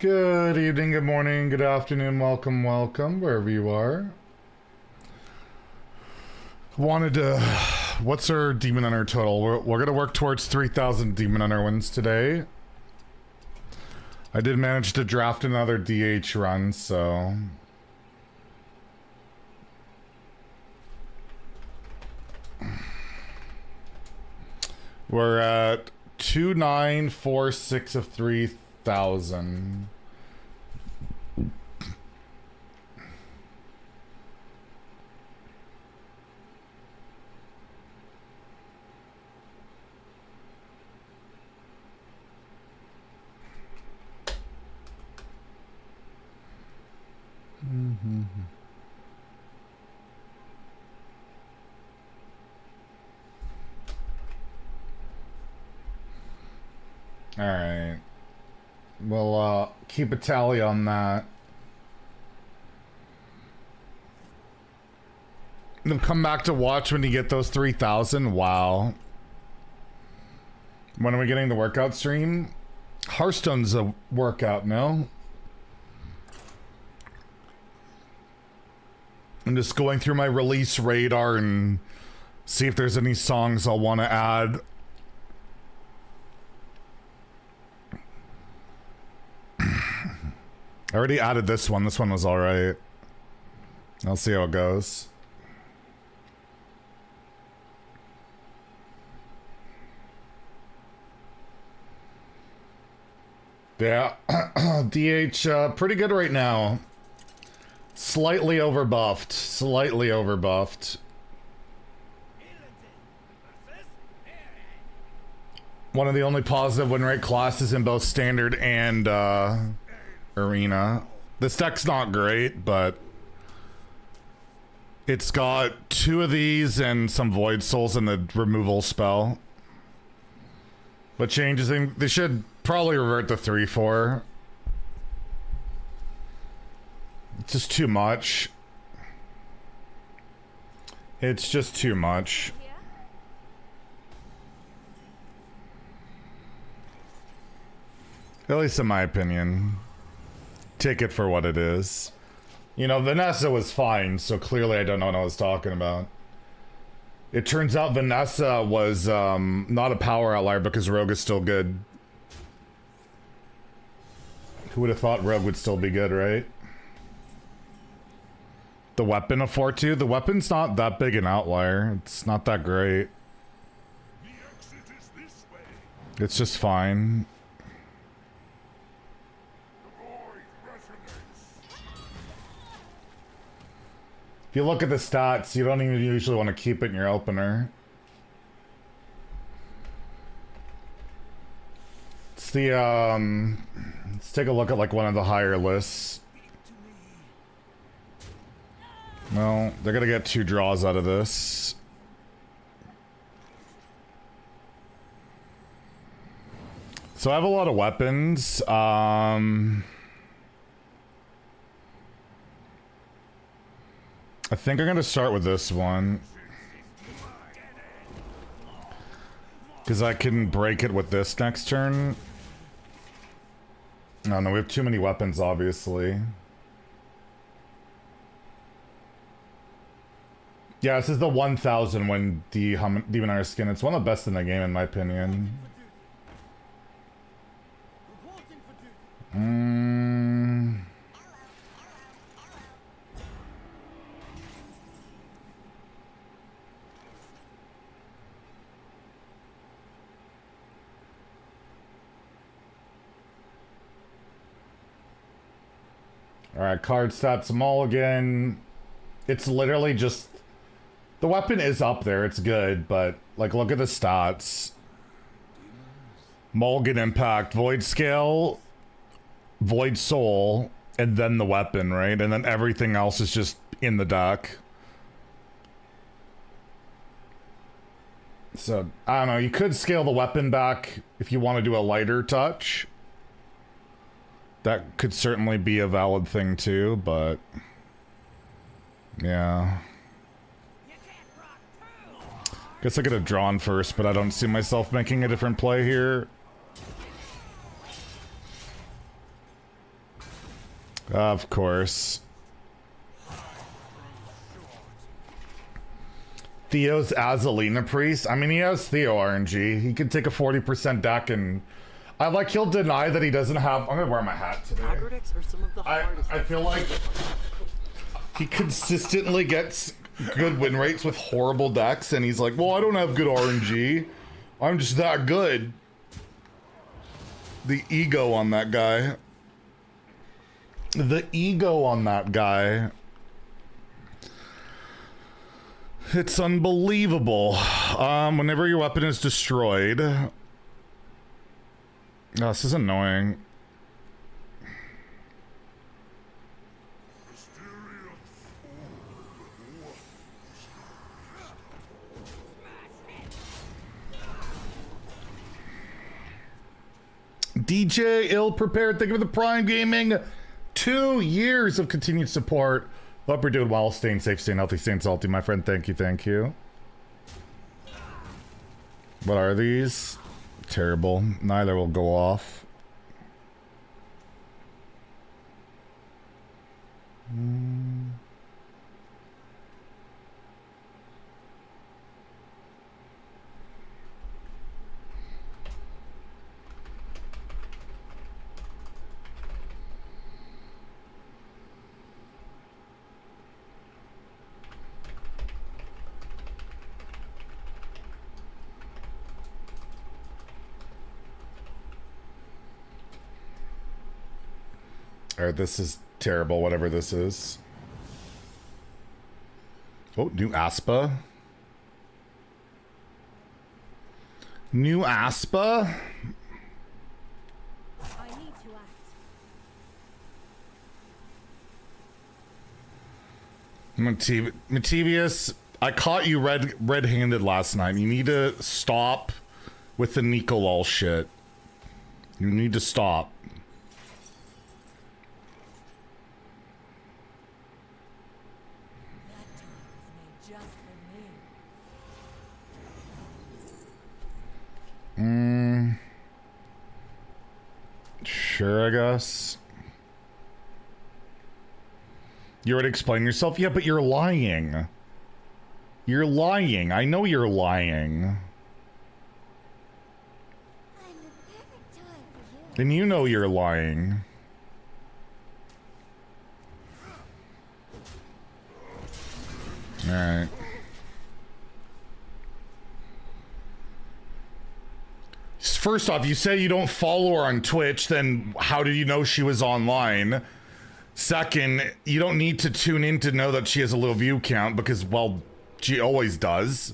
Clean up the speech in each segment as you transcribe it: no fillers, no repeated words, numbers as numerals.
Good evening, good morning, good afternoon, welcome, welcome, wherever you are. Wanted to... What's our Demon Hunter total? We're gonna work towards 3,000 Demon Hunter wins today. I did manage to draft another DH run, so... We're at 2,946 of 3,000. All right. We'll keep a tally on that. Then come back to watch when you get those 3,000. Wow. When are we getting the workout stream? Hearthstone's a workout, no? I'm just going through my release radar and see if there's any songs I'll want to add. I already added this one. This one was alright. I'll see how it goes. Yeah. DH, pretty good right now. Slightly overbuffed. Slightly overbuffed. One of the only positive win rate classes in both standard and arena. This deck's not great, but it's got 2 of these and some Void Souls and the removal spell. What changes them? They should probably revert to 3/4. It's just too much. It's just too much. At least in my opinion. Take it for what it is. You know, Vanessa was fine, so clearly I don't know what I was talking about. It turns out Vanessa was not a power outlier because Rogue is still good. Who would have thought Rogue would still be good, right? The weapon of 4-2? The weapon's not that big an outlier. It's not that great. It's just fine. If you look at the stats, you don't even usually want to keep it in your opener. It's the, let's take a look at like one of the higher lists. Well, they're gonna get 2 draws out of this. So I have a lot of weapons. I think I'm gonna start with this one. Because I can break it with this next turn. Oh no, we have too many weapons, obviously. Yeah, this is the 1,000 win Demon Hunter skin. It's one of the best in the game, in my opinion. Alright, card stats mulligan. It's literally just... The weapon is up there, it's good, but, like, look at the stats. Mulligan impact, void scale, void soul, and then the weapon, right? And then everything else is just in the deck. So, I don't know, you could scale the weapon back if you want to do a lighter touch. That could certainly be a valid thing too, but... Yeah. Guess I could have drawn first, but I don't see myself making a different play here. Of course. Theo's Azalina Priest. I mean, he has Theo RNG. He could take a 40% deck and... he'll deny that he doesn't have... I'm gonna wear my hat today. I feel like he consistently gets good win rates with horrible decks, and he's like, well, I don't have good RNG. I'm just that good. The ego on that guy. The ego on that guy. It's unbelievable. Whenever your weapon is destroyed... Oh, this is annoying. DJ Ill Prepared, thank you for the Prime Gaming. 2 years of continued support. Hope you're doing well, staying safe, staying healthy, staying salty, my friend. Thank you, thank you. What are these? Terrible. Neither will go off. Alright, this is terrible, whatever this is. Oh, new Aspa. New Aspa? I need to act. Mativius, I caught you red-handed last night. You need to stop with the Nicolol shit. You need to stop. Sure, I guess. You already explained yourself? Yeah, but you're lying. You're lying. I know you're lying. I'm the perfect toy for you. Then you know you're lying. Alright. First off, you say you don't follow her on Twitch, then how did you know she was online? Second, you don't need to tune in to know that she has a low view count because, well, she always does.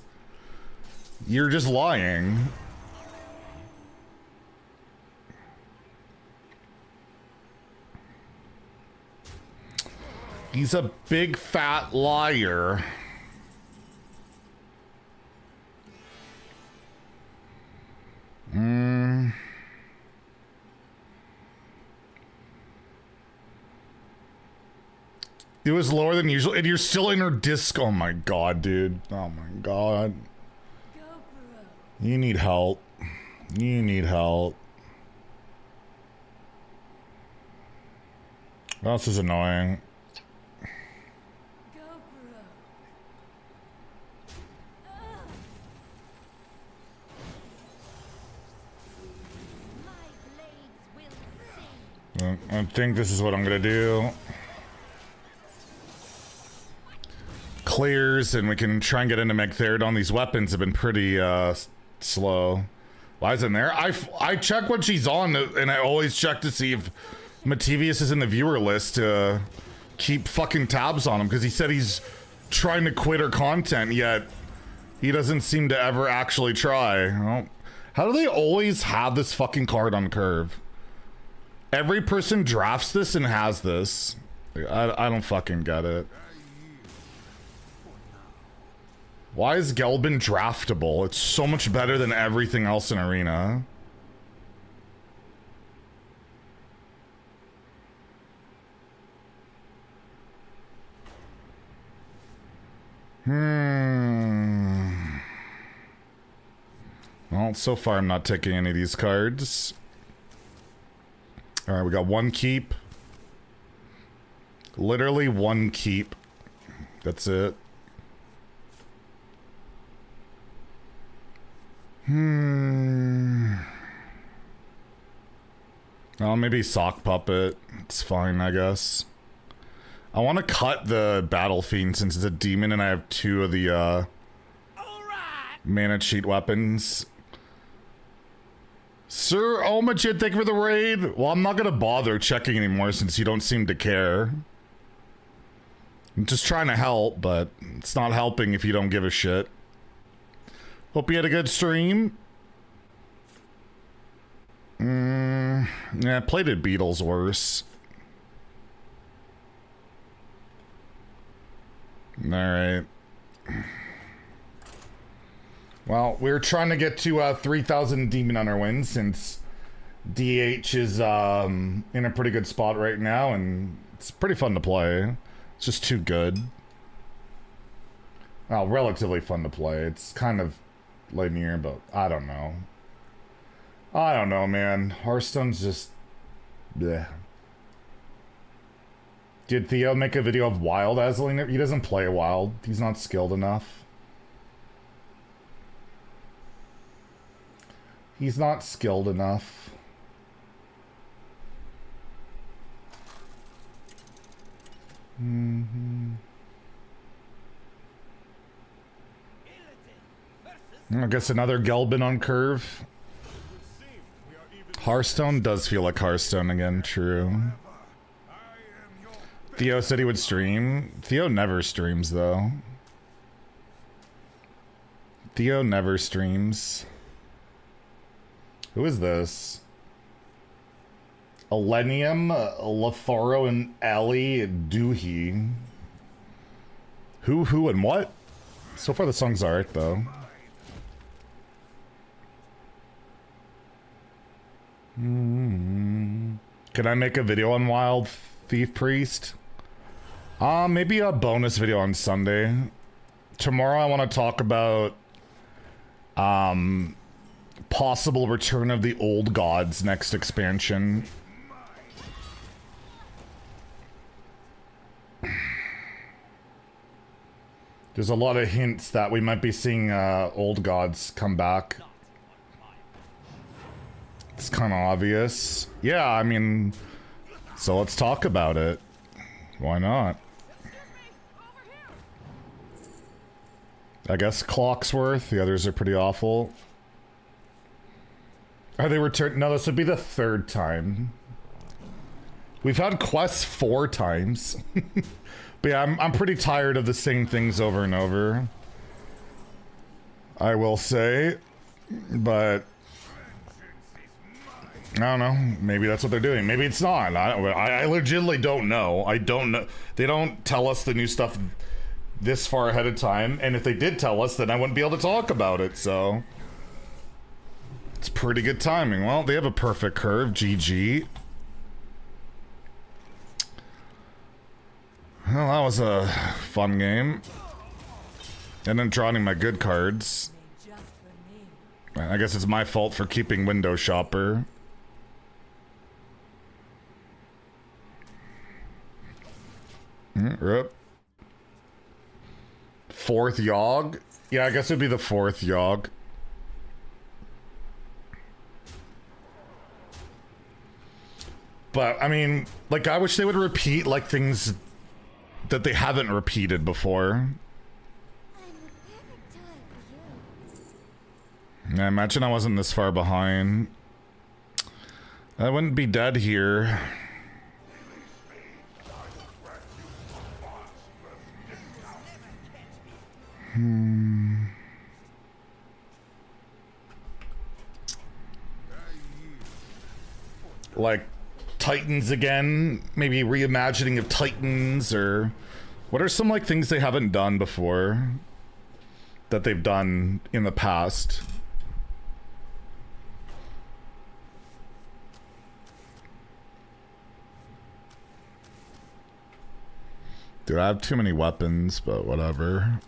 You're just lying. He's a big fat liar. It was lower than usual, and you're still in her disc. Oh my god, dude. Oh my god. Go, bro. You need help. You need help. Well, this is annoying. Go, bro. My blades will sing. I think this is what I'm gonna do. Clears, and we can try and get into Megtheridon. These weapons have been pretty slow. Why is it in there? I check when she's on, and I always check to see if Mativius is in the viewer list to keep fucking tabs on him, because he said he's trying to quit her content, yet he doesn't seem to ever actually try. Well, how do they always have this fucking card on curve? Every person drafts this and has this. I don't fucking get it. Why is Gelbin draftable? It's so much better than everything else in Arena. Well, so far I'm not taking any of these cards. Alright, we got one keep. Literally one keep. That's it. Oh, maybe sock puppet. It's fine, I guess. I want to cut the battle fiend since it's a demon and I have 2 of the mana cheat weapons. Sir Omachid, thank you for the raid. Well, I'm not gonna bother checking anymore since you don't seem to care. I'm just trying to help, but it's not helping if you don't give a shit. Hope you had a good stream. Yeah, Plated Beetle's worse. Alright. Well, we're trying to get to 3,000 Demon Hunter wins since DH is in a pretty good spot right now, and it's pretty fun to play. It's just too good. Well, relatively fun to play. It's kind of linear, but I don't know. I don't know, man. Hearthstone's just... bleh. Did Theo make a video of Wild Azaleen? He doesn't play Wild. He's not skilled enough. He's not skilled enough. I guess another Gelbin on curve. Hearthstone does feel like Hearthstone again, true. Theo said he would stream. Theo never streams, though. Theo never streams. Who is this? Elenium, Lotharo, and Ali Doohy. Who, and what? So far the song's alright, though. Can I make a video on Wild Thief Priest? Maybe a bonus video on Sunday. Tomorrow I want to talk about possible return of the old gods next expansion. There's a lot of hints that we might be seeing old gods come back. It's kind of obvious. Yeah, I mean, so let's talk about it. Why not? I guess Clocksworth. The others are pretty awful. Are they returned? No, this would be the 3rd time. We've had quests 4 times. But yeah, I'm pretty tired of the same things over and over. I will say. But I don't know. Maybe that's what they're doing. Maybe it's not. I legitimately don't know. I don't know. They don't tell us the new stuff this far ahead of time. And if they did tell us, then I wouldn't be able to talk about it. So it's pretty good timing. Well, they have a perfect curve. GG. Well, that was a fun game. And then drawing my good cards. I guess it's my fault for keeping Window Shopper. Rip. 4th Yogg? Yeah, I guess it'd be the 4th Yogg. But, I mean, like, I wish they would repeat, like, things that they haven't repeated before. I imagine I wasn't this far behind. I wouldn't be dead here. Like Titans again, maybe reimagining of Titans, or what are some like things they haven't done before that they've done in the past? Dude, I have too many weapons, but whatever.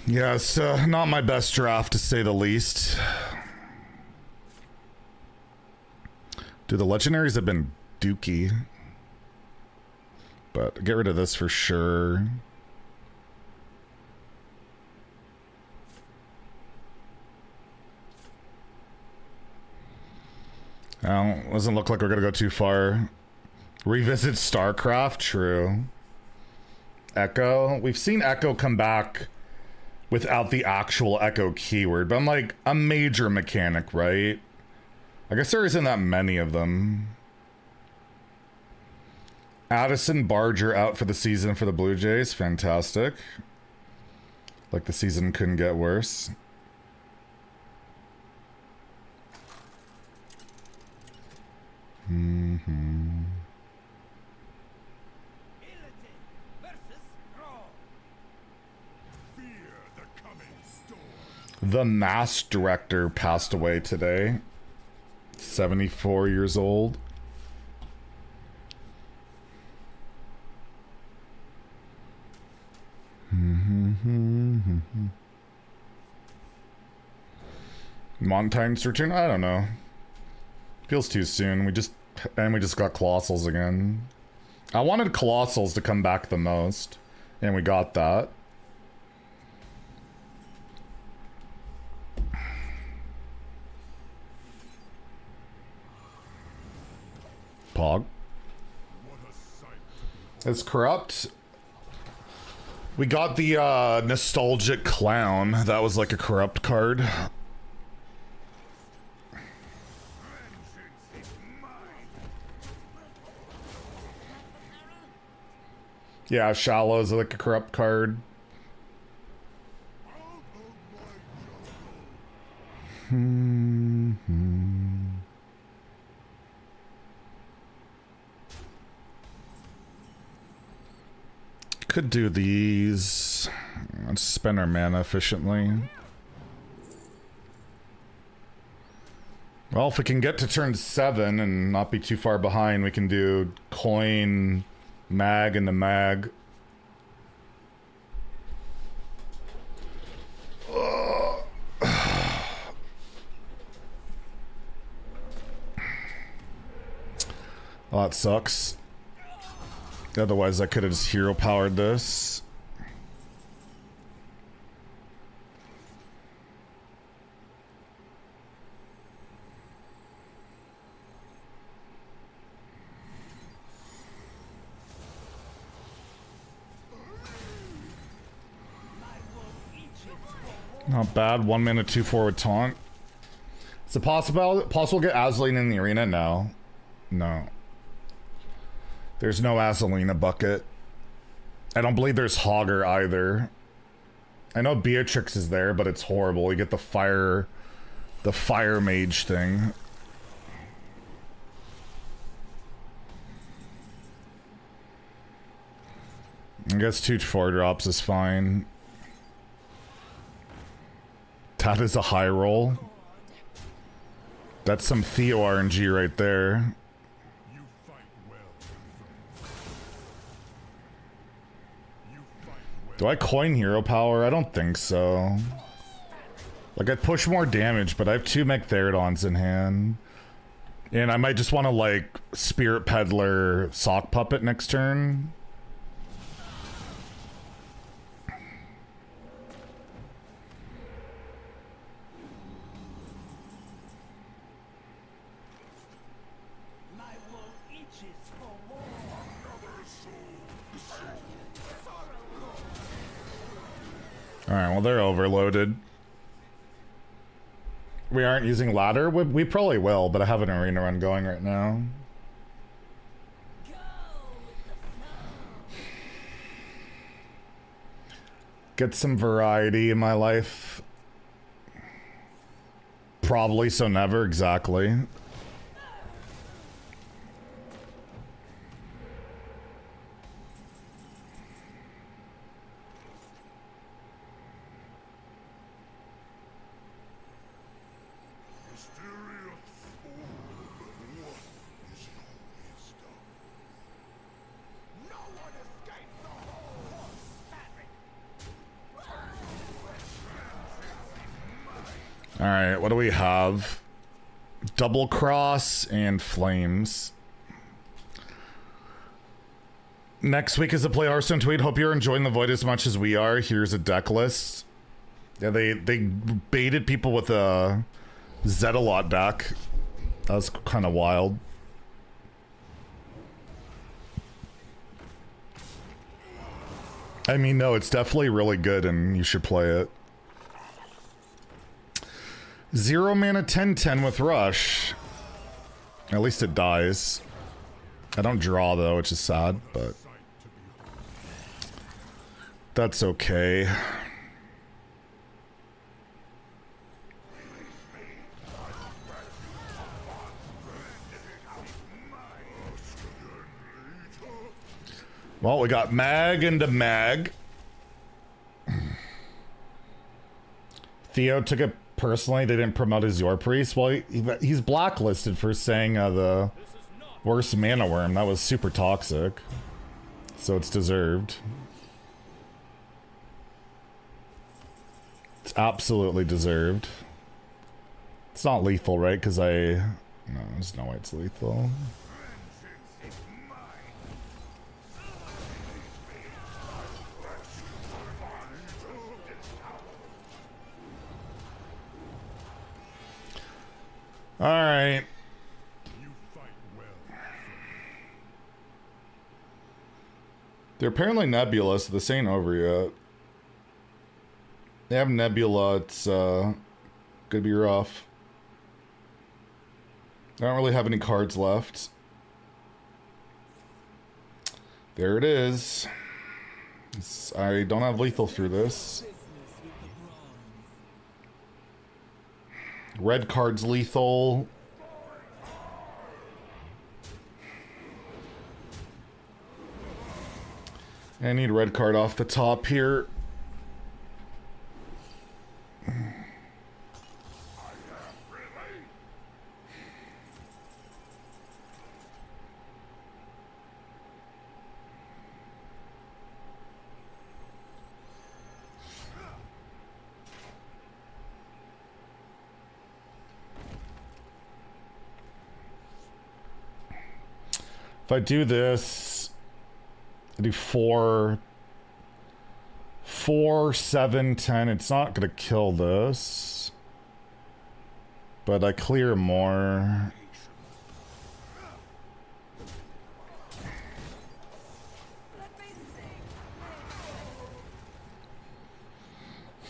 Yeah, it's not my best draft, to say the least. Dude, the legendaries have been dookie. But get rid of this for sure. Oh, doesn't look like we're gonna go too far. Revisit StarCraft, true. Echo. We've seen Echo come back without the actual Echo keyword, but I'm like a major mechanic, right? I guess there isn't that many of them. Addison Barger out for the season for the Blue Jays. Fantastic. Like the season couldn't get worse. The Mass Director passed away today. 74 years old. Montaigne's return? I don't know. Feels too soon. We just got Colossals again. I wanted Colossals to come back the most, and we got that. Pog. It's corrupt. We got the nostalgic clown. That was like a corrupt card. Yeah, Shallow's like a corrupt card. Could do these. Let's spend our mana efficiently. Well, if we can get to turn 7 and not be too far behind, we can do coin, mag, and the mag. Oh, that sucks. Otherwise, I could have just hero powered this. Not bad. 1 minute, 2/4 with taunt. Is it possible to get Azeline in the arena? No. No. There's no Azalina bucket. I don't believe there's Hogger either. I know Beatrix is there, but it's horrible. You get the fire mage thing. I guess 2 4-drops is fine. That is a high roll. That's some Theo RNG right there. Do I coin hero power? I don't think so. Like, I'd push more damage, but I have 2 Mechtherodons in hand. And I might just want to, like, Spirit Peddler Sock Puppet next turn. Alright, well, they're overloaded. We aren't using ladder? We probably will, but I have an arena run going right now. Get some variety in my life. Probably, so never, exactly. Alright, what do we have? Double Cross and Flames. Next week is a Play Hearthstone tweet. Hope you're enjoying the Void as much as we are. Here's a deck list. Yeah, they baited people with a Zeddy deck. That was kind of wild. I mean, no, it's definitely really good and you should play it. 0 mana 10/10 with Rush. At least it dies. I don't draw though, which is sad, but that's okay. Well, we got Mag into Mag. Theo took it personally. They didn't promote his Your Priest. Well, he's blacklisted for saying the worst mana worm. That was super toxic. So it's deserved. It's absolutely deserved. It's not lethal, right? Because no, there's no way it's lethal. All right. They're apparently Nebula, so this ain't over yet. They have Nebula, it's gonna be rough. I don't really have any cards left. There it is. I don't have lethal through this. Red card's lethal. I need red card off the top here. If I do this, I do 4, 7, 10. It's not gonna kill this, but I clear more.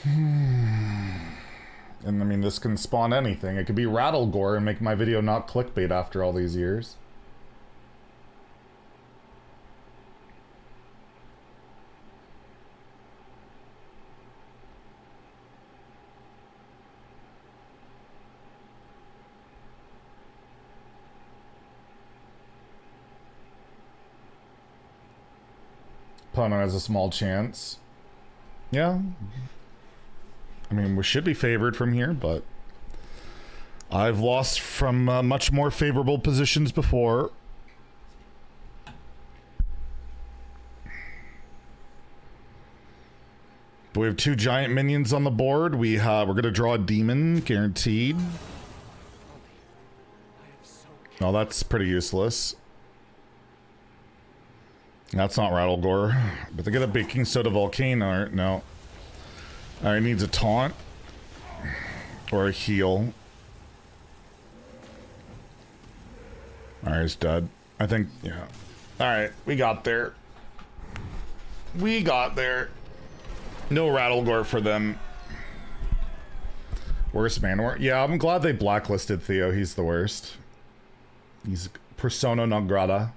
And I mean, this can spawn anything. It could be Rattlegore and make my video not clickbait after all these years. Opponent has a small chance. Yeah. I mean, we should be favored from here, but I've lost from much more favorable positions before. But we have 2 giant minions on the board. We're gonna draw a demon, guaranteed. Oh, that's pretty useless. That's not Rattlegore. But they get a baking soda volcano. No. Alright, needs a taunt. Or a heal. Alright, he's dead. I think, yeah. Alright, we got there. We got there. No Rattlegore for them. Worst man. Yeah, I'm glad they blacklisted Theo. He's the worst. He's persona non grata.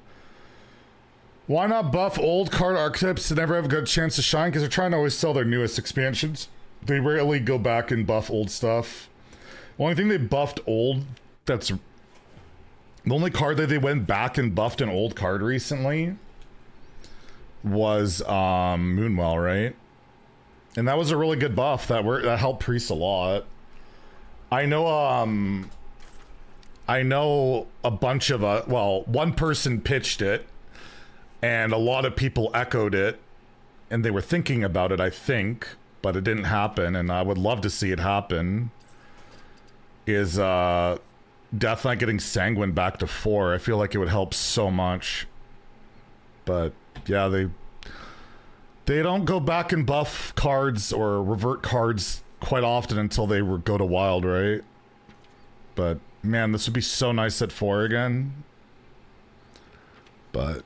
Why not buff old card archetypes to never have a good chance to shine? Because they're trying to always sell their newest expansions. They rarely go back and buff old stuff. The only thing they buffed old, that's... The only card that they went back and buffed an old card recently was Moonwell, right? And that was a really good buff that helped Priest a lot. I know a bunch of well, one person pitched it and a lot of people echoed it and they were thinking about it, I think, but it didn't happen, and I would love to see it happen. Is Death Knight getting Sanguine back to 4. I feel like it would help so much. But yeah, they don't go back and buff cards or revert cards quite often until they go to wild, right? But man, this would be so nice at 4 again. But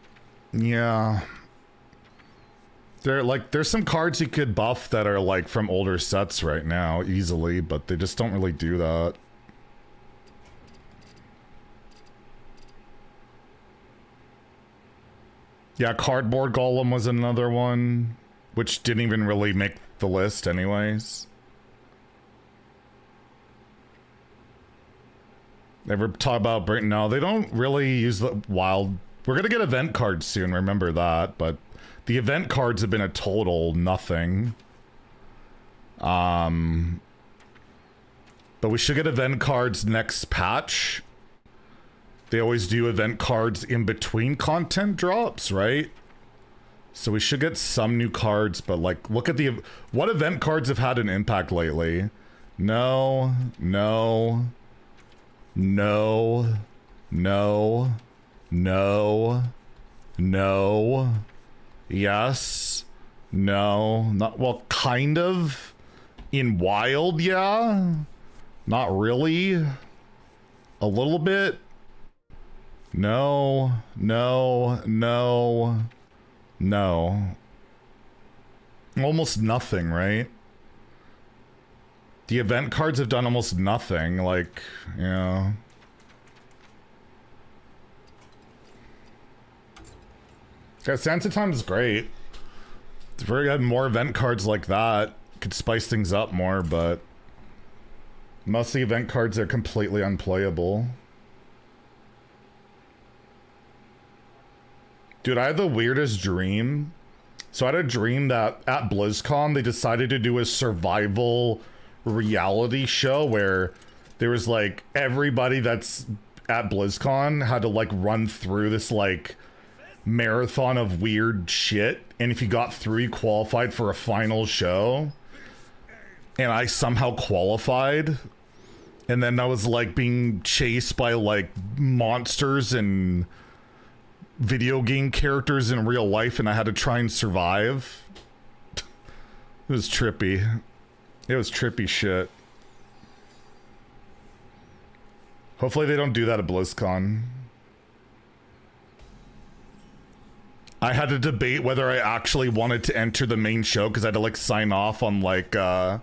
yeah, there's some cards you could buff that are like from older sets right now easily, but they just don't really do that. Yeah, Cardboard Golem was another one, which didn't even really make the list anyways. Ever talk about Britain? No, they don't really use the wild. We're gonna get event cards soon, remember that, but the event cards have been a total nothing. But we should get event cards next patch. They always do event cards in between content drops, right? So we should get some new cards, but like, look at what event cards have had an impact lately? No, no, no, no, no, no, yes, no, not, well, kind of. In wild, yeah. Not really. A little bit. No, no, no, no. Almost nothing, right? The event cards have done almost nothing, like, yeah. Yeah, Santa Time is great. If we had more event cards like that, could spice things up more, but most of the event cards are completely unplayable. Dude, I had the weirdest dream. So I had a dream that at BlizzCon, they decided to do a survival reality show where there was like everybody that's at BlizzCon had to like run through this like marathon of weird shit. And if you got through, you qualified for a final show. And I somehow qualified. And then I was like being chased by like monsters and video game characters in real life, and I had to try and survive. It was trippy. It was trippy shit. Hopefully they don't do that at BlizzCon. I had to debate whether I actually wanted to enter the main show because I had to like sign off on like I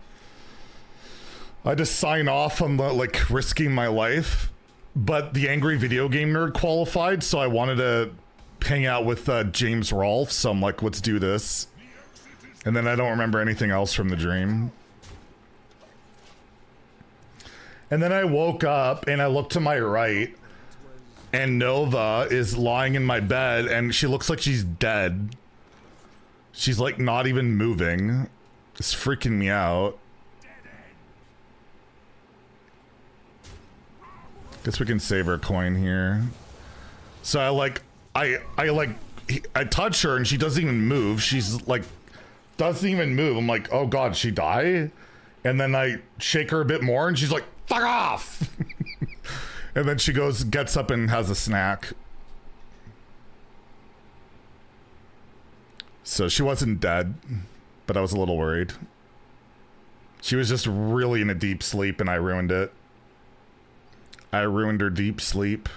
had to sign off on the like risking my life. But the Angry Video Game Nerd qualified, so I wanted to hang out with James Rolfe, so I'm like, let's do this. And then I don't remember anything else from the dream. And then I woke up and I looked to my right, and Nova is lying in my bed, and she looks like she's dead. She's like not even moving. It's freaking me out. Guess we can save her coin here. So I touch her and she doesn't even move. She's like, doesn't even move. I'm like, oh God, she die? And then I shake her a bit more and she's like, fuck off. And then she goes, gets up and has a snack. So she wasn't dead, but I was a little worried. She was just really in a deep sleep and I ruined it. I ruined her deep sleep.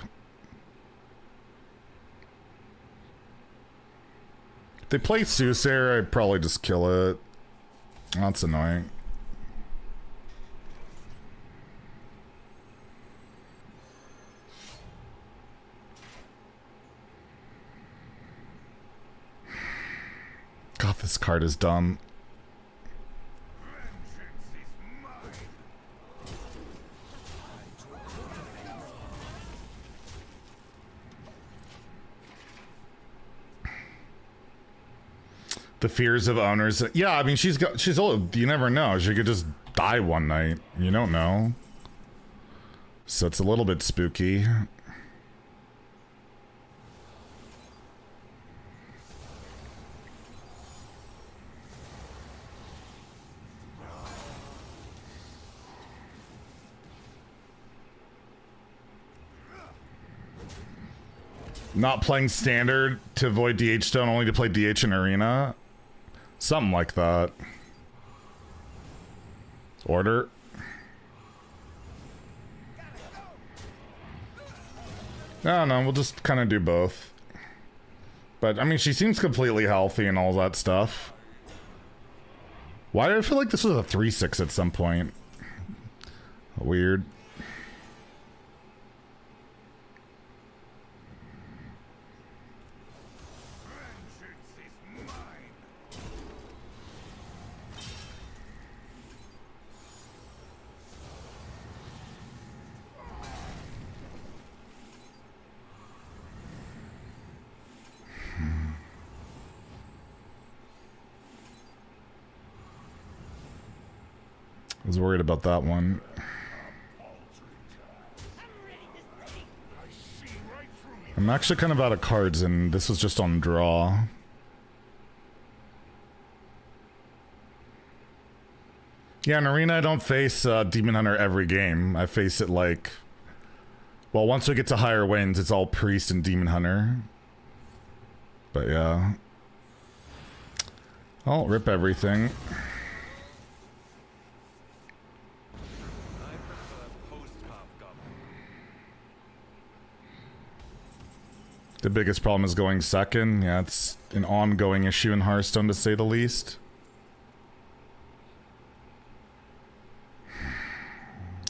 If they play Soothsayer, I'd probably just kill it. That's annoying. God, this card is dumb. The fears of owners. Yeah, I mean, she's old. You never know. She could just die one night. You don't know. So it's a little bit spooky. Not playing standard to avoid DH stone, only to play DH in arena. Something like that. Order. No, we'll just kind of do both. But, I mean, she seems completely healthy and all that stuff. Why did I feel like this was a 3-6 at some point? Weird. I was worried about that one. I'm actually kind of out of cards, and this was just on draw. Yeah, in Arena, I don't face Demon Hunter every game. I face it like... Well, once we get to higher wins, it's all Priest and Demon Hunter. But yeah. I'll rip everything. The biggest problem is going second. Yeah, it's an ongoing issue in Hearthstone, to say the least.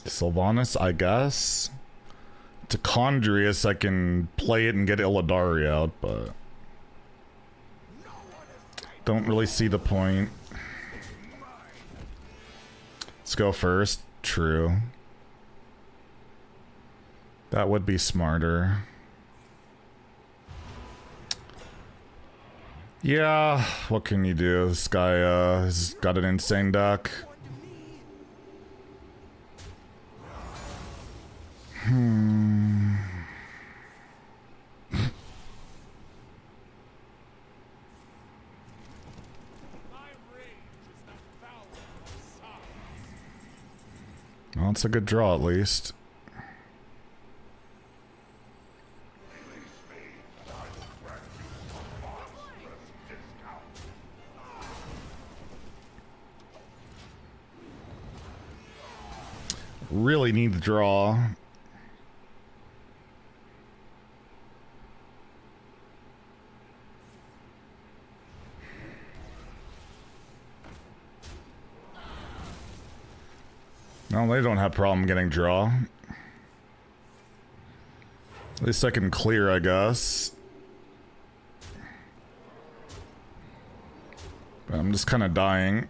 Sylvanas, I guess. To Condrius, I can play it and get Illidari out, but... don't really see the point. Let's go first. True. That would be smarter. Yeah, what can you do? This guy has got an insane deck. Well, it's a good draw at least. Really need the draw. No, they don't have problem getting draw. At least I can clear, I guess. But I'm just kind of dying.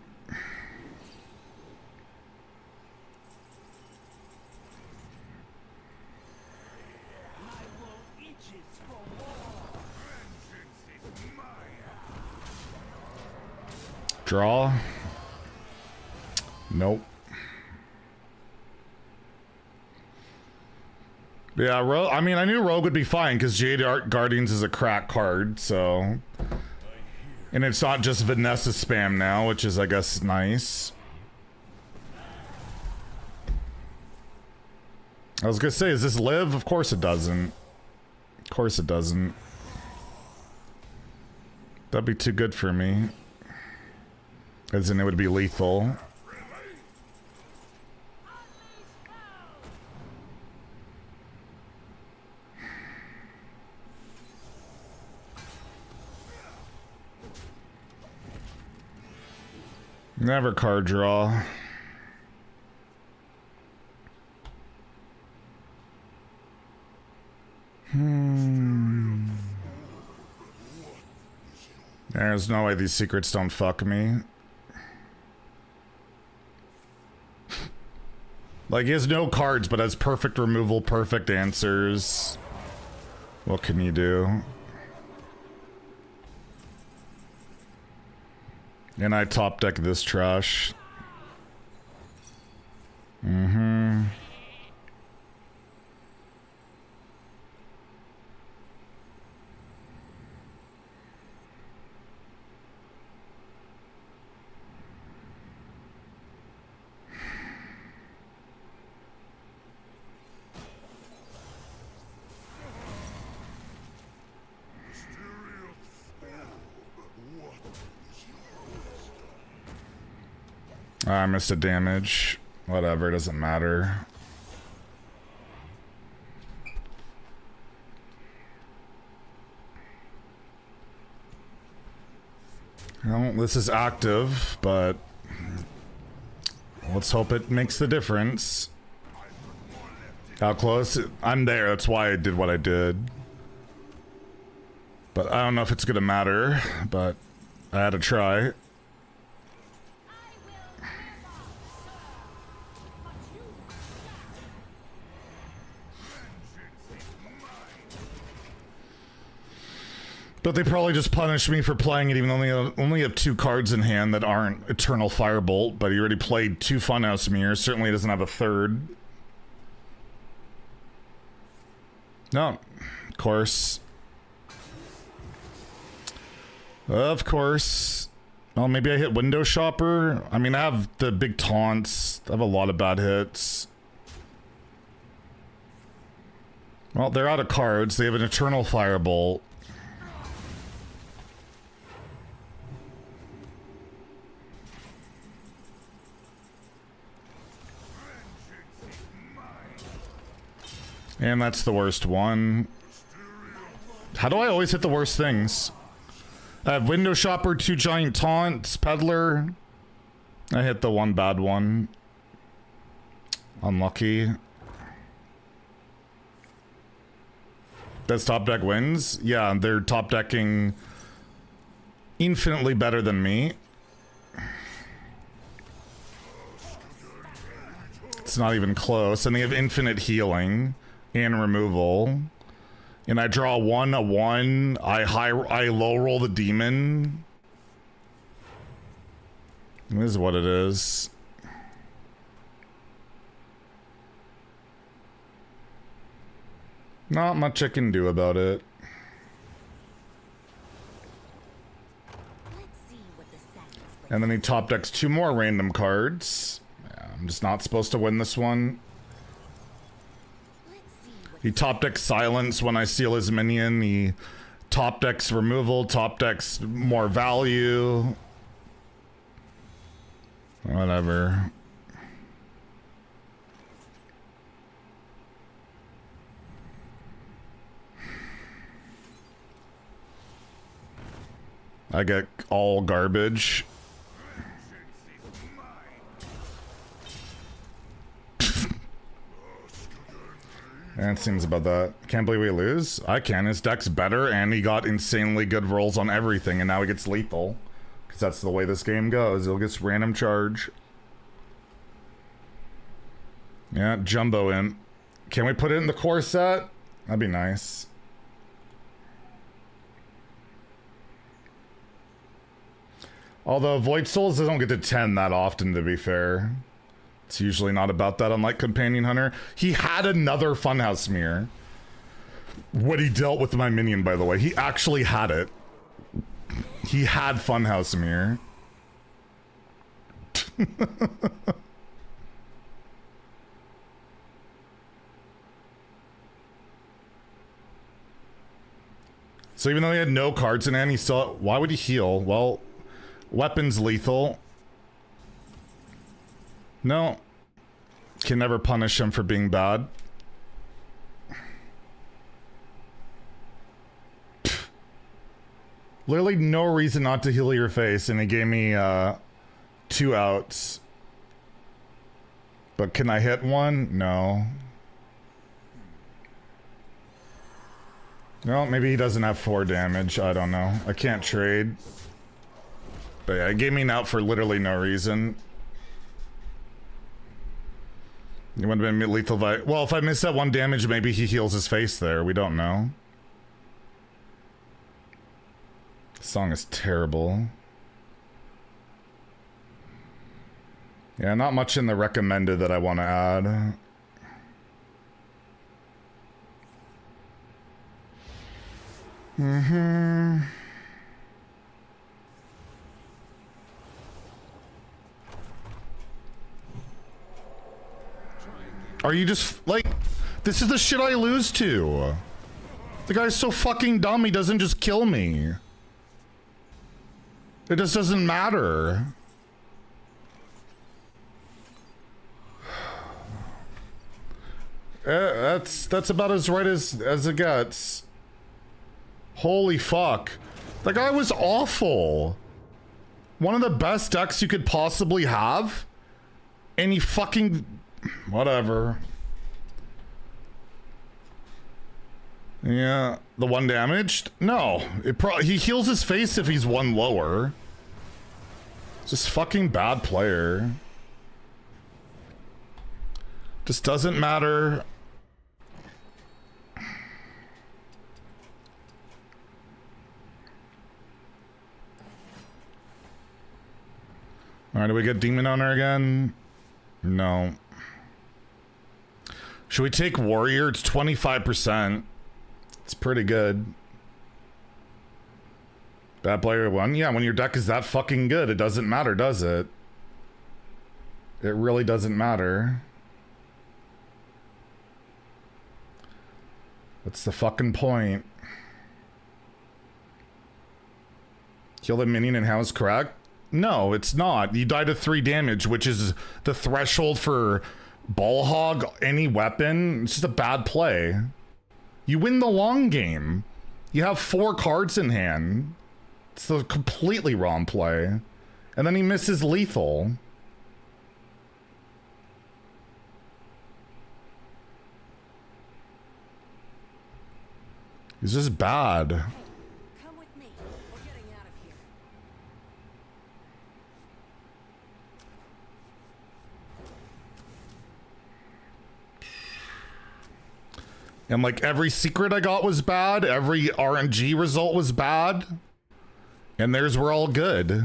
Draw. Nope. Yeah, I mean, I knew Rogue would be fine because Jade Guardians is a crack card, so... And it's not just Vanessa spam now, which is, I guess, nice. I was gonna say, does this live? Of course it doesn't. Of course it doesn't. That'd be too good for me. As in, it would be lethal. Never card draw. There's no way these secrets don't fuck me. Like, he has no cards, but has perfect removal, perfect answers. What can you do? And I top deck this trash. Mm-hmm. I missed a damage. Whatever, doesn't matter. Well, this is active, but let's hope it makes the difference. How close? I'm there, that's why I did what I did. But I don't know if it's gonna matter, but I had to try. But they probably just punished me for playing it, even though they only have 2 cards in hand that aren't Eternal Firebolt, but he already played 2 Funhouse Mirrors. Certainly doesn't have a third. No, of course. Of course. Well, maybe I hit Window Shopper. I mean, I have the big taunts. I have a lot of bad hits. Well, they're out of cards. They have an Eternal Firebolt. And that's the worst one. How do I always hit the worst things? I have Window Shopper, 2 Giant Taunts, Peddler. I hit the one bad one. Unlucky. Does top deck wins? Yeah, they're top decking infinitely better than me. It's not even close. And they have infinite healing and removal. And I draw a 1. I low roll the demon. This is what it is. Not much I can do about it. And then he top decks 2 more random cards. Yeah, I'm just not supposed to win this one. He top decks Silence when I seal his minion. He top decks removal, top decks more value. Whatever. I get all garbage. And it seems about that. Can't believe we lose. I can. His deck's better, and he got insanely good rolls on everything, and now he gets lethal. Because that's the way this game goes. He'll get random charge. Yeah, Jumbo Imp. Can we put it in the core set? That'd be nice. Although Void Souls doesn't get to 10 that often, to be fair. It's usually not about that, unlike Companion Hunter. He had another Funhouse Mirror. What he dealt with my minion, by the way. He actually had it. He had Funhouse Mirror. So even though he had no cards in hand, he still... Why would he heal? Well, weapon's lethal. No. Can never punish him for being bad. Literally no reason not to heal your face, and he gave me 2 outs. But can I hit one? No. Well, maybe he doesn't have 4 damage. I don't know. I can't trade. But yeah, it gave me an out for literally no reason. It would have been lethal. Well, if I miss that 1 damage, maybe he heals his face there. We don't know. This song is terrible. Yeah, not much in the recommended that I want to add. Are you just, like, this is the shit I lose to. The guy's so fucking dumb, he doesn't just kill me. It just doesn't matter. That's about as right as it gets. Holy fuck. That guy was awful. One of the best decks you could possibly have. And he fucking... Whatever. Yeah. The one damaged? No. He heals his face if he's one lower. Just fucking bad player. Just doesn't matter. Alright, do we get Demon Owner again? No. Should we take Warrior? It's 25%. It's pretty good. Bad player one? Yeah, when your deck is that fucking good, it doesn't matter, does it? It really doesn't matter. What's the fucking point? Kill the minion and house correct? No, it's not. You die to 3 damage, which is the threshold for ball hog any weapon. It's just a bad play. You win the long game. You have 4 cards in hand. It's a completely wrong play. And then he misses lethal. He's just bad. Come with me. We're getting out of here. And like every secret I got was bad. Every RNG result was bad. And theirs were all good.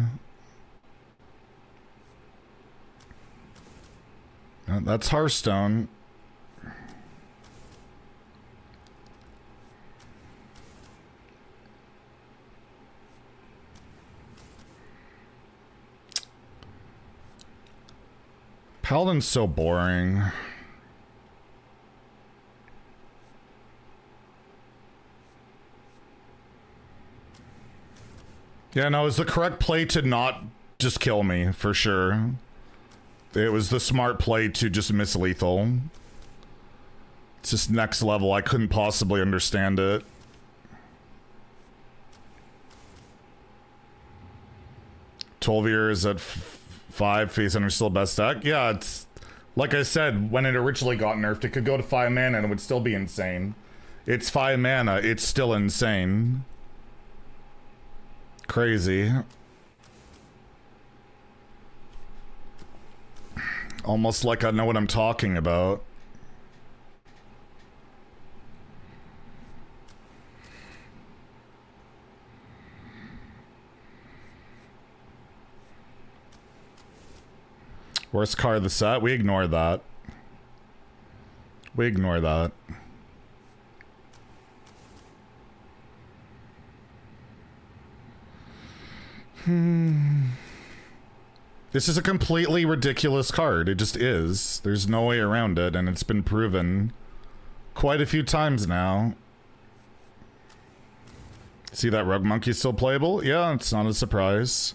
That's Hearthstone. Paladin's so boring. Yeah, no, it was the correct play to not just kill me, for sure. It was the smart play to just miss lethal. It's just next level. I couldn't possibly understand it. Tolvier is at 5, face under still best deck. Yeah, it's like I said, when it originally got nerfed, it could go to 5 mana and it would still be insane. It's 5 mana, it's still insane. Crazy. Almost like I know what I'm talking about. Worst card of the set? We ignore that. We ignore that. This is a completely ridiculous card. It just is. There's no way around it, and it's been proven quite a few times now. See that Rogue Monkey still playable? Yeah, it's not a surprise.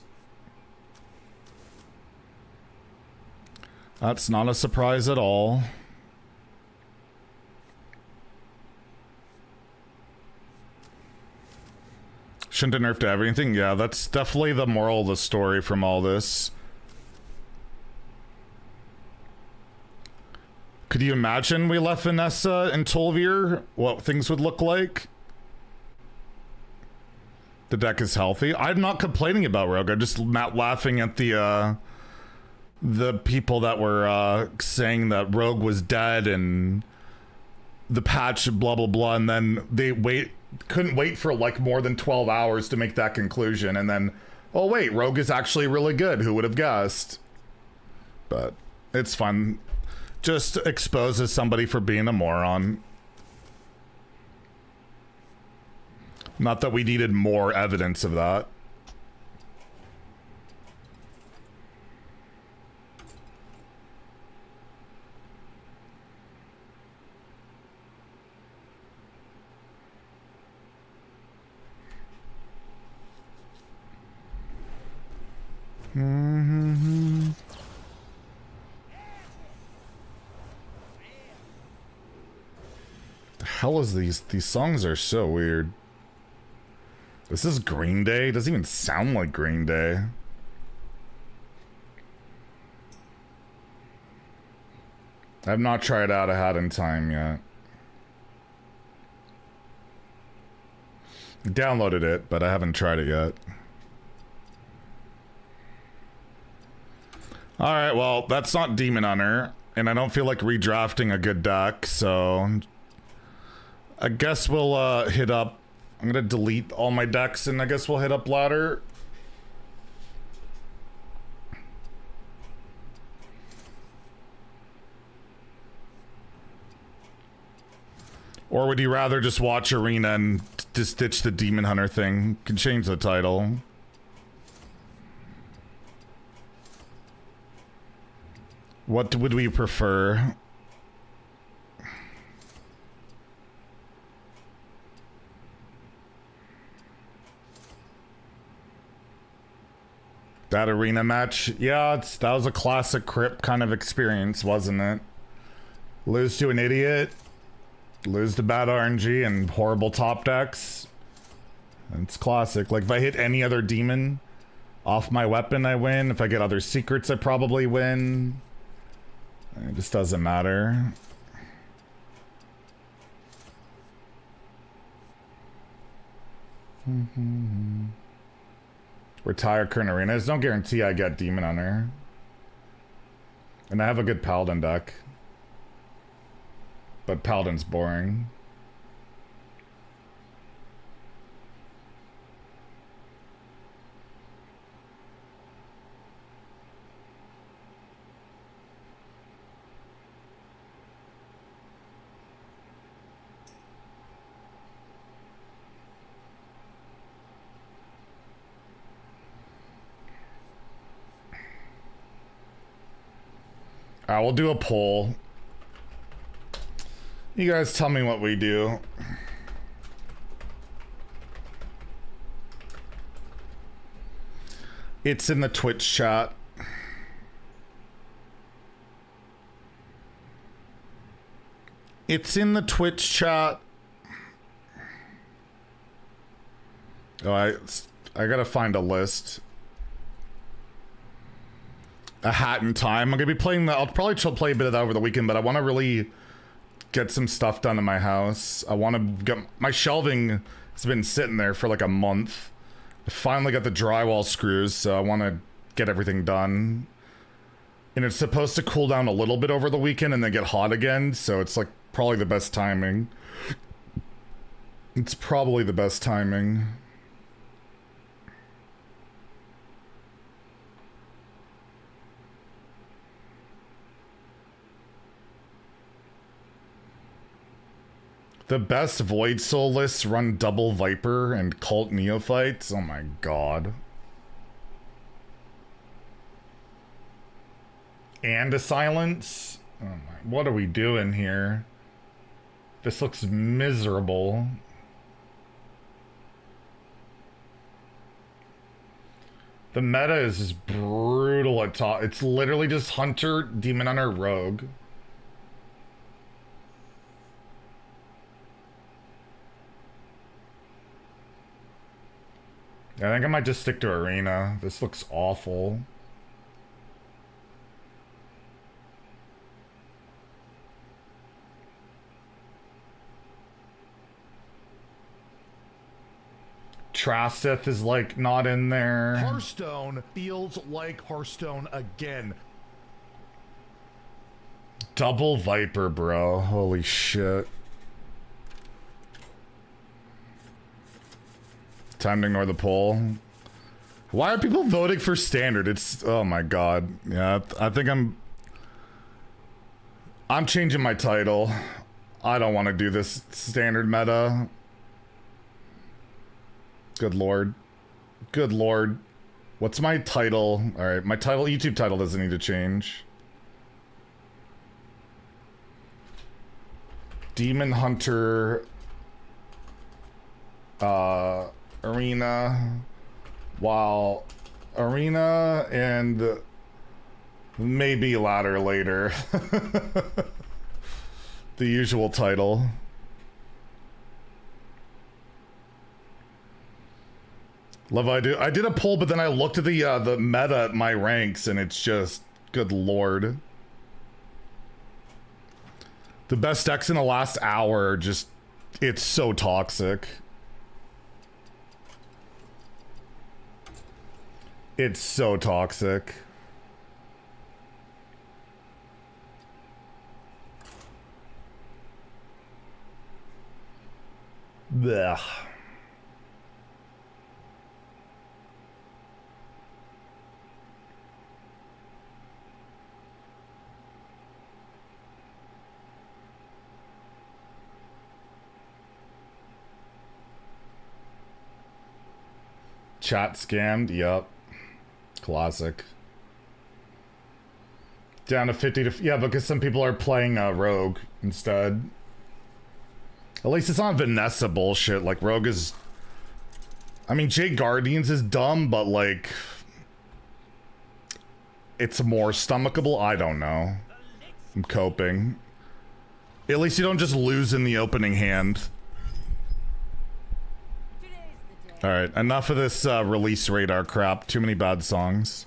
That's not a surprise at all. Shouldn't have nerfed everything? Yeah, that's definitely the moral of the story from all this. Could you imagine we left Vanessa and Tolvier? What things would look like? The deck is healthy. I'm not complaining about Rogue. I'm just not laughing at the people that were saying that Rogue was dead and the patch blah blah blah, and then they couldn't wait for like more than 12 hours to make that conclusion, and then oh wait, Rogue is actually really good. Who would have guessed? But it's fun. Just exposes somebody for being a moron. Not that we needed more evidence of that. hell is these? These songs are so weird. This is Green Day? It doesn't even sound like Green Day. I've not tried Out of Hat in Time yet. Downloaded it, but I haven't tried it yet. Alright, well, that's not Demon Hunter, and I don't feel like redrafting a good deck, so I guess we'll hit up. I'm gonna delete all my decks, and I guess we'll hit up Ladder. Or would you rather just watch Arena and just ditch the Demon Hunter thing? Can change the title. What would we prefer? That arena match? Yeah, that was a classic Crypt kind of experience, wasn't it? Lose to an idiot, lose to bad RNG and horrible top decks. It's classic. Like, if I hit any other demon off my weapon, I win. If I get other secrets, I probably win. It just doesn't matter. Retire current arena. There's no guarantee I get Demon Hunter. And I have a good Paladin deck. But Paladin's boring. I will do a poll. You guys tell me what we do. It's in the Twitch chat. It's in the Twitch chat. Oh, I gotta find a list. A Hat in Time. I'm gonna be playing that. I'll probably play a bit of that over the weekend, but I want to really get some stuff done in my house. I want to get my shelving has been sitting there for like a month. I finally got the drywall screws, so I want to get everything done. And it's supposed to cool down a little bit over the weekend and then get hot again, so it's like probably the best timing. It's probably the best timing. The best Void Soul lists run Double Viper and Cult Neophytes. Oh my god. And a Silence? Oh my, what are we doing here? This looks miserable. The meta is just brutal at top. It's literally just Hunter, Demon Hunter, Rogue. I think I might just stick to Arena. This looks awful. Trasteth is like not in there. Hearthstone feels like Hearthstone again. Double Viper, bro. Holy shit. Time to ignore the poll. Why are people voting for standard? It's, oh my god. Yeah, I think I'm changing my title. I don't want to do this standard meta. Good lord. Good lord. What's my title? Alright, my title, YouTube title doesn't need to change. Demon Hunter Arena, while Arena and maybe Ladder later. The usual title. Love I do. I did a poll, but then I looked at the meta at my ranks, and it's just, good lord. The best decks in the last hour, just, it's so toxic. It's so toxic. Blech. Chat scammed, yup. Classic. Down to 50 to... Yeah, because some people are playing Rogue instead. At least it's not Vanessa bullshit. Like, Rogue is... I mean, Jade Guardians is dumb, but, like... It's more stomachable? I don't know. I'm coping. At least you don't just lose in the opening hand. Alright, enough of this release radar crap. Too many bad songs.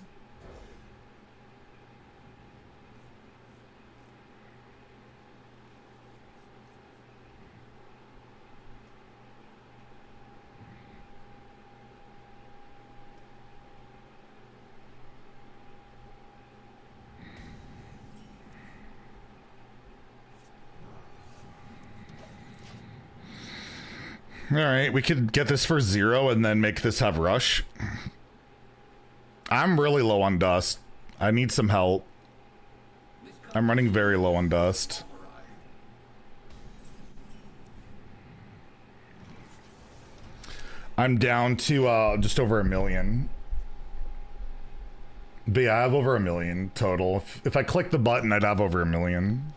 Alright, we could get this for 0 and then make this have rush. I'm really low on dust. I need some help. I'm running very low on dust. I'm down to just over 1 million. But yeah, I have over 1 million total. If I click the button, I'd have over 1 million.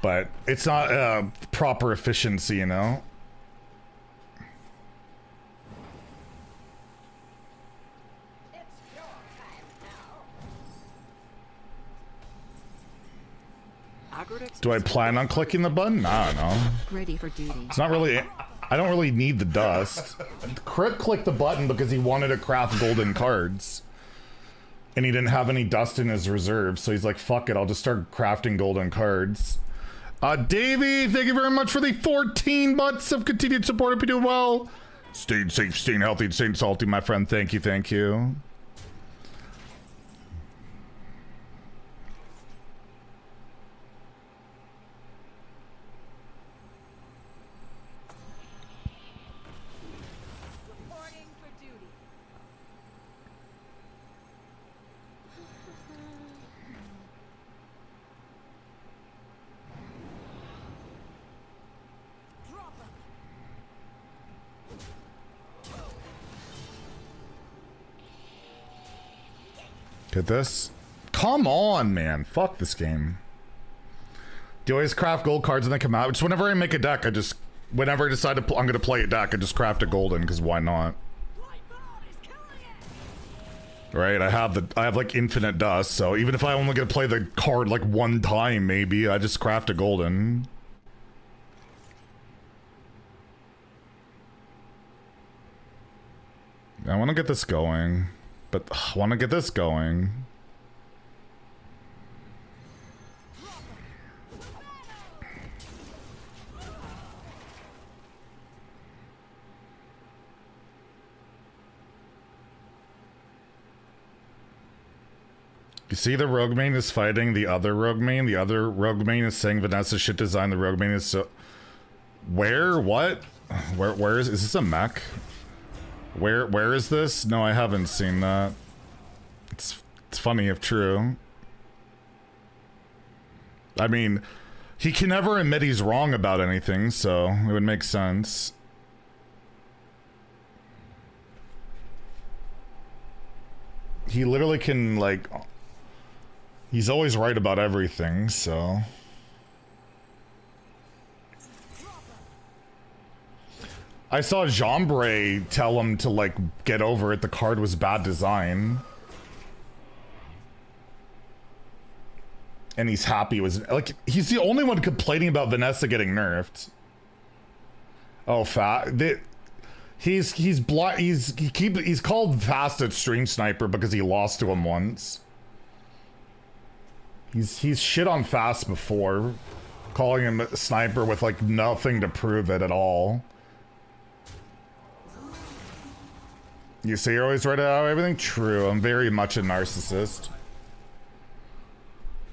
But it's not proper efficiency, you know? Do I plan on clicking the button? I don't know. Ready for duty. It's not really... I don't really need the dust. Crit clicked the button because he wanted to craft golden cards. And he didn't have any dust in his reserve, so he's like, fuck it, I'll just start crafting golden cards. Davey, thank you very much for the 14 months of continued support. Hope you're doing well. Staying safe, staying healthy, and staying salty, my friend. Thank you, thank you. Get this. Come on, man. Fuck this game. Do you always craft gold cards and they come out? Just whenever I make a deck, whenever I decide I'm going to play a deck, I just craft a golden, because why not? Right? I have like infinite dust, so even if I only get to play the card like one time, maybe, I just craft a golden. I want to get this going. But I want to get this going. You see, the rogue main is fighting the other rogue main. The other rogue main is saying Vanessa shit design. The rogue main is so... Where? What? Where is this a mech? Where is this? No, I haven't seen that. It's funny if true. I mean, he can never admit he's wrong about anything, so it would make sense. He literally can, like... He's always right about everything, so... I saw Jambray tell him to, like, get over it. The card was bad design. And he's happy it was... Like, he's the only one complaining about Vanessa getting nerfed. Oh, He's called fast at Stream Sniper because he lost to him once. He's shit on fast before, calling him a sniper with like nothing to prove it at all. You say you're always right about everything? True. I'm very much a narcissist.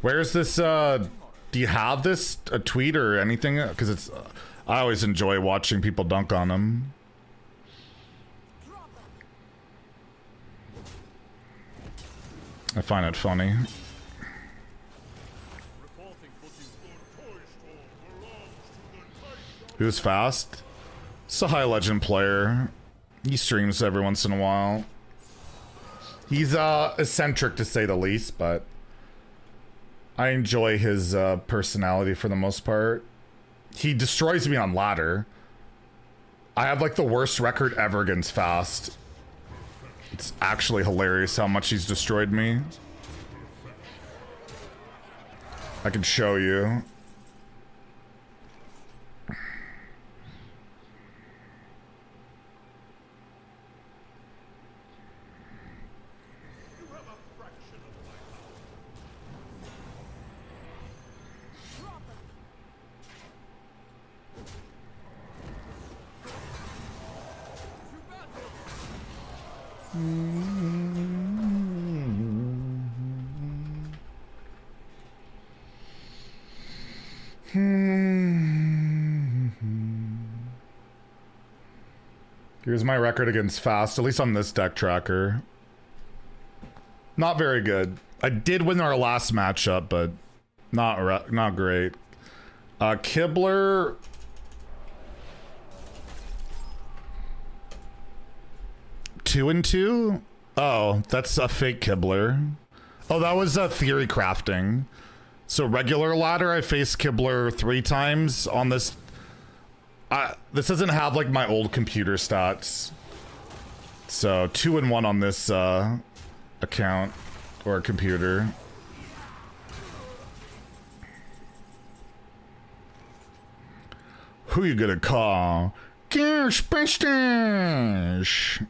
Where's this, do you have this, a tweet or anything? Because it's, I always enjoy watching people dunk on him. I find it funny. Who's fast? It's a high legend player. He streams every once in a while. He's eccentric to say the least, but I enjoy his personality for the most part. He destroys me on ladder. I have like the worst record ever against fast. It's actually hilarious how much he's destroyed me. I can show you. Here's my record against fast, at least on this deck tracker. Not very good. I did win our last matchup, but not great. Kibler. Two and two? Oh, that's a fake Kibler. Oh, that was theory crafting. So regular ladder, I faced Kibler 3 times on this. This doesn't have like my old computer stats. So 2 and 1 on this account or computer. Who you gonna call? Ghostbusters.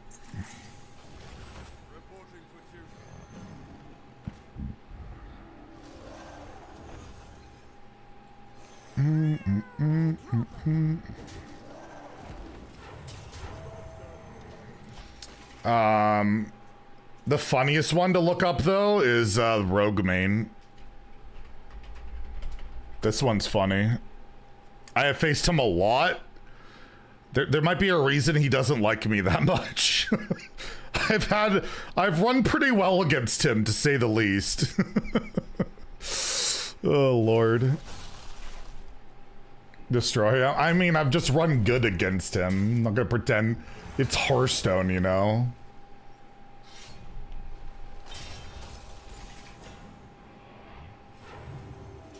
The funniest one to look up though is Rogue Main. This one's funny. I have faced him a lot. There might be a reason he doesn't like me that much. I've run pretty well against him, to say the least. Oh Lord. Destroy him. I mean, I've just run good against him. I'm not gonna pretend it's Hearthstone, you know?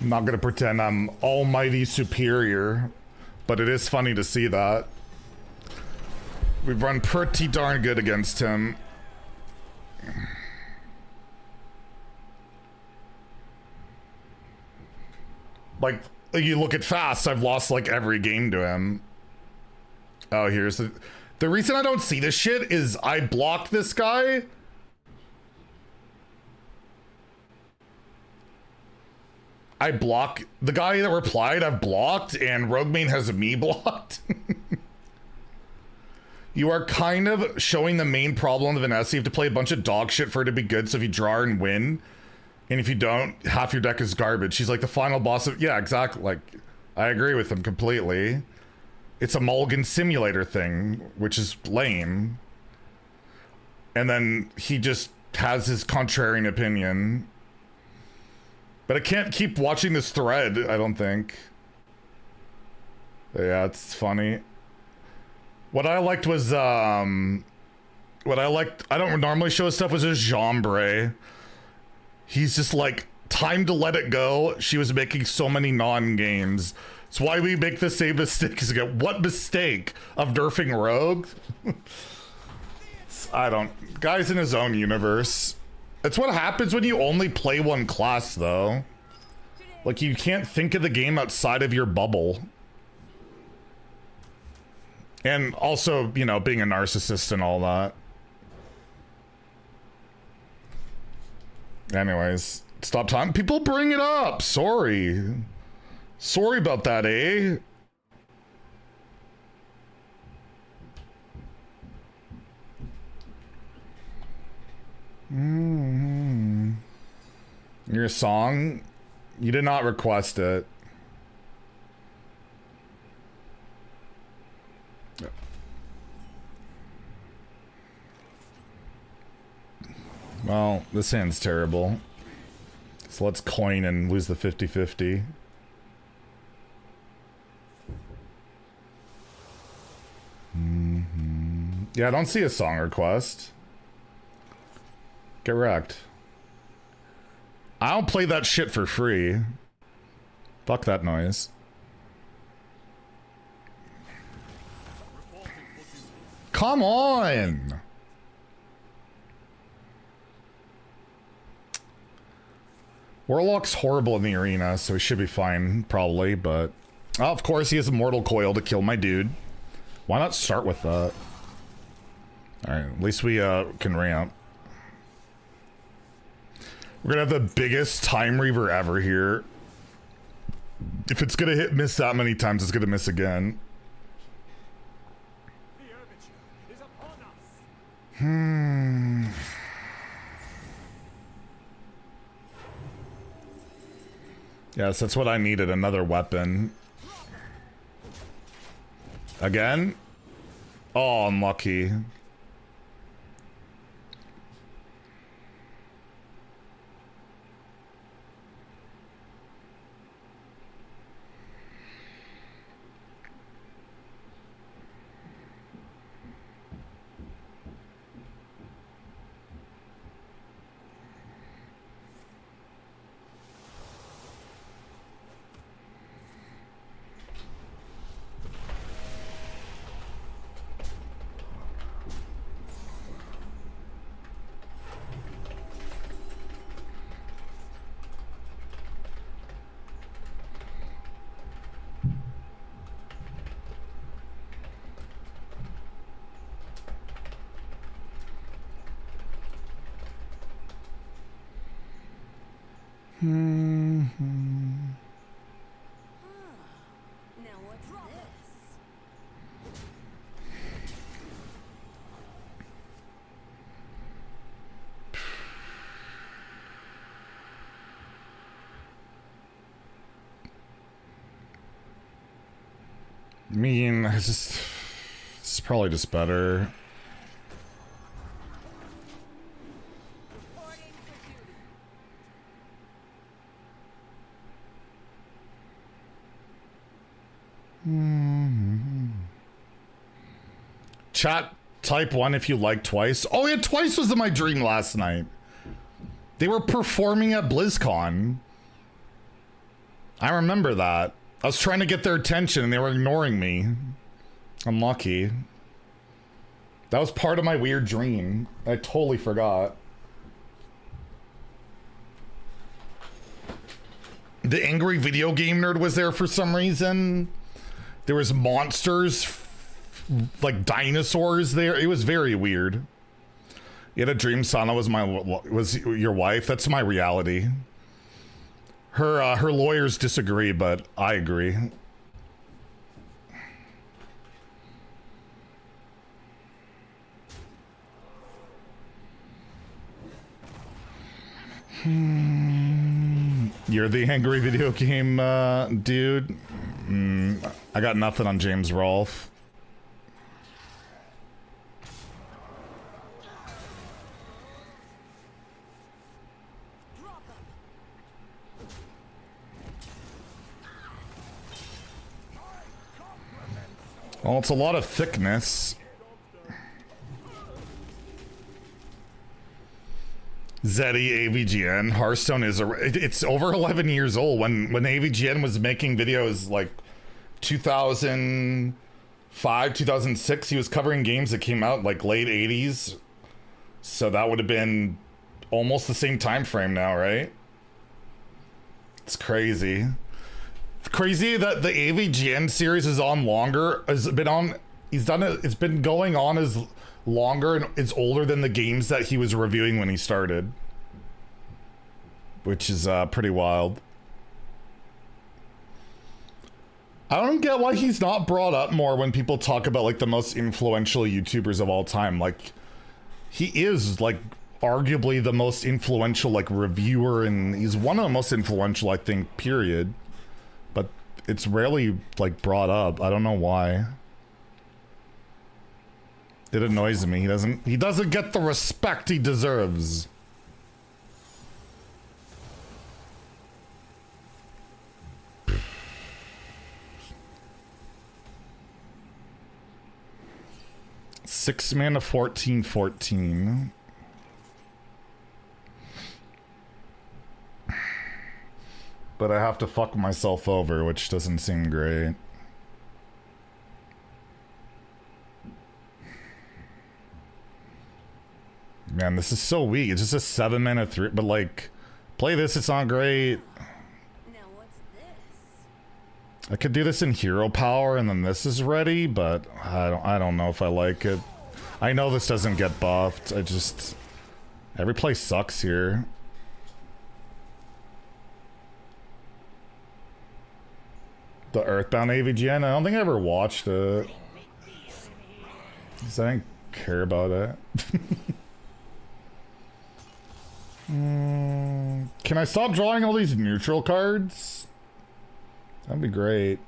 I'm not gonna pretend I'm almighty superior, but it is funny to see that. We've run pretty darn good against him. Like, you look at fast, I've lost like every game to him. Oh, here's the reason I don't see this shit is I blocked this guy. I block the guy that replied, I've blocked, and Rogue Main has me blocked. You are kind of showing the main problem of Vanessa. You have to play a bunch of dog shit for it to be good, so if you draw and win, and if you don't, half your deck is garbage. She's like the final boss of, yeah, exactly. Like, I agree with him completely. It's a mulligan simulator thing, which is lame. And then he just has his contrarian opinion. But I can't keep watching this thread, I don't think. Yeah, it's funny. What I liked was, I don't normally show stuff, was his Jambray. He's just like, time to let it go. She was making so many non-games. It's why we make the same mistakes again. What mistake of nerfing Rogue? Guy's in his own universe. That's what happens when you only play one class, though. Like, you can't think of the game outside of your bubble. And also, you know, being a narcissist and all that. Anyways, stop talking. People bring it up. Sorry. Sorry about that, eh? Your song? You did not request it. Well, this hand's terrible. So let's coin and lose the 50-50. Yeah, I don't see a song request. Get wrecked. I don't play that shit for free. Fuck that noise. Come on! Warlock's horrible in the arena, so he should be fine, probably, but... Oh, of course, he has a mortal coil to kill my dude. Why not start with that? Alright, at least we can ramp. We're gonna have the biggest time reaver ever here. If it's gonna hit miss that many times, it's gonna miss again. Yes, that's what I needed, another weapon. Again? Oh, unlucky. Now what's this? I mean, it's probably just better. Reporting for duty. Chat, type 1 if you like Twice. Oh yeah, Twice was in my dream last night. They were performing at BlizzCon. I remember that. I was trying to get their attention and they were ignoring me. Unlucky. That was part of my weird dream. I totally forgot. The angry video game nerd was there for some reason. There was monsters, like dinosaurs there. It was very weird. You had a dream Sana was your wife. That's my reality. Her lawyers disagree, but I agree. You're the angry video game dude. I got nothing on James Rolfe. Well, it's a lot of thickness. Zeddy, AVGN, Hearthstone is it's over 11 years old. When AVGN was making videos like 2005, 2006, he was covering games that came out like late 80s. So that would have been almost the same time frame now, right? It's crazy. It's crazy that the AVGN series is on longer, has been on he's done it. It's been going on as longer and it's older than the games that he was reviewing when he started, which is pretty wild. I don't get why he's not brought up more when people talk about like the most influential YouTubers of all time. Like, he is like arguably the most influential like reviewer, and he's one of the most influential, I think, period. But it's rarely like brought up. I don't know why. It annoys me. He doesn't get the respect he deserves. Six mana 14/14. But I have to fuck myself over, which doesn't seem great. Man, this is so weak. It's just a 7 mana 3, but like, play this, it's not great. Now what's this? I could do this in hero power and then this is ready, but I don't know if I like it. I know this doesn't get buffed. Every play sucks here. The Earthbound AVGN, I don't think I ever watched it. 'Cause I didn't care about it. Can I stop drawing all these neutral cards? That'd be great.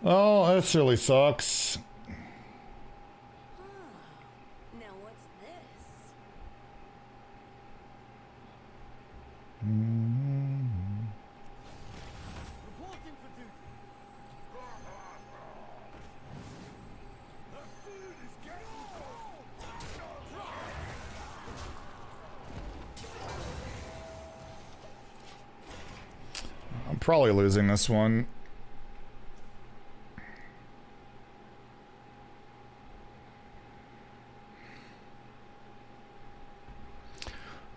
Oh, this really sucks. Now what's this? Reporting for duty. The food is getting I'm probably losing this one.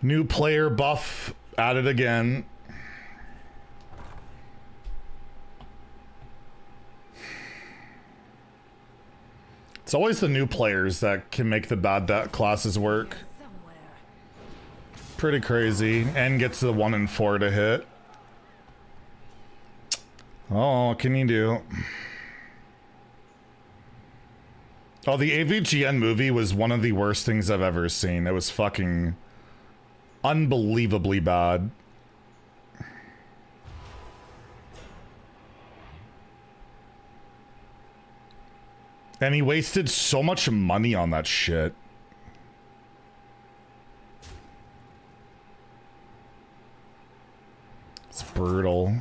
New player buff added again. It's always the new players that can make the bad classes work. Somewhere. Pretty crazy. And gets the 1 and 4 to hit. Oh, what can you do? Oh, the AVGN movie was one of the worst things I've ever seen. It was fucking unbelievably bad. And he wasted so much money on that shit. It's brutal.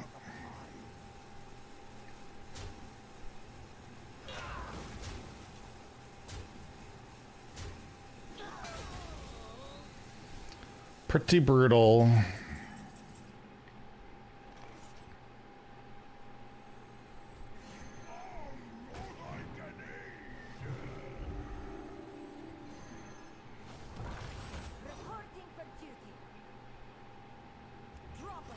Pretty brutal. Reporting for duty. Drop it.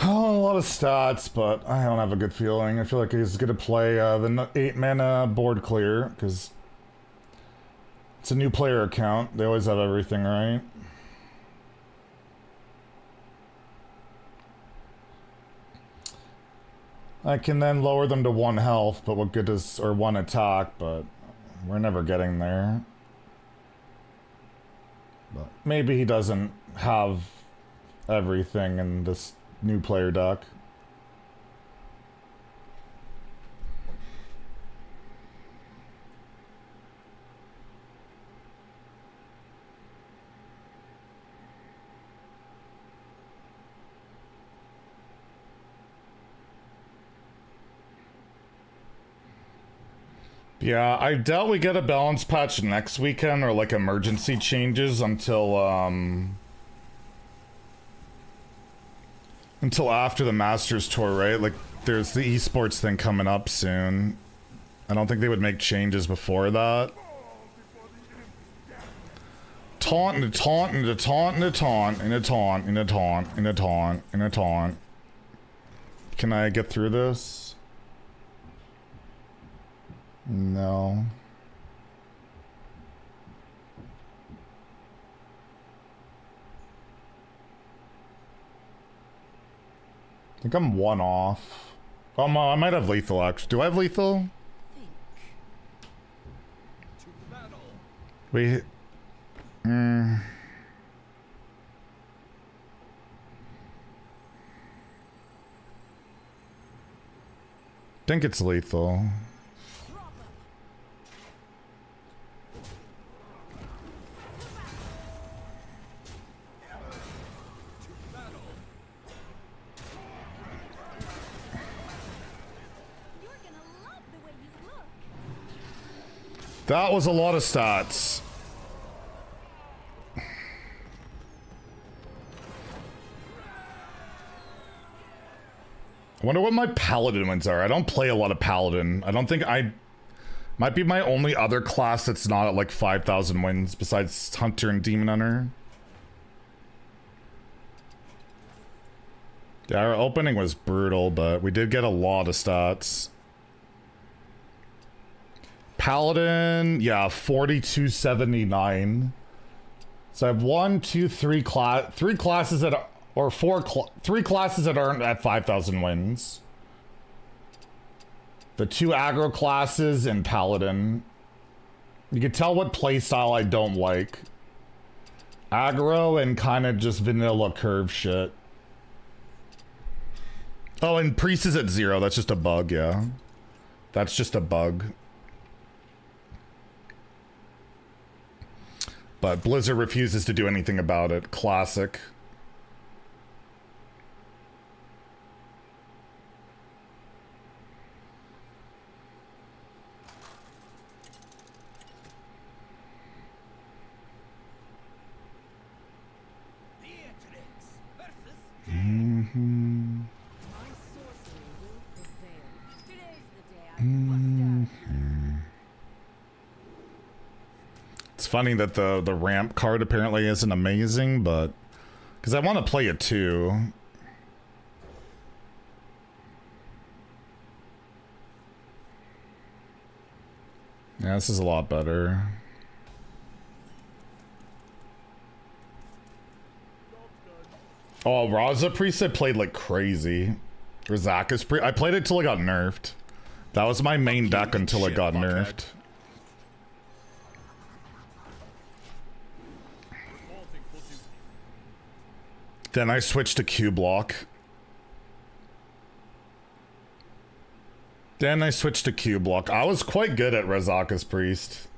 Oh, a lot of stats, but I don't have a good feeling. I feel like he's gonna play the 8 mana board clear, because it's a new player account. They always have everything, right? I can then lower them to 1 health, but what good does, or 1 attack, but we're never getting there. But maybe he doesn't have everything in this new player deck. Yeah, I doubt we get a balance patch next weekend or like emergency changes until after the Masters Tour, right? Like there's the esports thing coming up soon. I don't think they would make changes before that. Taunt and a taunt and a taunt and a taunt and a taunt and a taunt and a taunt and a taunt. Can I get through this? No. I think I'm one off. Oh, I might have lethal actually. Do I have lethal? Wait. Think it's lethal. That was a lot of stats. I wonder what my paladin wins are. I don't play a lot of paladin. I don't think I... Might be my only other class that's not at like 5,000 wins besides Hunter and Demon Hunter. Yeah, our opening was brutal, but we did get a lot of stats. Paladin, yeah, 4279. So I have three classes that are, or three classes that aren't at 5,000 wins. The two aggro classes and Paladin. You can tell what playstyle I don't like. Aggro and kind of just vanilla curve shit. Oh, and Priest is at 0. That's just a bug, yeah. That's just a bug. But Blizzard refuses to do anything about it. Classic. It's funny that the ramp card apparently isn't amazing, but because I want to play it too. Yeah, this is a lot better. Oh, Raza Priest I played like crazy. Razaka's Priest. I played it till it got nerfed. That was my main deck until it got nerfed. Then I switched to Q block. I was quite good at Razaka's Priest.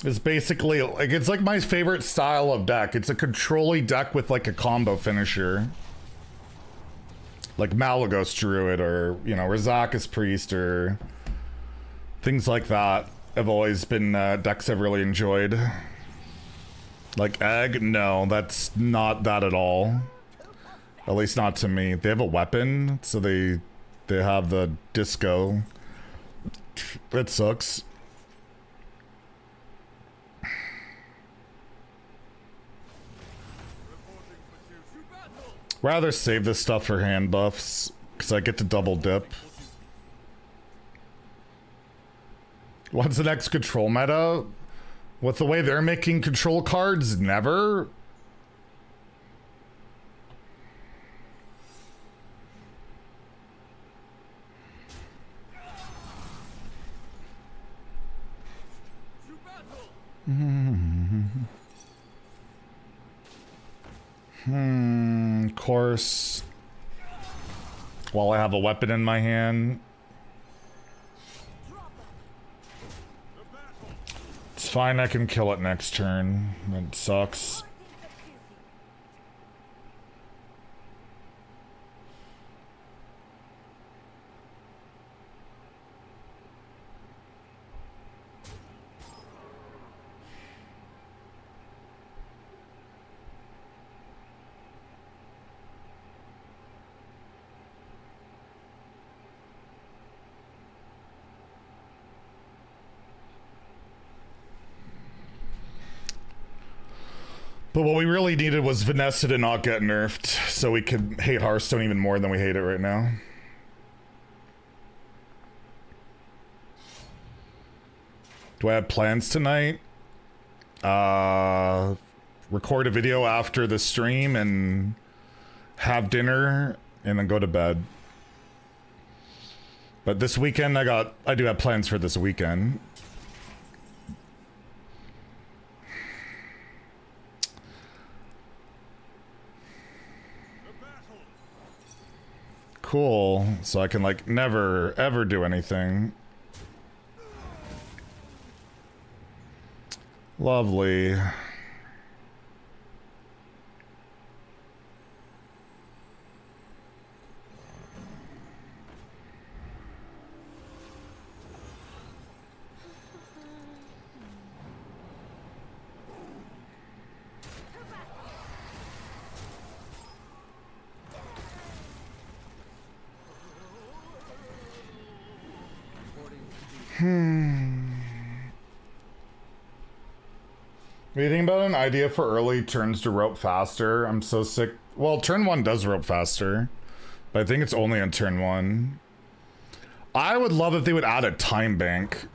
It's basically like, it's like my favorite style of deck. It's a control-y deck with like a combo finisher. Like Malagos Druid or, you know, Razaka's Priest or things like that have always been decks I've really enjoyed. Like Egg? No, that's not that at all. At least not to me. They have a weapon, so they have the disco. It sucks. Rather save this stuff for hand buffs, because I get to double dip. What's the next control meta? With the way they're making control cards, never? Of course. While I have a weapon in my hand. It's fine, I can kill it next turn. It sucks. But what we really needed was Vanessa to not get nerfed, so we could hate Hearthstone even more than we hate it right now. Do I have plans tonight? Record a video after the stream and have dinner and then go to bed. But this weekend I do have plans for this weekend. Cool. So I can like never ever do anything. Lovely. What do you think about an idea for early turns to rope faster? I'm so sick. Well, turn 1 does rope faster, but I think it's only on turn 1. I would love if they would add a time bank.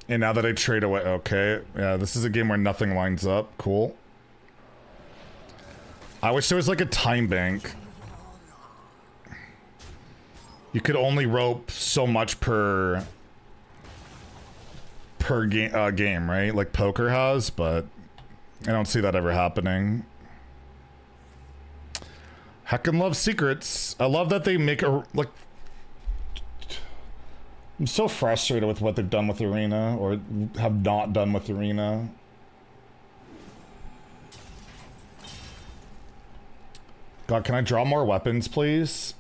And now that I trade away, okay. Yeah, this is a game where nothing lines up. Cool. I wish there was like a time bank. You could only rope so much per game, right? Like poker has, but I don't see that ever happening. Heckin' love secrets. I love that they make a like. I'm so frustrated with what they've done with Arena, or have not done with Arena. God, can I draw more weapons, please?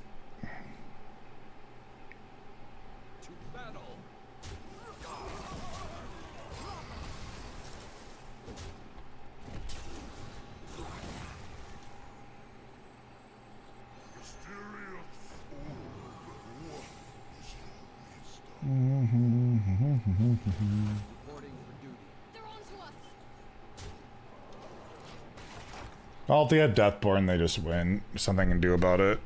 Well, if they have Deathborn, they just win. There's something I can do about it.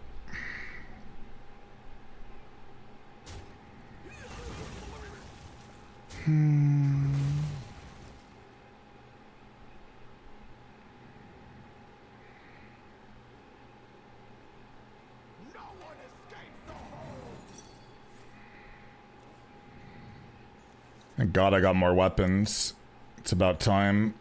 Thank God I got more weapons. It's about time.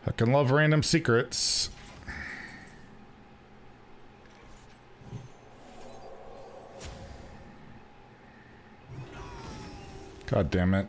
I can love random secrets. God damn it.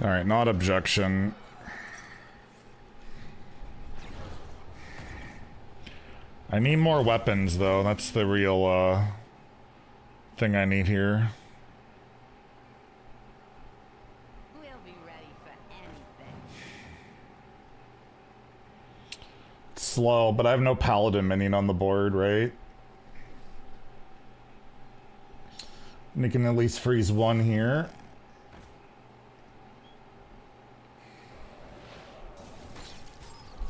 All right, not objection. I need more weapons, though. That's the real, thing I need here. We'll be ready for anything. It's slow, but I have no paladin minion on the board, right? And you can at least freeze one here.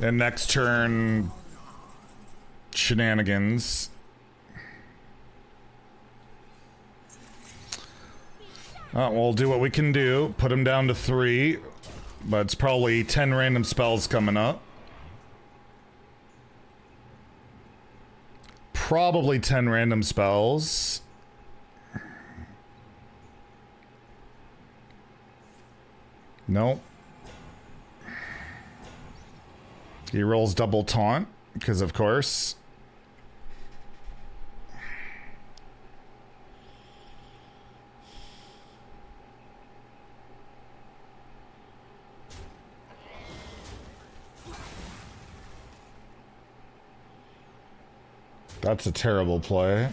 And next turn, shenanigans. We'll do what we can do. Put him down to 3. But it's probably 10 random spells coming up. Probably 10 random spells. Nope. He rolls double taunt, because of course. That's a terrible play.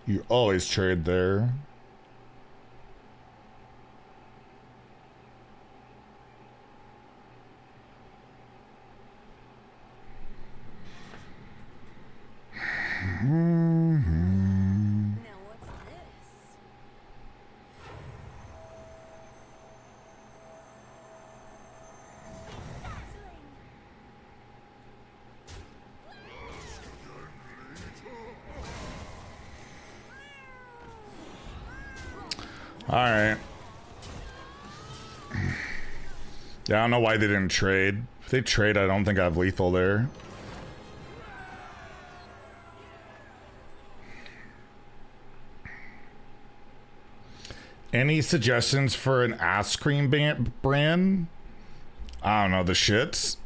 You always trade there. Now what's this? Alright. Yeah, I don't know why they didn't trade. If they trade, I don't think I have lethal there. Any suggestions for an ice cream brand? I don't know, the shits.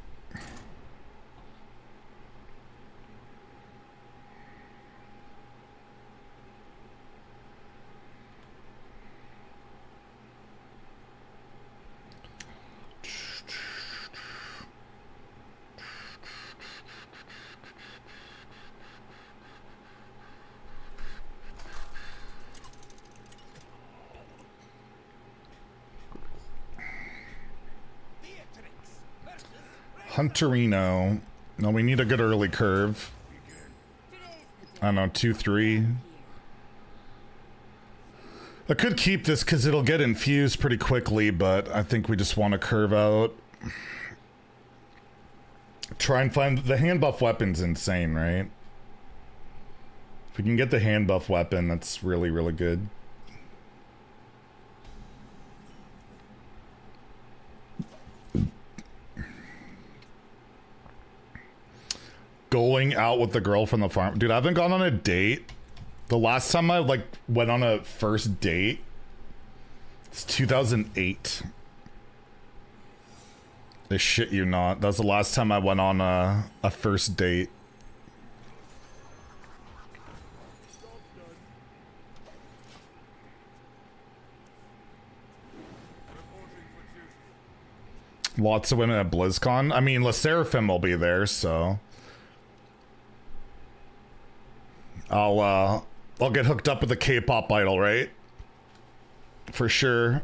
Hunterino. No, we need a good early curve. I don't know, 2-3. I could keep this because it'll get infused pretty quickly, but I think we just want to curve out. Try and find the hand buff weapon's insane, right? If we can get the hand buff weapon, that's really, really good. Going out with the girl from the farm. Dude, I haven't gone on a date. The last time I like went on a first date, it's 2008. I shit you not. That's the last time I went on a first date. Lots of women at BlizzCon. I mean, La Seraphim will be there, so I'll get hooked up with a K-pop idol, right? For sure.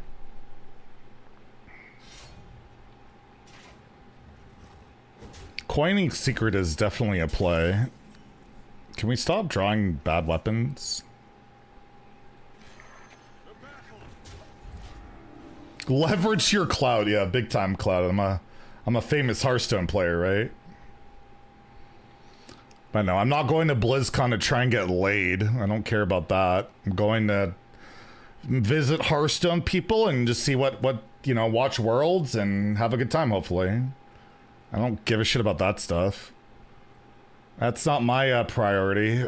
Coining Secret is definitely a play. Can we stop drawing bad weapons? Leverage your cloud. Yeah, big time cloud. I'm a famous Hearthstone player, right? But no, I'm not going to BlizzCon to try and get laid. I don't care about that. I'm going to visit Hearthstone people and just see what you know, watch Worlds and have a good time, hopefully. I don't give a shit about that stuff. That's not my priority.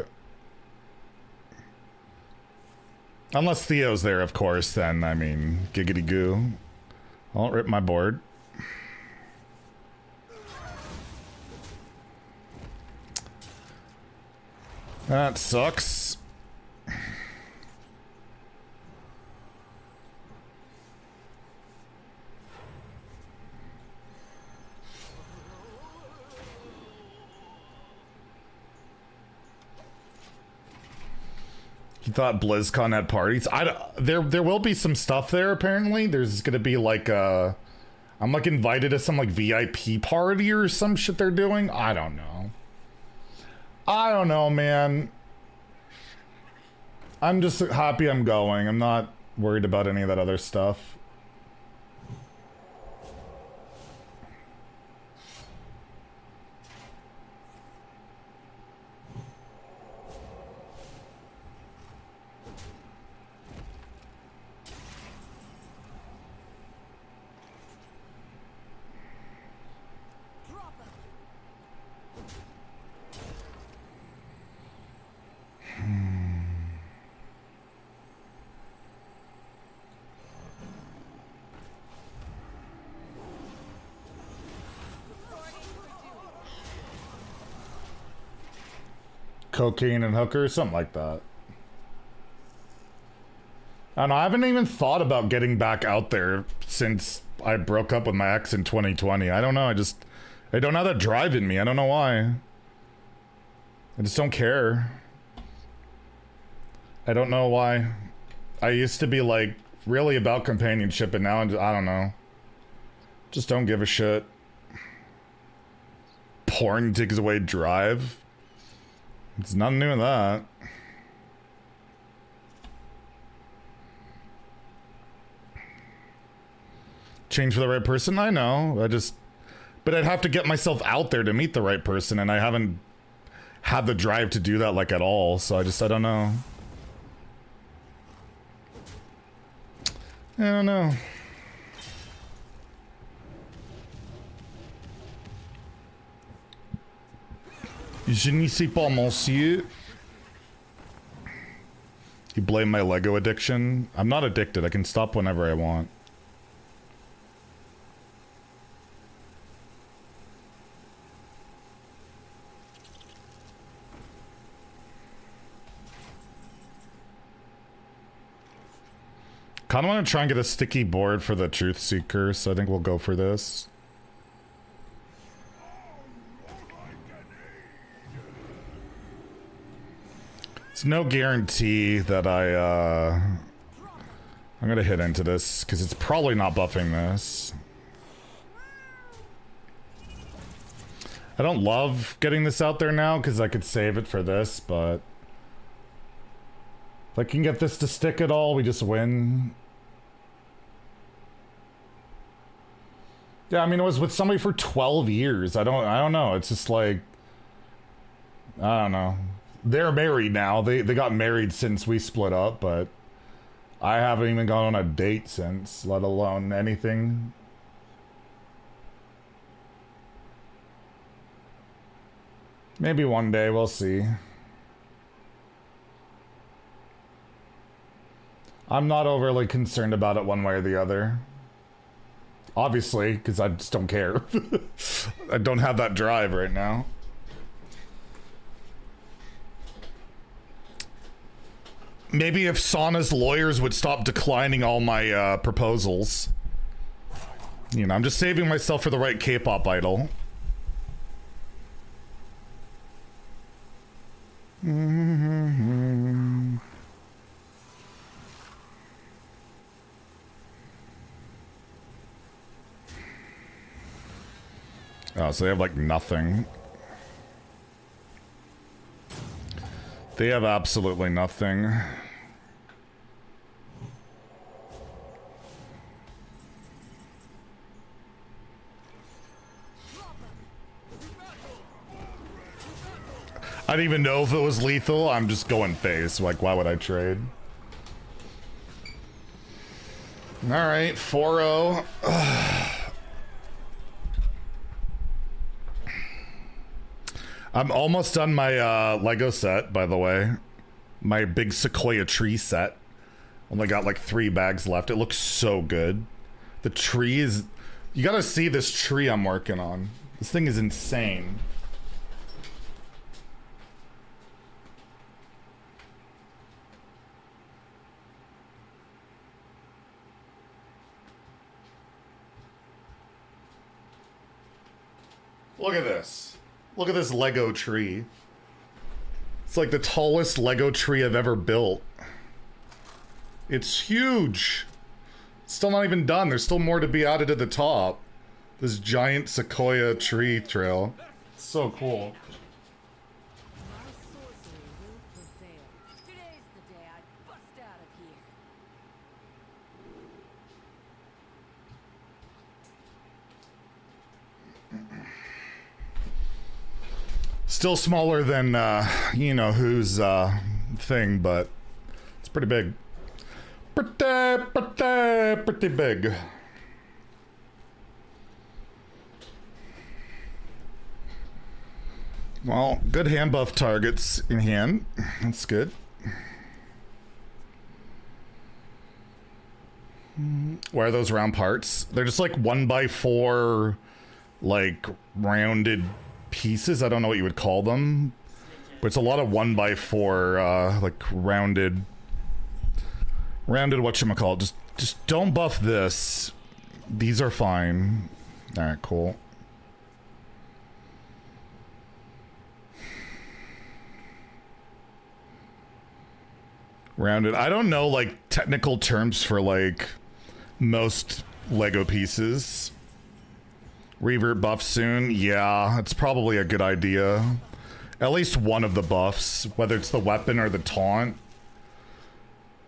Unless Theo's there, of course, then, I mean, giggity goo. I'll rip my board. That sucks. You thought BlizzCon had parties? There will be some stuff there, apparently. There's gonna be like I'm like invited to some like VIP party or some shit they're doing. I don't know. I don't know, man. I'm just happy I'm going. I'm not worried about any of that other stuff. Cocaine and hookers, something like that. And I haven't even thought about getting back out there since I broke up with my ex in 2020. I don't know, I don't have that drive in me. I don't know why. I just don't care. I don't know why. I used to be like really about companionship, and now I don't know. Just don't give a shit. Porn takes away drive. It's nothing new with that. Change for the right person? I know. But I'd have to get myself out there to meet the right person, and I haven't had the drive to do that like at all, so I don't know. I don't know. Je ne sais pas, monsieur. You blame my Lego addiction? I'm not addicted. I can stop whenever I want. Kind of want to try and get a sticky board for the Truth Seeker, so I think we'll go for this. It's no guarantee that I'm gonna hit into this, because it's probably not buffing this. I don't love getting this out there now, because I could save it for this, but if I can get this to stick at all, we just win. Yeah, I mean, it was with somebody for 12 years. I don't know. It's just like, I don't know. They're married now. They got married since we split up, but I haven't even gone on a date since, let alone anything. Maybe one day, we'll see. I'm not overly concerned about it one way or the other. Obviously, because I just don't care. I don't have that drive right now. Maybe if Sauna's lawyers would stop declining all my proposals. You know, I'm just saving myself for the right K-pop idol. Oh, so they have like nothing. They have absolutely nothing. I didn't even know if it was lethal. I'm just going face. Like, why would I trade? Alright, 4-0. I'm almost done my Lego set, by the way. My big sequoia tree set. Only got like 3 bags left. It looks so good. The tree is... You gotta see this tree I'm working on. This thing is insane. Look at this. Look at this Lego tree. It's like the tallest Lego tree I've ever built. It's huge. It's still not even done. There's still more to be added to the top. This giant sequoia tree trail. It's so cool. My sorcery will prevail. Today's the day I bust out of here. Still smaller than, you know, whose thing, but it's pretty big. Pretty big. Well, good hand buff targets in hand. That's good. Why are those round parts? They're just like 1x4, like rounded pieces. I don't know what you would call them, But it's a lot of 1x4, like rounded whatchamacallit. Just don't buff this. These are fine. Alright, cool. Rounded. I don't know, like, technical terms for, like, most Lego pieces. Revert buff soon? Yeah, it's probably a good idea. At least one of the buffs, whether it's the weapon or the taunt.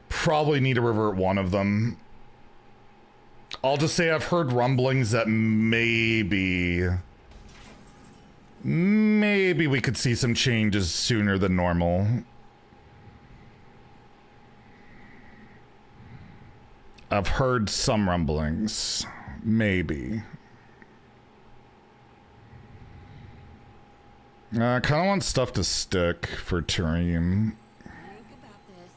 Probably need to revert one of them. I'll just say I've heard rumblings that maybe we could see some changes sooner than normal. I've heard some rumblings. Maybe. I kind of want stuff to stick for Turim. Think about this.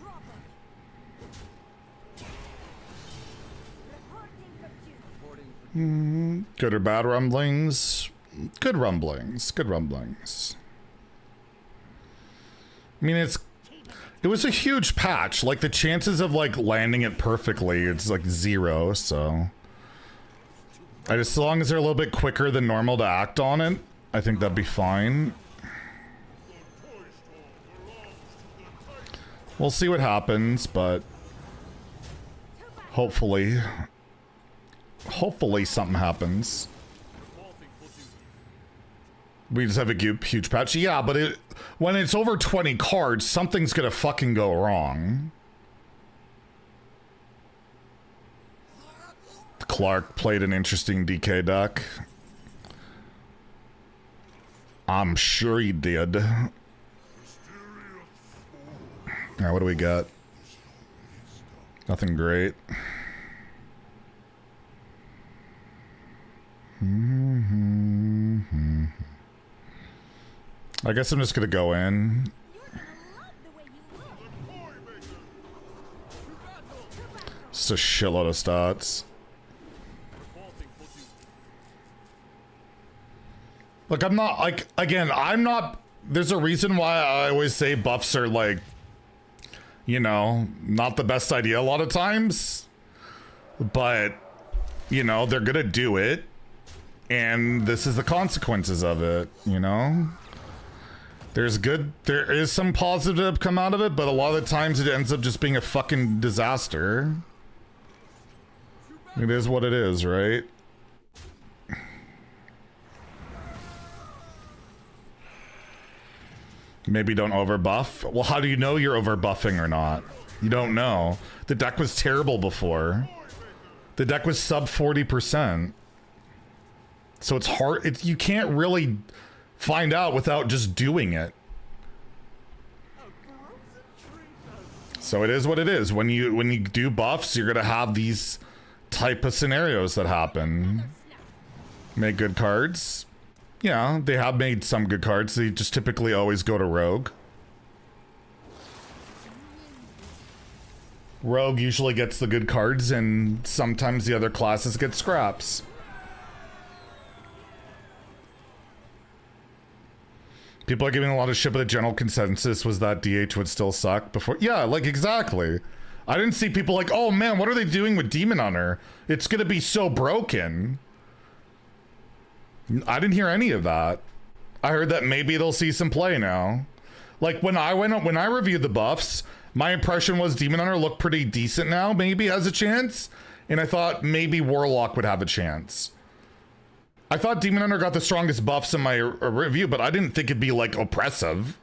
Drop it. Reporting for duty. Good or bad rumblings? Good rumblings. Good rumblings. I mean, it was a huge patch. Like, the chances of, like, landing it perfectly, it's, like, 0, so... as long as they're a little bit quicker than normal to act on it, I think that'd be fine. We'll see what happens, but... hopefully something happens. We just have a huge patch. Yeah, but when it's over 20 cards, something's gonna fucking go wrong. Clark played an interesting DK deck. I'm sure he did. Alright, what do we got? Nothing great. I guess I'm just gonna go in. Just a shitload of stats. Look, I'm not, like, again, I'm not, there's a reason why I always say buffs are, like, you know, not the best idea a lot of times. But, you know, they're gonna do it. And this is the consequences of it, you know? There is some positive come out of it, but a lot of the times it ends up just being a fucking disaster. It is what it is, right? Maybe don't overbuff. Well, how do you know you're overbuffing or not? You don't know. The deck was terrible before. The deck was sub 40%. So it's hard. You can't really find out without just doing it. So it is what it is. When you do buffs, you're gonna have these type of scenarios that happen. Make good cards. Yeah, they have made some good cards. They just typically always go to Rogue. Rogue usually gets the good cards, and sometimes the other classes get scraps. People are giving a lot of shit, but the general consensus was that DH would still suck before. Yeah, like, exactly. I didn't see people like, oh man, what are they doing with Demon Hunter? It's gonna be so broken. I didn't hear any of that. I heard that maybe they'll see some play now. Like, when I reviewed the buffs, my impression was Demon Hunter looked pretty decent now, maybe has a chance. And I thought maybe Warlock would have a chance. I thought Demon Hunter got the strongest buffs in my review, but I didn't think it'd be, like, oppressive.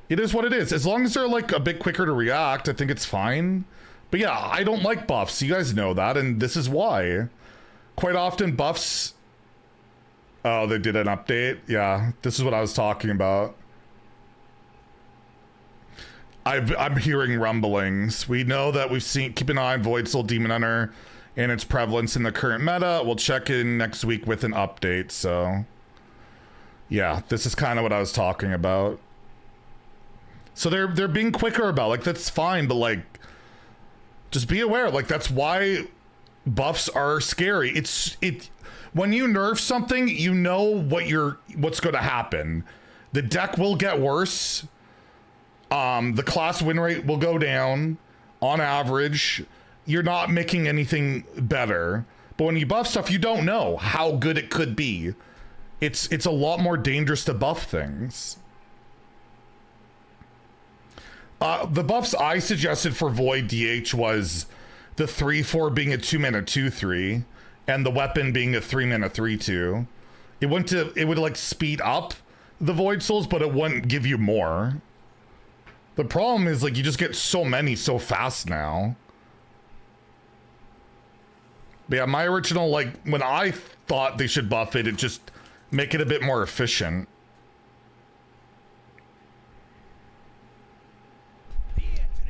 It is what it is. As long as they're, like, a bit quicker to react, I think it's fine. But yeah, I don't like buffs. You guys know that, and this is why. Quite often, buffs... Oh, they did an update? Yeah, this is what I was talking about. I'm hearing rumblings. We know that we've seen... Keep an eye on Voidsoul Demon Hunter and its prevalence in the current meta. We'll check in next week with an update, so... Yeah, this is kind of what I was talking about. So they're being quicker about, like, that's fine, but, like, just be aware. Like, that's why buffs are scary. When you nerf something, you know what's going to happen. The deck will get worse. The class win rate will go down on average. You're not making anything better. But when you buff stuff, you don't know how good it could be. It's a lot more dangerous to buff things. The buffs I suggested for Void DH was the 3/4 being a 2-mana 2/3, and the weapon being a 3-mana 3/2. It would like speed up the Void Souls, but it wouldn't give you more. The problem is like you just get so many so fast now. But yeah, my original, like when I thought they should buff it, just make it a bit more efficient.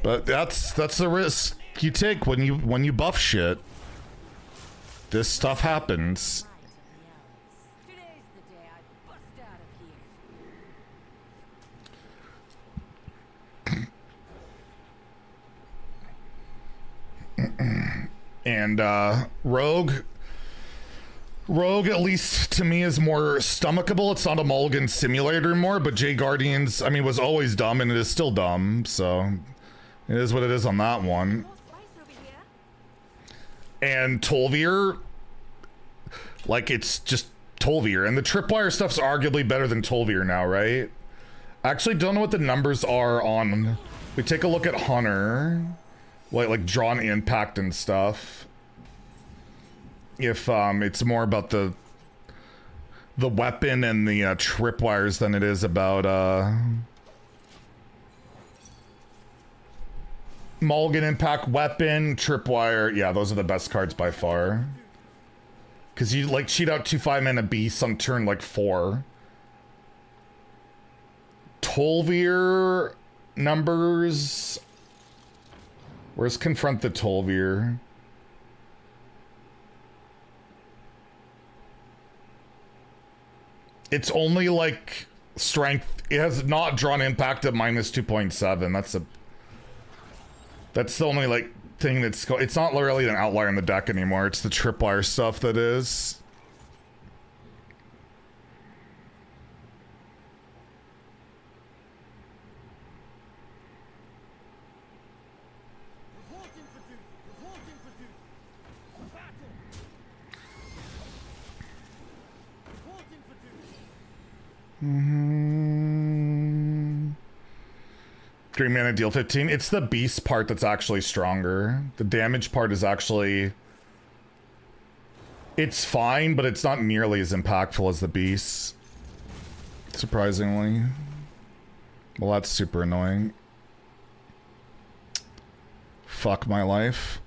But that's the risk you take when you buff shit. This stuff happens. Today's the day I bust out of here. And Rogue, at least to me, is more stomachable. It's not a mulligan simulator more, but Jay Guardians, I mean, was always dumb and it is still dumb, so it is what it is on that one. More spice over here. And Tolvir, like, it's just Tolvir. And the Tripwire stuff's arguably better than Tolvir now, right? I actually don't know what the numbers are on... We take a look at Hunter. Like drawn impact and stuff. If it's more about the weapon and the tripwires than it is about mulligan impact, weapon, tripwire. Yeah, those are the best cards by far. Because you like cheat out 2 5-mana beasts on turn like 4. Tolvir numbers. Where's Confront the Tolvir? It's only like strength. It has not drawn impact at -2.7. That's the only like thing that's it's not really an outlier in the deck anymore. It's the tripwire stuff that is. Reporting for duty. Reporting for duty. Battle. Reporting for duty. 3 mana deal 15. It's the beast part that's actually stronger. The damage part is actually... It's fine, but it's not nearly as impactful as the beast. Surprisingly. Well, that's super annoying. Fuck my life.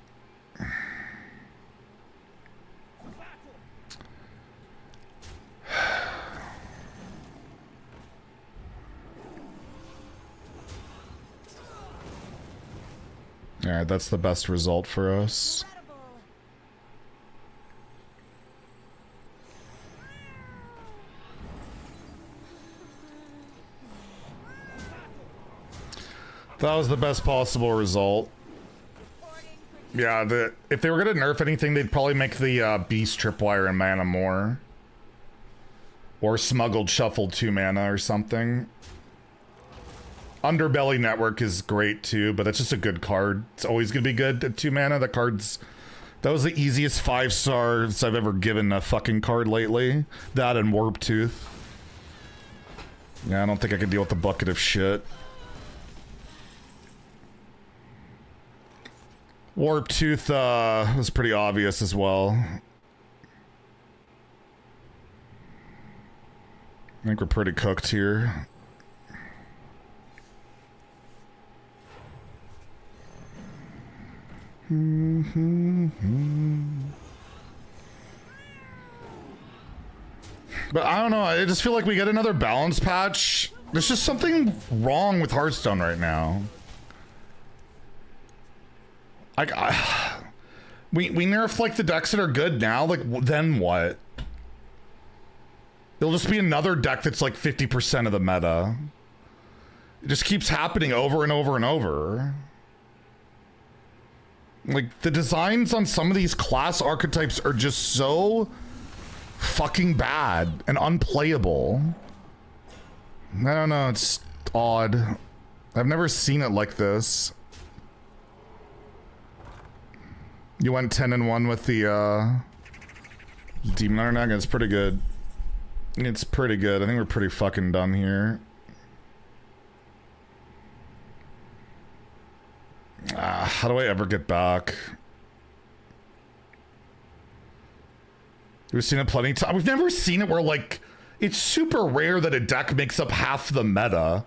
Alright, that's the best result for us. That was the best possible result. Yeah, if they were gonna nerf anything, they'd probably make the beast tripwire and mana more. Or smuggled shuffled 2 mana or something. Underbelly Network is great too, but that's just a good card. It's always gonna be good at 2 mana. That was the easiest 5 stars I've ever given a fucking card lately. That and Warp Tooth. Yeah, I don't think I can deal with the bucket of shit. Warp Tooth was pretty obvious as well. I think we're pretty cooked here. But I don't know, I just feel like we get another balance patch. There's just something wrong with Hearthstone right now. We nerf like the decks that are good now, like then what? It'll just be another deck that's like 50% of the meta. It just keeps happening over and over and over. Like, the designs on some of these class archetypes are just so fucking bad and unplayable. I don't know, it's odd. I've never seen it like this. You went 10-1 with the Demon Hunter Nag. It's pretty good. It's pretty good. I think we're pretty fucking done here. How do I ever get back? We've seen it plenty of times. We've never seen it where, like, it's super rare that a deck makes up half the meta.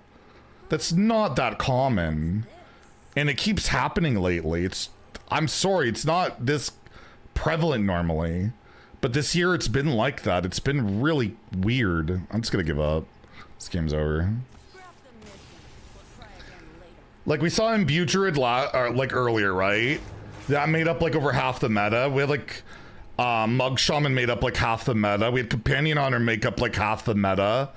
That's not that common. And it keeps happening lately. I'm sorry, it's not this prevalent normally. But this year it's been like that. It's been really weird. I'm just gonna give up. This game's over. Like, we saw in Butrid like earlier, right? That made up like over half the meta. We had like Mug Shaman made up like half the meta. We had Companion Honor make up like half the meta.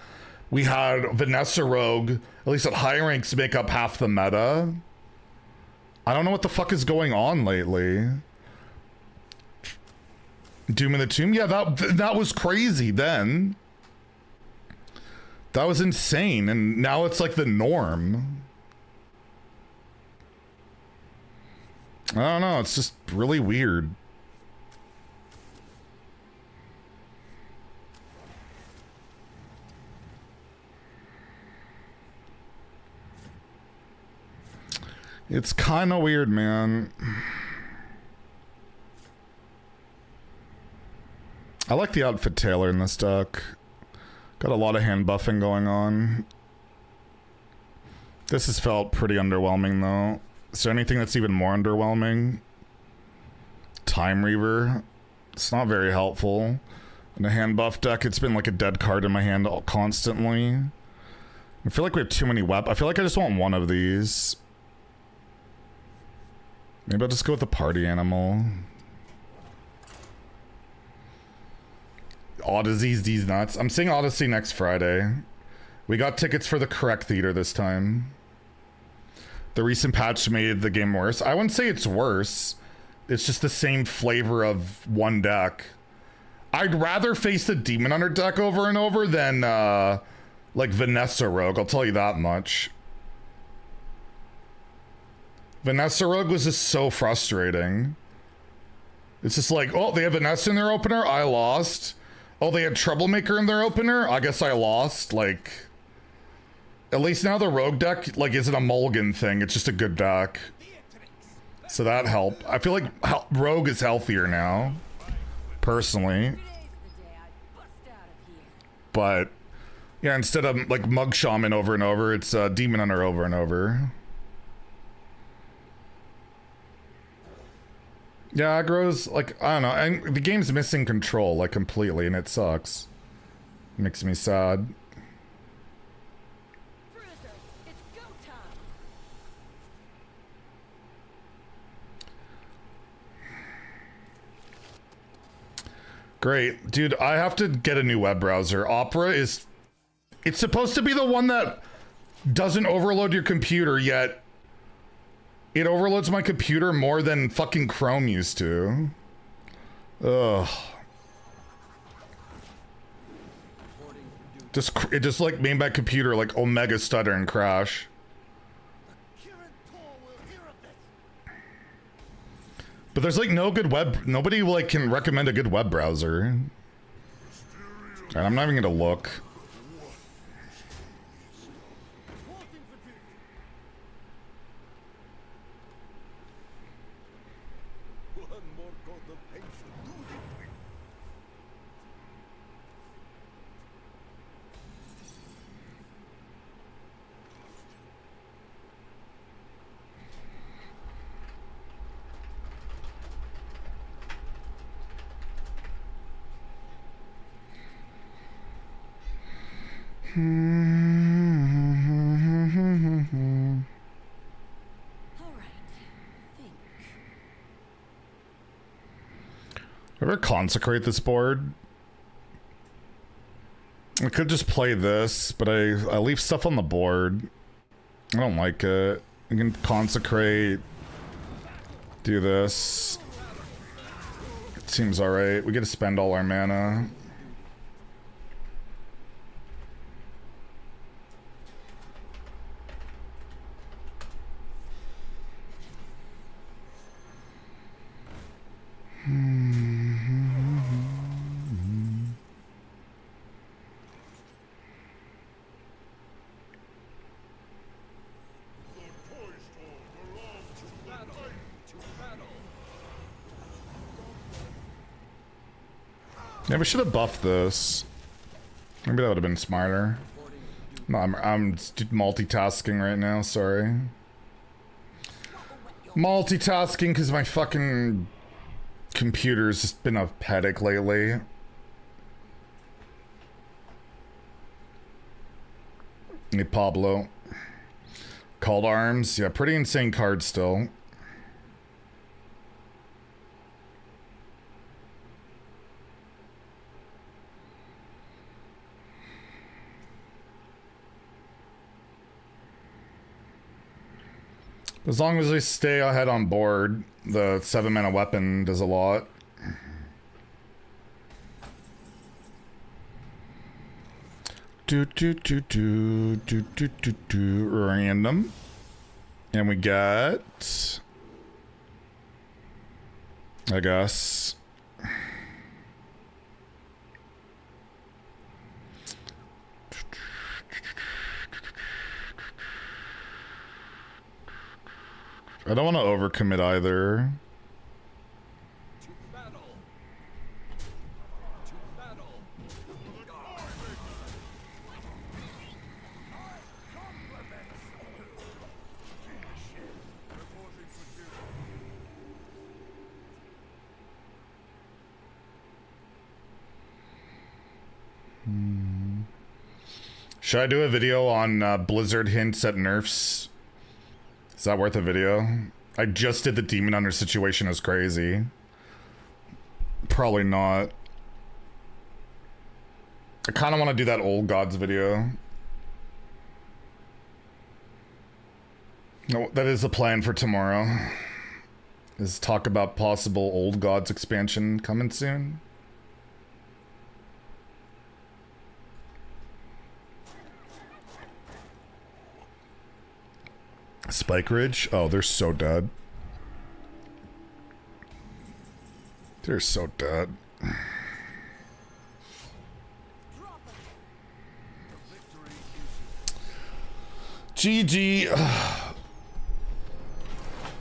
We had Vanessa Rogue, at least at high ranks, make up half the meta. I don't know what the fuck is going on lately. Doom in the Tomb? Yeah, that was crazy then. That was insane, and now it's like the norm. I don't know, it's just really weird. It's kind of weird, man. I like the outfit tailor in this deck. Got a lot of hand buffing going on. This has felt pretty underwhelming, though. Is there anything that's even more underwhelming? Time Reaver. It's not very helpful. In a hand buff deck, it's been like a dead card in my hand constantly. I feel like we have too many weapons. I feel like I just want one of these. Maybe I'll just go with the party animal. Odyssey's these nuts. I'm seeing Odyssey next Friday. We got tickets for the correct theater this time. The recent patch made the game worse. I wouldn't say it's worse. It's just the same flavor of one deck. I'd rather face the Demon Hunter deck over and over than like Vanessa Rogue. I'll tell you that much. Vanessa Rogue was just so frustrating. It's just like, oh, they have Vanessa in their opener? I lost. Oh, they had Troublemaker in their opener? I guess I lost. Like, at least now the Rogue deck, like, isn't a mulligan thing. It's just a good deck. So that helped. I feel like Rogue is healthier now, personally. But, yeah, instead of, like, Mug Shaman over and over, it's Demon Hunter over and over. Yeah, aggro's, like, I don't know. And the game's missing control, like, completely, and it sucks. It makes me sad. Great. Dude, I have to get a new web browser. Opera is... It's supposed to be the one that doesn't overload your computer, yet it overloads my computer more than fucking Chrome used to. Ugh. It just like made my computer like omega stutter and crash. But there's like no good web, nobody like can recommend a good web browser. And I'm not even gonna look. Ever consecrate this board? I could just play this, but I leave stuff on the board. I don't like it. I can consecrate. Do this. Seems alright. We get to spend all our mana. Yeah, we should have buffed this. Maybe that would have been smarter. No, I'm multitasking right now, sorry. Multitasking because my fucking computer's just been a headache lately. Hey, Pablo. Called Arms. Yeah, pretty insane card still. As long as we stay ahead on board, the 7-mana weapon does a lot. Random. And we get... I guess... I don't want to overcommit either. Should I do a video on Blizzard hints at nerfs? Is that worth a video? I just did the Demon Hunter situation as crazy. Probably not. I kind of want to do that Old Gods video. No, that is the plan for tomorrow. Is talk about possible Old Gods expansion coming soon. Spike Ridge? Oh, they're so dead. They're so dead. GG.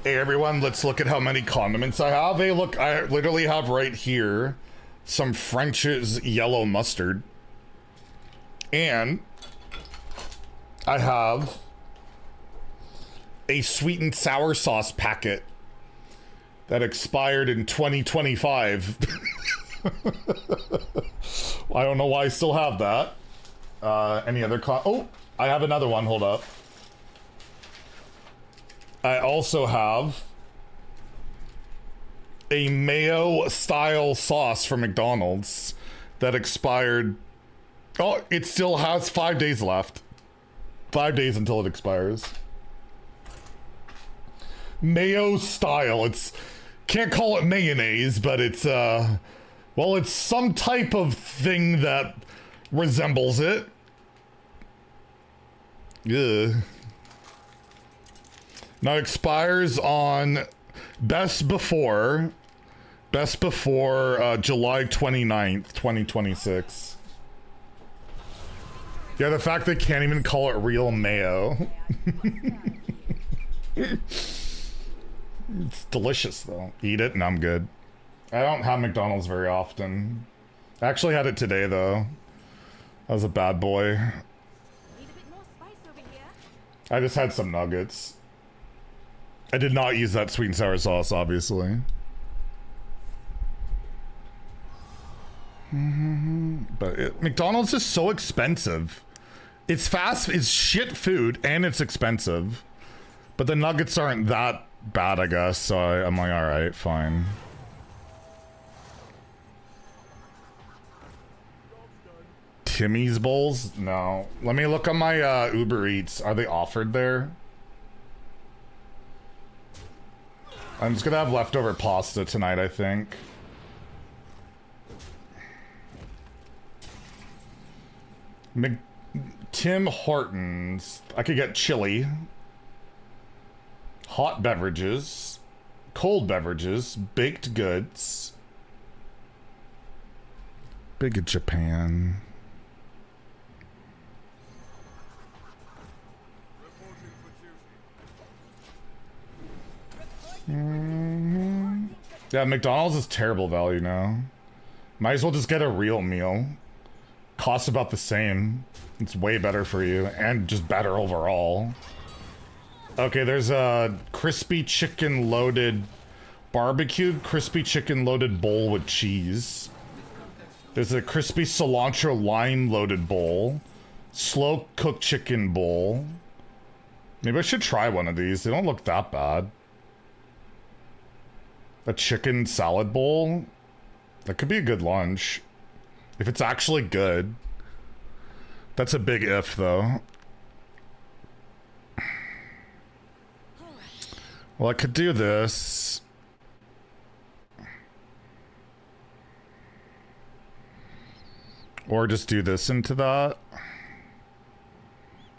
Hey everyone, let's look at how many condiments I have. Hey look, I literally have right here some French's yellow mustard. And I have a sweet and sour sauce packet that expired in 2025. I don't know why I still have that. Any other oh, I have another one, hold up. I also have a mayo style sauce from McDonald's that expired. Oh, it still has 5 days left. 5 days until it expires. Mayo style. It's can't call it mayonnaise, but it's well, it's some type of thing that resembles it. Yeah. Now it expires on best before July 29th, 2026. Yeah, the fact they can't even call it real mayo. It's delicious though. Eat it and I'm good. I don't have McDonald's very often. I actually had it today though. I was a bad boy. Need a bit more spice over here. I just had some nuggets. I did not use that sweet and sour sauce, obviously. But McDonald's is so expensive. It's fast, it's shit food, and it's expensive. But the nuggets aren't that bad, I guess, so I'm like, alright, fine. Timmy's Bowls? No. Let me look on my Uber Eats. Are they offered there? I'm just gonna have leftover pasta tonight, I think. Tim Hortons. I could get chili. Hot beverages. Cold beverages. Baked goods. Big Japan. Yeah, McDonald's is terrible value now. Might as well just get a real meal. Costs about the same. It's way better for you and just better overall. Okay, there's a crispy chicken loaded barbecued crispy chicken loaded bowl with cheese. There's a crispy cilantro lime loaded bowl. Slow cooked chicken bowl. Maybe I should try one of these. They don't look that bad. A chicken salad bowl? That could be a good lunch. If it's actually good. That's a big if, though. Well, I could do this. Or just do this into that. I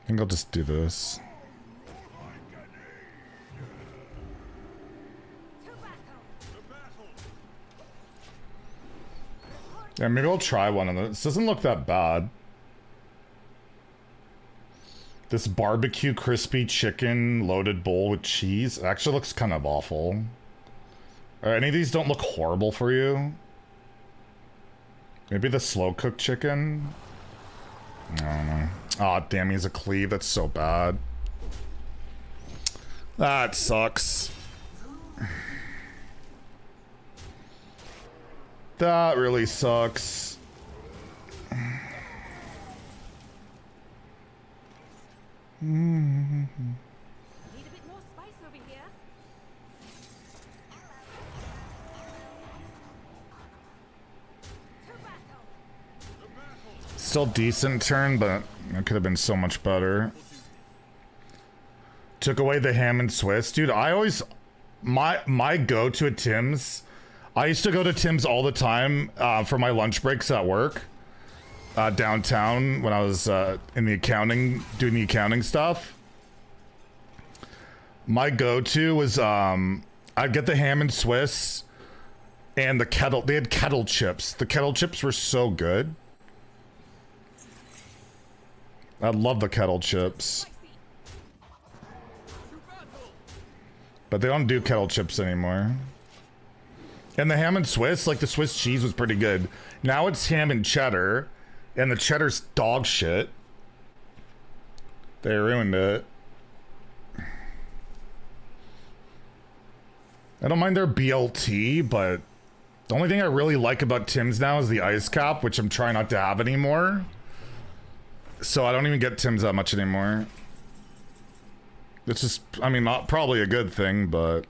think I'll just do this. Yeah, maybe I'll try one of those. This doesn't look that bad. This barbecue crispy chicken loaded bowl with cheese actually looks kind of awful. Any of these don't look horrible for you? Maybe the slow cooked chicken? I don't know. Aw, damn, he's a cleave. That's so bad. That sucks. That really sucks. Need a bit more spice over here. Still decent turn, but it could have been so much better. Took away the ham and Swiss. Dude, I always... My go-to at Tim's... I used to go to Tim's all the time for my lunch breaks at work. Downtown when I was in the accounting, doing the accounting stuff. My go-to was I'd get the ham and Swiss and the kettle. They had kettle chips. The kettle chips were so good. I love the kettle chips. But they don't do kettle chips anymore. And the ham and Swiss, like the Swiss cheese was pretty good. Now it's ham and cheddar. And the cheddar's dog shit. They ruined it. I don't mind their BLT, but the only thing I really like about Tim's now is the ice cap, which I'm trying not to have anymore. So I don't even get Tim's that much anymore. It's just, I mean, not probably a good thing, but...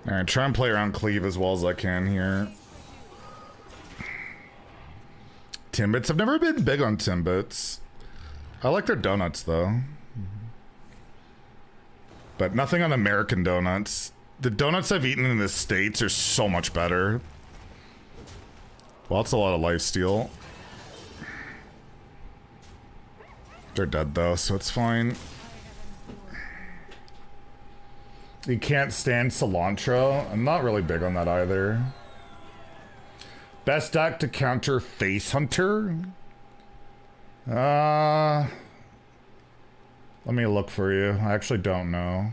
Alright, try and play around Cleave as well as I can here. Timbits. I've never been big on Timbits. I like their donuts though. But nothing on American donuts. The donuts I've eaten in the States are so much better. Well, that's a lot of lifesteal. They're dead though, so it's fine. You can't stand cilantro. I'm not really big on that either. Best deck to counter Face Hunter? Let me look for you. I actually don't know.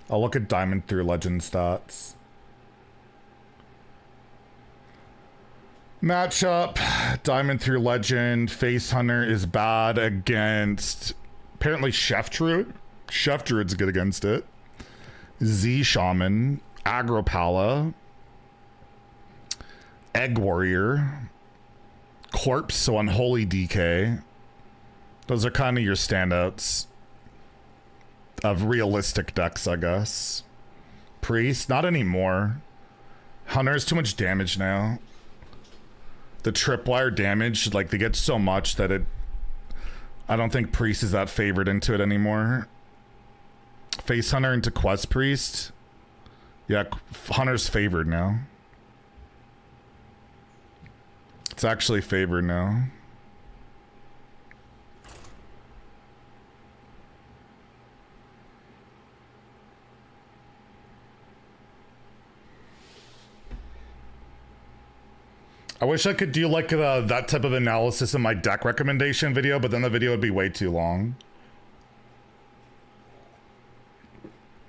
I'll look at Diamond through Legend stats. Matchup. Diamond through Legend. Face Hunter is bad against... apparently Chef Druid. Chef Druid's good against it. Z Shaman. Agropala. Egg Warrior, Corpse, so Unholy DK. Those are kind of your standouts of realistic decks, I guess. Priest, not anymore. Hunter's too much damage now. The tripwire damage, like they get so much that it, I don't think Priest is that favored into it anymore. Face Hunter into Quest Priest. Yeah, Hunter's favored now. It's actually favored now. I wish I could do like that type of analysis in my deck recommendation video, but then the video would be way too long.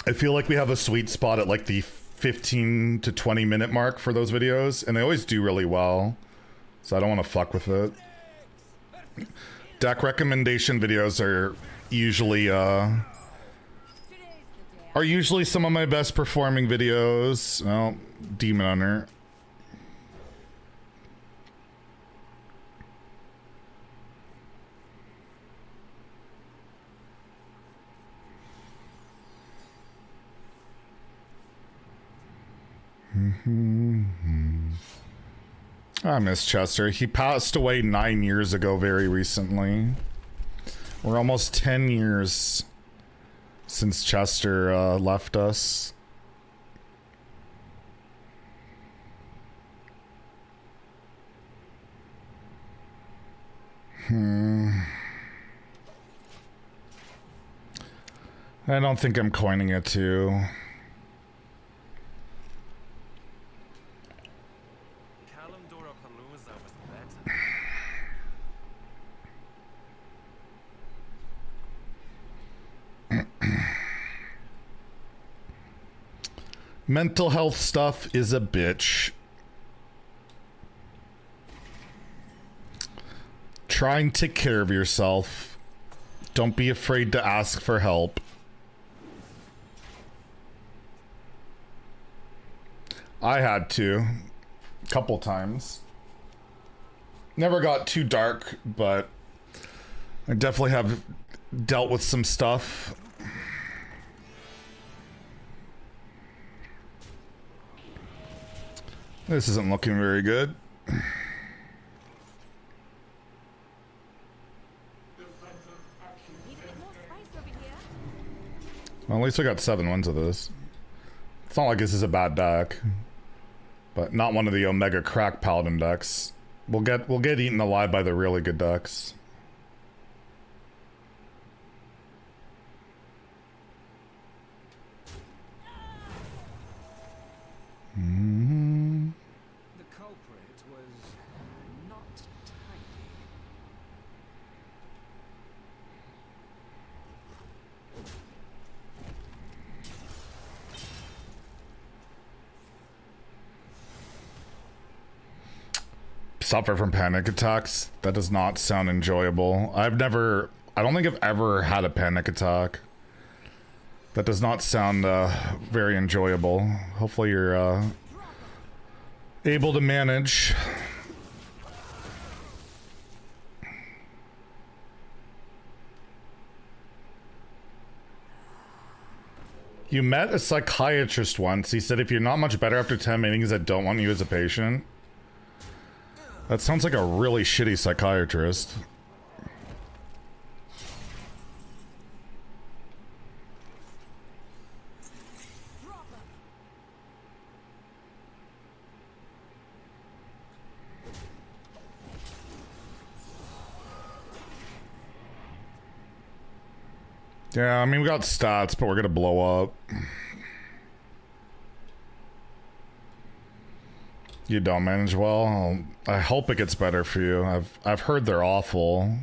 I feel like we have a sweet spot at like the 15 to 20 minute mark for those videos, and they always do really well. So I don't want to fuck with it. Deck recommendation videos are usually some of my best performing videos. Well, Demon Hunter. I miss Chester. He passed away 9 years ago very recently. We're almost 10 years since Chester left us. I don't think I'm coining it too. Mental health stuff is a bitch. Try and take care of yourself. Don't be afraid to ask for help. I had to. A couple times. Never got too dark, but I definitely have dealt with some stuff. This isn't looking very good. Well, at least we got 7 wins of this. It's not like this is a bad deck, but not one of the Omega Crack Paladin decks. We'll get eaten alive by the really good decks. The culprit was not tiny. Suffer from panic attacks. That does not sound enjoyable. I don't think I've ever had a panic attack. That does not sound very enjoyable. Hopefully you're able to manage. You met a psychiatrist once. He said if you're not much better after 10 meetings, I don't want you as a patient. That sounds like a really shitty psychiatrist. Yeah, I mean, we got stats, but we're gonna blow up. You don't manage well? I hope it gets better for you. I've heard they're awful.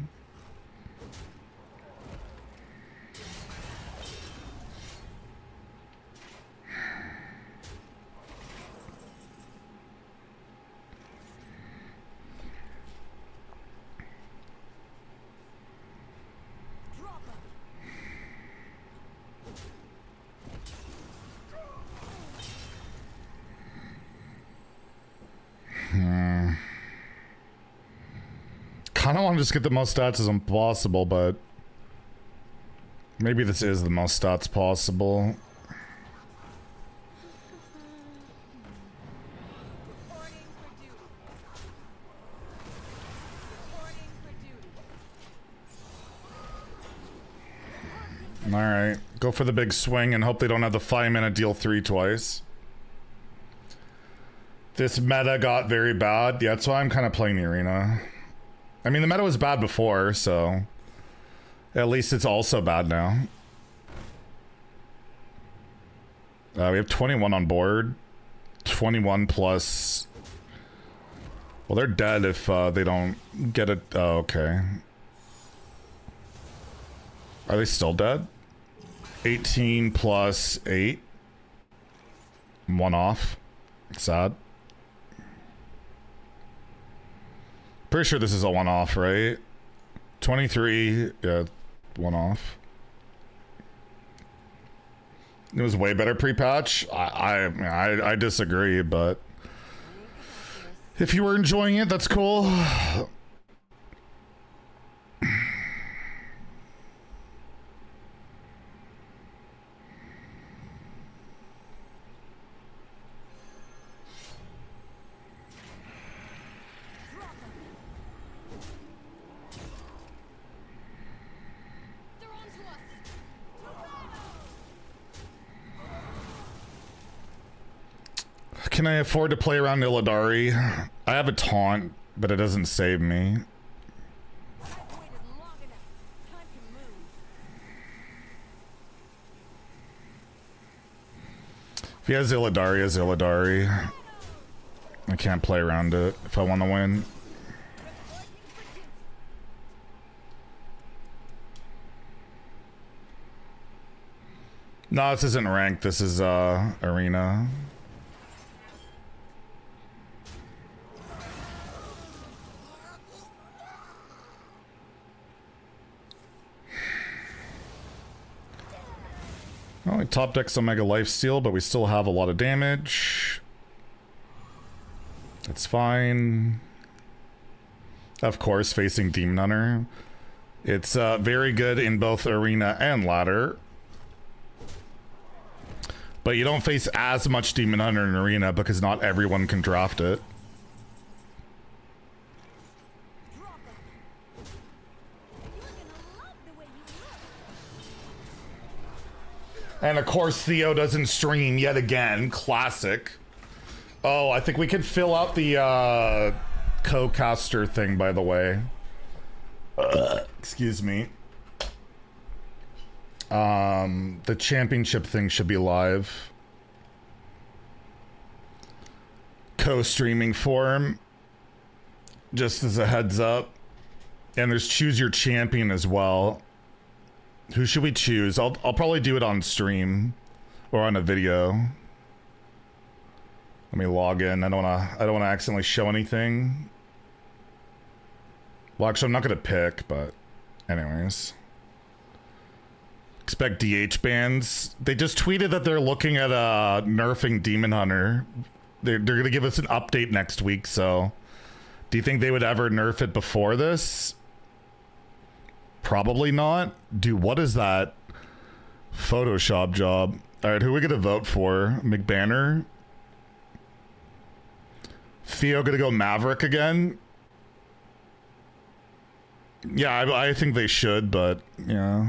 kind of want to just get the most stats as possible, but maybe this is the most stats possible. Reporting for duty. Reporting for duty. Alright, go for the big swing and hope they don't have the 5-minute deal 3 twice. This meta got very bad. Yeah, that's why I'm kind of playing the arena. I mean, the meta was bad before, so at least it's also bad now. We have 21 on board. 21 plus... Well, they're dead if they don't get it. Oh, okay. Are they still dead? 18 plus 8. 1 off. Sad. Pretty sure this is a 1 off, right? 23, yeah, 1 off. It was way better pre-patch. I disagree, but if you were enjoying it, that's cool. They're on to us. Can I afford to play around Illidari? I have a taunt, but it doesn't save me. I've waited long enough. Time to move. If he has Illidari, has Illidari. I can't play around it if I want to win. No, this isn't ranked. This is arena. Well, top deck's Omega Lifesteal, but we still have a lot of damage. That's fine. Of course, facing Demon Hunter. It's very good in both arena and ladder. But you don't face as much Demon Hunter in arena because not everyone can draft it. And of course, Theo doesn't stream yet again. Classic. Oh, I think we could fill out the co-caster thing, by the way. Excuse me. The championship thing should be live. Co-streaming form. Just as a heads up. And there's choose your champion as well. Who should we choose? I'll probably do it on stream or on a video. Let me log in. I don't wanna accidentally show anything. Well, actually, I'm not gonna pick, but anyways. Expect DH bans. They just tweeted that they're looking at nerfing Demon Hunter. They're gonna give us an update next week, so do you think they would ever nerf it before this? Probably not. Dude, what is that Photoshop job? Alright, who are we gonna vote for? McBanner? Theo gonna go Maverick again? Yeah, I think they should, but yeah.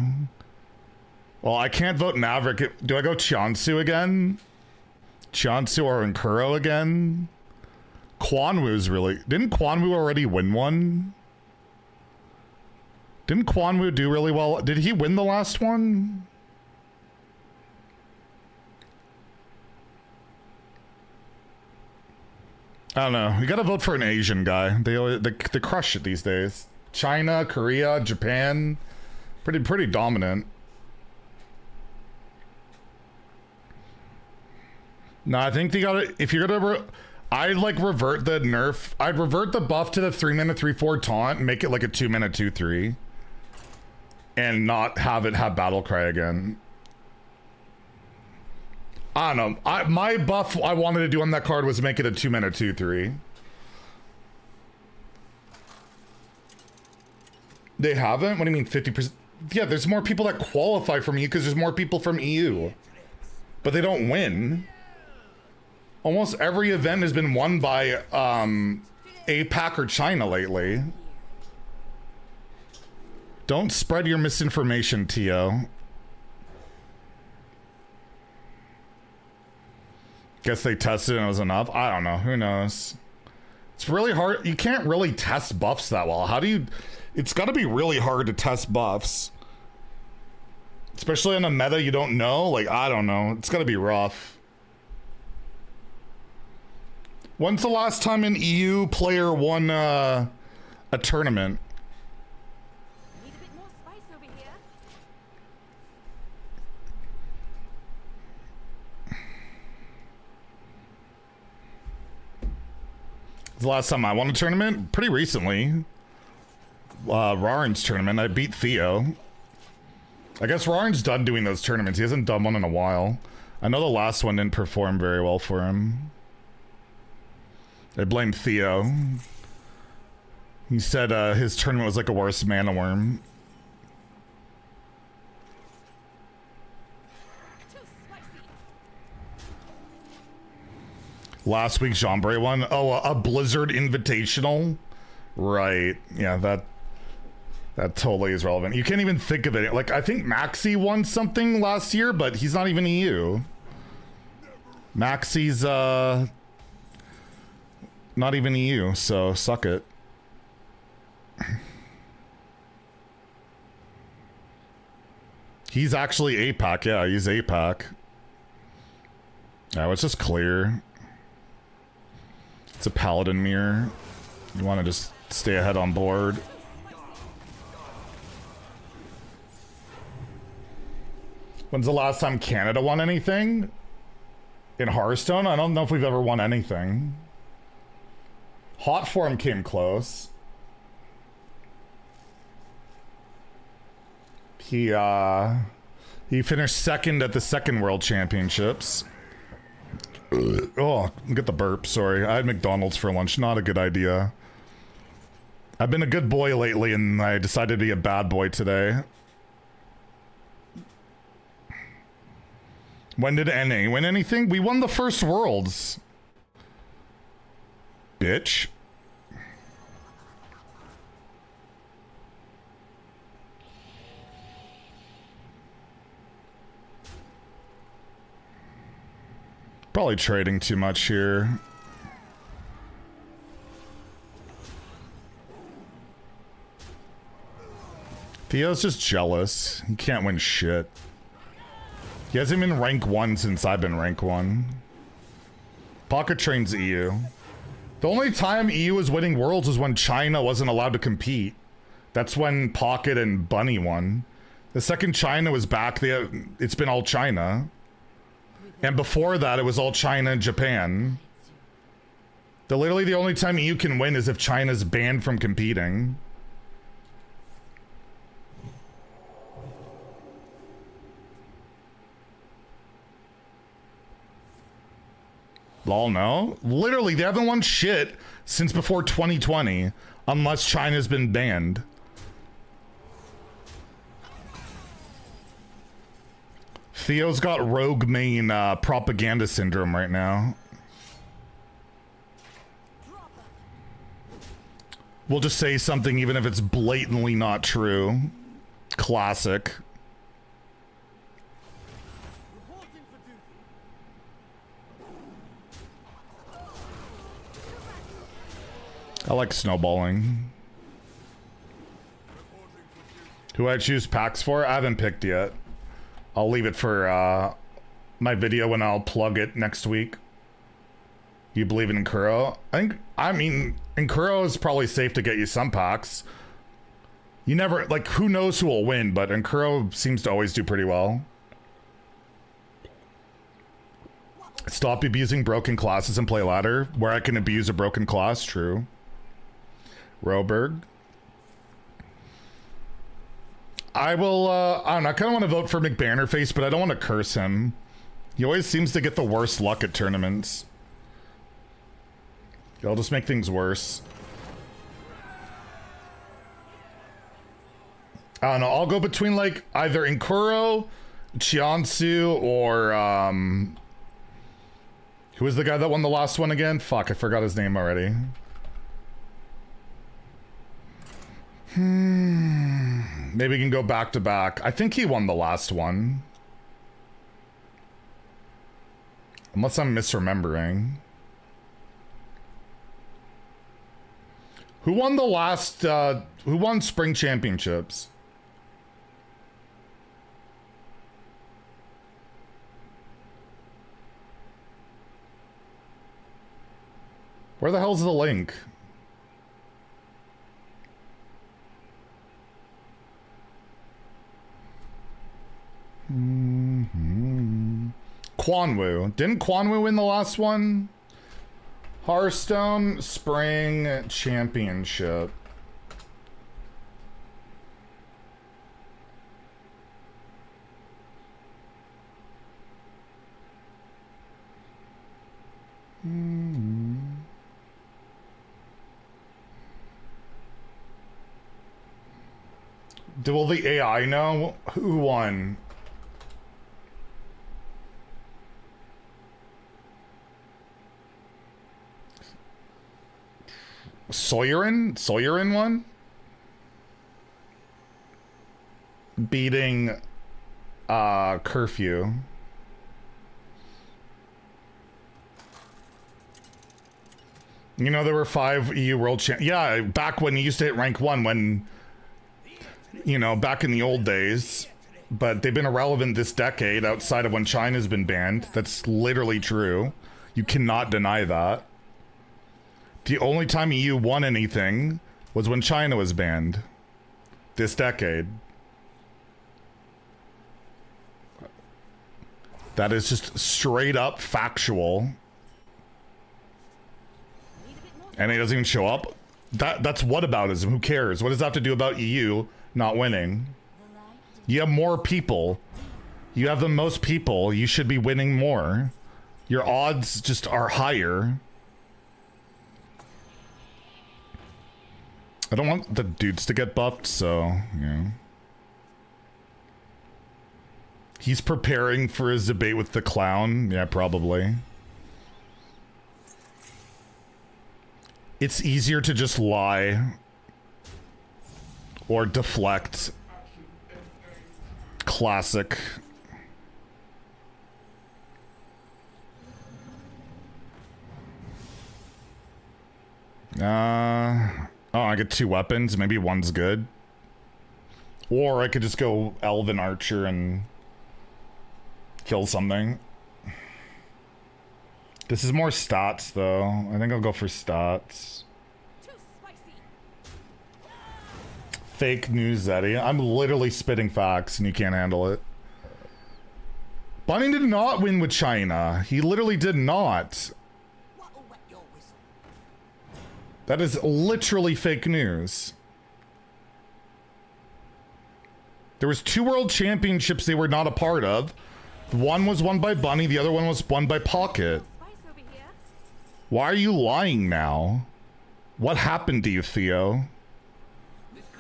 Well, I can't vote Maverick. Do I go Chiansu again? Chiansu or Nkuro again? Kwanwoo's really... Didn't Kwanwoo already win one? Didn't Kwanwoo do really well? Did he win the last one? I don't know. You gotta vote for an Asian guy. They crush it these days. China, Korea, Japan. Pretty dominant. No, I think they gotta... If you're gonna... I'd like revert the nerf. I'd revert the buff to the 3-minute 3-4 taunt and make it like a 2-minute 2-3. And not have it have battle cry again. I don't know. My buff I wanted to do on that card was make it a 2-minute 2-3. They haven't? What do you mean 50%? Yeah, there's more people that qualify from EU because there's more people from EU. But they don't win. Almost every event has been won by APAC or China lately. Don't spread your misinformation, Tio. Guess they tested and it was enough. I don't know. Who knows? It's really hard. You can't really test buffs that well. How do you... It's got to be really hard to test buffs. Especially in a meta you don't know. Like, I don't know. It's got to be rough. When's the last time an EU player won a tournament? Need a bit more spice over here. The last time I won a tournament? Pretty recently. Rarin's tournament. I beat Theo. I guess Rarin's done doing those tournaments. He hasn't done one in a while. I know the last one didn't perform very well for him. I blame Theo. He said his tournament was like a worse mana worm. Too spicy. Last week, Jean-Bray won. Oh, a Blizzard Invitational? Right. Yeah, that totally is relevant. You can't even think of it. Like, I think Maxi won something last year, but he's not even EU. Maxi's, not even EU, so suck it. He's actually APAC. Yeah, he's APAC. Yeah, it's just clear. It's a paladin mirror. You want to just stay ahead on board. When's the last time Canada won anything? In Hearthstone? I don't know if we've ever won anything. Hot Form came close. He finished second at the second World Championships. Oh, get the burp, sorry. I had McDonald's for lunch, not a good idea. I've been a good boy lately and I decided to be a bad boy today. When did NA win anything? We won the first Worlds. Bitch. Probably trading too much here. Theo's just jealous. He can't win shit. He hasn't been rank 1 since I've been rank 1. Pocket trains EU. The only time EU was winning Worlds was when China wasn't allowed to compete. That's when Pocket and Bunny won. The second China was back, it's been all China. And before that, it was all China and Japan. Literally the only time EU can win is if China's banned from competing. Lol, no. Literally, they haven't won shit since before 2020, unless China's been banned. Theo's got rogue main propaganda syndrome right now. We'll just say something even if it's blatantly not true. Classic. Reporting for duty. I like snowballing. Who I choose packs for? I haven't picked yet. I'll leave it for my video when I'll plug it next week. You believe in Nkuro? I mean, Nkuro is probably safe to get you some packs. You never, like, who knows who will win, but Nkuro seems to always do pretty well. Stop abusing broken classes and play ladder. Where I can abuse a broken class, true. Roberg. I will, I don't know, I kind of want to vote for McBannerface, but I don't want to curse him. He always seems to get the worst luck at tournaments. I'll just make things worse. I don't know. I'll go between like either Inkuro, Chiansu, or who was the guy that won the last one again? Fuck, I forgot his name already. Maybe we can go back to back. I think he won the last one. Unless I'm misremembering. Who won the last, who won spring championships? Where the hell's the link? Quanwu. Didn't Quanwu win the last one? Hearthstone Spring Championship. Will the AI know who won? Sawyerin won? Beating Curfew. You know, there were 5 EU World Champ. Yeah, back when you used to hit rank 1 when, you know, back in the old days. But they've been irrelevant this decade outside of when China's been banned. That's literally true. You cannot deny that. The only time EU won anything was when China was banned. This decade. That is just straight up factual. And it doesn't even show up. That's whataboutism. Who cares? What does that have to do about EU not winning? You have more people. You have the most people. You should be winning more. Your odds just are higher. I don't want the dudes to get buffed, so, yeah. He's preparing for his debate with the clown. Yeah, probably. It's easier to just lie. Or deflect. Classic. Oh, I get 2 weapons. Maybe one's good. Or I could just go Elven Archer and kill something. This is more stats, though. I think I'll go for stats. Fake news, Zeddy. I'm literally spitting facts and you can't handle it. Bunny did not win with China. He literally did not. That is literally fake news. There was 2 world championships they were not a part of. One was won by Bunny, the other one was won by Pocket. Why are you lying now? What happened to you, Theo?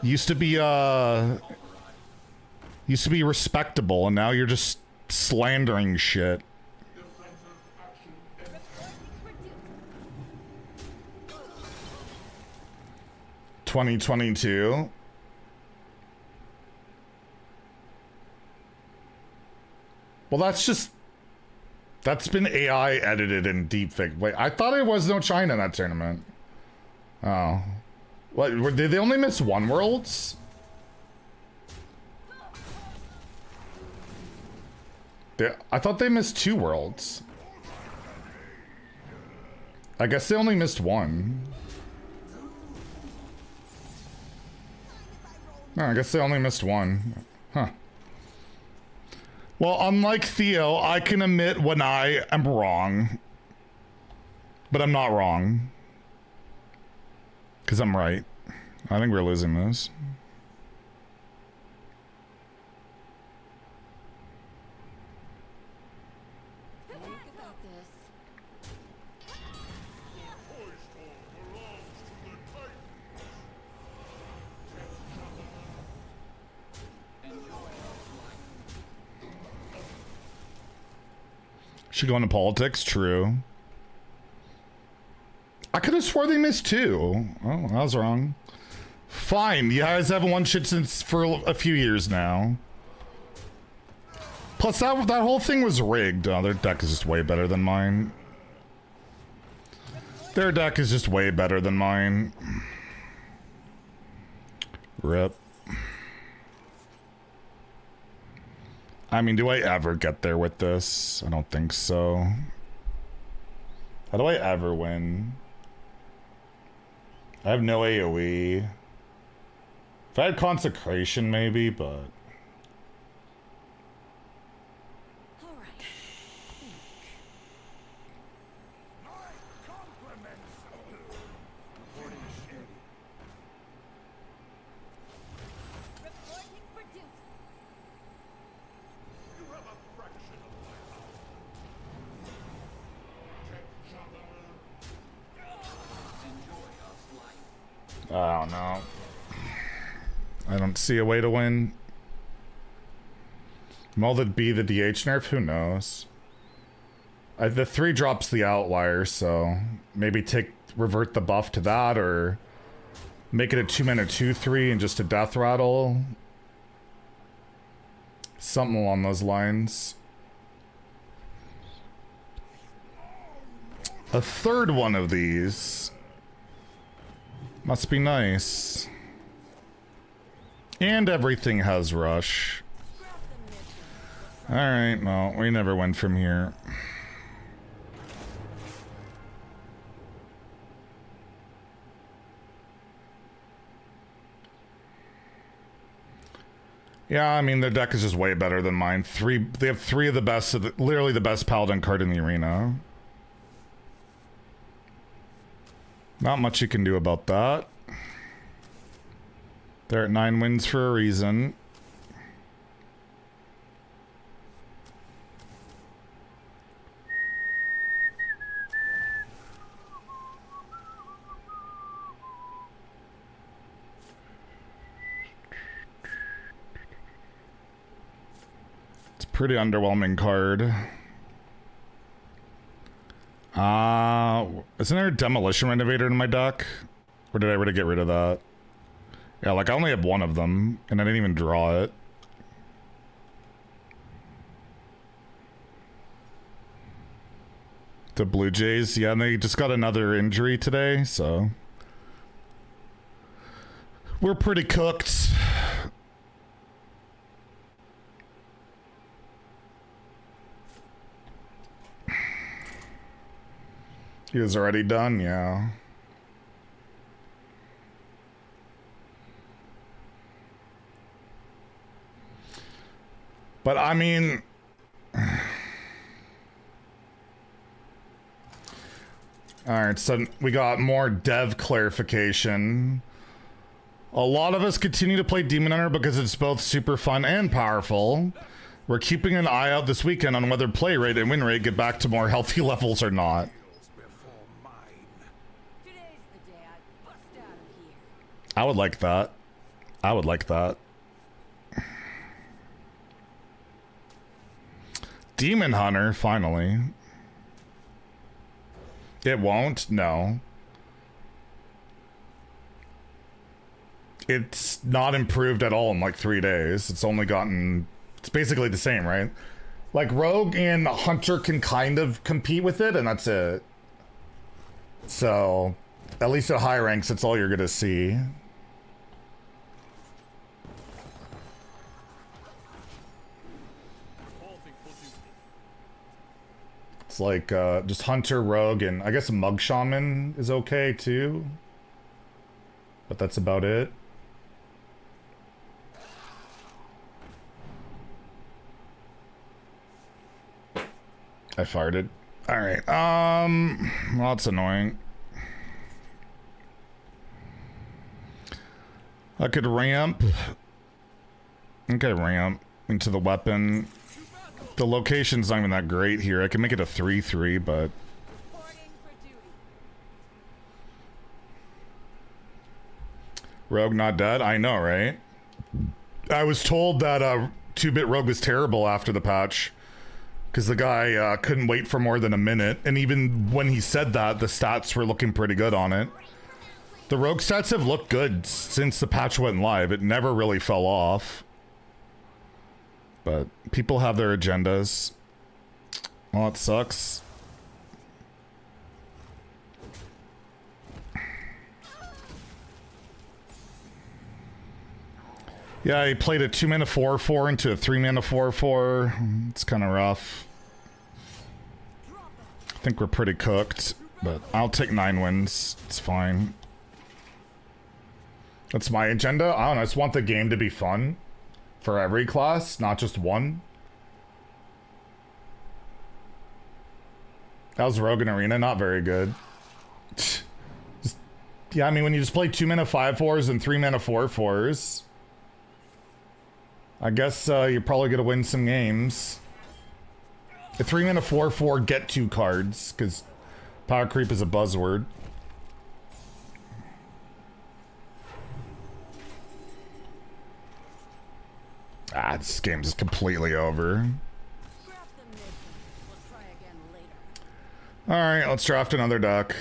Used to be respectable, and now you're just slandering shit. $2022. Well, that's been AI edited and deepfake. Wait, I thought there was no China in that tournament. Oh. What, did they only miss 1 Worlds? I thought they missed 2 Worlds. I guess they only missed 1. No, I guess they only missed 1. Huh. Well, unlike Theo, I can admit when I am wrong. But I'm not wrong. Because I'm right. I think we're losing this. Should go into politics, true. I could have swore they missed two. Oh, I was wrong. Fine, you guys haven't won shit since for a few years now. Plus, that whole thing was rigged. Oh, their deck is just way better than mine. Their deck is just way better than mine. Rip. I mean, do I ever get there with this? I don't think so. How do I ever win? I have no AoE. If I had Consecration, maybe, but... All right. Reporting for duty. You have a fraction of my power. I don't know. I don't see a way to win. Molded B, the DH nerf? Who knows? The 3 drops the outlier, so maybe revert the buff to that, or make it a 2-mana 2/3 and just a death rattle. Something along those lines. A third one of these must be nice. And everything has rush. Alright, well, we never went from here. Yeah, I mean, their deck is just way better than mine. They have 3 of the best, literally the best Paladin card in the arena. Not much you can do about that. They're at 9 wins for a reason. It's a pretty underwhelming card. Isn't there a Demolition Renovator in my deck? Or did I already get rid of that? Yeah, like I only have 1 of them, and I didn't even draw it. The Blue Jays, yeah, and they just got another injury today, so... we're pretty cooked. He was already done, yeah. But I mean... Alright, so we got more dev clarification. A lot of us continue to play Demon Hunter because it's both super fun and powerful. We're keeping an eye out this weekend on whether play rate and win rate get back to more healthy levels or not. Today's the day I bust out of here. I would like that. I would like that. Demon Hunter, finally. It won't? No. It's not improved at all in like 3 days. It's only gotten... It's basically the same, right? Like Rogue and Hunter can kind of compete with it, and that's it. So, at least at high ranks, that's all you're gonna see. It's like just Hunter, Rogue, and I guess Mug Shaman is okay too. But that's about it. I farted. Alright, well, that's annoying. I could ramp. Okay, ramp into the weapon. The location's not even that great here. I can make it a 3/3, but... Reporting for duty. Rogue not dead? I know, right? I was told that 2-bit Rogue was terrible after the patch. Because the guy couldn't wait for more than a minute, and even when he said that, the stats were looking pretty good on it. The rogue stats have looked good since the patch went live. It never really fell off. But people have their agendas. Well, it sucks. Yeah, he played a 2-mana 4/4 into a 3-mana 4/4. It's kind of rough. I think we're pretty cooked, but I'll take 9 wins. It's fine. That's my agenda. I don't know. I just want the game to be fun for every class, not just one. How's Rogue in Arena? Not very good. Yeah, I mean, when you just play 2-mana 5/4s and 3-mana 4/4s, I guess you're probably gonna win some games. A 3-mana 4/4 get 2 cards, because power creep is a buzzword. Ah, this game's just completely over. Scrap the mid. We'll try again later. Alright, let's draft another deck.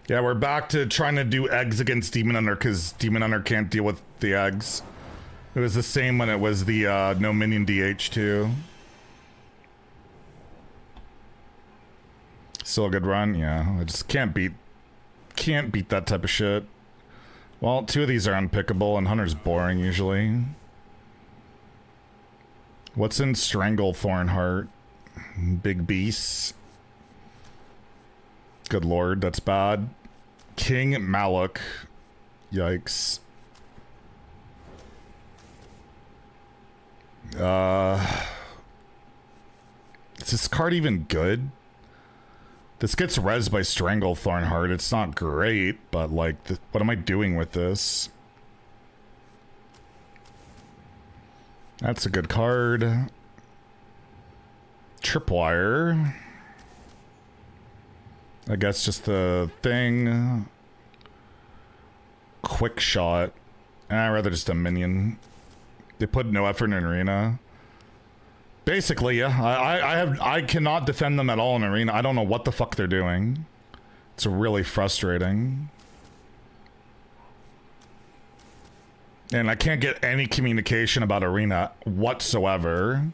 Yeah, we're back to trying to do eggs against Demon Hunter because Demon Hunter can't deal with the eggs. It was the same when it was the no minion DH too. Still a good run, yeah. I just can't beat that type of shit. Well, 2 of these are unpickable and Hunter's boring usually. What's in Strangle Thornheart? Big beasts. Good lord, that's bad. King Malak. Yikes. Is this card even good? This gets res by Strangle Thornheart. It's not great, but like, what am I doing with this? That's a good card. Tripwire. I guess just the thing. Quick shot. I'd rather just a minion. They put no effort in arena. Basically, yeah. I cannot defend them at all in arena. I don't know what the fuck they're doing. It's really frustrating. And I can't get any communication about arena whatsoever.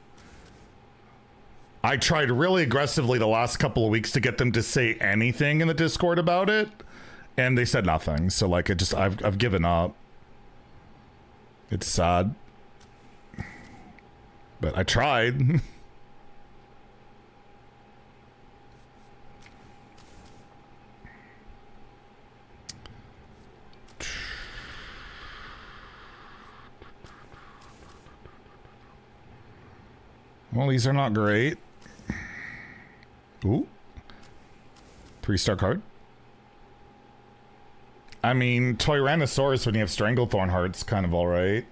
I tried really aggressively the last couple of weeks to get them to say anything in the Discord about it, and they said nothing. So like, I've given up. It's sad, but I tried. Well, these are not great. Ooh. 3-star card. I mean, Tyrannosaurus when you have Stranglethorn Heart's kind of alright.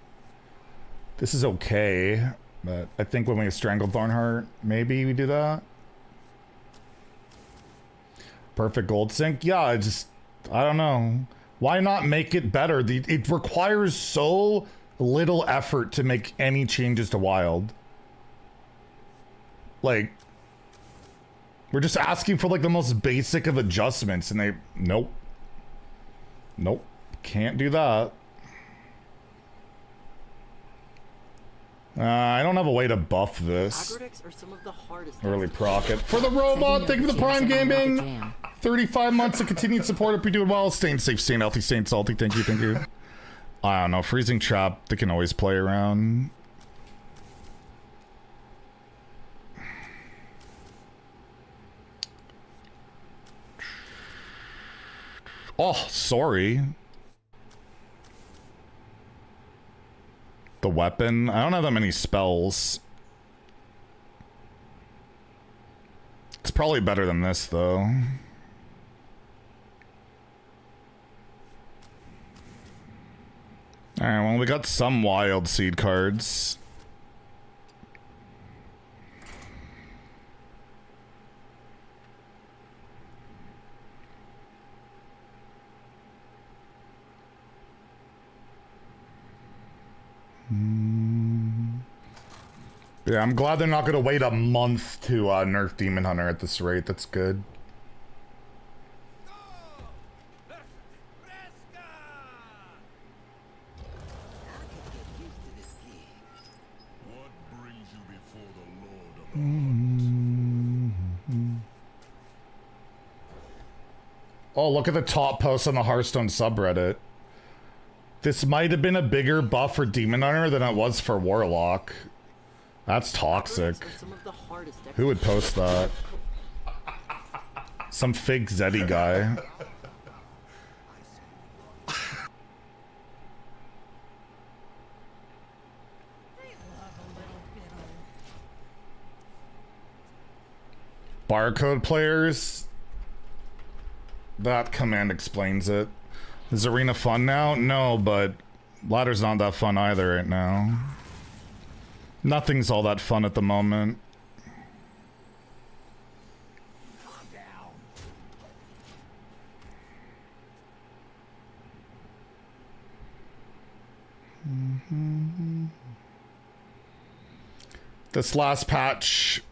This is okay, but I think when we have Stranglethorn Heart, maybe we do that. Perfect Gold Sync? Yeah, I don't know. Why not make it better? It requires so little effort to make any changes to Wild. Like, we're just asking for like the most basic of adjustments, and they nope, can't do that. I don't have a way to buff this. Are some of the hardest Early procket for the robot. Thank you for the Prime Gaming. 35 months of continued support. Hope you're doing well. Staying safe, staying healthy, staying salty. Thank you. I don't know. Freezing Trap. They can always play around. Oh, sorry. The weapon. I don't have that many spells. It's probably better than this, though. Alright, well, we got some wild seed cards. Yeah, I'm glad they're not gonna wait a month to nerf Demon Hunter at this rate. That's good. Oh, look at the top post on the Hearthstone subreddit. This might have been a bigger buff for Demon Hunter than it was for Warlock. That's toxic. Who would post that? Some fake Zeddy guy. Barcode players? That command explains it. Is Arena fun now? No, but Ladder's not that fun either right now. Nothing's all that fun at the moment. This last patch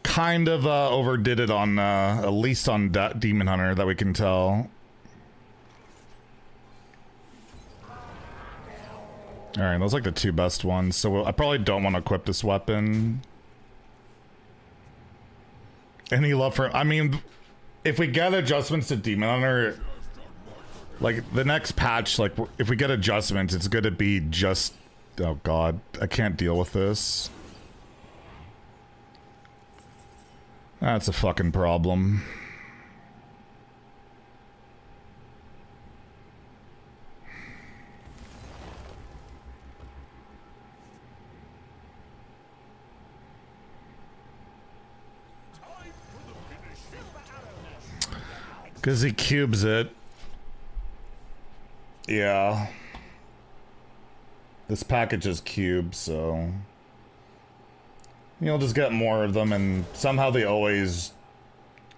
kind of overdid it on, at least on Demon Hunter, that we can tell. Alright, those are like the two best ones, so I probably don't want to equip this weapon. Any love for... I mean, if we get adjustments to Demon Hunter, like, the next patch, like, if we get adjustments, it's gonna be just... Oh god, I can't deal with this. That's a fucking problem. Because he cubes it. Yeah. This package is cubed, so... You'll just get more of them, and somehow they always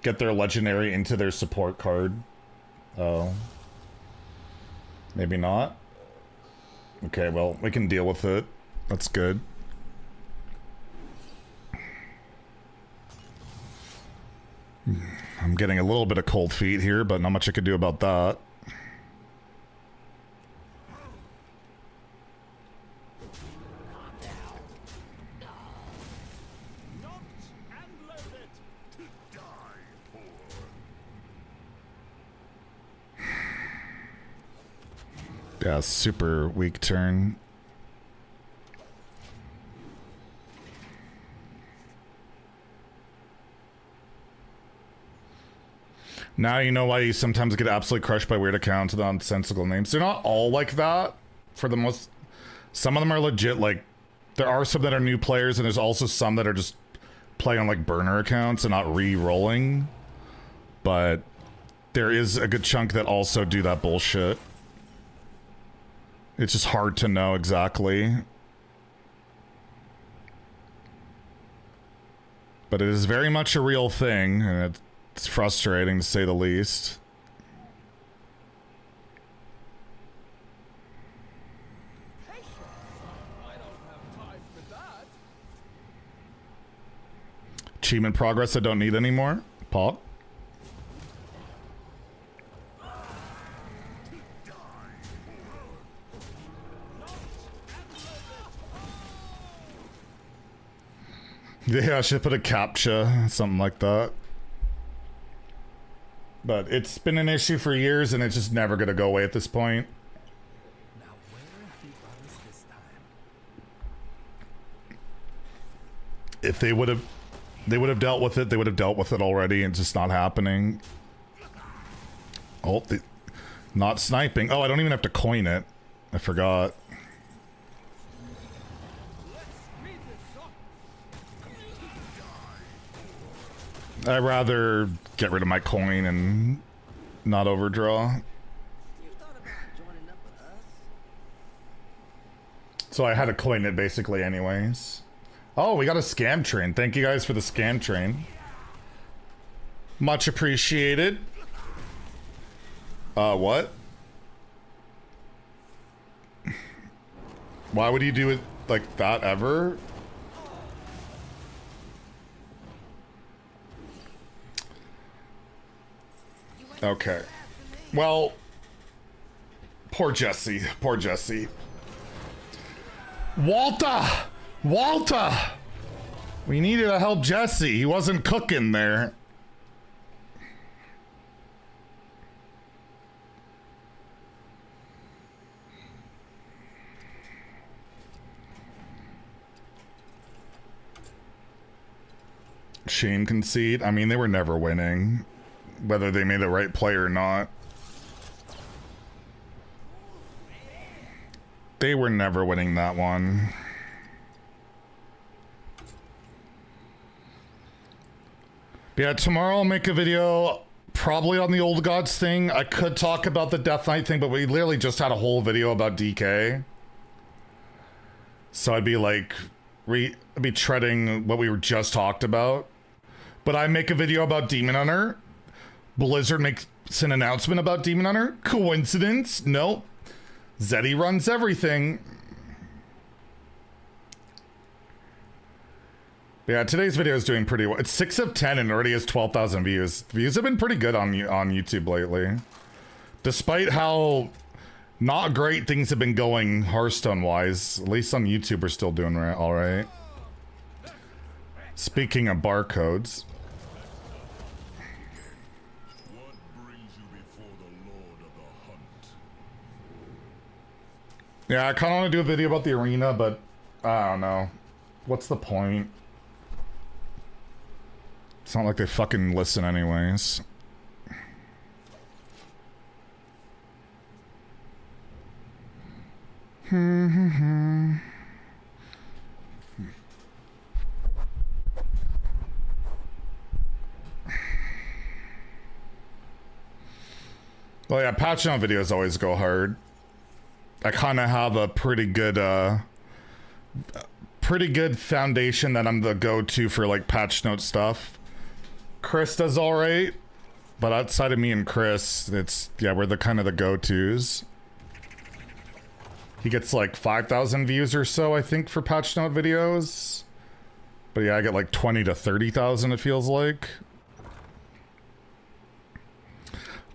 get their legendary into their support card. Oh. Maybe not? Okay, well, we can deal with it. That's good. I'm getting a little bit of cold feet here, but not much I could do about that. Yeah, super weak turn. Now you know why you sometimes get absolutely crushed by weird accounts with nonsensical names. They're not all like that. For the most... Some of them are legit, like... There are some that are new players, and there's also some that are just playing on, like, burner accounts and not re-rolling. But... There is a good chunk that also do that bullshit. It's just hard to know exactly. But it is very much a real thing, and it's frustrating to say the least. Achievement progress I don't need anymore. Pop. Yeah, I should put a CAPTCHA, something like that. But it's been an issue for years, and it's just never gonna go away at this point. Now where have you got us this time? If they would have dealt with it, they would have dealt with it already, and it's just not happening. Oh, not sniping. Oh, I don't even have to coin it. I forgot. I'd rather get rid of my coin and not overdraw. You thought about joining up with us? So I had to coin it basically anyways. Oh, we got a scam train. Thank you guys for the scam train. Much appreciated. What? Why would you do it like that ever? Okay. Well, poor Jesse. Poor Jesse. Walter! Walter! We needed to help Jesse. He wasn't cooking there. Shame concede. I mean, they were never winning, whether they made the right play or not. They were never winning that one. Yeah, tomorrow I'll make a video probably on the Old Gods thing. I could talk about the Death Knight thing, but we literally just had a whole video about DK. So I'd be like, I'd be treading what we were just talked about. But I make a video about Demon Hunter. Blizzard makes an announcement about Demon Hunter. Coincidence? Nope. Zeddy runs everything. Yeah, today's video is doing pretty well. It's 6 of 10 and already has 12,000 views. Views have been pretty good on YouTube lately. Despite how not great things have been going Hearthstone-wise, at least on YouTube we're still doing all right. Speaking of barcodes. What brings you before the Lord of the Hunt? Yeah, I kind of want to do a video about the arena, but I don't know. What's the point? It's not like they fucking listen anyways. Well, yeah, patch note videos always go hard. I kind of have a pretty good foundation that I'm the go-to for like patch note stuff. Chris does all right, but outside of me and Chris, we're the kind of the go-tos. He gets like 5,000 views or so, I think, for patch note videos. But yeah, I get like 20 to 30,000, it feels like.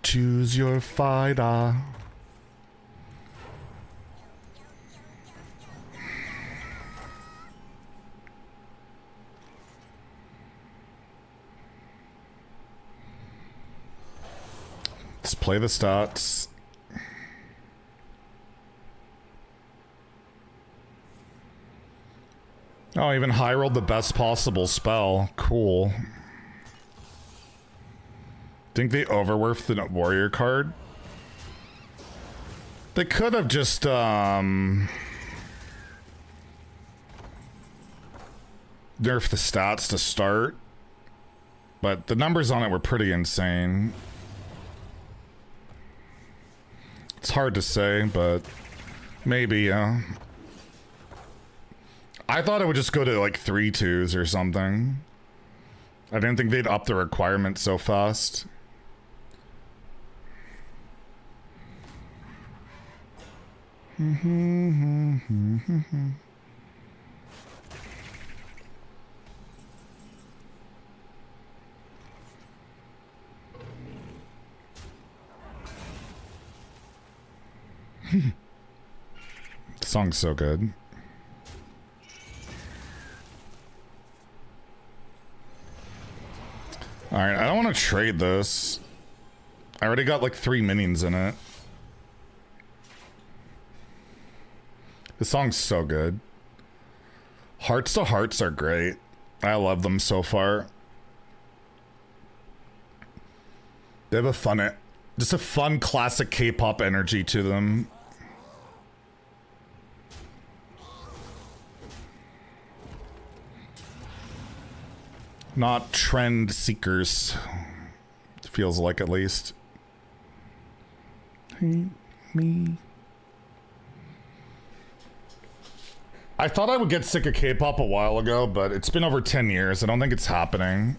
Choose your fighter. Let's play the stats. Oh, even high rolled the best possible spell. Cool. Think they overworked the warrior card? They could have just nerfed the stats to start, but the numbers on it were pretty insane. It's hard to say, but maybe, yeah. I thought it would just go to like 3/2s or something. I didn't think they'd up the requirement so fast. The song's so good. Alright, I don't want to trade this. I already got like 3 minions in it. The song's so good. Hearts to Hearts are great. I love them so far. They have a fun, just a fun classic K-pop energy to them. Not trend seekers. Feels like, at least. Hate me. I thought I would get sick of K-pop a while ago, but it's been over 10 years. I don't think it's happening.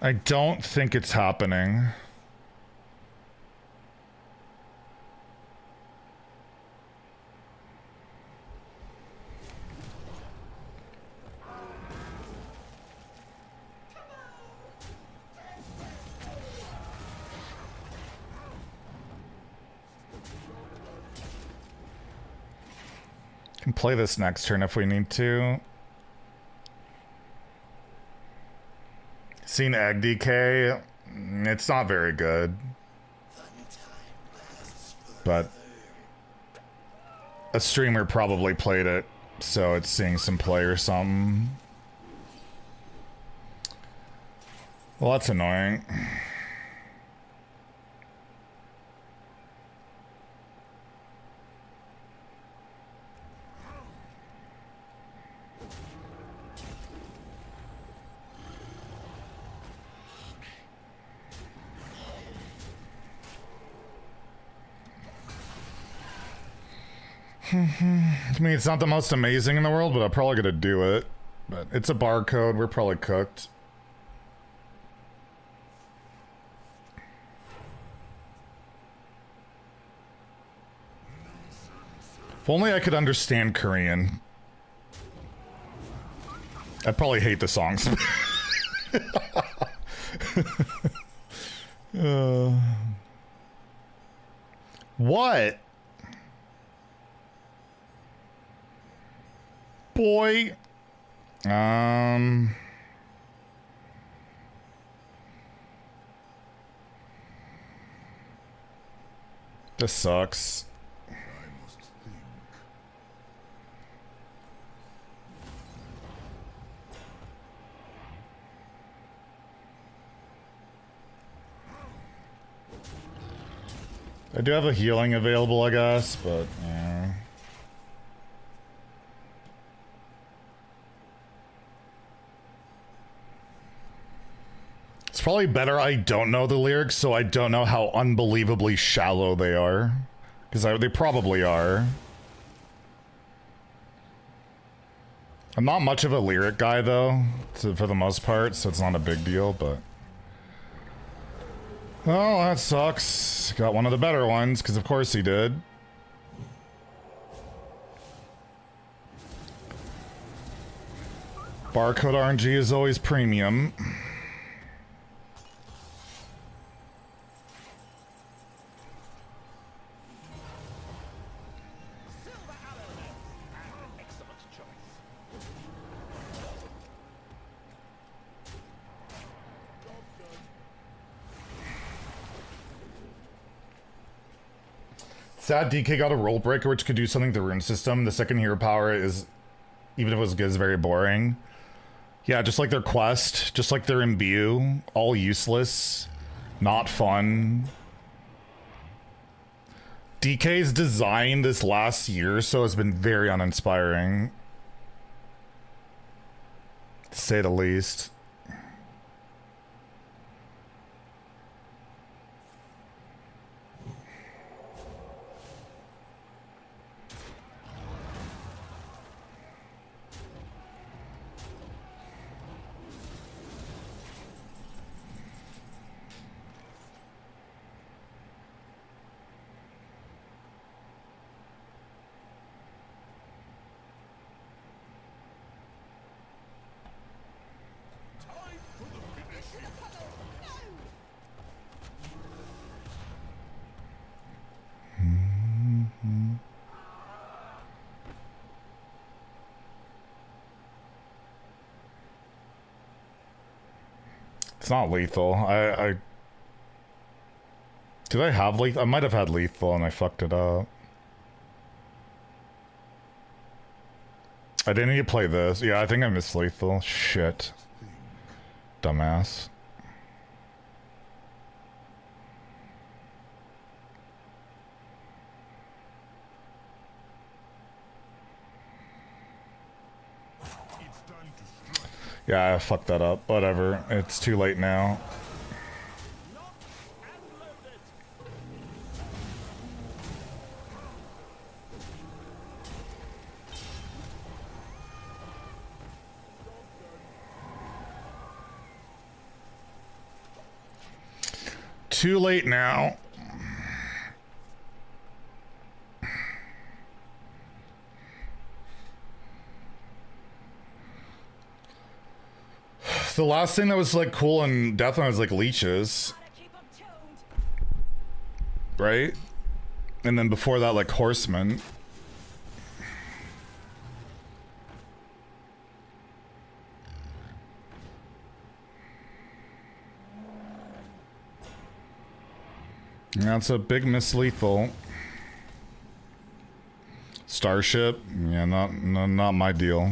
I don't think it's happening. Can play this next turn if we need to. Seen Egg DK. It's not very good. But a streamer probably played it, so it's seeing some play or something. Well, that's annoying. I mean, it's not the most amazing in the world, but I'm probably gonna do it. But it's a barcode, we're probably cooked. If only I could understand Korean. I'd probably hate the songs. What? Boy. This sucks. I must think. I do have a healing available, I guess, but yeah. It's probably better I don't know the lyrics, so I don't know how unbelievably shallow they are. Because they probably are. I'm not much of a lyric guy, though, for the most part, so it's not a big deal, but... Oh, that sucks. Got one of the better ones, because of course he did. Barcode RNG is always premium. Sad DK got a rule breaker which could do something to the rune system. The second hero power is, even if it was good, is very boring. Yeah, just like their quest, just like their imbue, all useless, not fun. DK's design this last year or so has been very uninspiring, to say the least. It's not lethal. Did I have lethal? I might have had lethal and I fucked it up. I didn't need to play this. Yeah, I think I missed lethal. Shit. Dumbass. Yeah, I fucked that up. Whatever. It's too late now. Too late now. The last thing that was like cool and definitely was like leeches, right? And then before that, like horsemen. That's a big miss lethal. Starship, yeah, not my deal.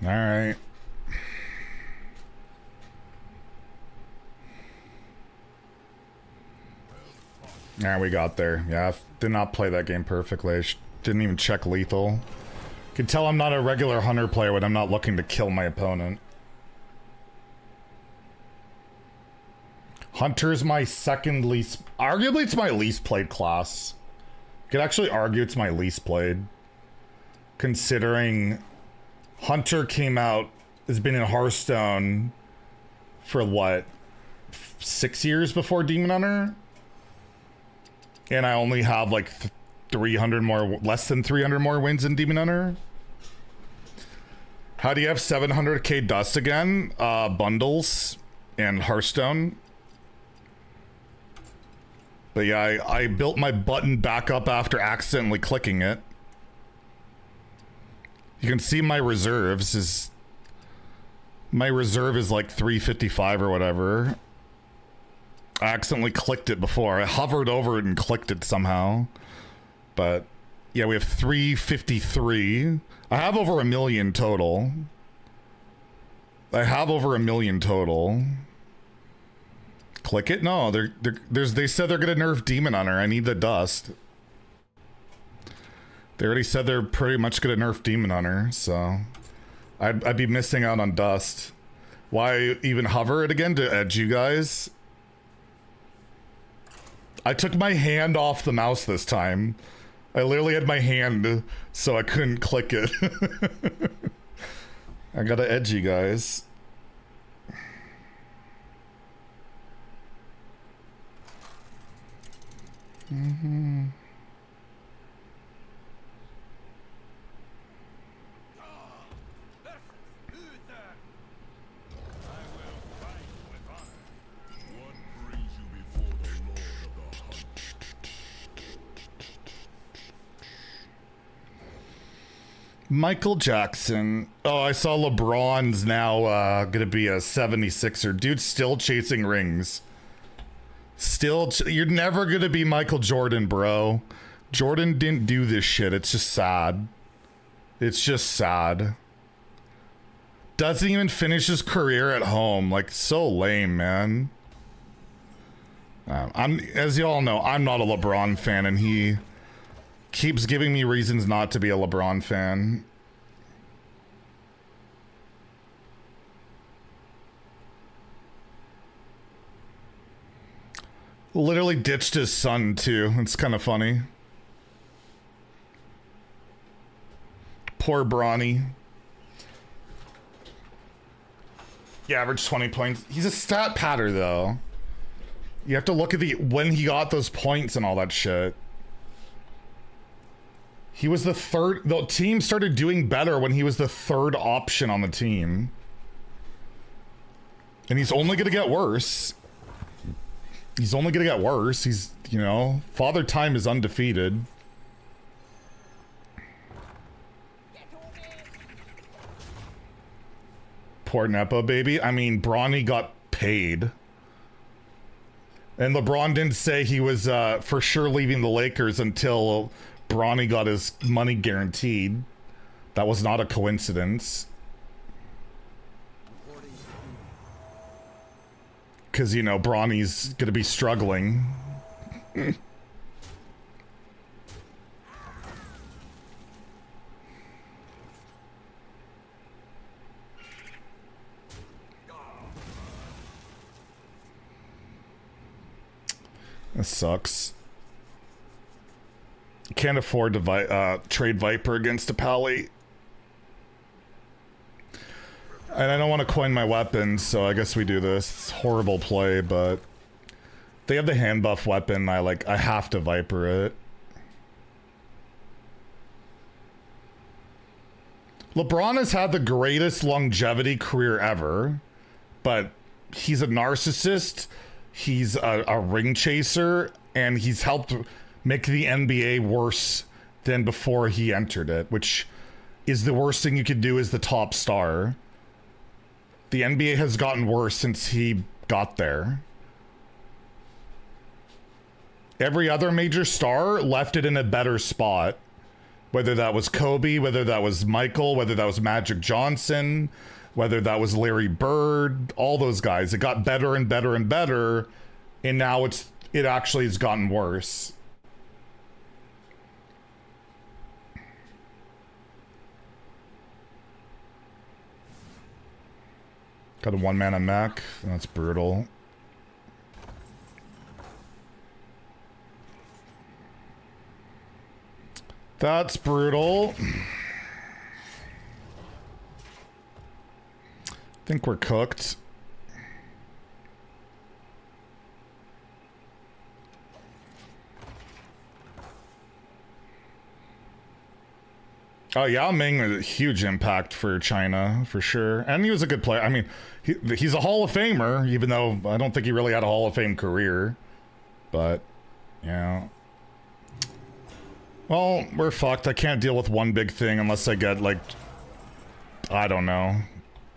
All right. Yeah, we got there. Yeah, I did not play that game perfectly. Didn't even check lethal. Can tell I'm not a regular hunter player when I'm not looking to kill my opponent. Hunter's my second least... Arguably, it's my least played class. Could actually argue it's my least played. Considering Hunter came out, has been in Hearthstone for what? 6 years before Demon Hunter? And I only have like 300 more, less than 300 more wins in Demon Hunter. How do you have 700k dust again? Bundles and Hearthstone. But yeah, I built my button back up after accidentally clicking it. You can see my reserves is... My reserve is like 355 or whatever. I accidentally clicked it before. I hovered over it and clicked it somehow. But yeah, we have 353. I have over 1 million total. I have over 1 million total. Click it? No, they said they're gonna nerf Demon Hunter. I need the dust. They already said they're pretty much gonna nerf Demon Hunter, so I'd be missing out on dust. Why even hover it again to edge you guys? I took my hand off the mouse this time. I literally had my hand so I couldn't click it. I gotta edge you guys. Mm-hmm. Michael Jackson. Oh, I saw LeBron's now gonna be a 76er. Dude's still chasing rings. You're never gonna be Michael Jordan, bro. Jordan didn't do this shit. It's just sad. It's just sad. Doesn't even finish his career at home. Like, so lame, man. As you all know, I'm not a LeBron fan, and he keeps giving me reasons not to be a LeBron fan. Literally ditched his son, too. It's kind of funny. Poor Bronny. Yeah, average 20 points. He's a stat patter, though. You have to look at when he got those points and all that shit. He was the third... The team started doing better when he was the third option on the team. And he's only going to get worse. He's only going to get worse. He's, you know... Father Time is undefeated. Poor Nepo baby. I mean, Bronny got paid. And LeBron didn't say he was for sure leaving the Lakers until Bronny got his money guaranteed. That was not a coincidence. Because, you know, Bronny's going to be struggling. This sucks. Can't afford to trade Viper against a Pally. And I don't want to coin my weapons, so I guess we do this. It's horrible play, but they have the hand buff weapon. I have to Viper it. LeBron has had the greatest longevity career ever, but he's a narcissist. He's a ring chaser, and he's helped make the NBA worse than before he entered it, which is the worst thing you could do as the top star. The NBA has gotten worse since he got there. Every other major star left it in a better spot. Whether that was Kobe, whether that was Michael, whether that was Magic Johnson, whether that was Larry Bird, all those guys. It got better and better and better, and now it actually has gotten worse. Got a one-mana mech. That's brutal. That's brutal. Think we're cooked. Oh, Yao Ming was a huge impact for China, for sure. And he was a good player. I mean, he's a Hall of Famer, even though I don't think he really had a Hall of Fame career. But, yeah. Well, we're fucked. I can't deal with one big thing unless I get, like, I don't know,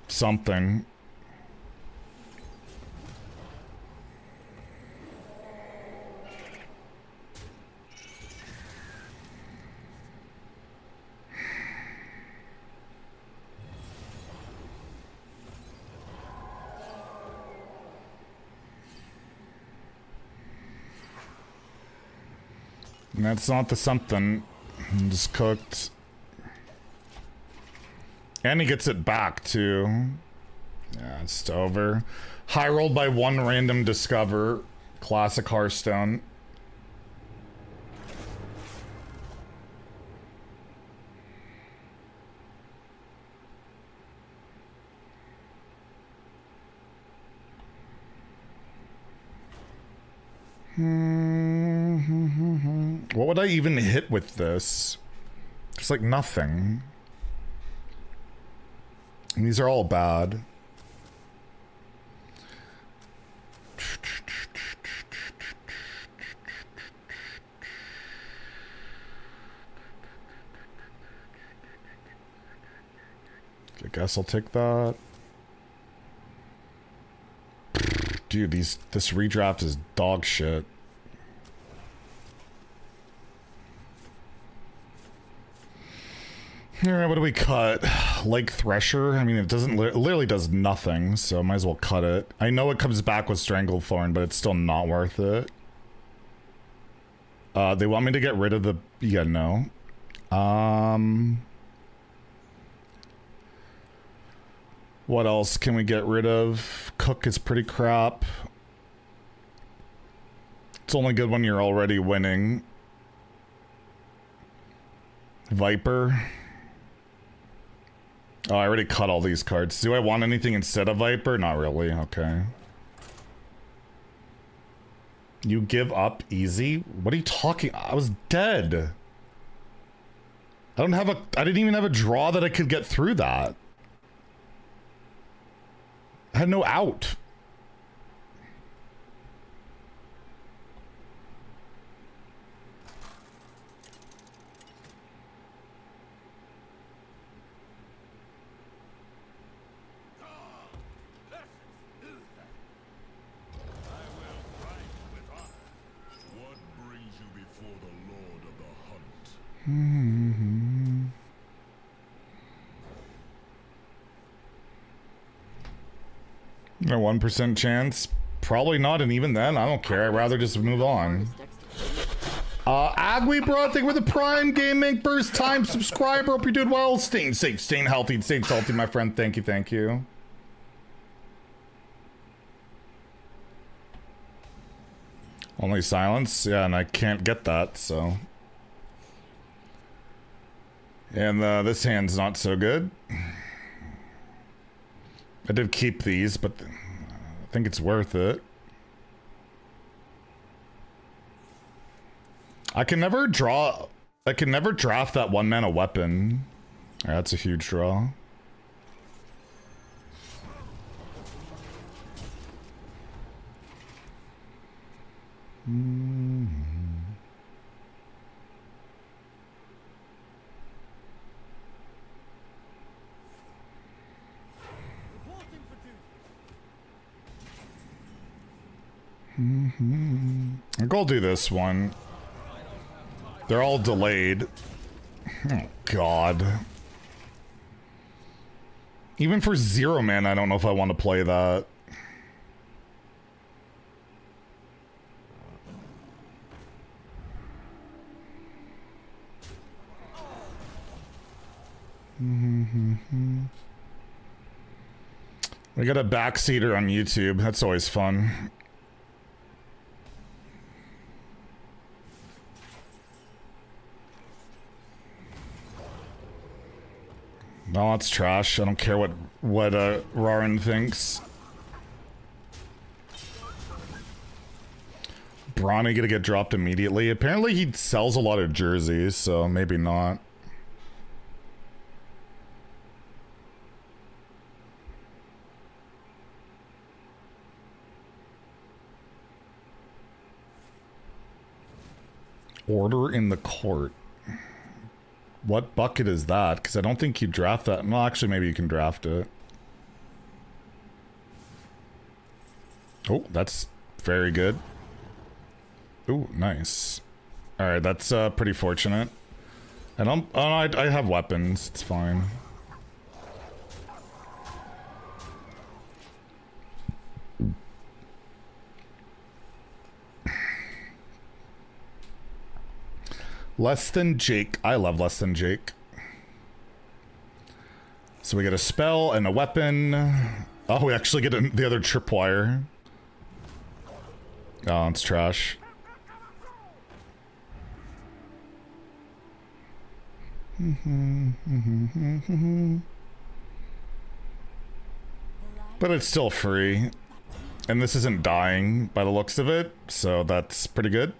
something. And that's not the something. I'm just cooked. And he gets it back, too. Yeah, it's just over. High rolled by one random discover. Classic Hearthstone. What would I even hit with this? Just like nothing. And these are all bad. I guess I'll take that. Dude, this redraft is dog shit. Alright, what do we cut? Lake Thresher? I mean, it literally does nothing, so might as well cut it. I know it comes back with Stranglethorn, but it's still not worth it. They want me to get rid of the... Yeah, no. What else can we get rid of? Cook is pretty crap. It's only good when you're already winning. Viper. Oh, I already cut all these cards. Do I want anything instead of Viper? Not really. Okay. You give up easy? What are you talking? I was dead. I didn't even have a draw that I could get through that. I had no out. What brings you before the Lord of the Hunt? A 1% chance? Probably not, and even then, I don't care. I'd rather just move on. Agui bro, thank you for the Prime Gaming first time subscriber. Hope you're doing well. Staying safe, staying healthy, staying salty, my friend. Thank you, thank you. Only silence? Yeah, and I can't get that, so. And this hand's not so good. I did keep these, but I think it's worth it. I can never draft that 1-mana weapon. Yeah, that's a huge draw. Reporting for duty. I'll go do this one. They're all delayed. Oh, God. Even for 0 mana, I don't know if I want to play that. We got a backseater on YouTube. That's always fun. No, it's trash. I don't care what Rarin thinks. Brawny gonna get dropped immediately. Apparently he sells a lot of jerseys, so maybe not. Order in the court. What bucket is that? Because I don't think you draft that. Well, actually, maybe you can draft it. Oh, that's very good. Ooh, nice. All right, that's pretty fortunate. I have weapons. It's fine. Less than Jake. I love less than Jake. So we get a spell and a weapon. Oh, we actually get the other tripwire. Oh, it's trash. But it's still free. And this isn't dying by the looks of it, so that's pretty good.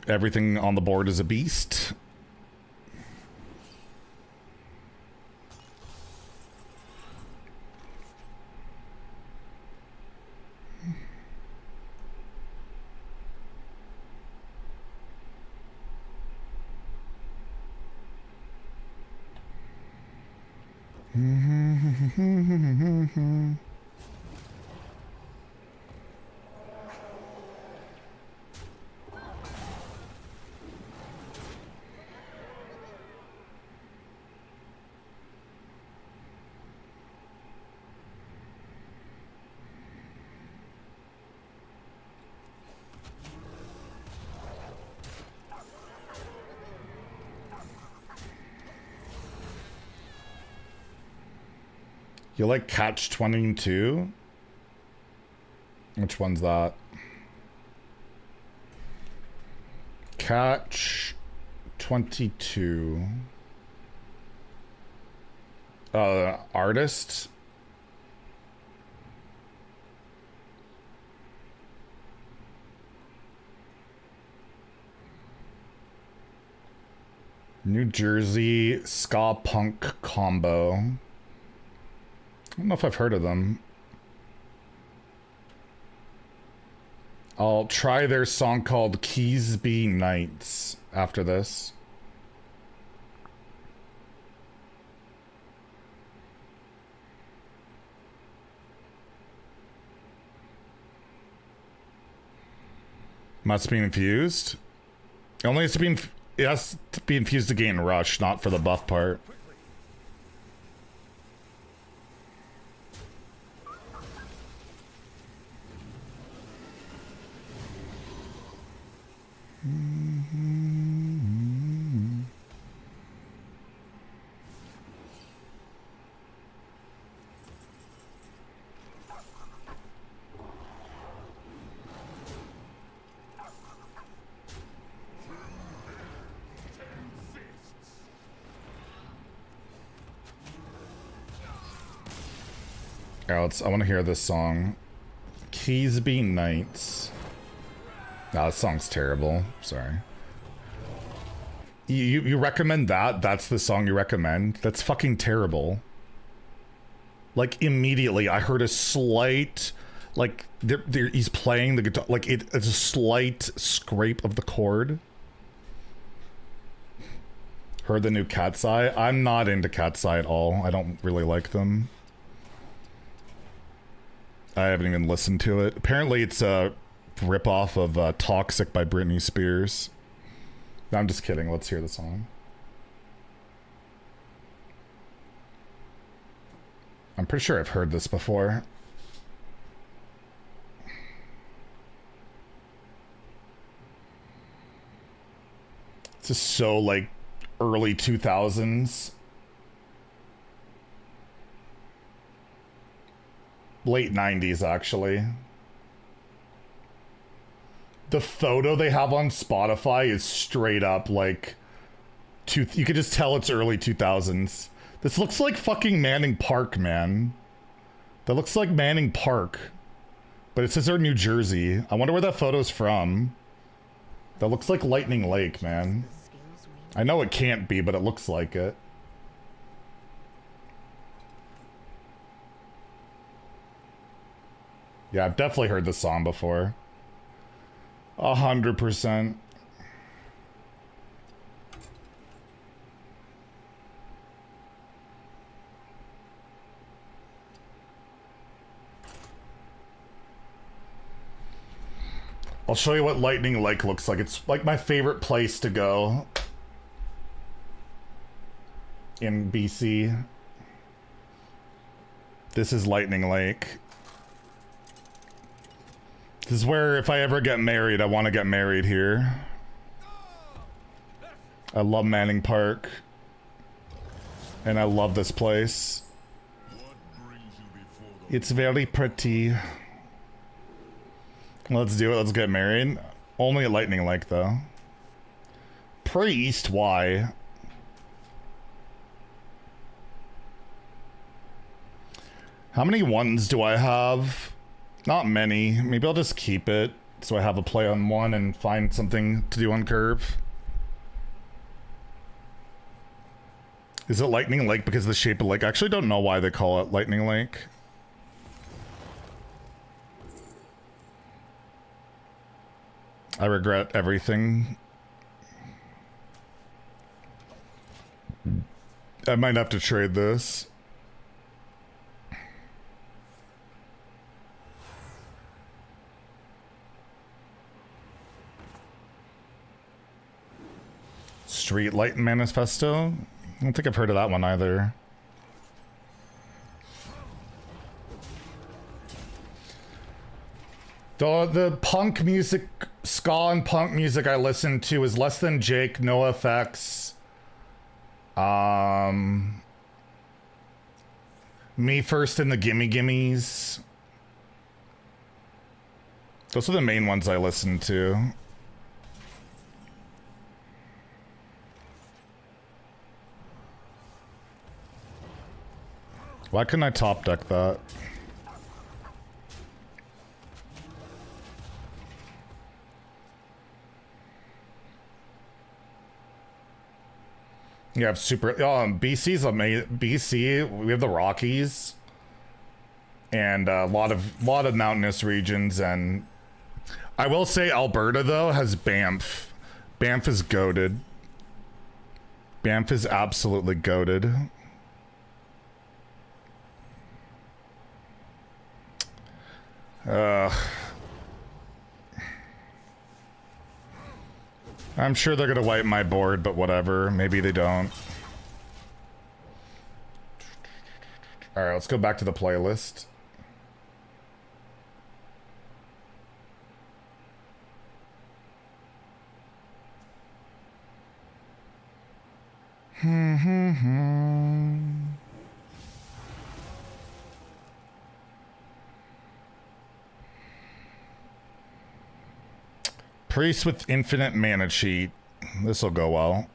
Everything on the board is a beast. You like Catch 22? Which one's that? Catch 22. Artist? New Jersey ska punk combo. I don't know if I've heard of them. I'll try their song called Keysby Nights after this. Must be infused. It only has to be it has to be infused to gain rush, not for the buff part. I want to hear this song. Keysby Nights. Nah, this song's terrible. Sorry. You recommend that? That's the song you recommend? That's fucking terrible. Like, immediately, I heard a slight... Like, he's playing the guitar... Like, it's a slight scrape of the chord. Heard the new Cat's Eye? I'm not into Cat's Eye at all. I don't really like them. I haven't even listened to it. Apparently, it's a ripoff of Toxic by Britney Spears. No, I'm just kidding. Let's hear the song. I'm pretty sure I've heard this before. This is so, like, early 2000s. Late 90s, actually. The photo they have on Spotify is straight up, like... You could just tell it's early 2000s. This looks like fucking Manning Park, man. That looks like Manning Park. But it says they're New Jersey. I wonder where that photo's from. That looks like Lightning Lake, man. I know it can't be, but it looks like it. Yeah, I've definitely heard this song before. 100%. I'll show you what Lightning Lake looks like. It's like my favorite place to go in BC. This is Lightning Lake. This is where, if I ever get married, I want to get married here. I love Manning Park. And I love this place. It's very pretty. Let's do it. Let's get married. Only at Lightning Lake, though. Priest? Why? How many ones do I have? Not many. Maybe I'll just keep it so I have a play on one and find something to do on curve. Is it Lightning Lake because of the shape of the lake? I actually don't know why they call it Lightning Lake. I regret everything. I might have to trade this. Street Light Manifesto? I don't think I've heard of that one either. The punk music, ska and punk music I listen to is Less Than Jake, No FX, Me First and the Gimme Gimmes. Those are the main ones I listen to. Why couldn't I top deck that? You have super... BC's amazing. BC, we have the Rockies. And a lot of mountainous regions. And I will say Alberta, though, has Banff. Banff is goated. Banff is absolutely goated. I'm sure they're gonna wipe my board, but whatever. Maybe they don't. Alright, let's go back to the playlist. Priest with infinite mana cheat. This'll go well.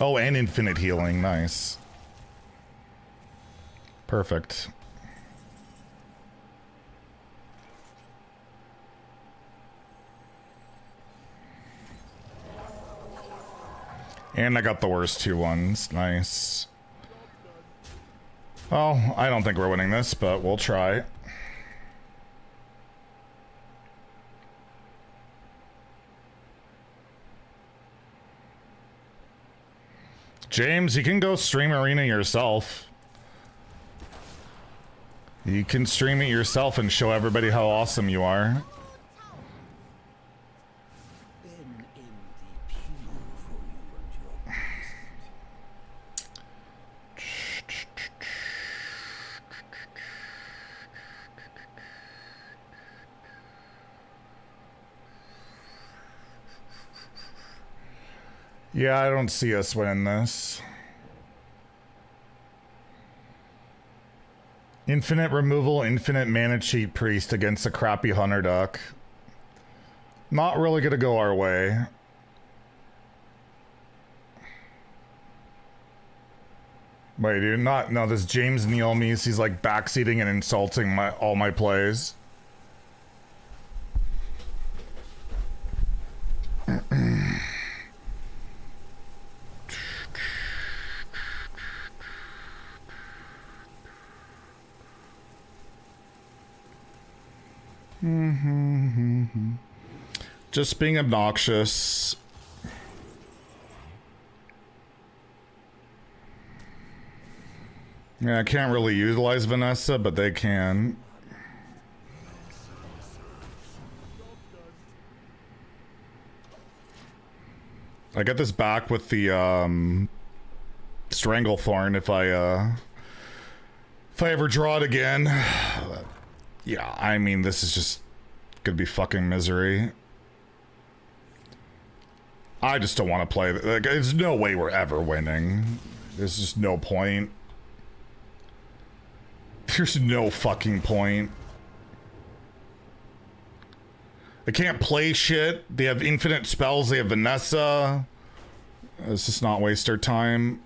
Oh, and infinite healing. Nice. Perfect. And I got the worst 2 ones. Nice. Well, I don't think we're winning this, but we'll try. James, you can go stream Arena yourself. You can stream it yourself and show everybody how awesome you are. Been in the pew for you and your Yeah, I don't see us winning this. Infinite removal, infinite mana cheat priest against a crappy hunter duck. Not really gonna go our way. Wait, dude, no, this James Neomes, he's like backseating and insulting all my plays. Just being obnoxious. Yeah, I can't really utilize Vanessa, but they can. I get this back with the Stranglethorn if I ever draw it again. Yeah, I mean, this is just gonna be fucking misery. I just don't want to play. Like, there's no way we're ever winning. There's just no point. There's no fucking point. They can't play shit. They have infinite spells. They have Vanessa. Let's just not waste our time.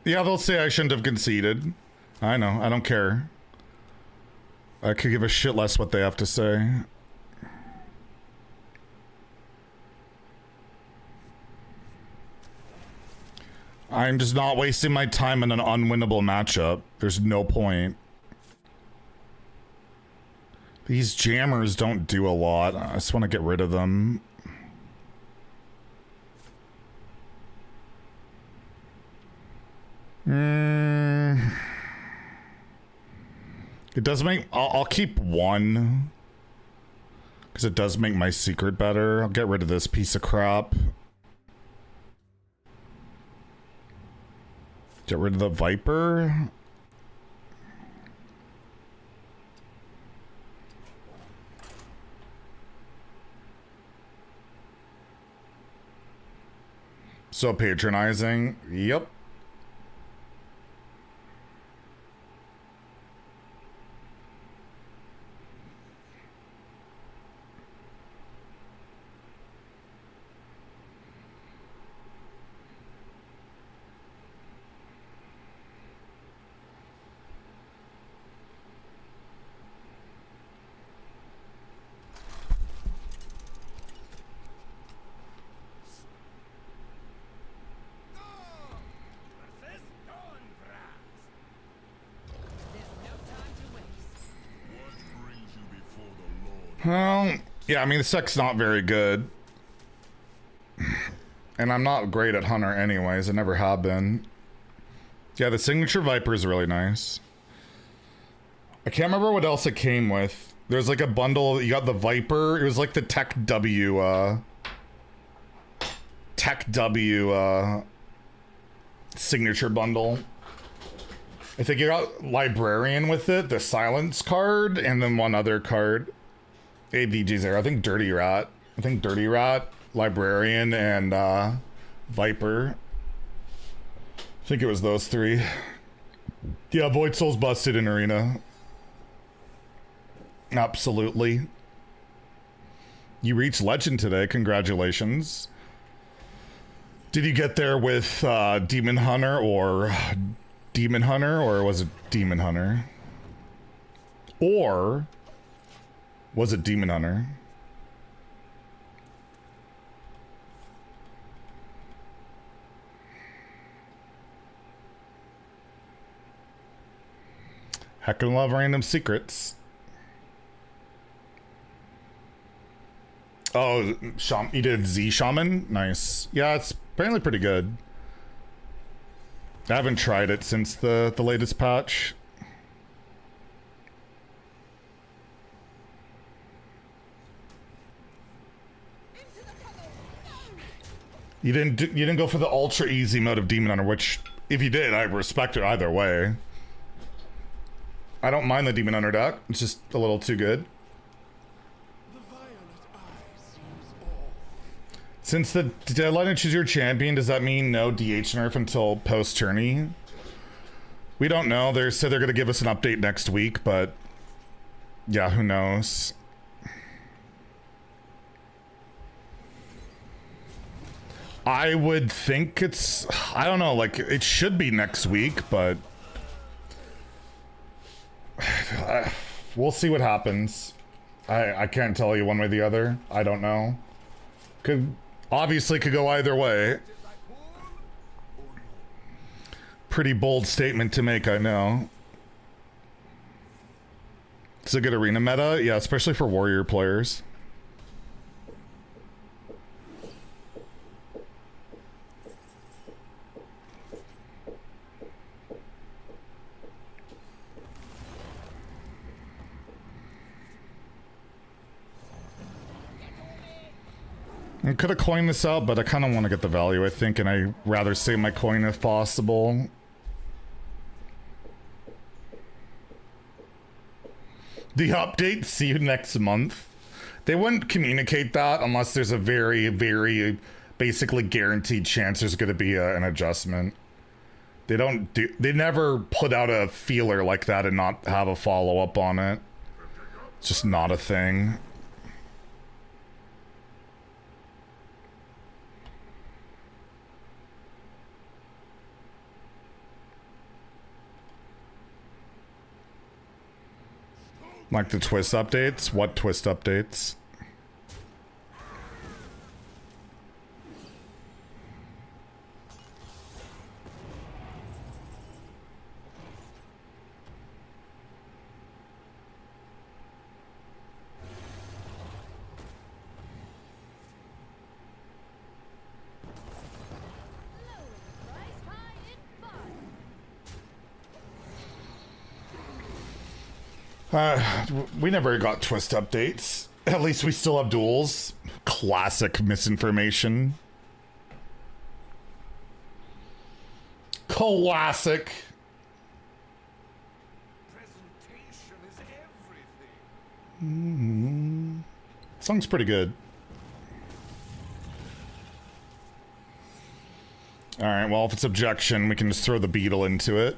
Yeah, they'll say I shouldn't have conceded. I know, I don't care. I could give a shit less what they have to say. I'm just not wasting my time in an unwinnable matchup. There's no point. These jammers don't do a lot. I just want to get rid of them. It does make... I'll keep one. Because it does make my secret better. I'll get rid of this piece of crap. Get rid of the Viper. So patronizing. Yep. Well, yeah, I mean, the deck's not very good. And I'm not great at Hunter anyways. I never have been. Yeah, the signature Viper is really nice. I can't remember what else it came with. There's like a bundle. You got the Viper. It was like the Tech W, signature bundle. I think you got Librarian with it, the Silence card, and then one other card. AVG's there. I think Dirty Rat. Librarian, and Viper. I think it was those three. Yeah, Void Soul's busted in Arena. Absolutely. You reached legend today. Congratulations. Did you get there with Demon Hunter, or was it Demon Hunter? Or was it Demon Hunter? Heckin' love random secrets. Oh, you did Z Shaman? Nice. Yeah, it's apparently pretty good. I haven't tried it since the latest patch. You didn't go for the ultra easy mode of Demon Hunter, which if you did, I respect it either way. I don't mind the Demon Hunter deck. It's just a little too good. Since the deadline to choose your champion, does that mean no DH nerf until post-tourney? We don't know. They said they're going to give us an update next week, but yeah, who knows? I would think it's, I don't know, like it should be next week, but we'll see what happens. I can't tell you one way or the other. I don't know. Obviously could go either way. Pretty bold statement to make, I know. It's a good arena meta, yeah, especially for warrior players. I could have coined this out, but I kind of want to get the value, I think, and I'd rather save my coin if possible. The update, see you next month. They wouldn't communicate that unless there's a very, very basically guaranteed chance there's going to be an adjustment. They never put out a feeler like that and not have a follow-up on it. It's just not a thing. Like the twist updates? What twist updates? We never got twist updates. At least we still have duels. Classic misinformation. Classic. Presentation is everything. Song's pretty good. Alright, well, if it's objection, we can just throw the beetle into it.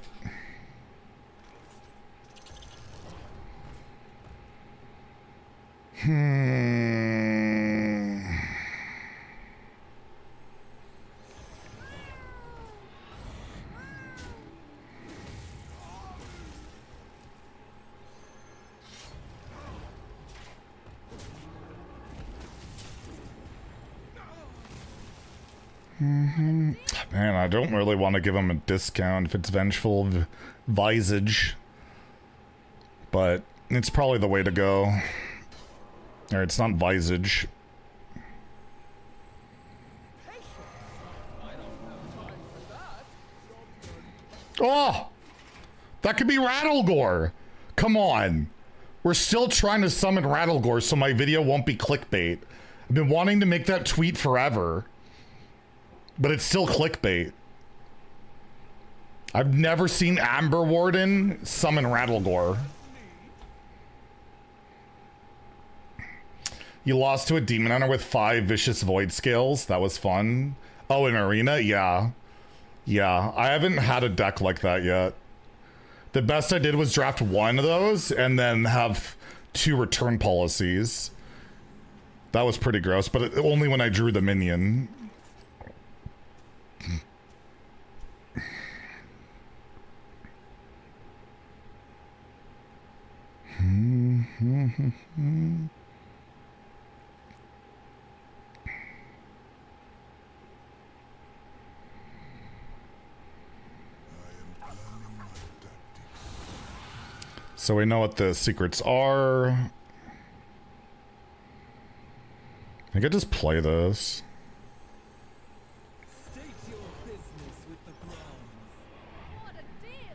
Man, I don't really want to give him a discount if it's Vengeful Visage, but it's probably the way to go. Or it's not Visage. Oh! That could be Rattlegore! Come on! We're still trying to summon Rattlegore so my video won't be clickbait. I've been wanting to make that tweet forever. But it's still clickbait. I've never seen Amber Warden summon Rattlegore. You lost to a Demon Hunter with 5 Vicious Void Scales. That was fun. Oh, in Arena? Yeah. Yeah, I haven't had a deck like that yet. The best I did was draft 1 of those and then have 2 return policies. That was pretty gross, but only when I drew the minion. So we know what the secrets are. I could just play this. State your business with the ground. What a deal!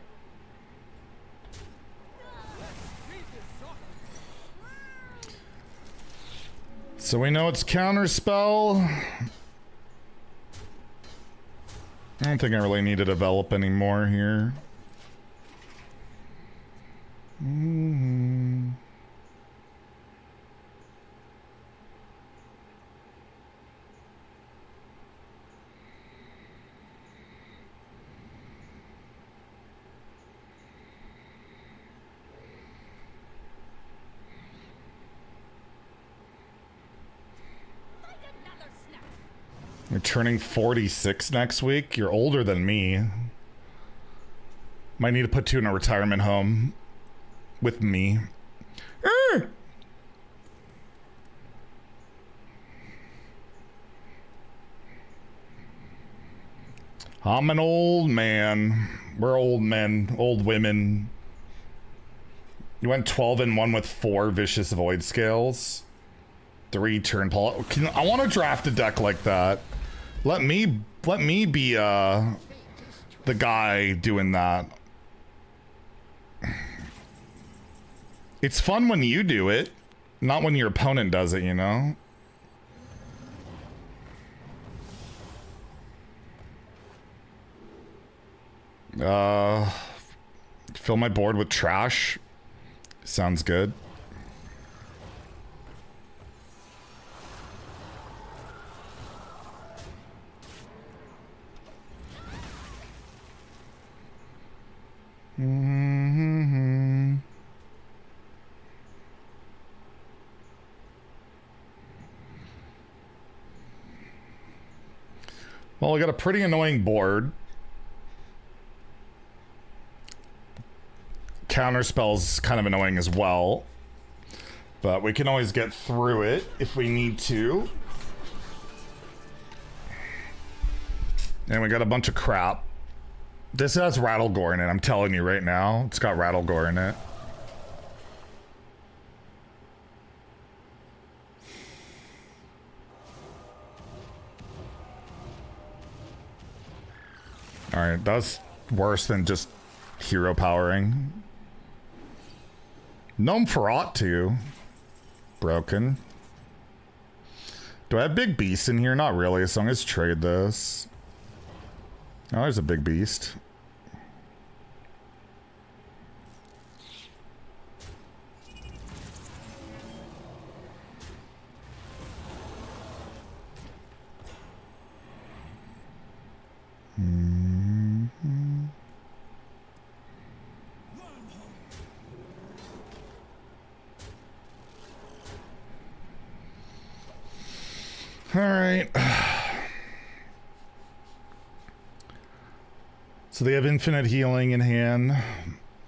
Beat this sucker. So we know it's counterspell. I don't think I really need to develop anymore here. You're turning 46 next week? You're older than me. Might need to put you in a retirement home with me. I'm an old man. We're old men, old women. You went 12-1 with 4 vicious void scales. 3 turn pol. I want to draft a deck like that. Let me be the guy doing that. It's fun when you do it, not when your opponent does it, you know? Fill my board with trash. Sounds good. Well, we got a pretty annoying board. Counterspell's kind of annoying as well. But we can always get through it if we need to. And we got a bunch of crap. This has Rattlegore in it, I'm telling you right now. It's got Rattlegore in it. Alright, that's worse than just hero powering. Gnome for ought to. Broken. Do I have big beasts in here? Not really, so I'm gonna trade this. Oh, there's a big beast. All right. So they have infinite healing in hand.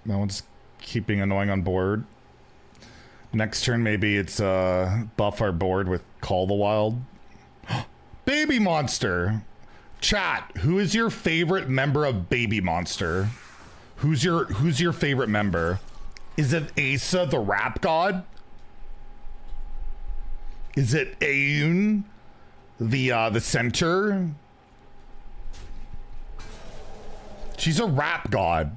That one's keeping annoying on board. Next turn, maybe it's buff our board with Call the Wild. Baby Monster. Chat, who is your favorite member of Baby Monster? Who's your favorite member? Is it Asa the Rap God? Is it Aun the center? She's a rap god.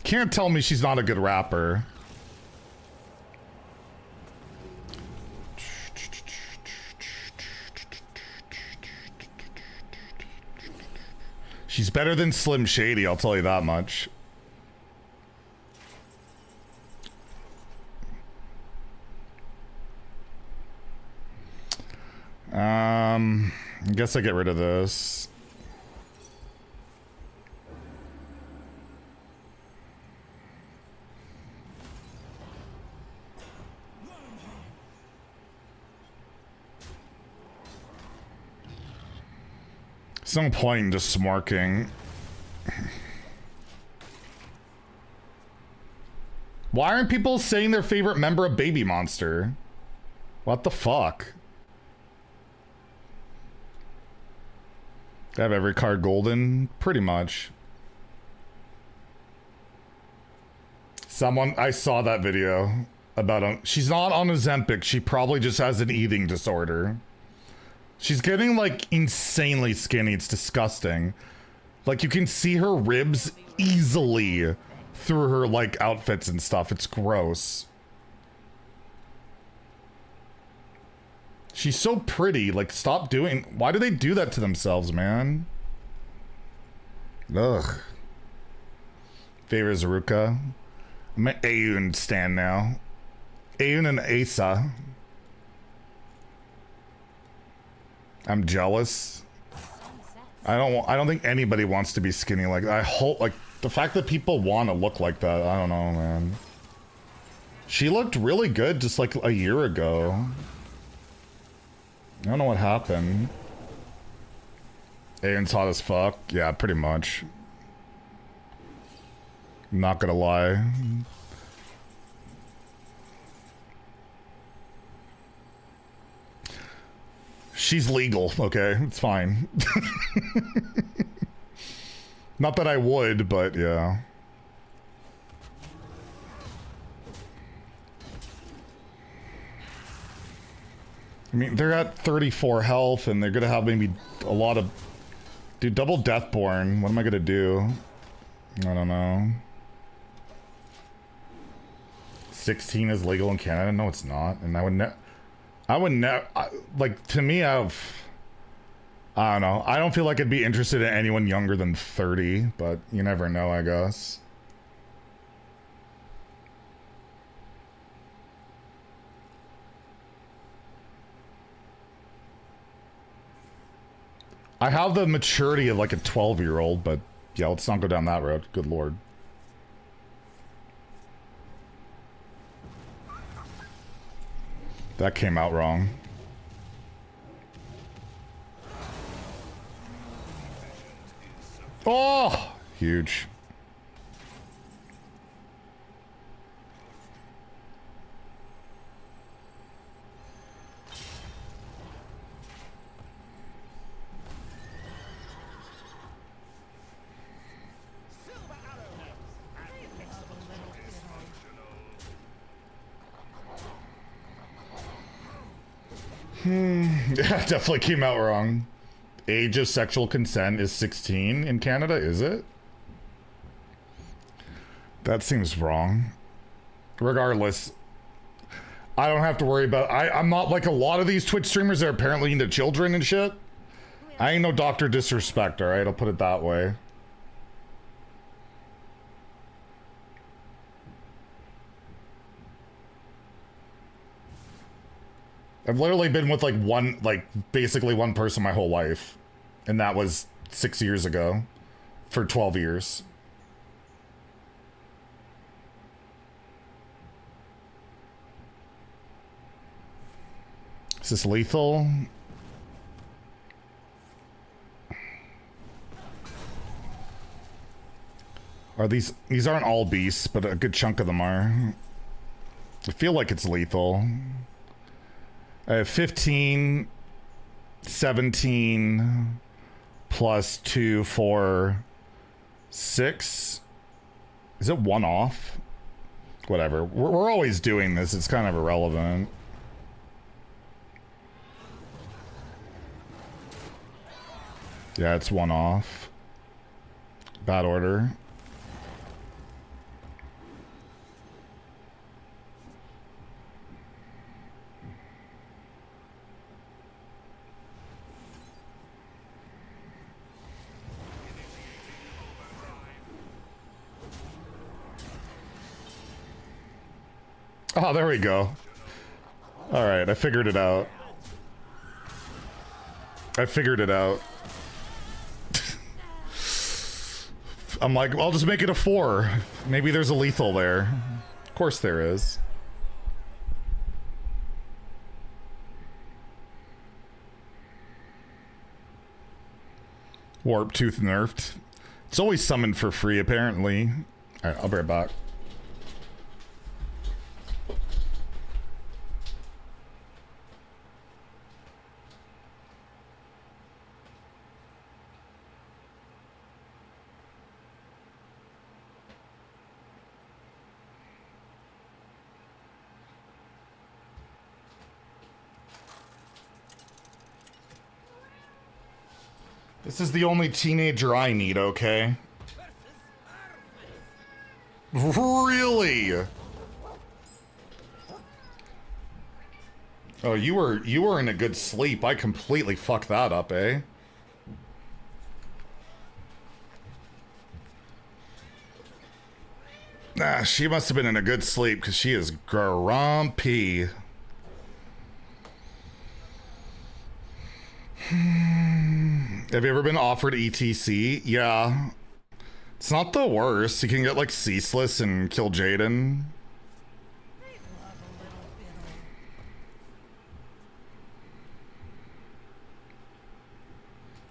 Can't tell me she's not a good rapper. She's better than Slim Shady, I'll tell you that much. I guess I get rid of this. There's no point in just smirking. Why aren't people saying their favorite member of Baby Monster? What the fuck? I have every card golden? Pretty much. I saw that video about she's not on Ozempic, she probably just has an eating disorder. She's getting like insanely skinny, it's disgusting. Like you can see her ribs easily through her like outfits and stuff, it's gross. She's so pretty, like stop doing, why do they do that to themselves, man? Ugh. Favorite Zaruka. I'm an Aeon stan now. Aeon and Asa. I'm jealous. I don't think anybody wants to be skinny like that. I hope, like, the fact that people want to look like that, I don't know, man. She looked really good just like a year ago. I don't know what happened. Aeon's hot as fuck. Yeah, pretty much. Not gonna lie. She's legal, okay? It's fine. Not that I would, but yeah. I mean, they're at 34 health, and they're gonna have maybe a lot of... Dude, double Deathborn. What am I gonna do? I don't know. 16 is legal in Canada? No, it's not. And I would never... Like, to me, I don't know. I don't feel like I'd be interested in anyone younger than 30, but you never know, I guess. I have the maturity of like a 12-year-old, but yeah, let's not go down that road. Good lord. That came out wrong. Oh! Huge. Yeah, definitely came out wrong. Age of sexual consent is 16 in Canada, is it? That seems wrong. Regardless, I don't have to worry about... I'm not like a lot of these Twitch streamers that are apparently into children and shit. I ain't no Dr. Disrespect, alright? I'll put it that way. I've literally been with like basically one person my whole life. And that was 6 years ago. For 12 years. Is this lethal? Are these aren't all beasts, but a good chunk of them are. I feel like it's lethal. I have 15, 17, plus 2, 4, 6. Is it one off? Whatever. We're always doing this. It's kind of irrelevant. Yeah, it's one off. Bad order. Oh, there we go. All right, I figured it out. I figured it out. I'm like, I'll just make it a 4. Maybe there's a lethal there. Of course there is. Warp Tooth nerfed. It's always summoned for free, apparently. Alright, I'll be right back. This is the only teenager I need, okay? Really? Oh, you were in a good sleep. I completely fucked that up, eh? Nah, she must have been in a good sleep because she is grumpy. Have you ever been offered ETC? Yeah. It's not the worst. You can get like Ceaseless and kill Jaden.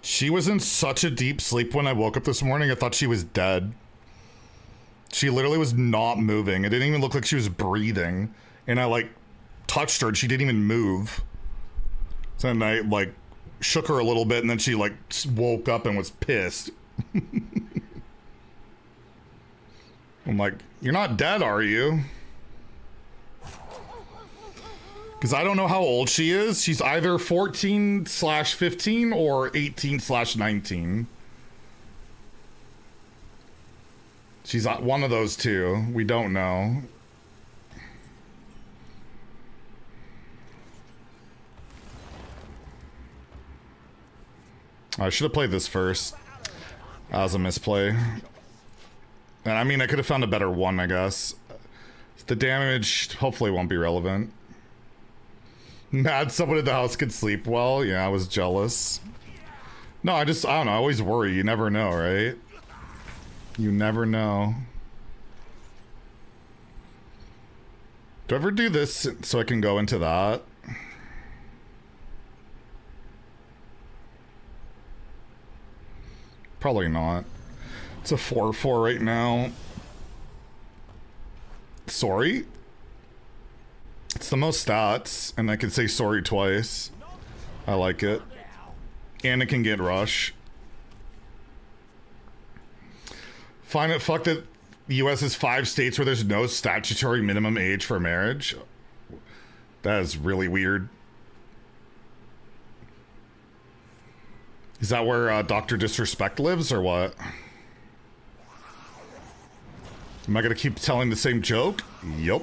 She was in such a deep sleep when I woke up this morning. I thought she was dead. She literally was not moving. It didn't even look like she was breathing. And I like touched her and she didn't even move. So then I like shook her a little bit and then she like woke up and was pissed. I'm like, you're not dead, are you? Because I don't know how old she is. She's either 14/15 or 18/19. She's one of those two. We don't know. I should have played this first. That was a misplay. And I mean, I could have found a better one, I guess. The damage hopefully won't be relevant. Mad someone in the house could sleep well. Yeah, I was jealous. No, I don't know. I always worry. You never know, right? You never know. Do I ever do this so I can go into that? Probably not. It's a 4/4 right now. Sorry? It's the most stats, and I can say sorry twice. I like it. And it can get rush. Find it fucked that the US is 5 states where there's no statutory minimum age for marriage. That is really weird. Is that where Dr. Disrespect lives, or what? Am I gonna keep telling the same joke? Yup.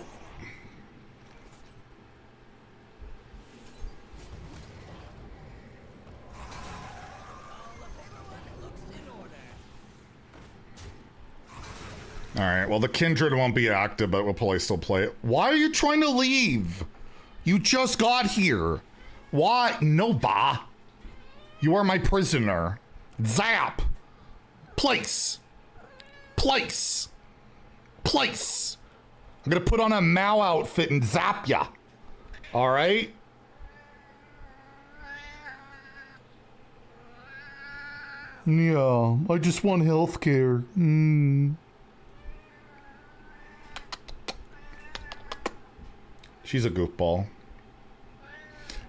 Alright, well the Kindred won't be active, but we'll probably still play it. Why are you trying to leave? You just got here. Why? No, bah. You are my prisoner. Zap. Place. Place. Place. I'm gonna put on a Mao outfit and zap ya. Alright? Yeah, I just want healthcare. She's a goofball.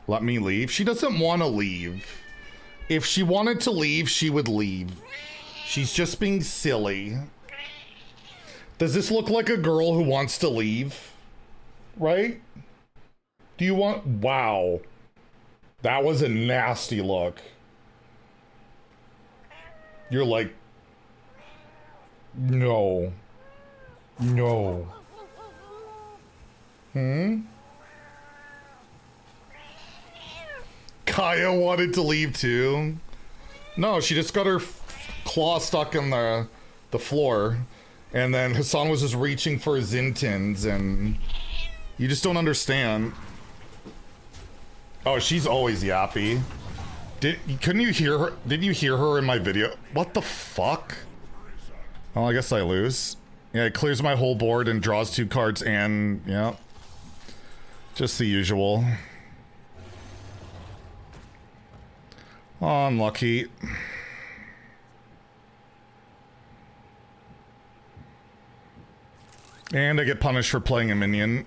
Let me leave. She doesn't want to leave. If she wanted to leave, she would leave. She's just being silly. Does this look like a girl who wants to leave? Right? Do you want... Wow. That was a nasty look. You're like... No. No. Kaya wanted to leave too. No, she just got her claw stuck in the floor. And then Hassan was just reaching for his intins, and you just don't understand. Oh, she's always yappy. Couldn't you hear her? Did you hear her in my video? What the fuck? Oh, I guess I lose. Yeah, it clears my whole board and draws 2 cards and, yeah. Just the usual. Oh, unlucky. And I get punished for playing a minion.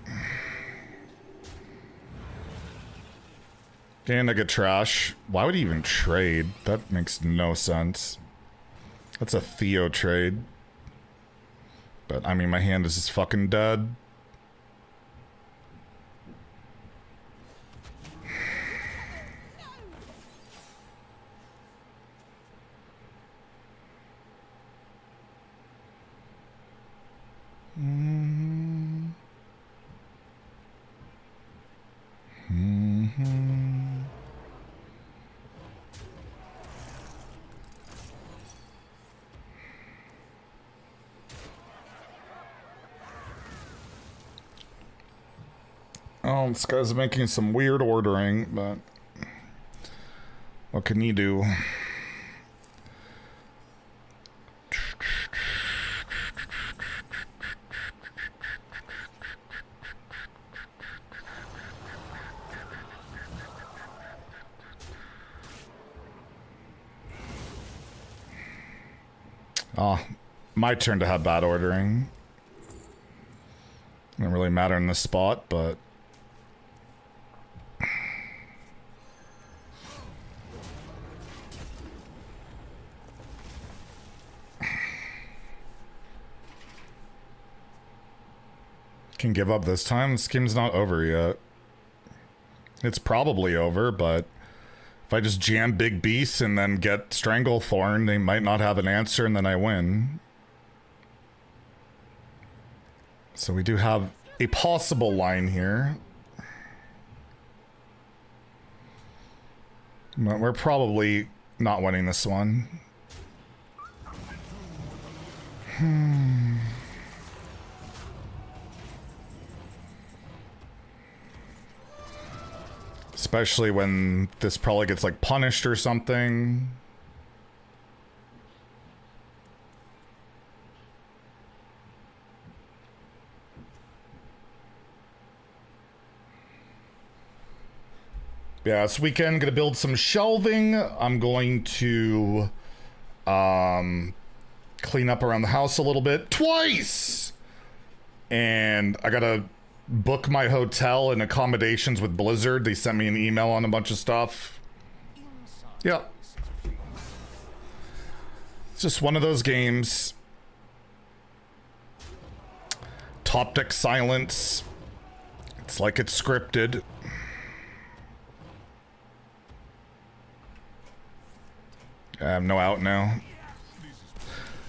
And I get trash. Why would he even trade? That makes no sense. That's a Theo trade. But, I mean, my hand is just fucking dead. Oh, this guy's making some weird ordering, but what can you do? Oh, my turn to have bad ordering. Doesn't really matter in this spot, but can give up this time. This game's not over yet. It's probably over, but if I just jam Big Beast and then get Stranglethorn, they might not have an answer and then I win. So we do have a possible line here. But we're probably not winning this one. Especially when this probably gets like punished or something. Yeah, this weekend gonna build some shelving. I'm going to clean up around the house a little bit twice. And I gotta book my hotel and accommodations with Blizzard. They sent me an email on a bunch of stuff. Yeah. It's just one of those games. Top deck silence. It's like it's scripted. I have no out now.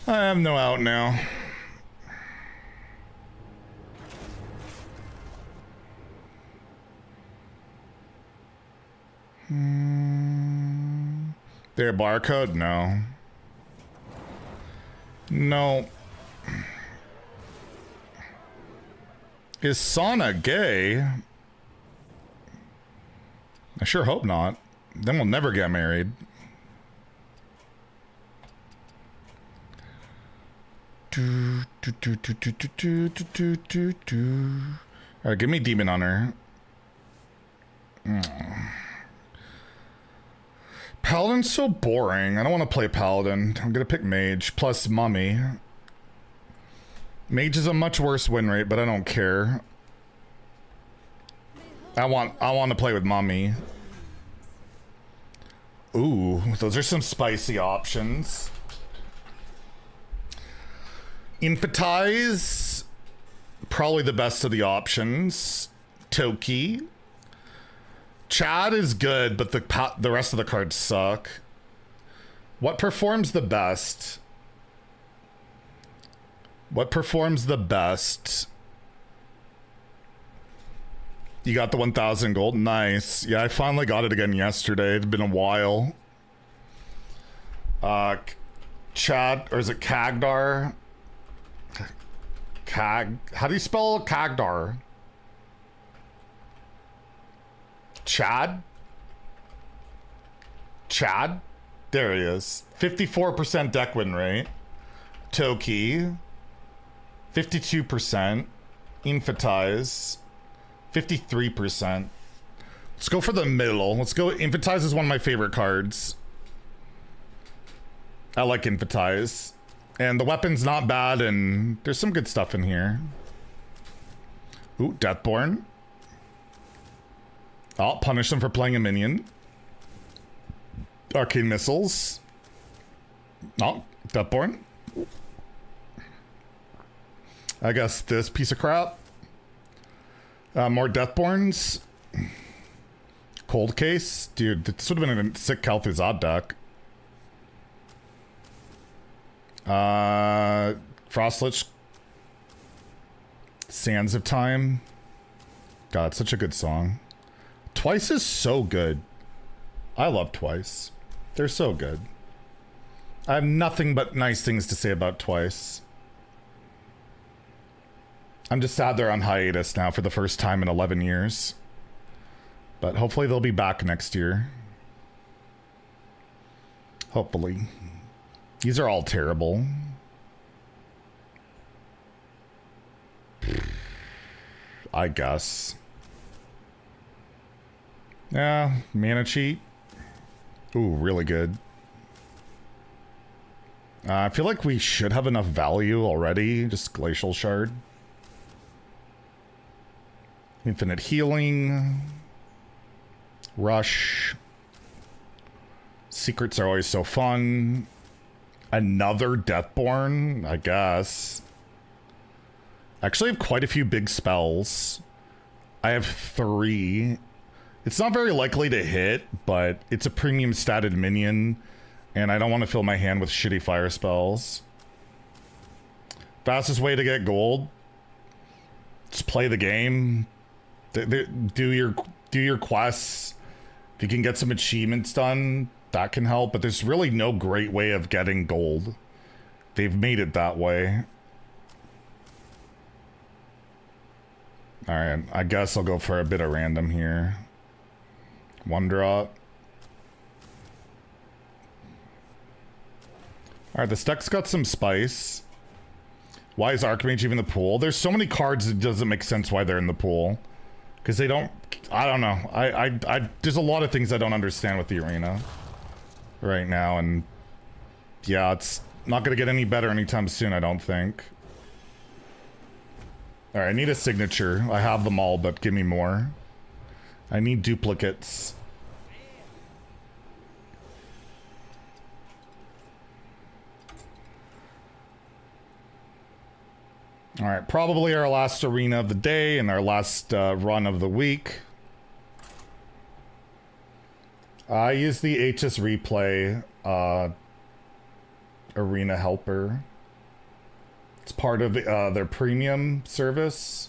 I have no out now. Their barcode? No. No. Is Sana gay? I sure hope not. Then we'll never get married. Alright, give me Demon Hunter. Paladin's so boring. I don't want to play Paladin. I'm gonna pick Mage plus Mummy. Mage is a much worse win rate, but I don't care. I want to play with Mummy. Ooh, those are some spicy options. Infatize, probably the best of the options. Toki. Chad is good, but the rest of the cards suck. What performs the best? What performs the best? You got the 1,000 gold? Nice. Yeah, I finally got it again yesterday. It's been a while. Chad, or is it Kagdar? How do you spell Kagdar? Chad? Chad? There he is. 54% deck win rate. Toki. 52%. Infatize. 53%. Let's go for the middle. Let's go. Infatize is one of my favorite cards. I like Infatize. And the weapon's not bad, and there's some good stuff in here. Ooh, Deathborn. I'll punish them for playing a minion. Arcane Missiles. Oh, Deathborn. I guess this piece of crap. More Deathborns. Cold Case. Dude, this would have been a sick Kalthuzad deck. Frostlich. Sands of Time. God, such a good song. Twice is so good. I love Twice. They're so good. I have nothing but nice things to say about Twice. I'm just sad they're on hiatus now for the first time in 11 years. But hopefully they'll be back next year. Hopefully. These are all terrible. I guess. Yeah, mana cheat. Ooh, really good. I feel like we should have enough value already. Just Glacial Shard. Infinite Healing. Rush. Secrets are always so fun. Another Deathborn, I guess. Actually, I have quite a few big spells. I have 3. It's not very likely to hit, but it's a premium statted minion, and I don't want to fill my hand with shitty fire spells. Fastest way to get gold: just play the game. Do your quests. If you can get some achievements done, that can help. But there's really no great way of getting gold. They've made it that way. All right, I guess I'll go for a bit of random here. 1 drop. All right, this deck's got some spice. Why is Archmage even in the pool? There's so many cards it doesn't make sense why they're in the pool. Because they don't... I don't know. There's a lot of things I don't understand with the arena right now, and yeah, it's not going to get any better anytime soon, I don't think. All right, I need a signature. I have them all, but give me more. I need duplicates. All right, probably our last arena of the day and our last run of the week. I use the HS Replay arena helper. It's part of their premium service.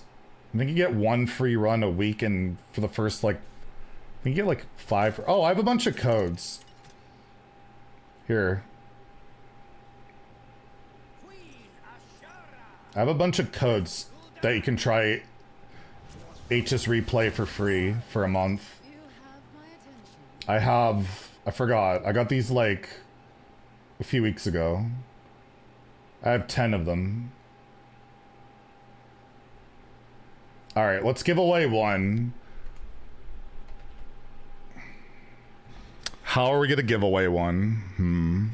I think you get 1 free run a week, and for the first, like, I think you get like 5. Oh, I have a bunch of codes. Here. I have a bunch of codes that you can try HS Replay for free for a month. You have my attention. I forgot. I got these like a few weeks ago. I have 10 of them. All right, let's give away one. How are we gonna give away one?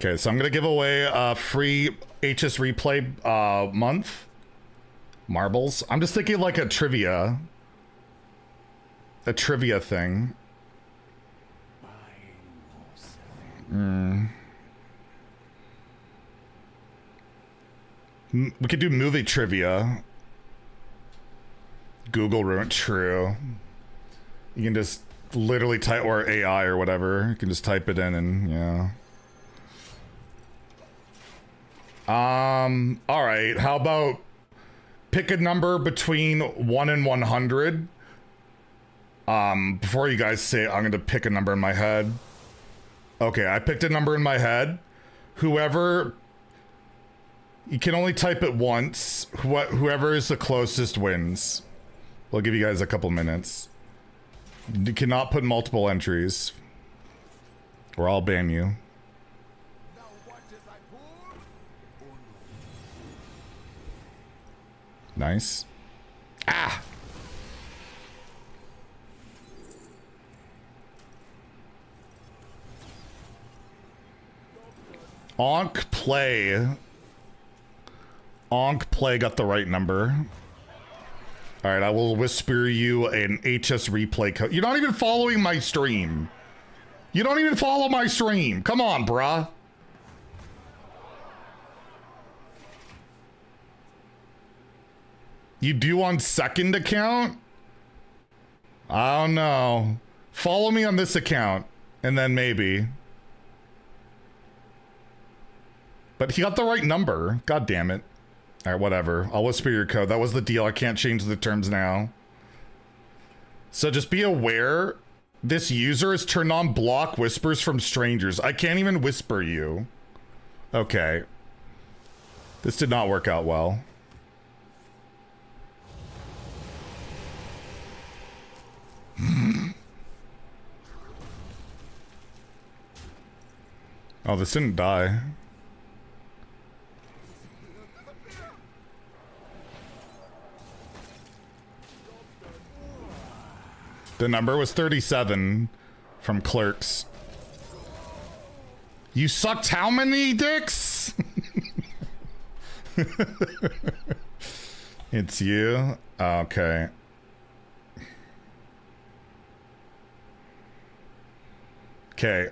Okay, so I'm gonna give away a free HS Replay month. Marbles. I'm just thinking like a trivia thing. We could do movie trivia. Google ruined. True. You can just literally type, or AI or whatever. You can just type it in and yeah. All right. How about pick a number between 1 and 100? Before you guys say it, I'm going to pick a number in my head. Okay, I picked a number in my head. Whoever... You can only type it once. Whoever is the closest wins. We'll give you guys a couple minutes. You cannot put multiple entries, or I'll ban you. Nice. Ah! Onk play. Onk play got the right number. Alright, I will whisper you an HS replay code. You're not even following my stream. You don't even follow my stream. Come on, bruh. You do on second account? I don't know. Follow me on this account, and then maybe. But he got the right number. God damn it. Alright, whatever. I'll whisper your code. That was the deal. I can't change the terms now. So just be aware, this user has turned on block whispers from strangers. I can't even whisper you. Okay. This did not work out well. Oh, this didn't die. The number was 37 from Clerks. You sucked how many dicks? It's you? Okay. Okay,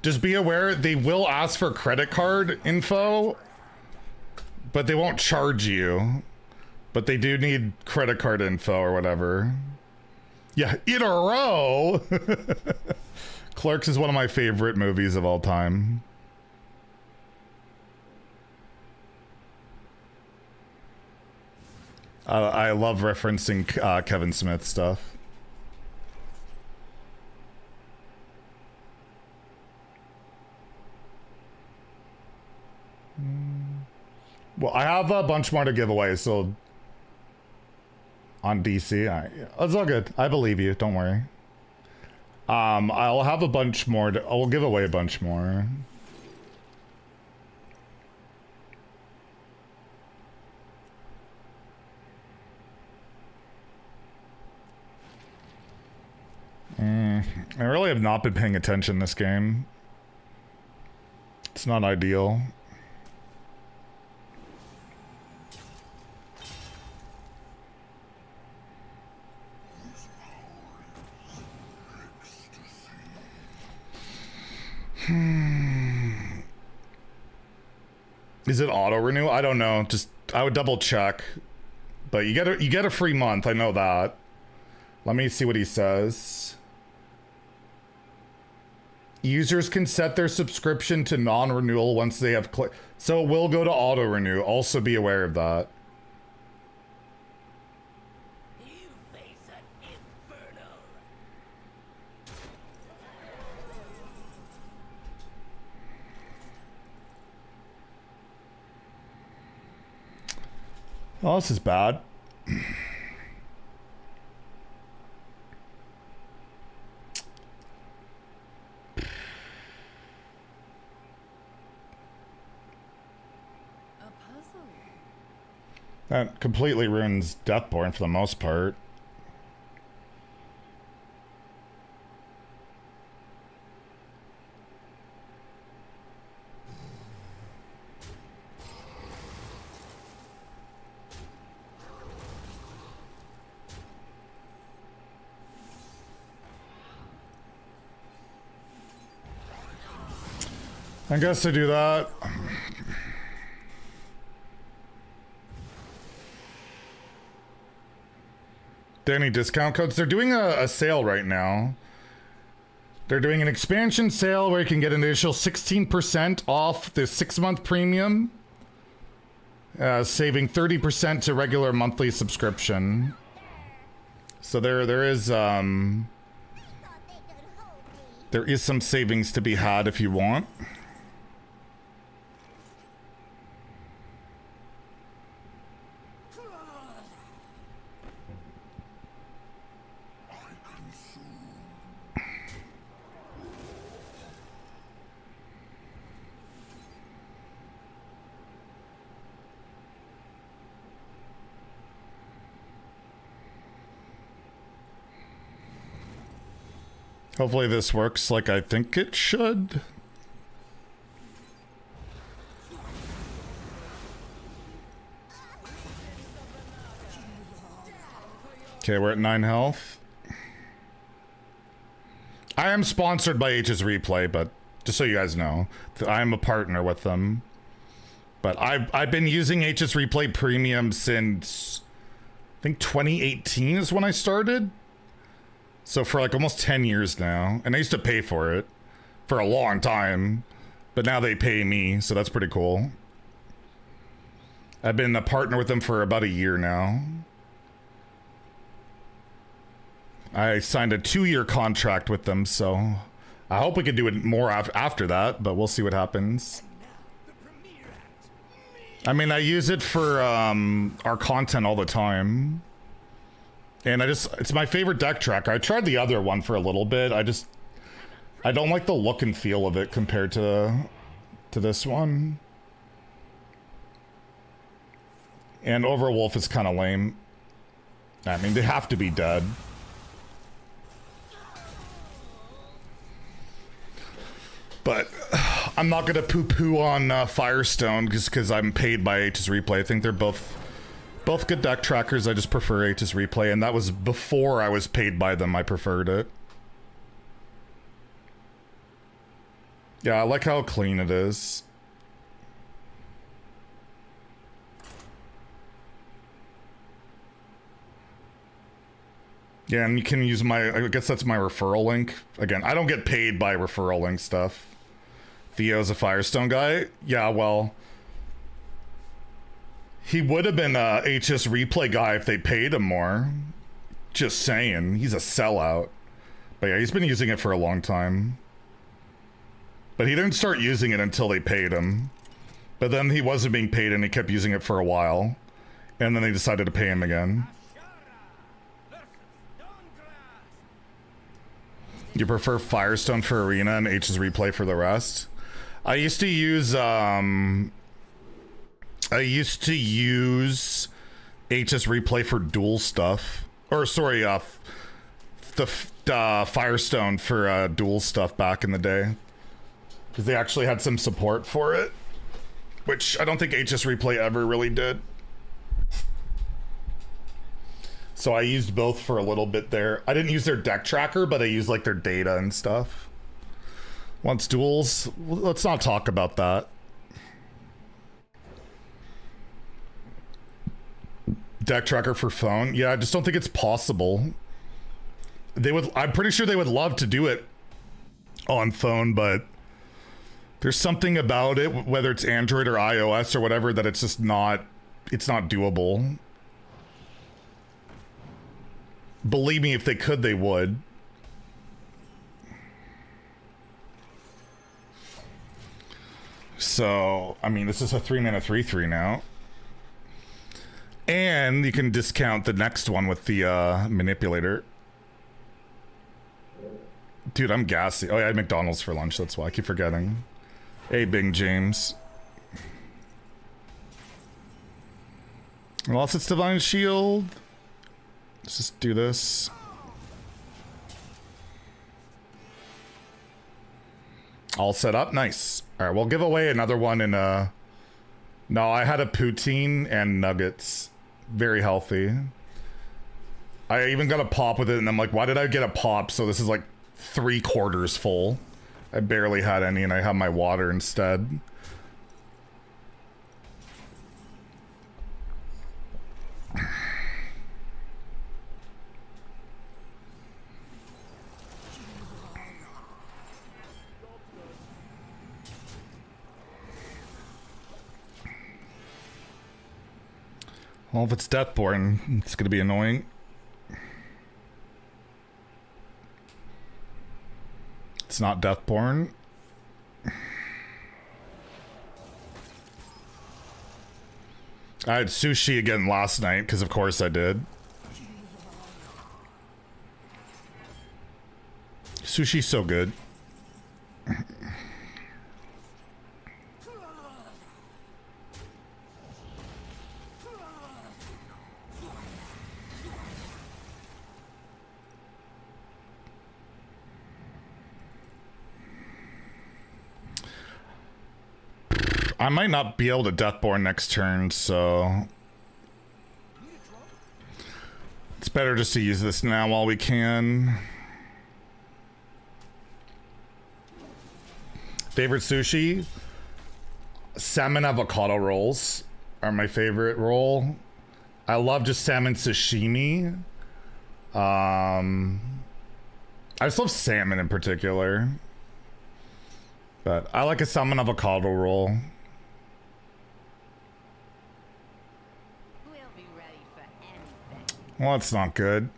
just be aware they will ask for credit card info, but they won't charge you. But they do need credit card info or whatever. Yeah, in a row. Clerks is one of my favorite movies of all time. I love referencing Kevin Smith stuff. Well, I have a bunch more to give away, so on DC, it's all good. I believe you. Don't worry. I'll have a bunch more. I'll give away a bunch more. I really have not been paying attention this game. It's not ideal. Is it auto renew? I don't know. Just I would double check. But you get a free month. I know that. Let me see what he says. Users can set their subscription to non-renewal once they have so it will go to auto renew. Also be aware of that. You face an infernal. Oh, this is bad. That completely ruins Deathborn for the most part. I guess I do that. Any discount codes? They're doing a sale right now. They're doing an expansion sale where you can get an additional 16% off the 6-month premium, saving 30% to regular monthly subscription. So there is some savings to be had if you want. Hopefully this works like I think it should. Okay, we're at 9 health. I am sponsored by H's Replay, but just so you guys know, I am a partner with them. But I've been using H's Replay Premium since I think 2018 is when I started. So for like almost 10 years now. And I used to pay for it for a long time. But now they pay me, so that's pretty cool. I've been a partner with them for about a year now. I signed a 2-year contract with them, so I hope we could do it more after that, but we'll see what happens. I mean, I use it for our content all the time. And it's my favorite deck tracker. I tried the other one for a little bit. I don't like the look and feel of it compared to this one. And Overwolf is kind of lame. I mean, they have to be dead. But I'm not gonna poo-poo on Firestone just because I'm paid by H's Replay. I think they're both good deck trackers. I just prefer H's Replay, and that was before I was paid by them. I preferred it. Yeah, I like how clean it is. Yeah, and you can use I guess that's my referral link. Again, I don't get paid by referral link stuff. Theo's a Firestone guy? Yeah, well, he would have been a HS Replay guy if they paid him more. Just saying, he's a sellout. But yeah, he's been using it for a long time. But he didn't start using it until they paid him. But then he wasn't being paid and he kept using it for a while. And then they decided to pay him again. You prefer Firestone for Arena and HS Replay for the rest? I used to use HS Replay for dual stuff. Or sorry, the Firestone for dual stuff back in the day. Because they actually had some support for it. Which I don't think HS Replay ever really did. So I used both for a little bit there. I didn't use their deck tracker, but I used like their data and stuff. Once duels, let's not talk about that. Deck tracker for phone? Yeah, I just don't think it's possible. I'm pretty sure they would love to do it on phone, but there's something about it, whether it's Android or iOS or whatever, that it's just not doable. Believe me, if they could, they would. So, I mean, this is a 3-mana 3/3 now. And you can discount the next one with the manipulator. Dude, I'm gassy. Oh yeah, I had McDonald's for lunch, that's why I keep forgetting. Hey, Bing James. Lost its Divine Shield. Let's just do this. All set up, nice. All right, we'll give away another one in no, I had a poutine and nuggets. Very healthy. I even got a pop with it, and I'm like, why did I get a pop? So this is like 3/4 full. I barely had any, and I have my water instead. Well, if it's Deathborn, it's gonna be annoying. It's not Deathborn. I had sushi again last night, because of course I did. Sushi's so good. I might not be able to Deathborn next turn, so it's better just to use this now while we can. Favorite sushi? Salmon avocado rolls are my favorite roll. I love just salmon sashimi. I just love salmon in particular. But I like a salmon avocado roll. We'll be ready for anything. Well, that's not good.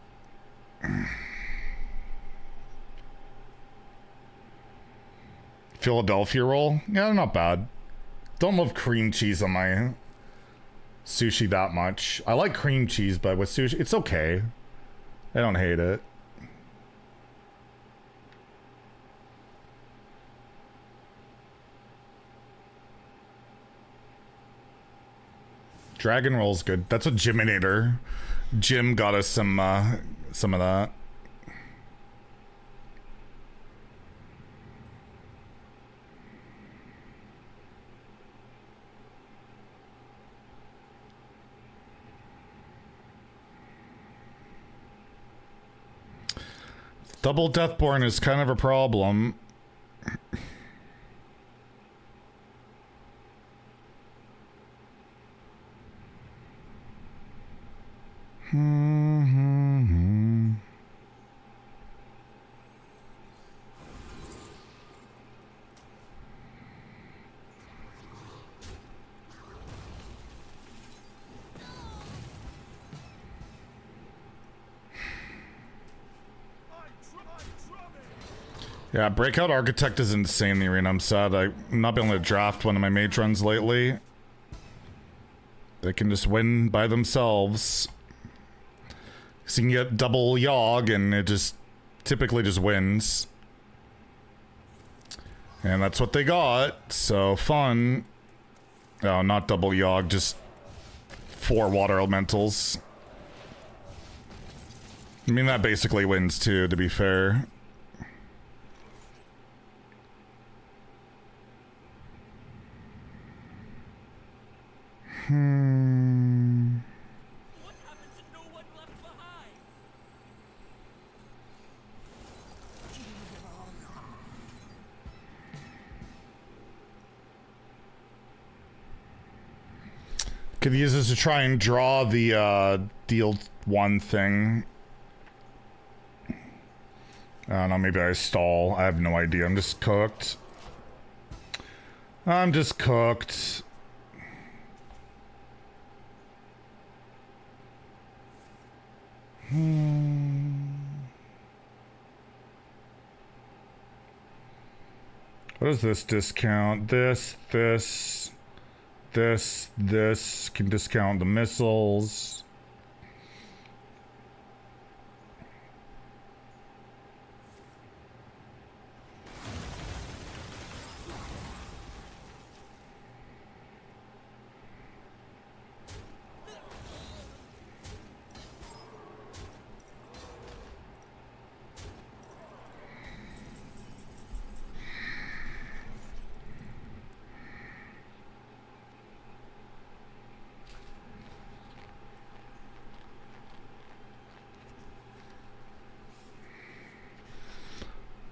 Philadelphia roll? Yeah, not bad. Don't love cream cheese on my sushi that much. I like cream cheese, but with sushi, it's okay. I don't hate it. Dragon roll's good. That's what Jiminator. Jim got us some of that. Double Deathborn is kind of a problem. Yeah, Breakout Architect is insane in the arena. I'm sad I'm not been able to draft one of my mage runs lately. They can just win by themselves. So you can get double Yogg and it just typically just wins. And that's what they got. So fun. Oh, not double Yogg, just 4 water elementals. I mean, that basically wins too, to be fair. What happened to no one left behind? Could use this to try and draw the deal 1 thing. I don't know, maybe I stall. I have no idea. I'm just cooked. I'm just cooked. What does this discount? This can discount the missiles.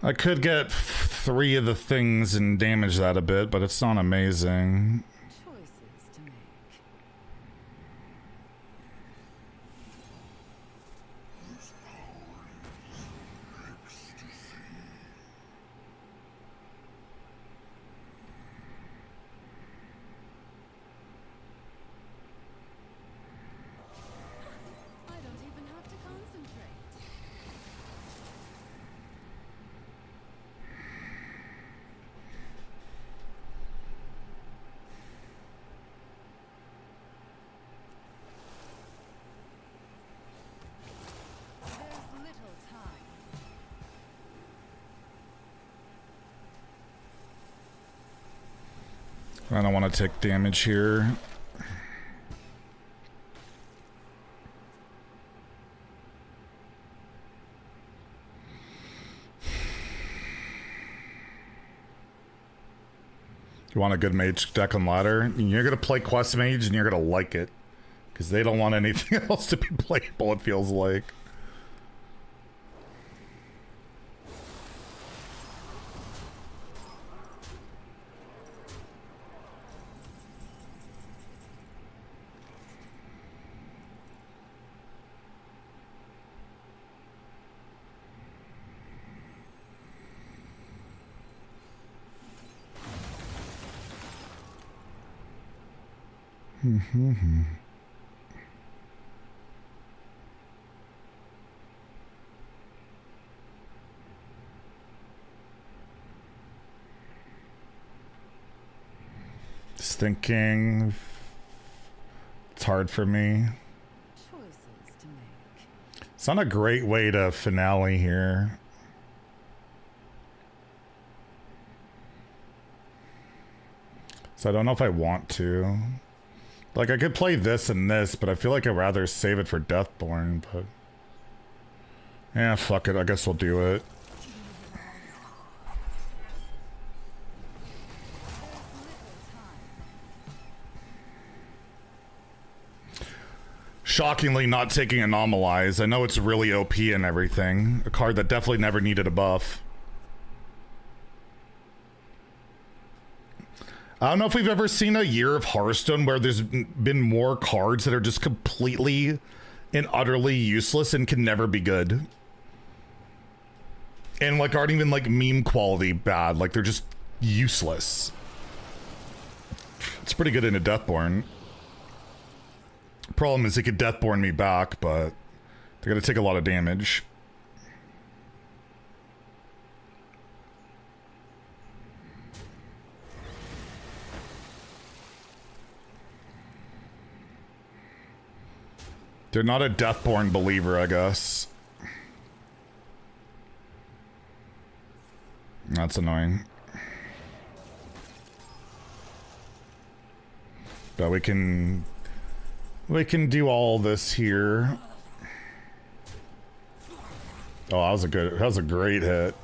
I could get 3 of the things and damage that a bit, but it's not amazing. Choices to make. I don't even have to concentrate. There's little time. I don't want to take damage here. You want a good mage deck on ladder? You're gonna play quest mage and you're gonna like it. Because they don't want anything else to be playable, it feels like. Just thinking. It's hard for me. Choices to make. It's not a great way to finale here. So I don't know if I want to. Like, I could play this and this, but I feel like I'd rather save it for Deathborn, but... yeah, fuck it. I guess we'll do it. Shockingly not taking Anomalize. I know it's really OP and everything. A card that definitely never needed a buff. I don't know if we've ever seen a year of Hearthstone where there's been more cards that are just completely and utterly useless and can never be good. And like aren't even like meme quality bad. Like they're just useless. It's pretty good into Deathborn. Problem is it could Deathborn me back, but they're gonna take a lot of damage. They're not a Deathborn believer, I guess. That's annoying. But we can do all this here. Oh, that was a great hit.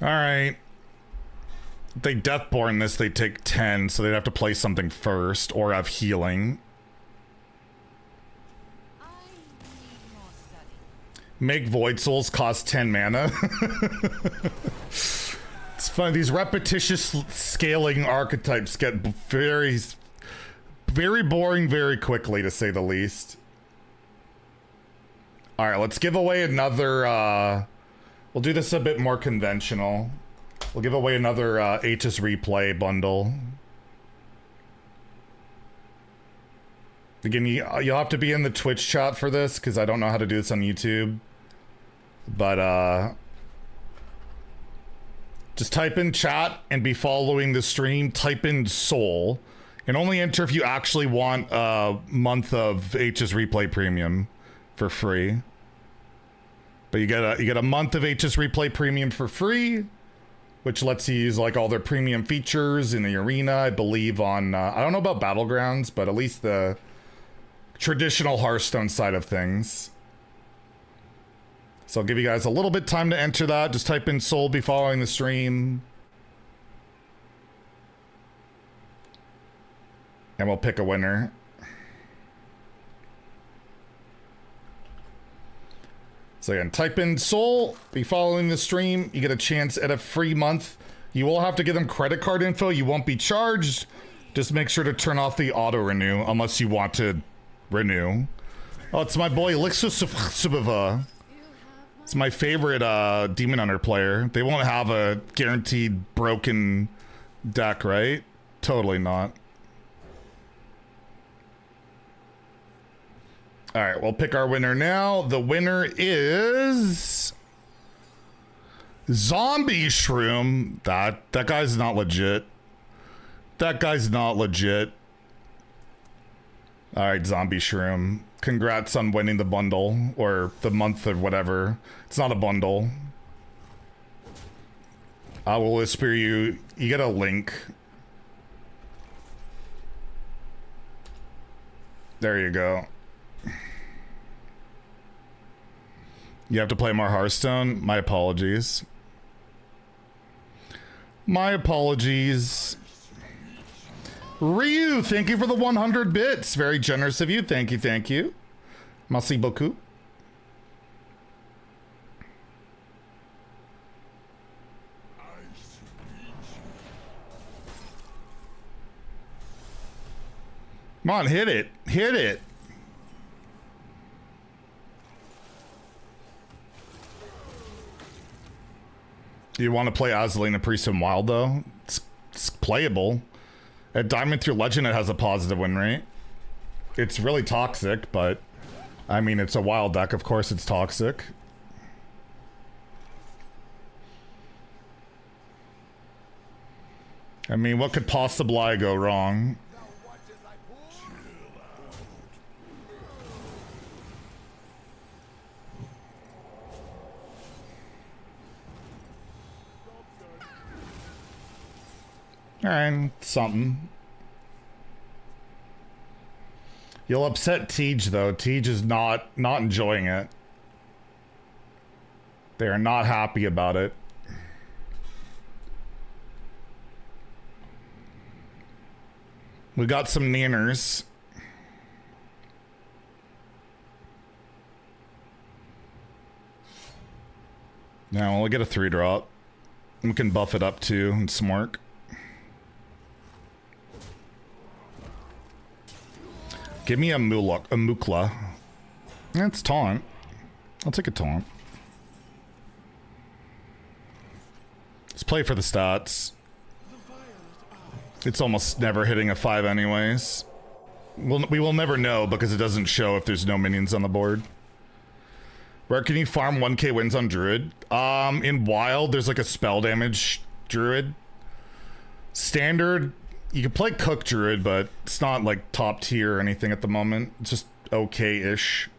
Alright. They Deathborn this, they take 10, so they'd have to play something first, or have healing. I need more study. Make Void Souls cost 10 mana. It's funny, these repetitious scaling archetypes get very, very boring very quickly, to say the least. Alright, let's give away another, we'll do this a bit more conventional. We'll give away another H's Replay bundle. Again, you'll have to be in the Twitch chat for this, because I don't know how to do this on YouTube. But, just type in chat and be following the stream. Type in Soul. And only enter if you actually want a month of H's Replay Premium for free. But you get a month of H's Replay Premium for free, which lets you use like all their premium features in the arena, I believe on, I don't know about Battlegrounds, but at least the traditional Hearthstone side of things. So I'll give you guys a little bit time to enter that. Just type in Soul, be following the stream. And we'll pick a winner. So again, type in Soul, be following the stream. You get a chance at a free month. You will have to give them credit card info. You won't be charged. Just make sure to turn off the auto renew unless you want to renew. Oh, it's my boy Lixusubava. It's my favorite Demon Hunter player. They won't have a guaranteed broken deck, right? Totally not. All right, we'll pick our winner now. The winner is Zombie Shroom. That guy's not legit. That guy's not legit. All right, Zombie Shroom. Congrats on winning the bundle, or the month of whatever. It's not a bundle. I will whisper you get a link. There you go. You have to play more Hearthstone? My apologies. My apologies. Ryu, thank you for the 100 bits. Very generous of you. Thank you, thank you. Merci beaucoup. Come on, hit it. Hit it. You want to play Azalina Priest and Wild, though? It's playable. At Diamond through Legend, it has a positive win rate. It's really toxic, but... I mean, it's a wild deck. Of course it's toxic. I mean, what could possibly go wrong? Alright, something. You'll upset Tej, though. Tej is not enjoying it. They are not happy about it. We got some nanners. Now we'll get a 3-drop. We can buff it up too and smork. Give me a Mukla. That's taunt. I'll take a taunt. Let's play for the stats. It's almost never hitting a 5 anyways. We will never know because it doesn't show if there's no minions on the board. Where can you farm 1k wins on Druid? In Wild, there's like a spell damage Druid. Standard, you can play Cook Druid, but it's not like top tier or anything at the moment. It's just okay-ish.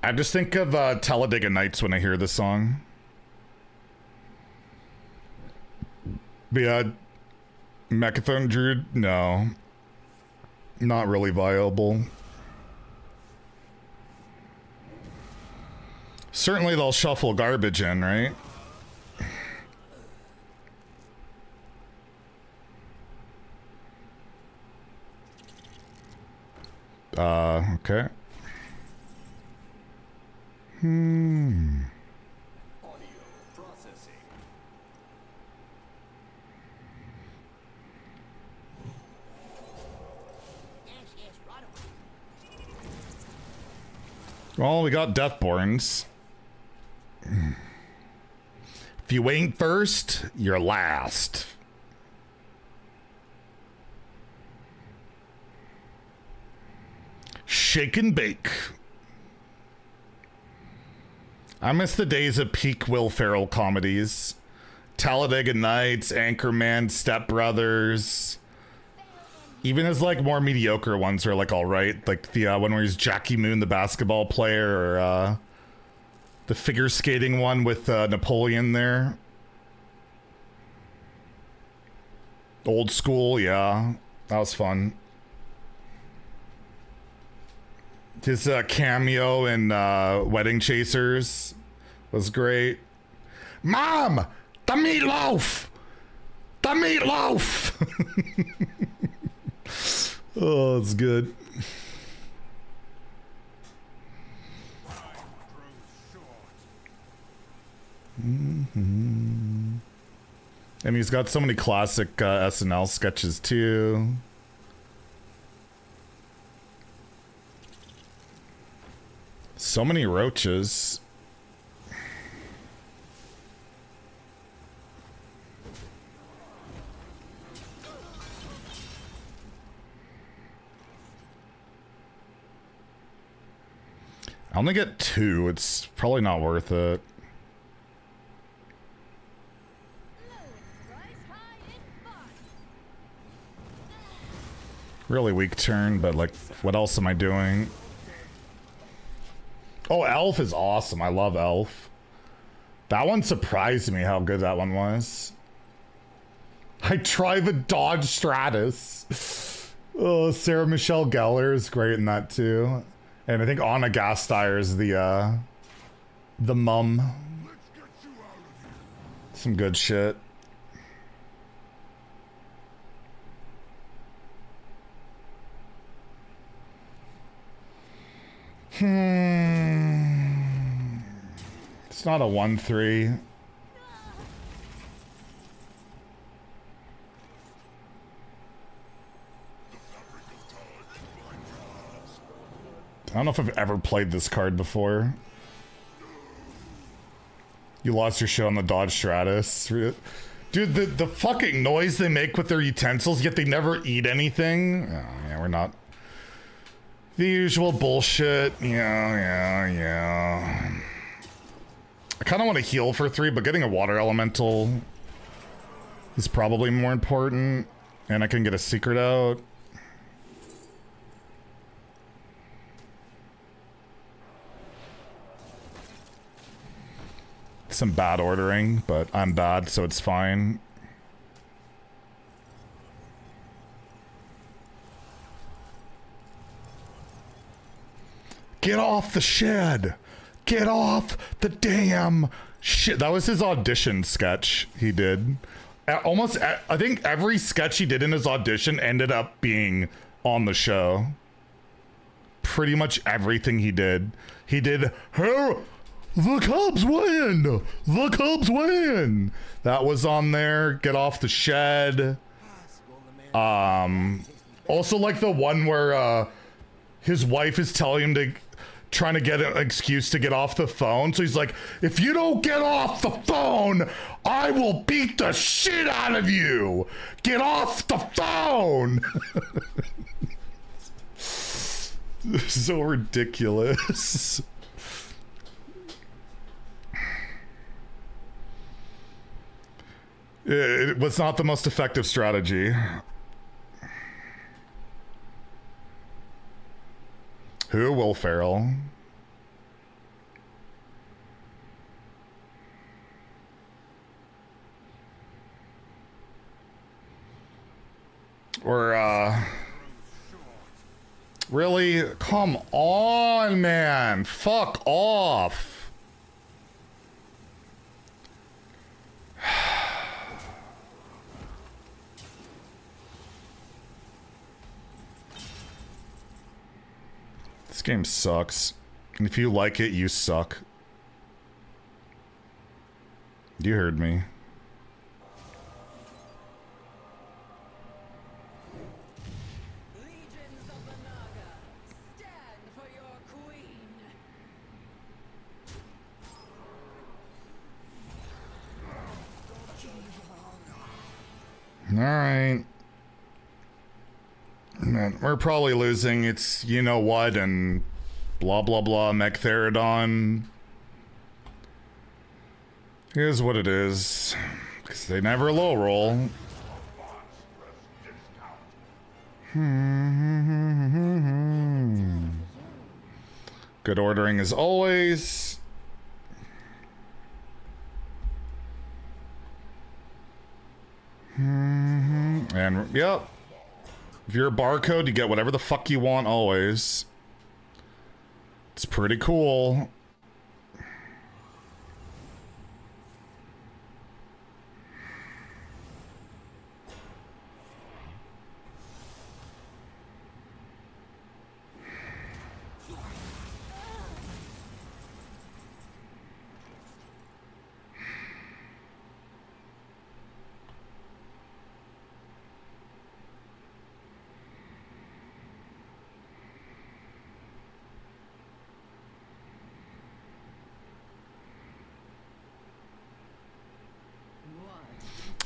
I just think of Talladega Nights when I hear this song. But yeah, Mechathon Druid? No. Not really viable. Certainly they'll shuffle garbage in, right? Okay. Well, we got Deathborns. If you ain't first, you're last. Shake and bake. I miss the days of peak Will Ferrell comedies. Talladega Nights, Anchorman, Step Brothers. Even his like more mediocre ones are like all right, like the one where he's Jackie Moon, the basketball player, or the figure skating one with Napoleon there. Old school, yeah, that was fun. His cameo in Wedding Chasers was great. Mom, the meatloaf, the meatloaf. Oh, it's good. And he's got so many classic SNL sketches too. So many roaches. I only get 2. It's probably not worth it. Really weak turn, but like, what else am I doing? Oh, Elf is awesome. I love Elf. That one surprised me how good that one was. I try the Dodge Stratus. Oh, Sarah Michelle Gellar is great in that too. And I think Anna Gasteyer is the mum. Some good shit. It's not a 1-3. I don't know if I've ever played this card before. You lost your shit on the Dodge Stratus. Dude, the fucking noise they make with their utensils, yet they never eat anything. Oh, yeah, we're not. The usual bullshit. Yeah. I kind of want to heal for 3, but getting a water elemental is probably more important. And I can get a secret out. Some bad ordering, but I'm bad, so it's fine. Get off the shed! Get off the damn shit! That was his audition sketch he did. I think every sketch he did in his audition ended up being on the show. Pretty much everything he did. He did her. The Cubs win! The Cubs win! That was on there. Get off the shed. Also like the one where his wife is telling him to trying to get an excuse to get off the phone. So he's like, if you don't get off the phone, I will beat the shit out of you. Get off the phone. So ridiculous. It was not the most effective strategy. Who? Will Ferrell. Or, really? Come on, man. Fuck off. This game sucks. And if you like it, you suck. You heard me. Legions of the Naga, stand for your queen. All right. Man, we're probably losing. It's you know what and blah blah blah Mechtherodon. Here's what it is. Because they never low roll. Good ordering as always. And yep. If you're a barcode, you get whatever the fuck you want always. It's pretty cool.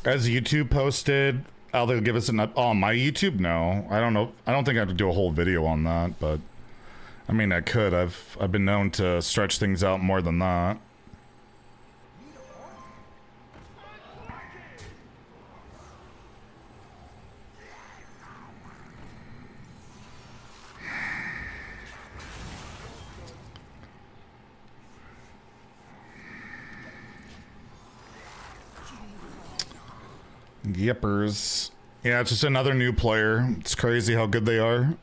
As YouTube posted, oh, they'll give us an up. Oh, my YouTube? No, I don't know. I don't think I have to do a whole video on that, but I mean, I could. I've been known to stretch things out more than that. Yippers. Yeah, it's just another new player. It's crazy how good they are.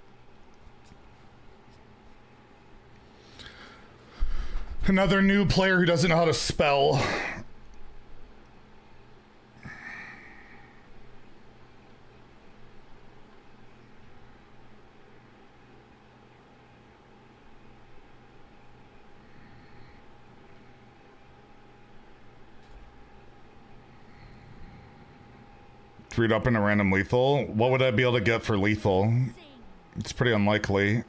Another new player who doesn't know how to spell. Read up in a random lethal. What would I be able to get for lethal? It's pretty unlikely.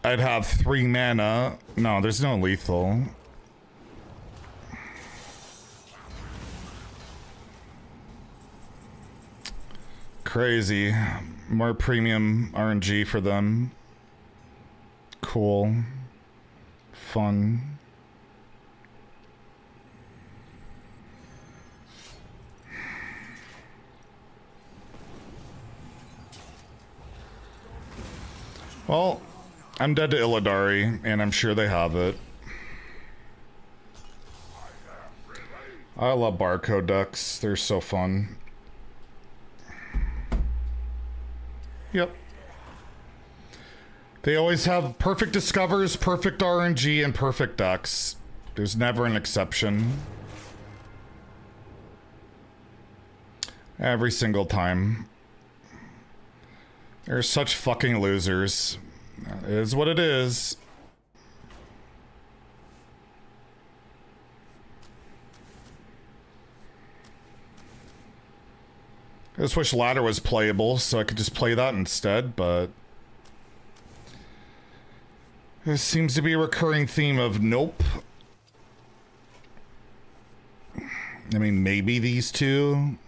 I'd have 3 mana. No, there's no lethal. Crazy. More premium RNG for them. Cool. Fun. Well, I'm dead to Illidari, and I'm sure they have it. I love barcode decks. They're so fun. Yep. They always have perfect discovers, perfect RNG, and perfect decks. There's never an exception. Every single time. They're such fucking losers. It is what it is. I just wish ladder was playable so I could just play that instead, but there seems to be a recurring theme of nope. I mean, maybe these two.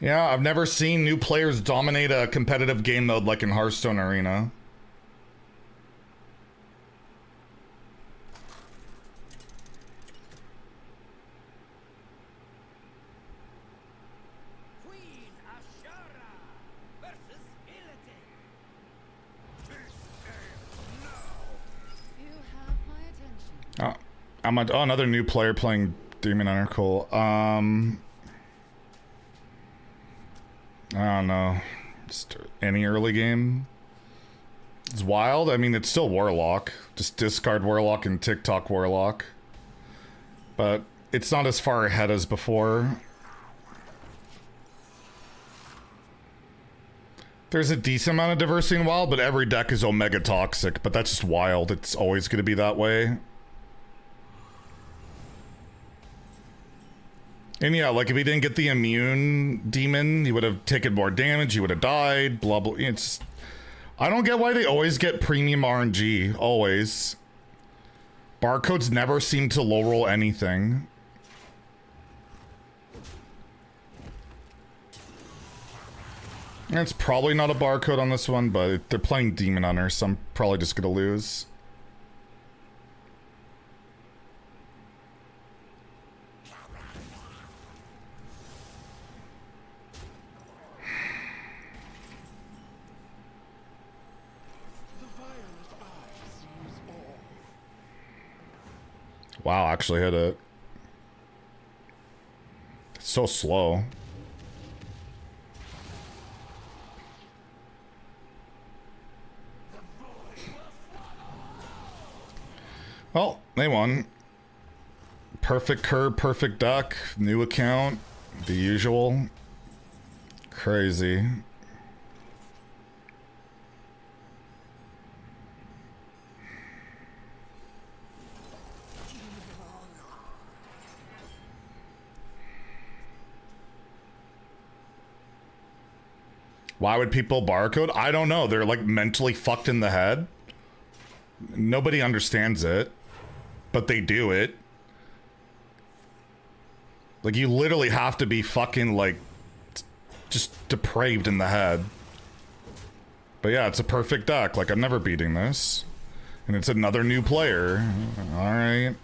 Yeah, I've never seen new players dominate a competitive game mode like in Hearthstone Arena. Queen Ashara versus Illidan. You have my attention. Another new player playing Demon Hunter. Cool. I don't know. Just any early game. It's wild. I mean, it's still Warlock. Just discard Warlock and TikTok Warlock. But it's not as far ahead as before. There's a decent amount of diversity in WoW, but every deck is Omega Toxic. But that's just wild. It's always going to be that way. And yeah, like if he didn't get the immune demon, he would have taken more damage, he would have died, blah blah. It's I don't get why they always get premium RNG, always. Barcodes never seem to low roll anything. And it's probably not a barcode on this one, but they're playing Demon Hunter, so I'm probably just gonna lose. Wow, actually hit it. It's so slow. Well, they won. Perfect curve, perfect duck, new account, the usual. Crazy. Why would people barcode? I don't know. They're like mentally fucked in the head. Nobody understands it, but they do it. Like, you literally have to be fucking, like, just depraved in the head. But yeah, it's a perfect deck. Like, I'm never beating this. And it's another new player. Alright.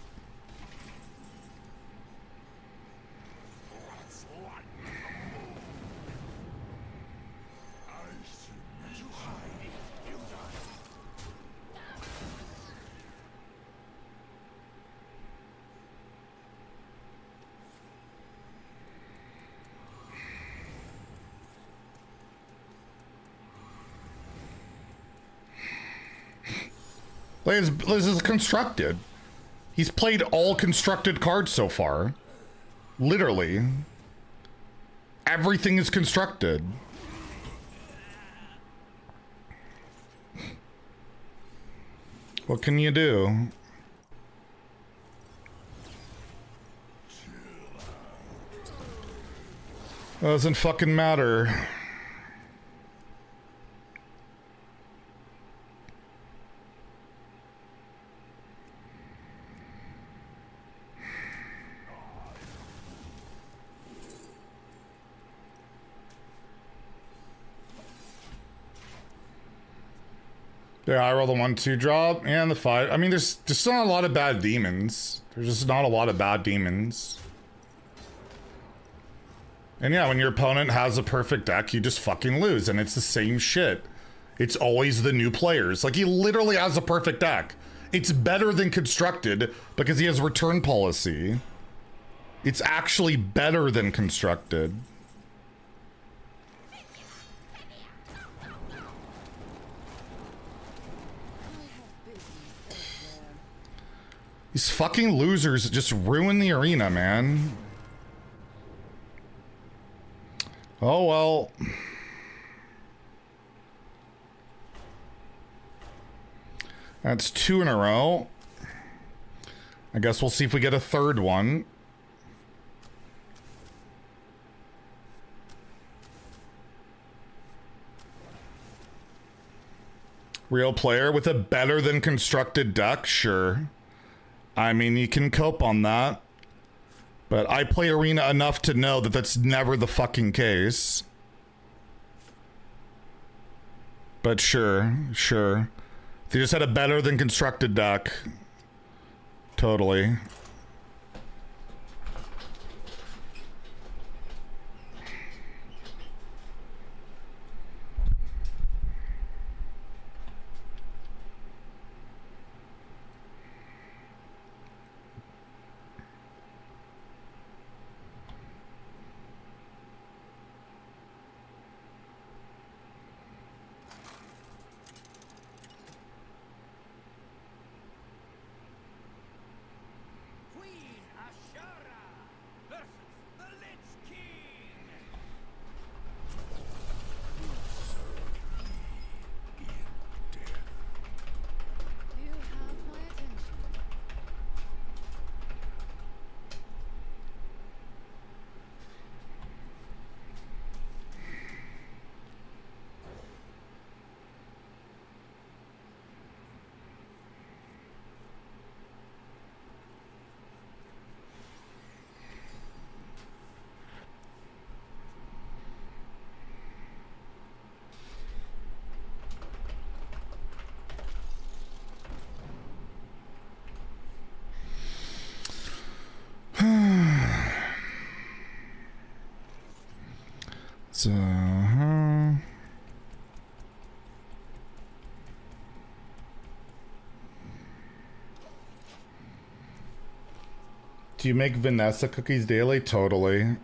This is constructed. He's played all constructed cards so far. Literally. Everything is constructed. What can you do? Doesn't fucking matter. Yeah, I roll the 1-2 drop and the 5. I mean, there's just not a lot of bad demons. There's just not a lot of bad demons. And yeah, when your opponent has a perfect deck, you just fucking lose. And it's the same shit. It's always the new players. Like, he literally has a perfect deck. It's better than constructed because he has return policy. It's actually better than constructed. These fucking losers just ruin the arena, man. Oh, well. That's 2 in a row. I guess we'll see if we get a third one. Real player with a better than constructed deck? Sure. I mean, you can cope on that. But I play Arena enough to know that that's never the fucking case. But sure, sure. If you just had a better than constructed deck. Totally. You have my attention. So, do you make Vanessa cookies daily? Totally.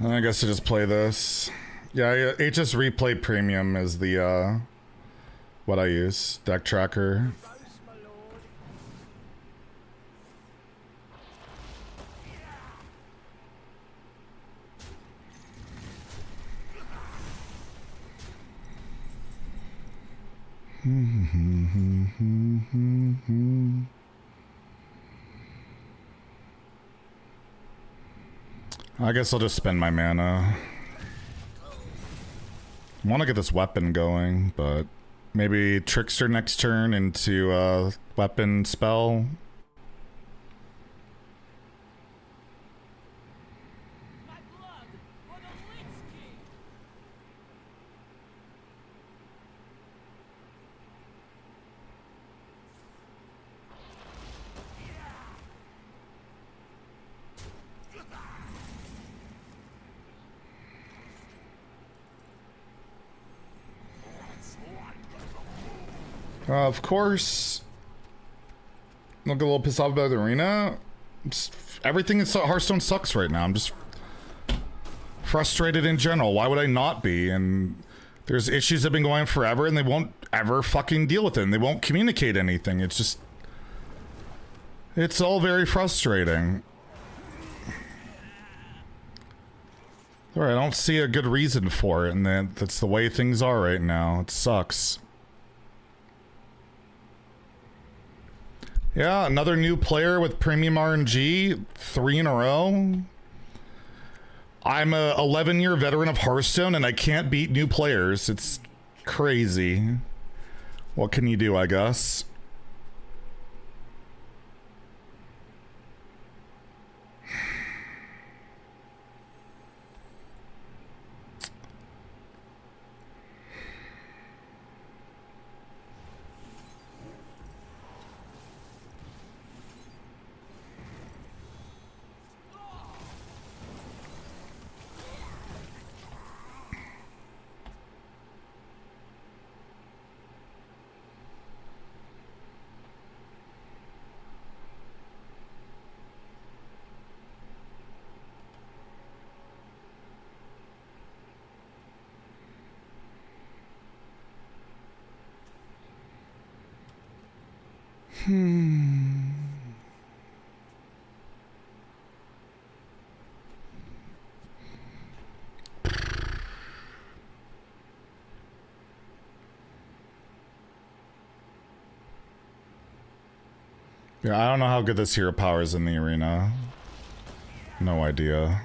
I guess I just play this. Yeah, HS Replay Premium is the, what I use. Deck tracker. I guess I'll just spend my mana. I want to get this weapon going, but maybe Trickster next turn into a weapon spell. My blood for the Lich King! Of course. I'll get a little pissed off about the arena. Everything in Hearthstone sucks right now. I'm just frustrated in general. Why would I not be? And there's issues that have been going on forever, and they won't ever fucking deal with it. And they won't communicate anything. It's just... It's all very frustrating. Alright, I don't see a good reason for it, and that's the way things are right now. It sucks. Yeah, another new player with premium RNG, 3 in a row. I'm a 11-year veteran of Hearthstone, and I can't beat new players. It's crazy. What can you do, I guess? Yeah, I don't know how good this hero power is in the arena. No idea.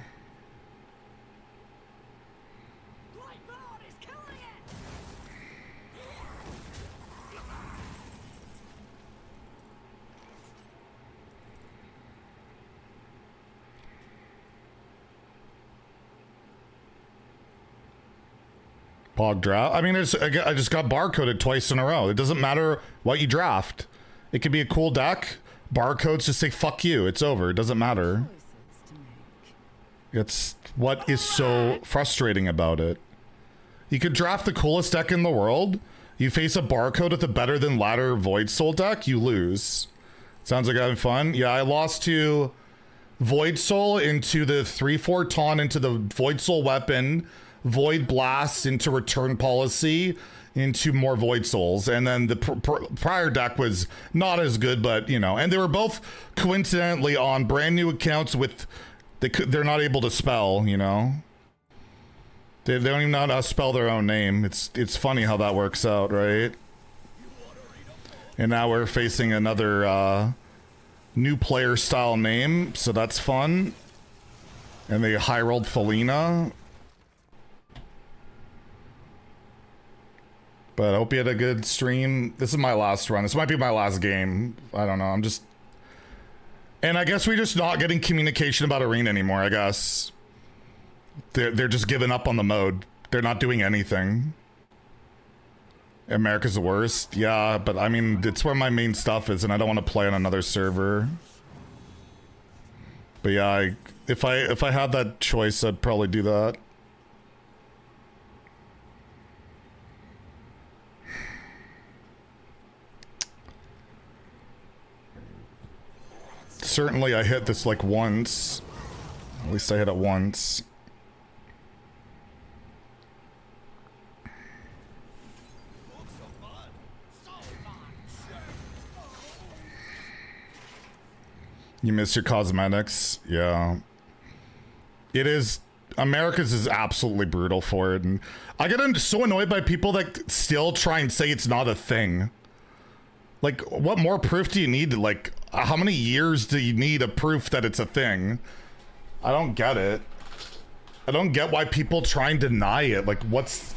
Lightboard is killing it! Pog draft. I mean, I just got barcoded twice in a row. It doesn't matter what you draft. It could be a cool deck. Barcodes just say fuck you. It's over. It doesn't matter. Choices to make. It's what is so frustrating about it. You could draft the coolest deck in the world. You face a barcode with a better than ladder Void Soul deck, you lose. Sounds like having fun. Yeah, I lost to Void Soul into the 3/4 taunt into the Void Soul weapon, Void Blast into return policy, into more Void Souls, and then the prior deck was not as good, but you know, and they were both coincidentally on brand new accounts with they're not able to spell, you know. They don't even know how to spell their own name. It's funny how that works out, right? And now we're facing another new player style name, so that's fun. And they high rolled Felina. But I hope you had a good stream. This is my last run. This might be my last game. I don't know. I'm just... And I guess we're just not getting communication about Arena anymore, I guess. They're just giving up on the mode. They're not doing anything. America's the worst. Yeah, but I mean, it's where my main stuff is, and I don't want to play on another server. But yeah, if I had that choice, I'd probably do that. Certainly I hit this like once. At least I hit it once. You miss your cosmetics? Yeah. It is America's is absolutely brutal for it, and I get so annoyed by people that still try and say it's not a thing. Like, what more proof do you need? Like, how many years do you need of proof that it's a thing? I don't get it. I don't get why people try and deny it. Like, what's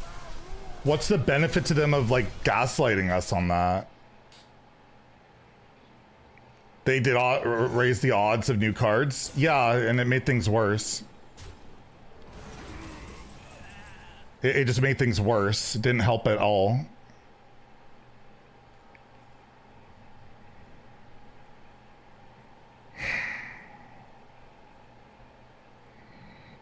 the benefit to them of, like, gaslighting us on that? They did raise the odds of new cards. Yeah, and it made things worse. It just made things worse. It didn't help at all.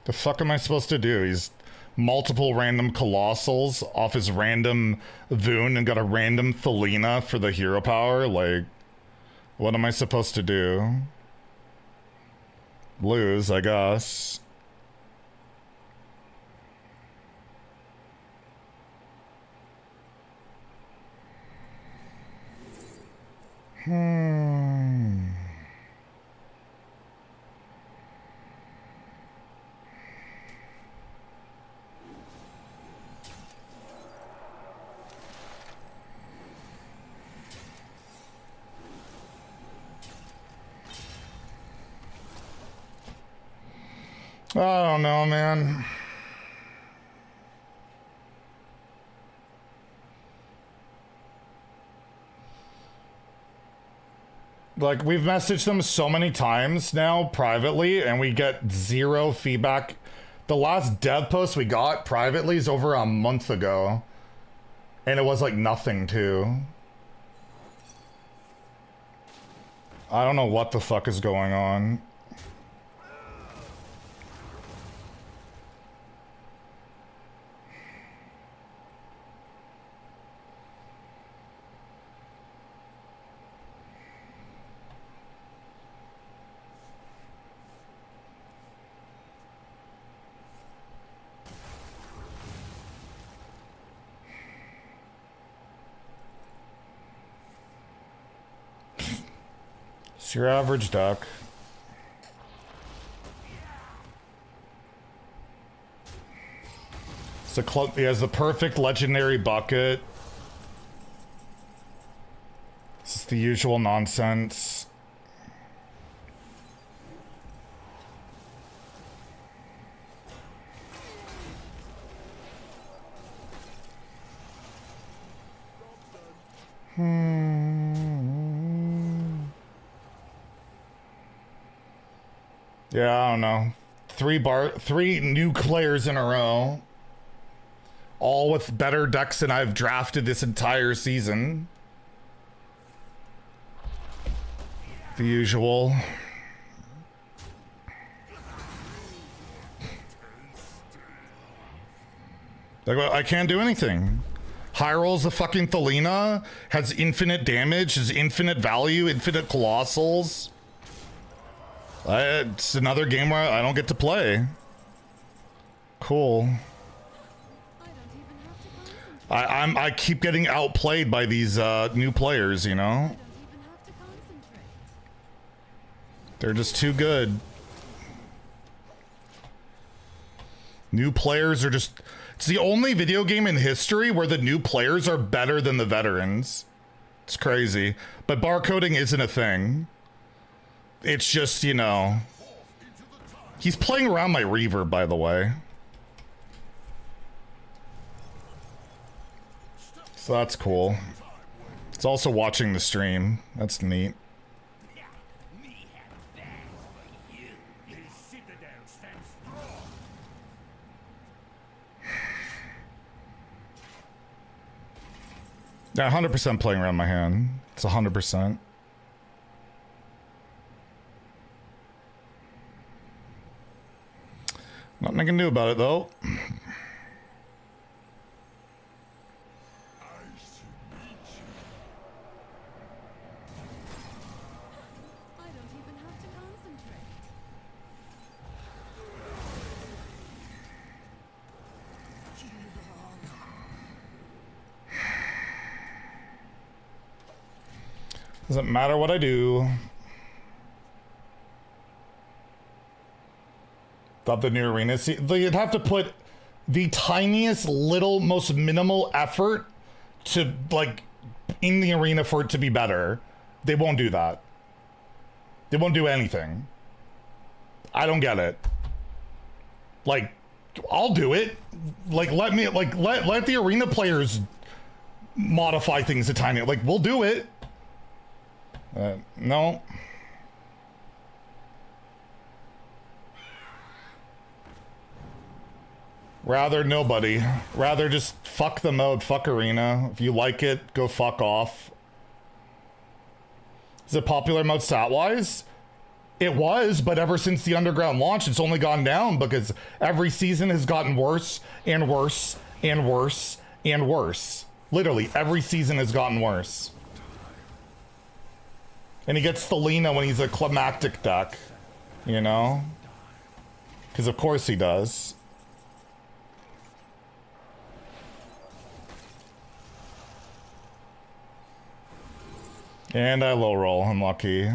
The fuck am I supposed to do? He's multiple random Colossals off his random Voon and got a random Thelina for the hero power? Like, what am I supposed to do? Lose, I guess. I don't know, man. Like, we've messaged them so many times now privately, and we get zero feedback. The last dev post we got privately is over a month ago, and it was like nothing too. I don't know what the fuck is going on. It's your average duck. He has the perfect legendary bucket. This is the usual nonsense. Yeah, I don't know. Three new players in a row. All with better decks than I've drafted this entire season. The usual. Like, I can't do anything. High rolls the fucking Thelina, has infinite damage, has infinite value, infinite Colossals. It's another game where I don't get to play. Cool. I keep getting outplayed by these new players, you know? They're just too good. New players are just... It's the only video game in history where the new players are better than the veterans. It's crazy. But barcoding isn't a thing. It's just, you know... He's playing around my reverb, by the way. So that's cool. It's also watching the stream. That's neat. Yeah, 100% playing around my hand. It's 100%. Nothing I can do about it, though. Doesn't matter what I do. Got the new arena. See, you'd have to put the tiniest little, most minimal effort to, like, in the arena for it to be better. They won't do that. They won't do anything. I don't get it. Like, I'll do it. Like, let the arena players modify things a tiny. Like, we'll do it. No. Rather nobody. Rather just fuck the mode, fuck arena. If you like it, go fuck off. Is it popular mode stat-wise? It was, but ever since the Underground launch, it's only gone down because every season has gotten worse and worse and worse and worse. Literally, every season has gotten worse. And he gets Thelina when he's a climactic deck, you know? Because of course he does. And I low roll, unlucky.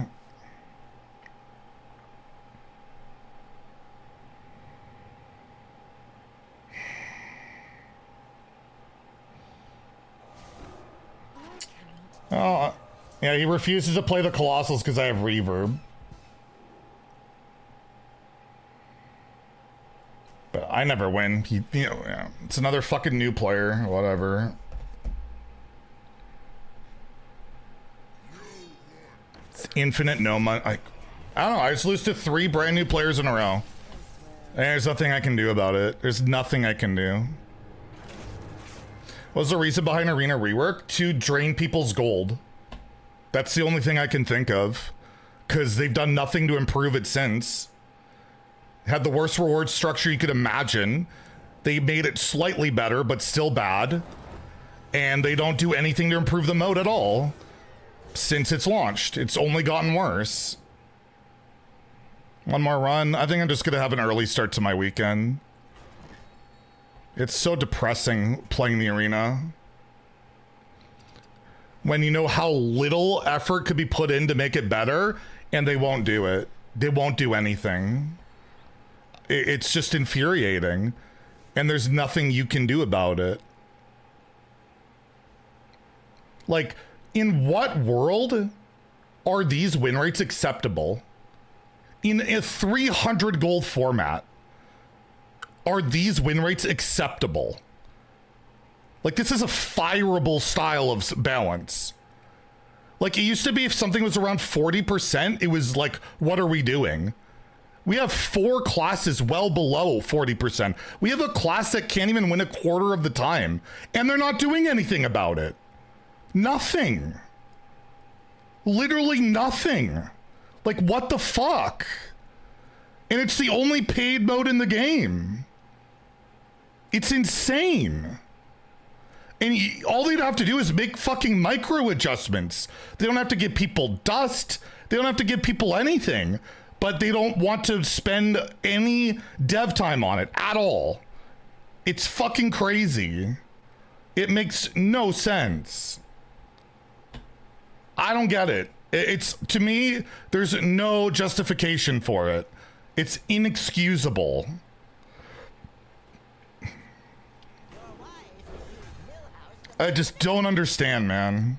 Oh, yeah, he refuses to play the Colossals because I have reverb. But I never win. He, you know, yeah, it's another fucking new player, whatever. It's infinite no money. I don't know. I just lose to 3 brand new players in a row. And there's nothing I can do about it. There's nothing I can do. What's the reason behind Arena rework? To drain people's gold. That's the only thing I can think of. Because they've done nothing to improve it since. Had the worst reward structure you could imagine. They made it slightly better, but still bad. And they don't do anything to improve the mode at all. Since it's launched. It's only gotten worse. One more run. I think I'm just going to have an early start to my weekend. It's so depressing playing the arena. When you know how little effort could be put in to make it better, and they won't do it. They won't do anything. It's just infuriating. And there's nothing you can do about it. Like, in what world are these win rates acceptable? In a 300 gold format, are these win rates acceptable? Like, this is a fireable style of balance. Like, it used to be if something was around 40%, it was like, what are we doing? We have 4 classes well below 40%. We have a class that can't even win a quarter of the time, and they're not doing anything about it. Nothing. Literally nothing. Like, what the fuck? And it's the only paid mode in the game. It's insane. And all they'd have to do is make fucking micro adjustments. They don't have to give people dust. They don't have to give people anything. But they don't want to spend any dev time on it at all. It's fucking crazy. It makes no sense. I don't get it. It's, to me, there's no justification for it. It's inexcusable. I just don't understand, man.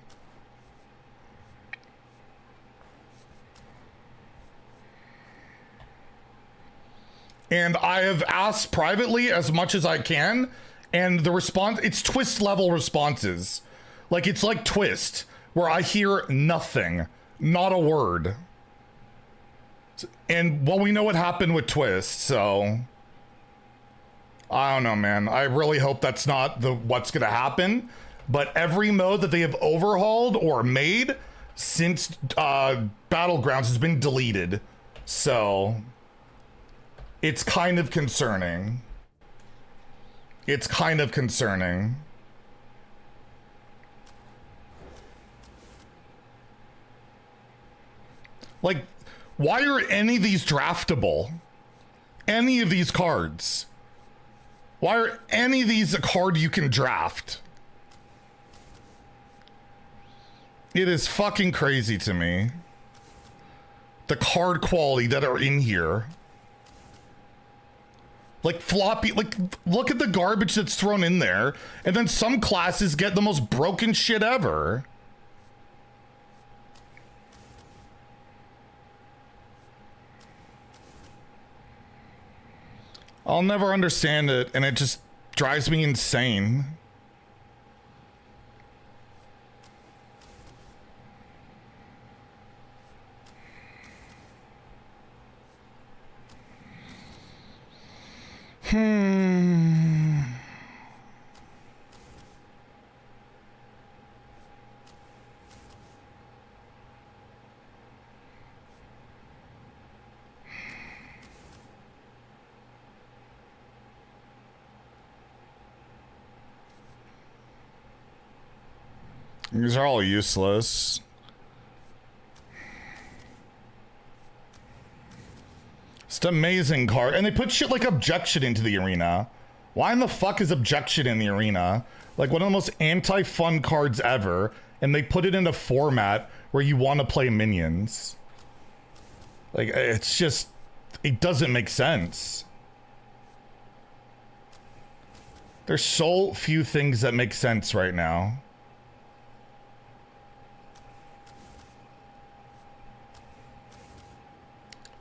And I have asked privately as much as I can, and the response, it's twist level responses. Like, it's like Twist, where I hear nothing, not a word. And, well, we know what happened with Twist, so I don't know, man. I really hope that's not what's gonna happen. But every mode that they have overhauled or made since Battlegrounds has been deleted. So it's kind of concerning. It's kind of concerning. Like, why are any of these draftable? Any of these cards? Why are any of these a card you can draft? It is fucking crazy to me. The card quality that are in here. Like floppy, like look at the garbage that's thrown in there. And then some classes get the most broken shit ever. I'll never understand it, and it just drives me insane. These are all useless. It's an amazing card. And they put shit like Objection into the arena. Why in the fuck is Objection in the arena? Like one of the most anti-fun cards ever. And they put it in a format where you want to play minions. Like, it's just... It doesn't make sense. There's so few things that make sense right now.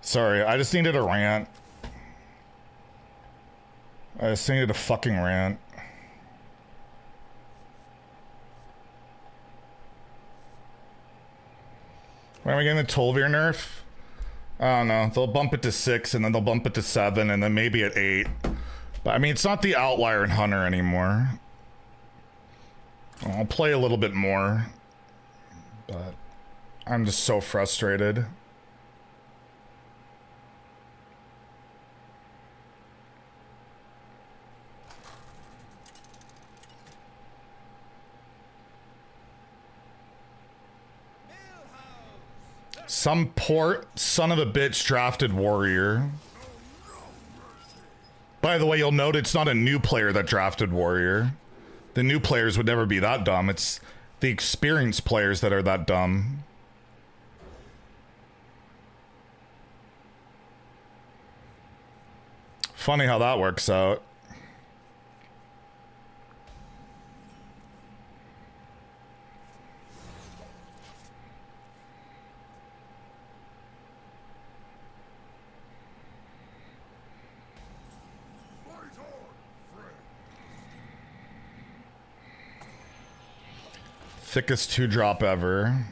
Sorry, I just needed a rant. I just needed a fucking rant. When are we getting the Tolvir nerf? I don't know. They'll bump it to 6, and then they'll bump it to 7, and then maybe at 8. But I mean, it's not the Outlier and Hunter anymore. I'll play a little bit more. But I'm just so frustrated. Some poor son of a bitch drafted Warrior. By the way, you'll note it's not a new player that drafted Warrior. The new players would never be that dumb. It's the experienced players that are that dumb. Funny how that works out. Thickest 2-drop ever.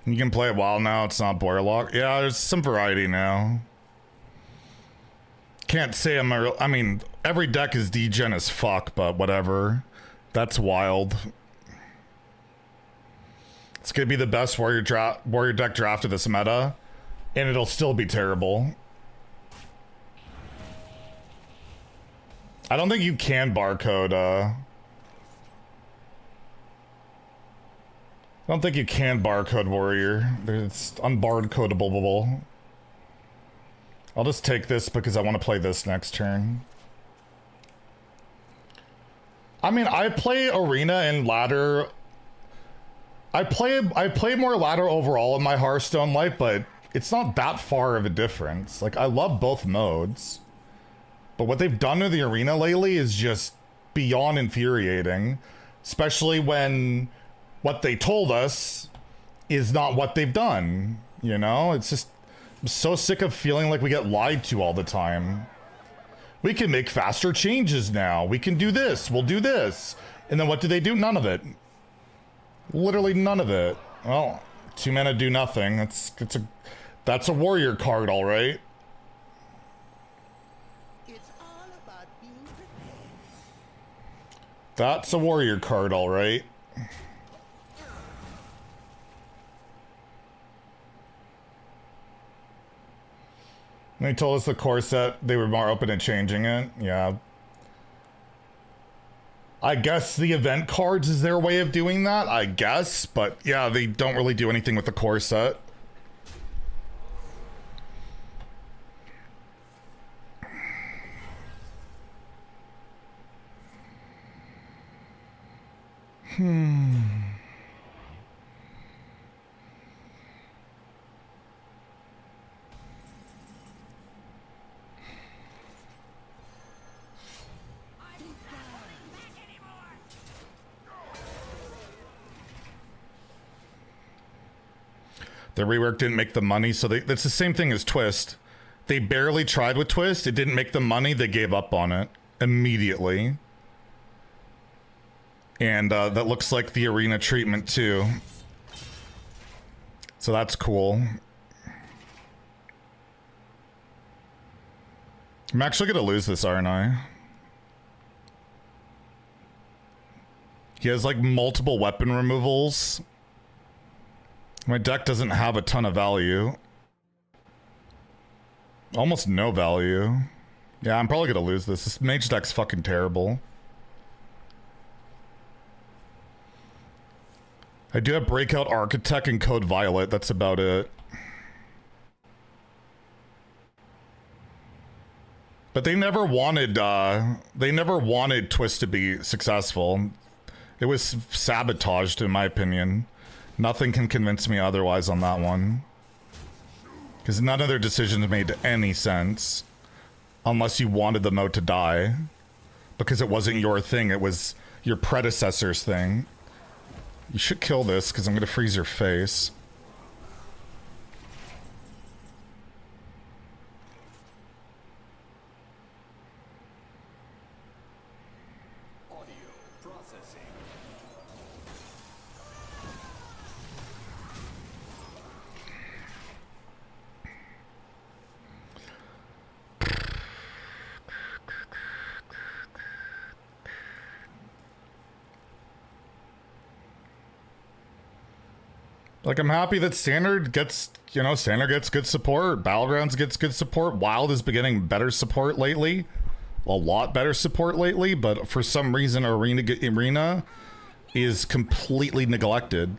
You can play it wild now, it's not Boilerlock. Yeah, there's some variety now. Can't say I mean, every deck is degen as fuck, but whatever. That's wild. It's gonna be the best Warrior deck draft of this meta, and it'll still be terrible. I don't think you can barcode, I don't think you can barcode Warrior. It's unbarcodable. I'll just take this because I want to play this next turn. I mean, I play Arena and Ladder. I play more Ladder overall in my Hearthstone life, but it's not that far of a difference. Like, I love both modes. But what they've done to the arena lately is just beyond infuriating. Especially when what they told us is not what they've done. You know? It's just... I'm so sick of feeling like we get lied to all the time. We can make faster changes now. We can do this. We'll do this. And then what do they do? None of it. Literally none of it. Well, 2 mana do nothing. That's a warrior card, all right. That's a warrior card, all right. They told us the core set, they were more open to changing it. Yeah. I guess the event cards is their way of doing that, I guess. But yeah, they don't really do anything with the core set. The rework didn't make the money, so that's the same thing as Twist. They barely tried with Twist. It didn't make the money. They gave up on it immediately. And that looks like the arena treatment too. So that's cool. I'm actually gonna lose this, aren't I? He has like multiple weapon removals. My deck doesn't have a ton of value. Almost no value. Yeah, I'm probably gonna lose this. This mage deck's fucking terrible. I do have Breakout Architect and Code Violet. That's about it. But they never wanted Twist to be successful. It was sabotaged, in my opinion. Nothing can convince me otherwise on that one. Because none of their decisions made any sense. Unless you wanted the mode to die. Because it wasn't your thing, it was your predecessor's thing. You should kill this, because I'm going to freeze your face. Like, I'm happy that Standard gets, you know, Standard gets good support. Battlegrounds gets good support. Wild is getting better support lately. A lot better support lately, but for some reason, Arena is completely neglected.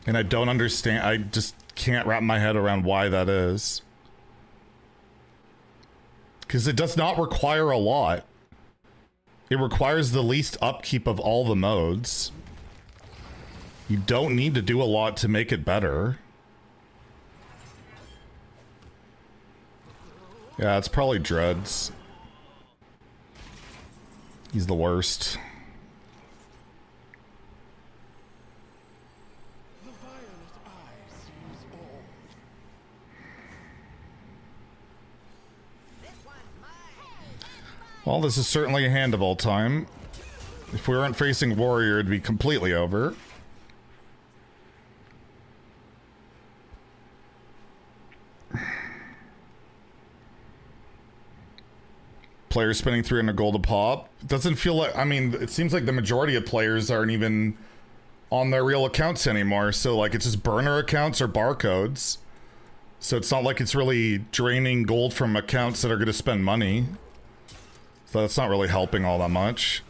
And I don't understand. I just can't wrap my head around why that is. Because it does not require a lot. It requires the least upkeep of all the modes. You don't need to do a lot to make it better. Yeah, it's probably Dreads. He's the worst. Well, this is certainly a hand of all time. If we weren't facing Warrior, it'd be completely over. Players spending 300 gold a pop. Doesn't feel like, I mean, it seems like the majority of players aren't even on their real accounts anymore. So like it's just burner accounts or barcodes. So it's not like it's really draining gold from accounts that are going to spend money. So that's not really helping all that much.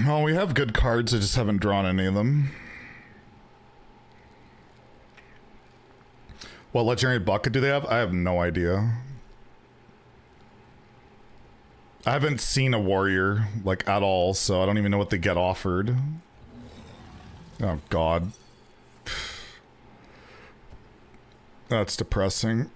Well, we have good cards, I just haven't drawn any of them. What legendary bucket do they have? I have no idea. I haven't seen a warrior, like, at all, so I don't even know what they get offered. Oh, God. That's depressing.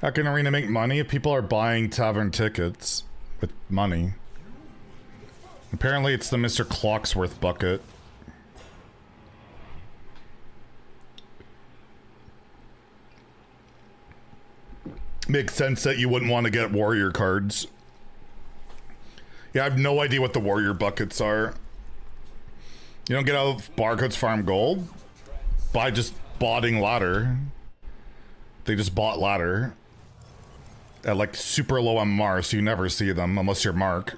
How can Arena make money if people are buying tavern tickets with money? Apparently it's the Mr. Clocksworth bucket. Makes sense that you wouldn't want to get warrior cards. Yeah, I have no idea what the warrior buckets are. You don't get out of barcodes farm gold? By just botting ladder. They just bought ladder. At like super low MMR, so you never see them unless you're Mark.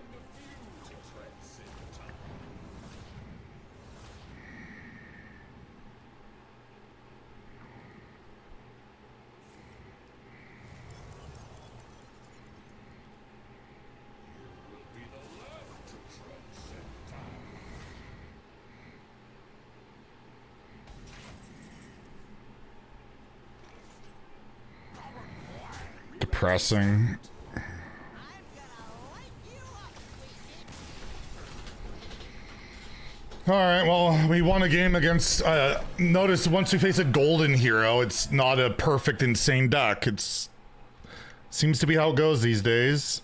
depressing. Alright, well, we won a game against, notice once we face a golden hero, it's not a perfect insane deck. It's seems to be how it goes these days.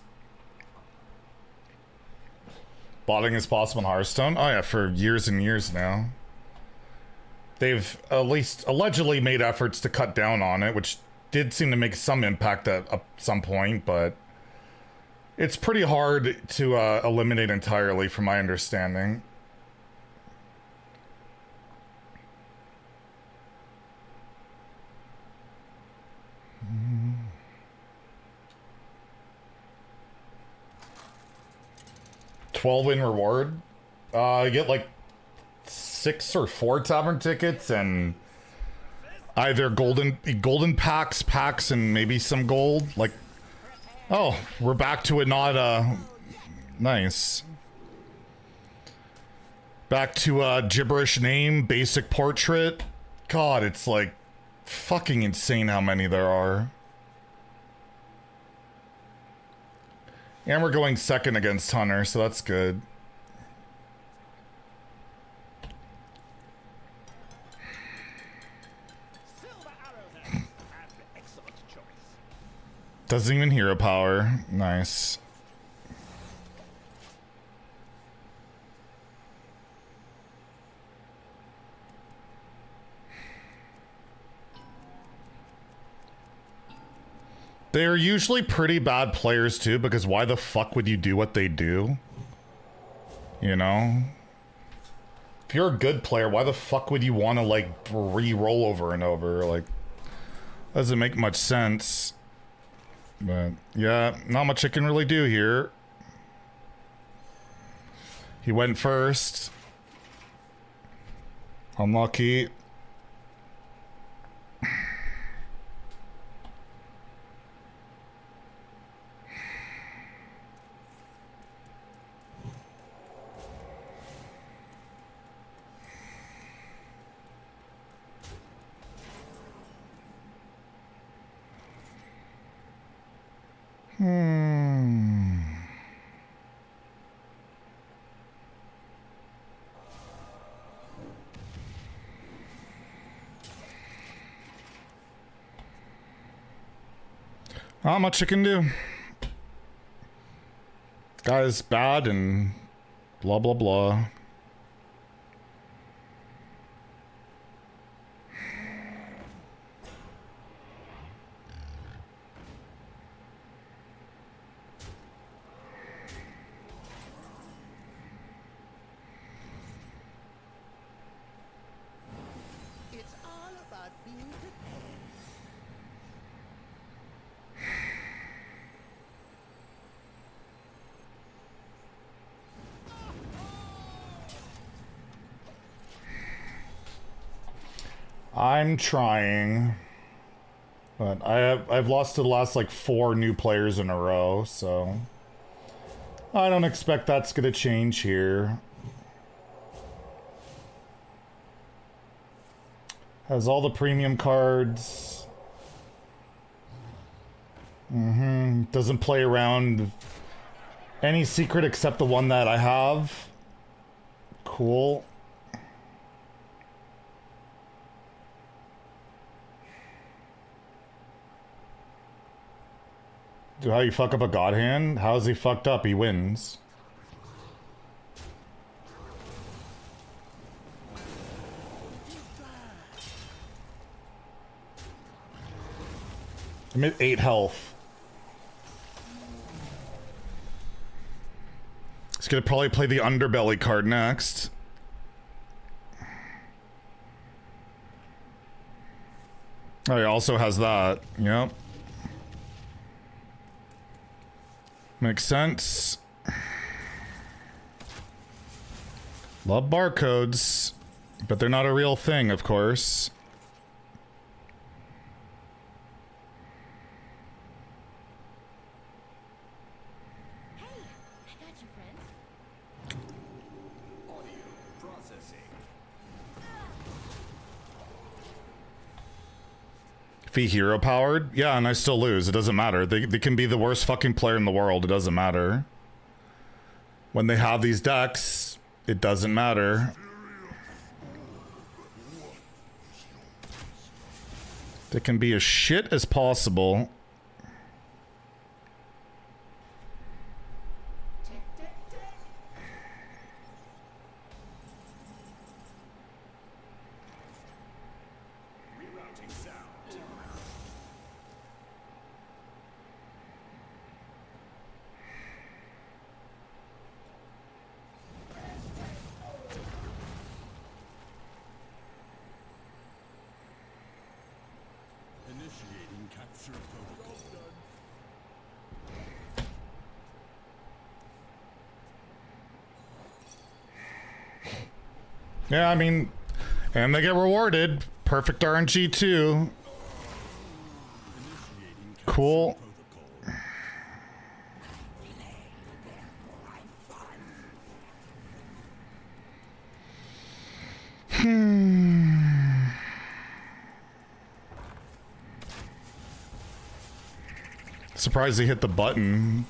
Botting is possible in Hearthstone? Oh yeah, for years and years now. They've at least allegedly made efforts to cut down on it, which did seem to make some impact at some point, but it's pretty hard to eliminate entirely from my understanding. Mm. 12-win reward. You get like 6 or 4 tavern tickets and either golden packs, and maybe some gold. Like, oh, we're back to it. Not nice. Back to gibberish name, basic portrait. God, it's like fucking insane how many there are. And we're going second against Hunter, so that's good. Doesn't even hero power. Nice. They're usually pretty bad players too, because why the fuck would you do what they do? You know? If you're a good player, why the fuck would you want to like re-roll over and over? Like, doesn't make much sense. But yeah, not much I can really do here. He went first. Unlucky. Not much I can do. Guy's bad and blah blah blah. It's all about being prepared. I'm trying, but I've lost to the last like 4 new players in a row, so I don't expect that's gonna change here. Has all the premium cards. Doesn't play around any secret except the one that I have. Cool. Dude, how you fuck up a god hand? How is he fucked up? He wins. I'm at 8 health. He's gonna probably play the underbelly card next. Oh, he also has that. Yep. Makes sense. Love barcodes, but they're not a real thing, of course. Hey, I got you, friend. Audio processing. If he hero powered, yeah, and I still lose. It doesn't matter. They can be the worst fucking player in the world. It doesn't matter. When they have these decks, it doesn't matter. They can be as shit as possible. Initiating capture protocol. Yeah, I mean, and they get rewarded. Perfect RNG too. Initiating capture Cool. protocol. Surprised he hit the button.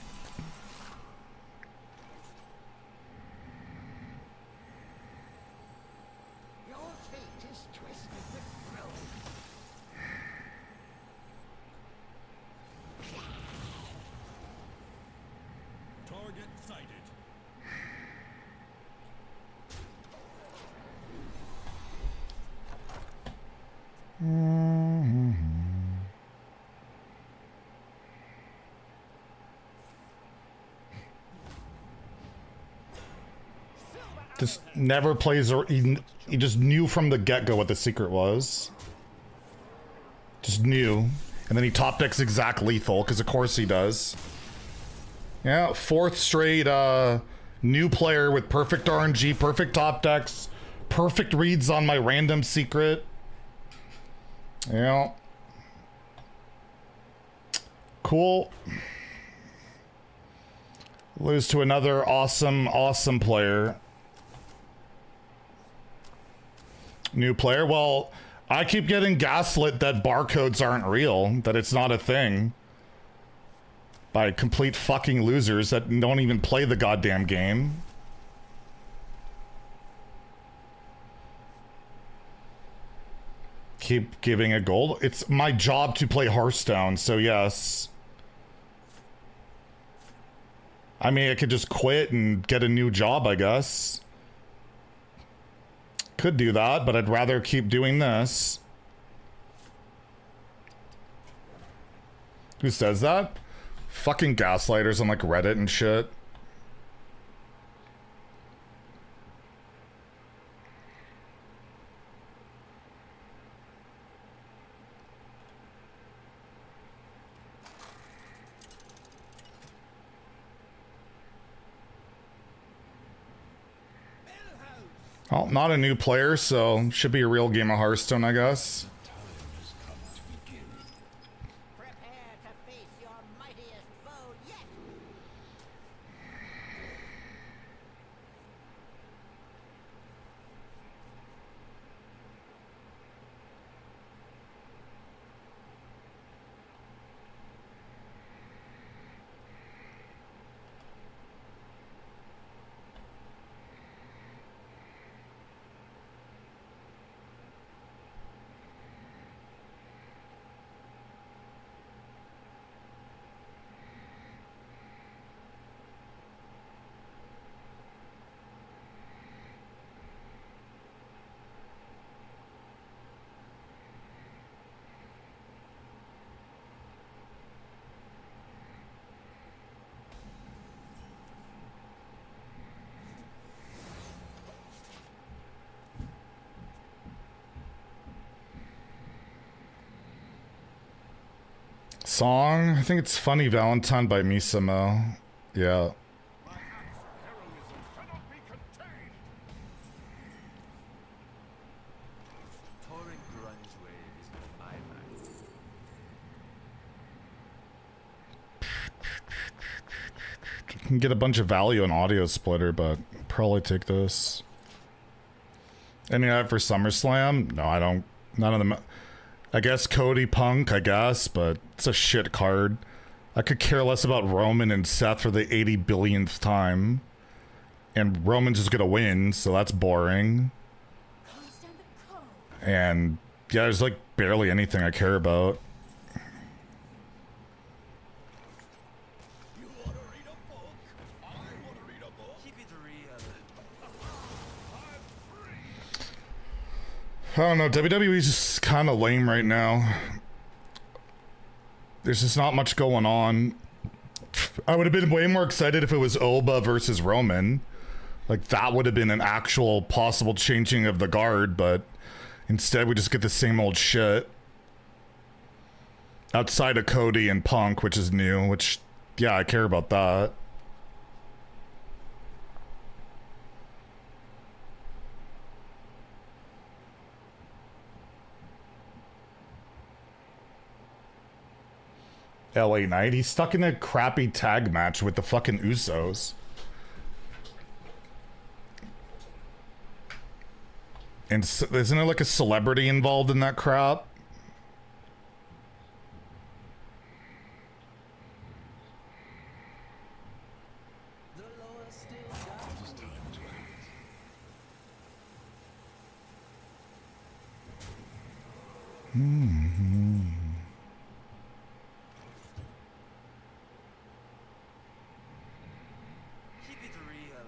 Your fate is twisted with growth. Target sighted. Just never plays, or he just knew from the get-go what the secret was. Just knew. And then he top decks exact lethal, because of course he does. Yeah, fourth straight new player with perfect RNG, perfect top decks, perfect reads on my random secret. Yeah. Cool. Lose to another awesome, awesome player. New player? Well, I keep getting gaslit that barcodes aren't real, that it's not a thing. By complete fucking losers that don't even play the goddamn game. Keep giving a gold. It's my job to play Hearthstone, so yes. I mean, I could just quit and get a new job, I guess. Could do that, but I'd rather keep doing this. Who says that? Fucking gaslighters on like Reddit and shit. Well, not a new player, so should be a real game of Hearthstone, I guess. Prepare to face your mightiest foe yet. Song? I think it's Funny Valentine by Misamo. Yeah. Heroism cannot be contained. Pouring grunge wave is my bag. You can get a bunch of value on Audio Splitter, but probably take this. Any of that for SummerSlam? No, I don't. None of them. I guess Cody Punk, I guess, but it's a shit card. I could care less about Roman and Seth for the 80 billionth time. And Roman's just gonna win, so that's boring. Understand the code. And yeah, there's like barely anything I care about. You wanna read a book? I wanna read a book. Keep it real. I don't know, WWE's just kind of lame right now. There's just not much going on. I would have been way more excited if it was Oba versus Roman. Like, that would have been an actual possible changing of the guard, but instead we just get the same old shit. Outside of Cody and Punk, which is new, which, yeah, I care about that. LA Knight, he's stuck in a crappy tag match with the fucking Usos. And isn't there like a celebrity involved in that crap? The lower still got time to act. Keep it real.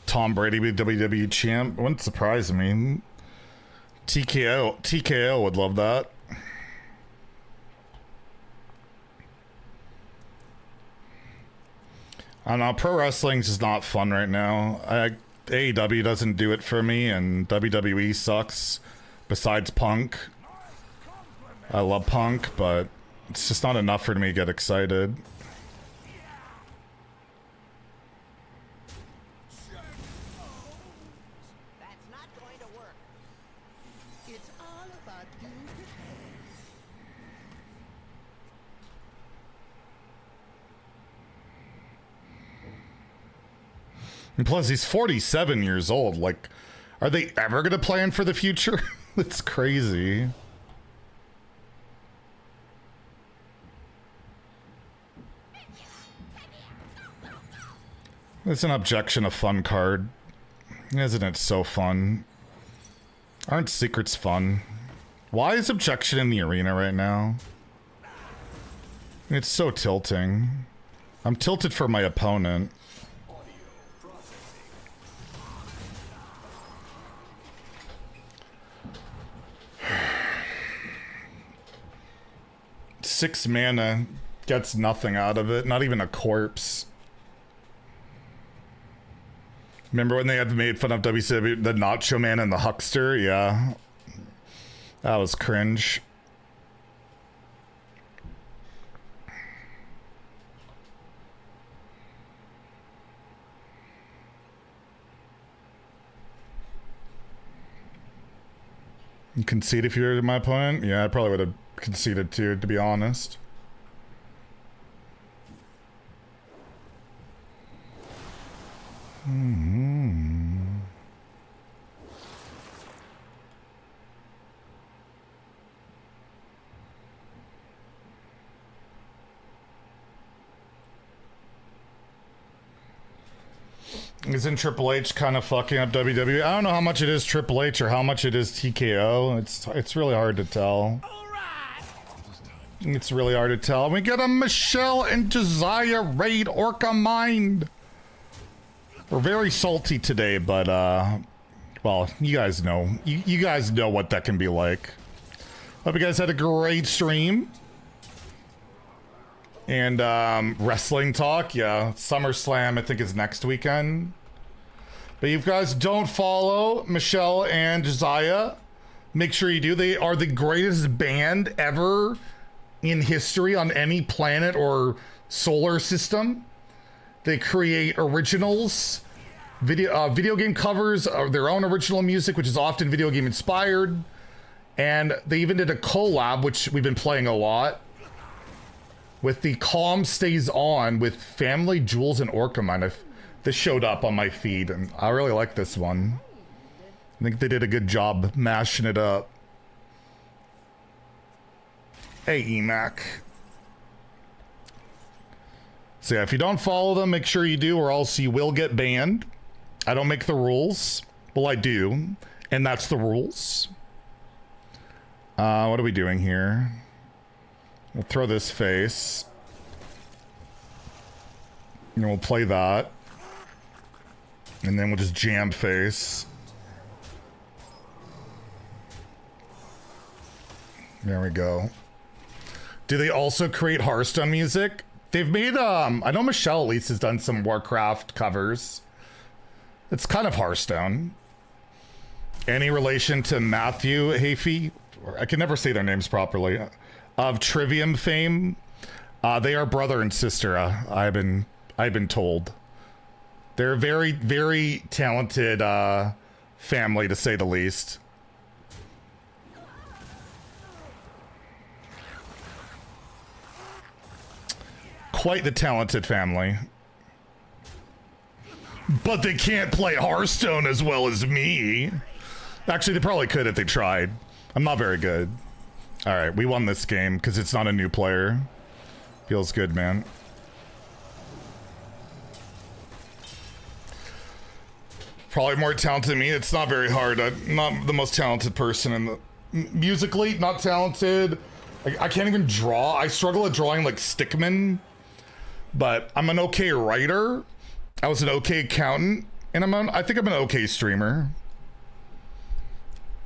Tom Brady be WWE champ? Wouldn't surprise me. TKO would love that. I don't know, pro wrestling's just not fun right now. AEW doesn't do it for me, and WWE sucks. Besides Punk. I love Punk, but it's just not enough for me to get excited. That's not going to work. It's all about you. And plus, he's 47 years old. Like, are they ever going to plan for the future? It's crazy. It's an objection a fun card. Isn't it so fun? Aren't secrets fun? Why is objection in the arena right now? It's so tilting. I'm tilted for my opponent. Six mana gets nothing out of it, not even a corpse. Remember when they had made fun of WCW, the Nacho Man and the Huckster? Yeah. That was cringe. You concede if you were my opponent? Yeah, I probably would have conceded too, to be honest. Isn't Triple H kind of fucking up WWE? I don't know how much it is Triple H or how much it is TKO. It's really hard to tell. It's really hard to tell. We get a Michelle and Josiah raid Orca Mind. We're very salty today, but well, you guys know. You guys know what that can be like. Hope you guys had a great stream. And wrestling talk, yeah. SummerSlam, I think, is next weekend. But if you guys don't follow Michelle and Josiah, make sure you do. They are the greatest band ever in history on any planet or solar system. They create originals, video game covers of their own original music, which is often video game inspired. And they even did a collab, which we've been playing a lot, with the Calm Stays On with Family Jewels and Orca Mine. This showed up on my feed, and I really like this one. I think they did a good job mashing it up. Hey, EMAC. So yeah, if you don't follow them, make sure you do, or else you will get banned. I don't make the rules. Well, I do, and that's the rules. What are we doing here? We'll throw this face. And we'll play that. And then we'll just jam face. There we go. Do they also create Hearthstone music? They've made, I know Michelle at least has done some Warcraft covers. It's kind of Hearthstone. Any relation to Matthew Hafey? I can never say their names properly. Of Trivium fame. They are brother and sister, I've been told. They're a very, very talented family, to say the least. Quite the talented family. But they can't play Hearthstone as well as me. Actually, they probably could if they tried. I'm not very good. Alright, we won this game because it's not a new player. Feels good, man. Probably more talented than me. It's not very hard. I'm not the most talented person in the... Musically, not talented. I can't even draw. I struggle at drawing like Stickman. But I'm an okay writer. I was an okay accountant. And I think I'm an okay streamer.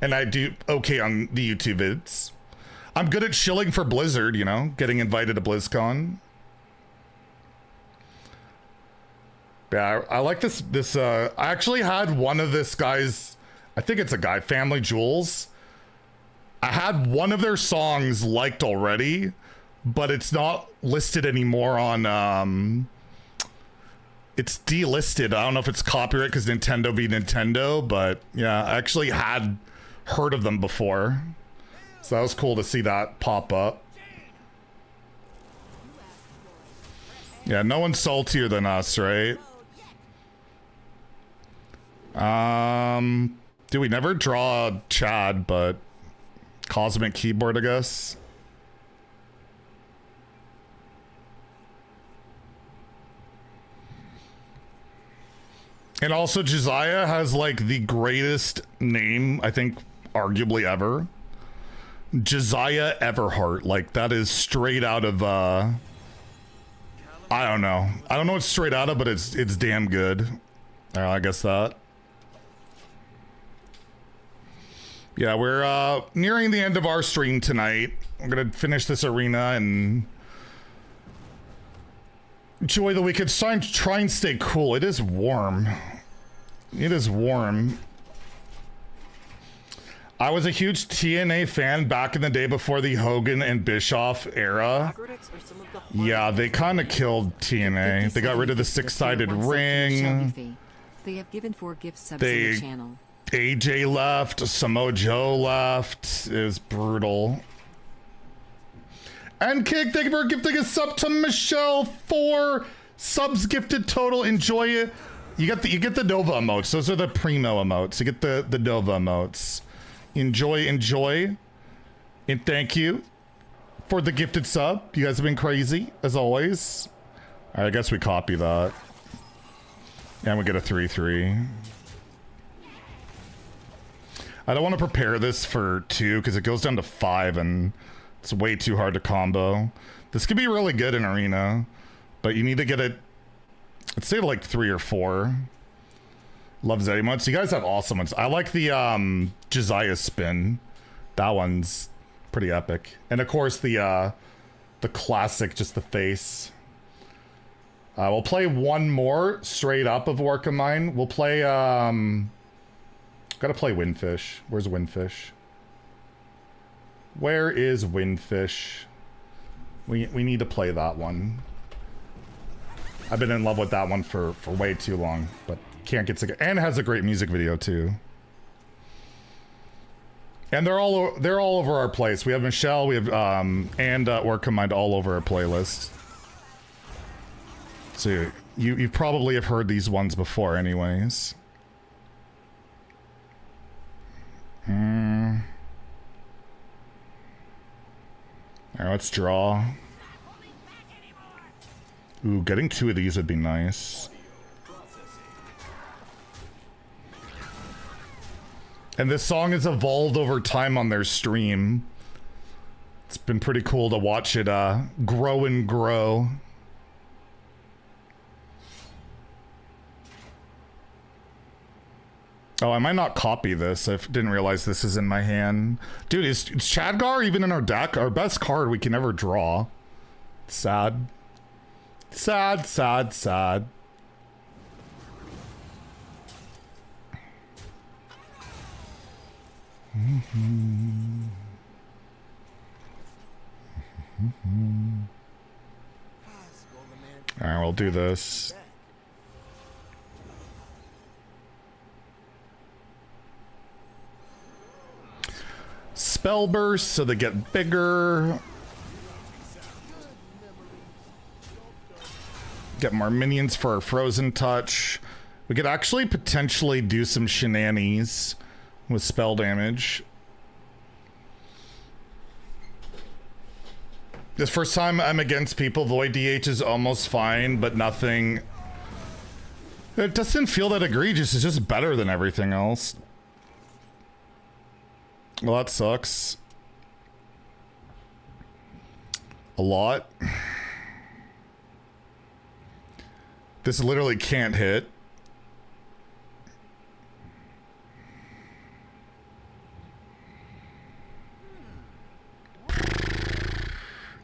And I do okay on the YouTube vids. I'm good at shilling for Blizzard, you know, getting invited to BlizzCon. Yeah, I like this. I actually had one of this guy's, I think it's a guy, Family Jewels. I had one of their songs liked already, but it's not listed anymore on, it's delisted. I don't know if it's copyright because Nintendo be Nintendo, but yeah, I actually had heard of them before. So that was cool to see that pop up. Yeah, no one's saltier than us, right? Do we never draw Chad, but Cosmic Keyboard, I guess. And also Josiah has like the greatest name, I think, arguably ever. Josiah Everhart, like that is straight out of I don't know what's straight out of, but it's damn good. I guess that. Yeah, we're nearing the end of our stream tonight. I'm gonna finish this arena and enjoy the weekend. Try and stay cool. It is warm. It is warm. I was a huge TNA fan back in the day before the Hogan and Bischoff era. Yeah, they kind of killed TNA. They got rid of the six-sided ring. They have given 4 gift subs to the channel. AJ left. Samoa Joe left. It was brutal. And Kick, thank you for gifting a sub to Michelle. 4 subs gifted total. Enjoy it. You get the Nova emotes. Those are the primo emotes. You get the Nova emotes. Enjoy, and thank you for the gifted sub. You guys have been crazy as always. All right, I guess we copy that, and we get a 3-3. I don't want to prepare this for 2 because it goes down to 5, and it's way too hard to combo. This could be really good in arena, but you need to get it. Let's say like 3 or 4. Love Zeddy emotes. You guys have awesome ones. I like the Josiah spin. That one's pretty epic. And of course the classic, just the face. We'll play one more straight up of Work of Mine. We'll play gotta play Windfish. Where's Windfish? Where is Windfish? We need to play that one. I've been in love with that one for way too long, but can't get sick. And it has a great music video too. And they're all over our place. We have Michelle, we have and Work Combined all over our playlist. So you probably have heard these ones before anyways. Alright, let's draw. Ooh, getting 2 of these would be nice. And this song has evolved over time on their stream. It's been pretty cool to watch it grow and grow. Oh, I might not copy this. I didn't realize this is in my hand. Dude, is Chadgar even in our deck? Our best card we can ever draw. Sad. Sad, sad, sad. Alright, we'll do this. Spell burst so they get bigger. Get more minions for our frozen touch. We could actually potentially do some shenanigans with spell damage. This first time I'm against people, Void DH is almost fine, but nothing. It doesn't feel that egregious. It's just better than everything else. Well, that sucks. A lot. This literally can't hit.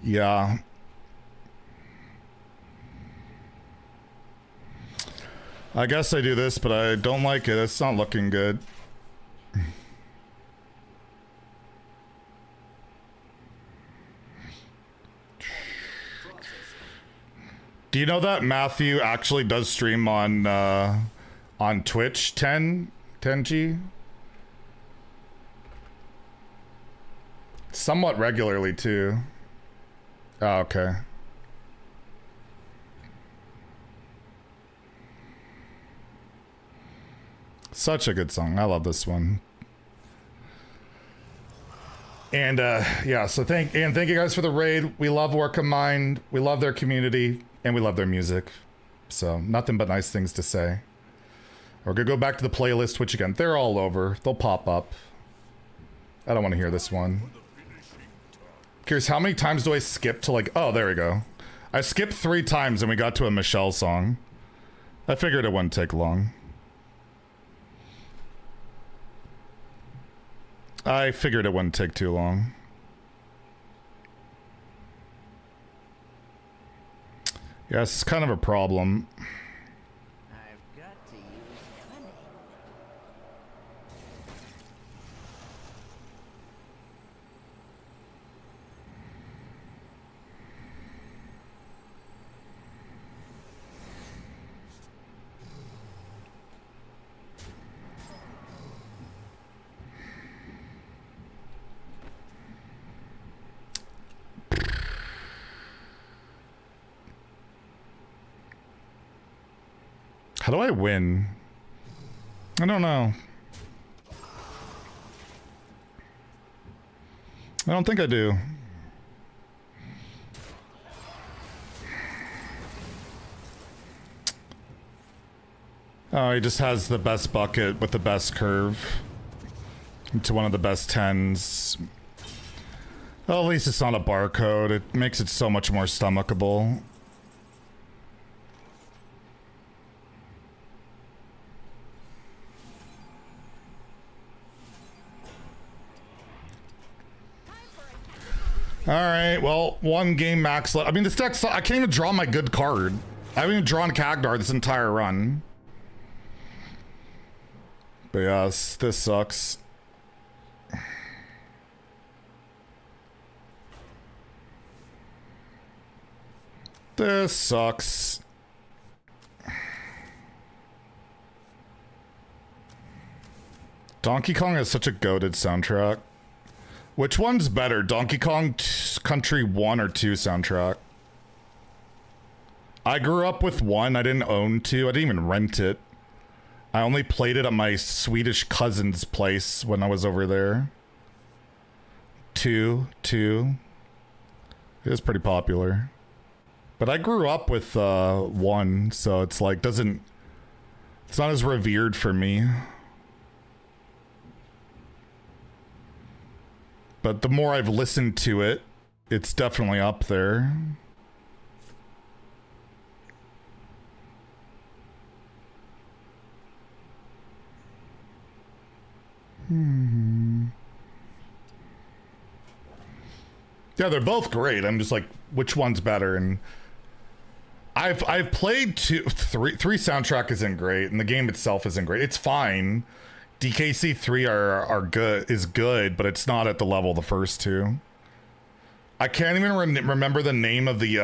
Yeah. I guess I do this, but I don't like it. It's not looking good. Do you know that Matthew actually does stream on Twitch 10G? Somewhat regularly too. Oh, okay. Such a good song. I love this one. And yeah, so thank you guys for the raid. We love Work of Mind. We love their community. And we love their music. So nothing but nice things to say. We're gonna go back to the playlist, which again, they're all over. They'll pop up. I don't want to hear this one. Curious, how many times do I skip to like, oh, there we go. I skipped 3 times and we got to a Michelle song. I figured it wouldn't take long. I figured it wouldn't take too long. Yeah, it's kind of a problem. I've got to use cunning. How do I win? I don't know. I don't think I do. Oh, he just has the best bucket with the best curve. Into one of the best 10s. Well, at least it's not a barcode. It makes it so much more stomachable. Alright, well, 1 game max left. I mean, this deck, I can't even draw my good card. I haven't even drawn Kagdar this entire run. But yes, this sucks. This sucks. Donkey Kong has such a goated soundtrack. Which one's better, Donkey Kong Country 1 or 2 soundtrack? I grew up with 1, I didn't own 2, I didn't even rent it. I only played it at my Swedish cousin's place when I was over there. 2. It was pretty popular. But I grew up with 1, so it's like it's not as revered for me. But the more I've listened to it, it's definitely up there. Yeah, they're both great. I'm just like, which one's better? And I've played 3 soundtrack isn't great, and the game itself isn't great. It's fine. DKC 3 is good, but it's not at the level of the first 2. I can't even remember the name of the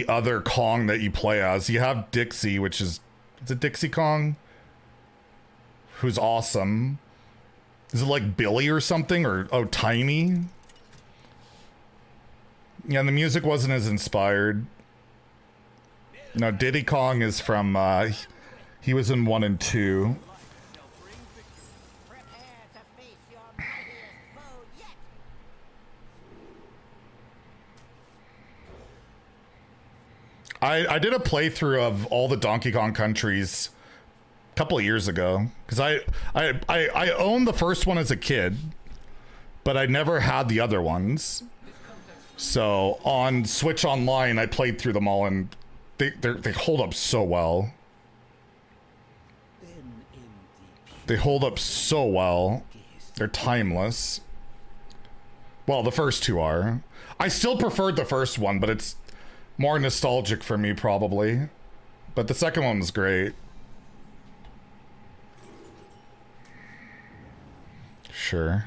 other Kong that you play as. You have Dixie, which is it Dixie Kong? Who's awesome. Is it like Billy or something? Or Tiny? Yeah, and the music wasn't as inspired. No, Diddy Kong is from he was in 1 and 2. Prepare to face your mightiest foe yet. I did a playthrough of all the Donkey Kong countries a couple of years ago because I owned the first one as a kid, but I never had the other ones. So on Switch Online, I played through them all, and they hold up so well. They hold up so well. They're timeless. Well, the first 2 are. I still preferred the first one, but it's more nostalgic for me, probably. But the second one was great. Sure.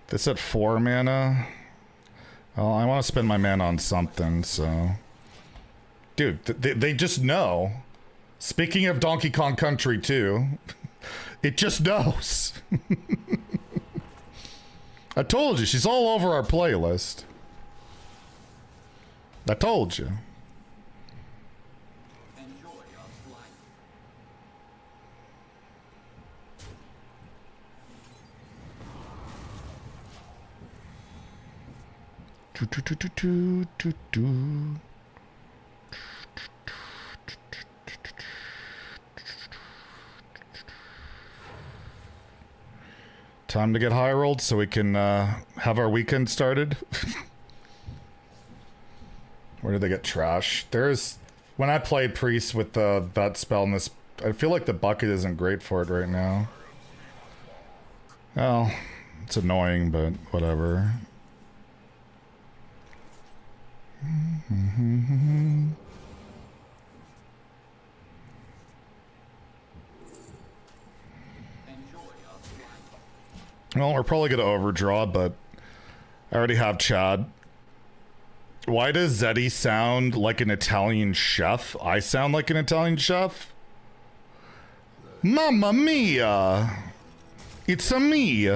This at 4 mana? Well, I want to spend my mana on something, so... Dude, they just know. Speaking of Donkey Kong Country 2, it just knows. I told you, she's all over our playlist. I told you. Time to get high rolled so we can have our weekend started. Where did they get trash? There's when I played Priest with that spell in this, I feel like the bucket isn't great for it right now. Well, it's annoying, but whatever. Well, we're probably gonna overdraw, but I already have Chad. Why does Zeddy sound like an Italian chef? I sound like an Italian chef? Mamma mia! It's a me!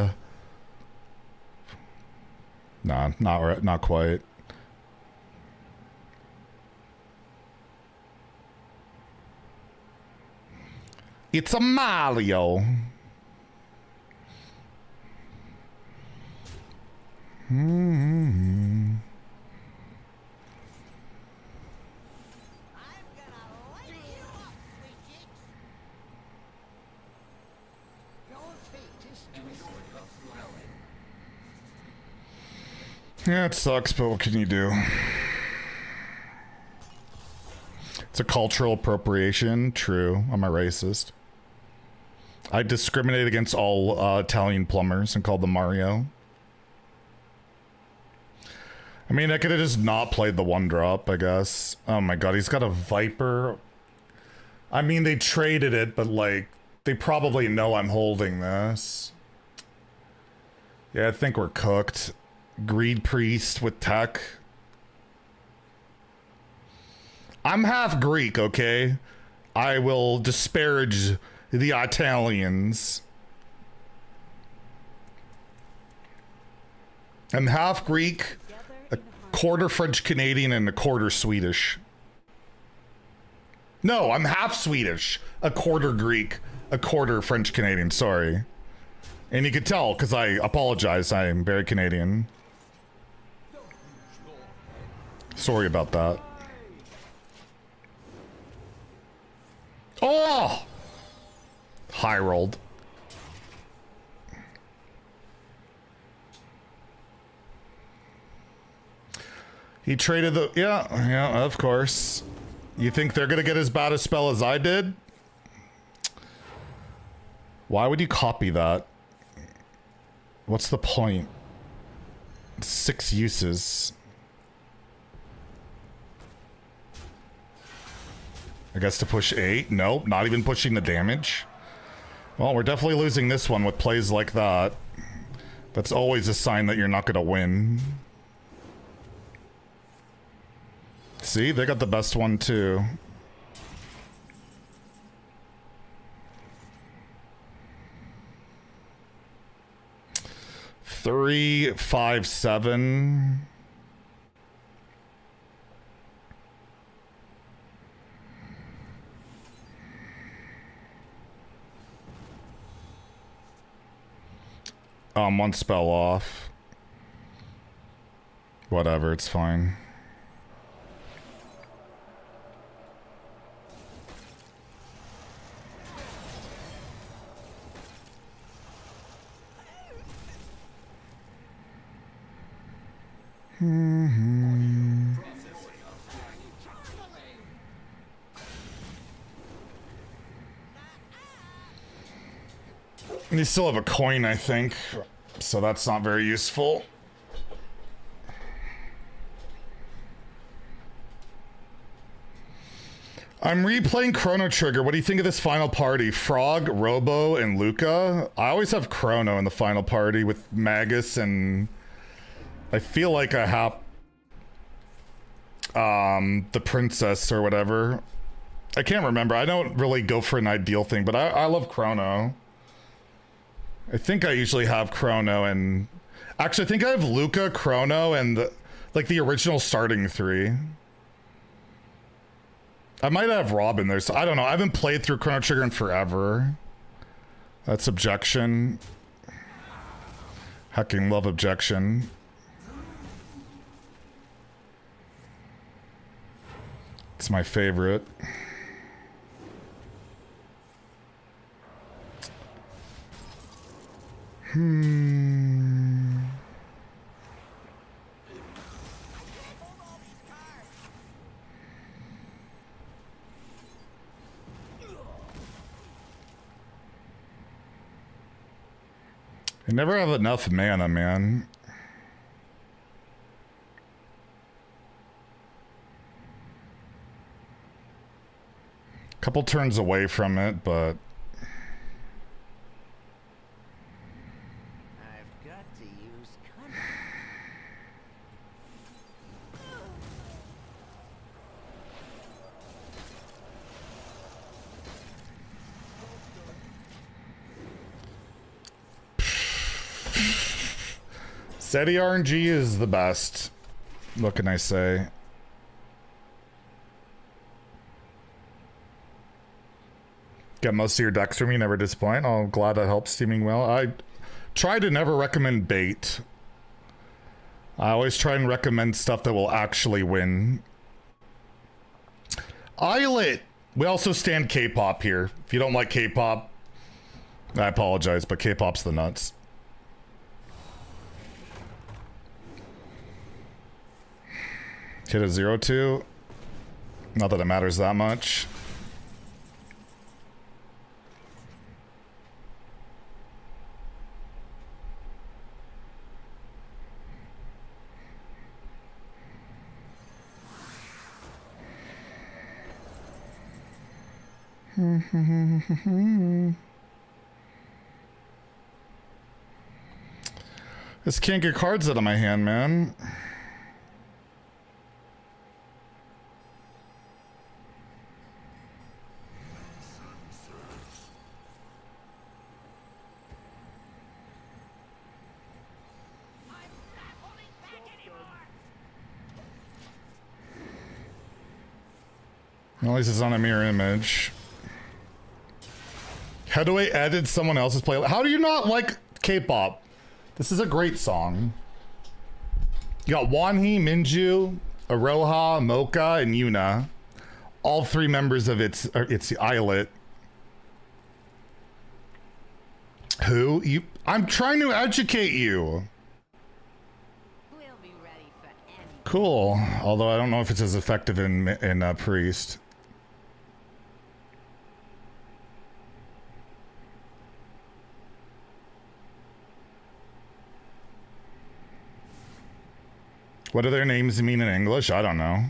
Nah, not quite. It's a Mario! I'm gonna light you up, sweet cheeks. Your fate is twisted. Yeah, it sucks, but what can you do? It's a cultural appropriation. True. I'm a racist. I discriminate against all Italian plumbers and called them Mario. I mean, I could have just not played the 1-drop, I guess. Oh my god, he's got a Viper. I mean, they traded it, but like, they probably know I'm holding this. Yeah, I think we're cooked. Greed Priest with tech. I'm half Greek, okay? I will disparage the Italians. I'm half Greek, quarter French Canadian and a quarter Swedish. No, I'm half Swedish, a quarter Greek, a quarter French Canadian. Sorry. And you could tell because I apologize. I am very Canadian. Sorry about that. Oh! High rolled. He traded the... Yeah, of course. You think they're gonna get as bad a spell as I did? Why would you copy that? What's the point? 6 uses. I guess to push 8? Nope, not even pushing the damage. Well, we're definitely losing this one with plays like that. That's always a sign that you're not gonna win. See, they got the best one too. Three, 5, 7. One spell off. Whatever, it's fine. And you still have a coin, I think, so that's not very useful. I'm replaying Chrono Trigger. What do you think of this final party? Frog, Robo, and Luca? I always have Chrono in the final party with Magus, and I feel like I have the princess or whatever. I can't remember. I don't really go for an ideal thing, but I love Chrono. I think I usually have Chrono and... Actually, I think I have Luca, Chrono, and the original starting 3. I might have Robin there, so I don't know. I haven't played through Chrono Trigger in forever. That's Objection. Hecking love Objection. It's my favorite. I never have enough mana, man. Couple turns away from it, but... I've got to use cunning. Zeddy RNG is the best. What can I say? Get most of your decks from me, never disappoint. Oh, I'm glad that helps teaming well. I try to never recommend bait. I always try and recommend stuff that will actually win. Islet! We also stand K-pop here. If you don't like K-pop, I apologize, but K-pop's the nuts. Hit a 0-2. Not that it matters that much. This can't get cards out of my hand, man. At least it's on a mirror image. How do I edit someone else's playlist? How do you not like K-pop? This is a great song. You got Wanhee, Minju, Aroha, Mocha, and Yuna. All three members of its islet. Who? You? I'm trying to educate you. We'll be ready for any. Cool. Although I don't know if it's as effective in Priest. What do their names mean in English? I don't know.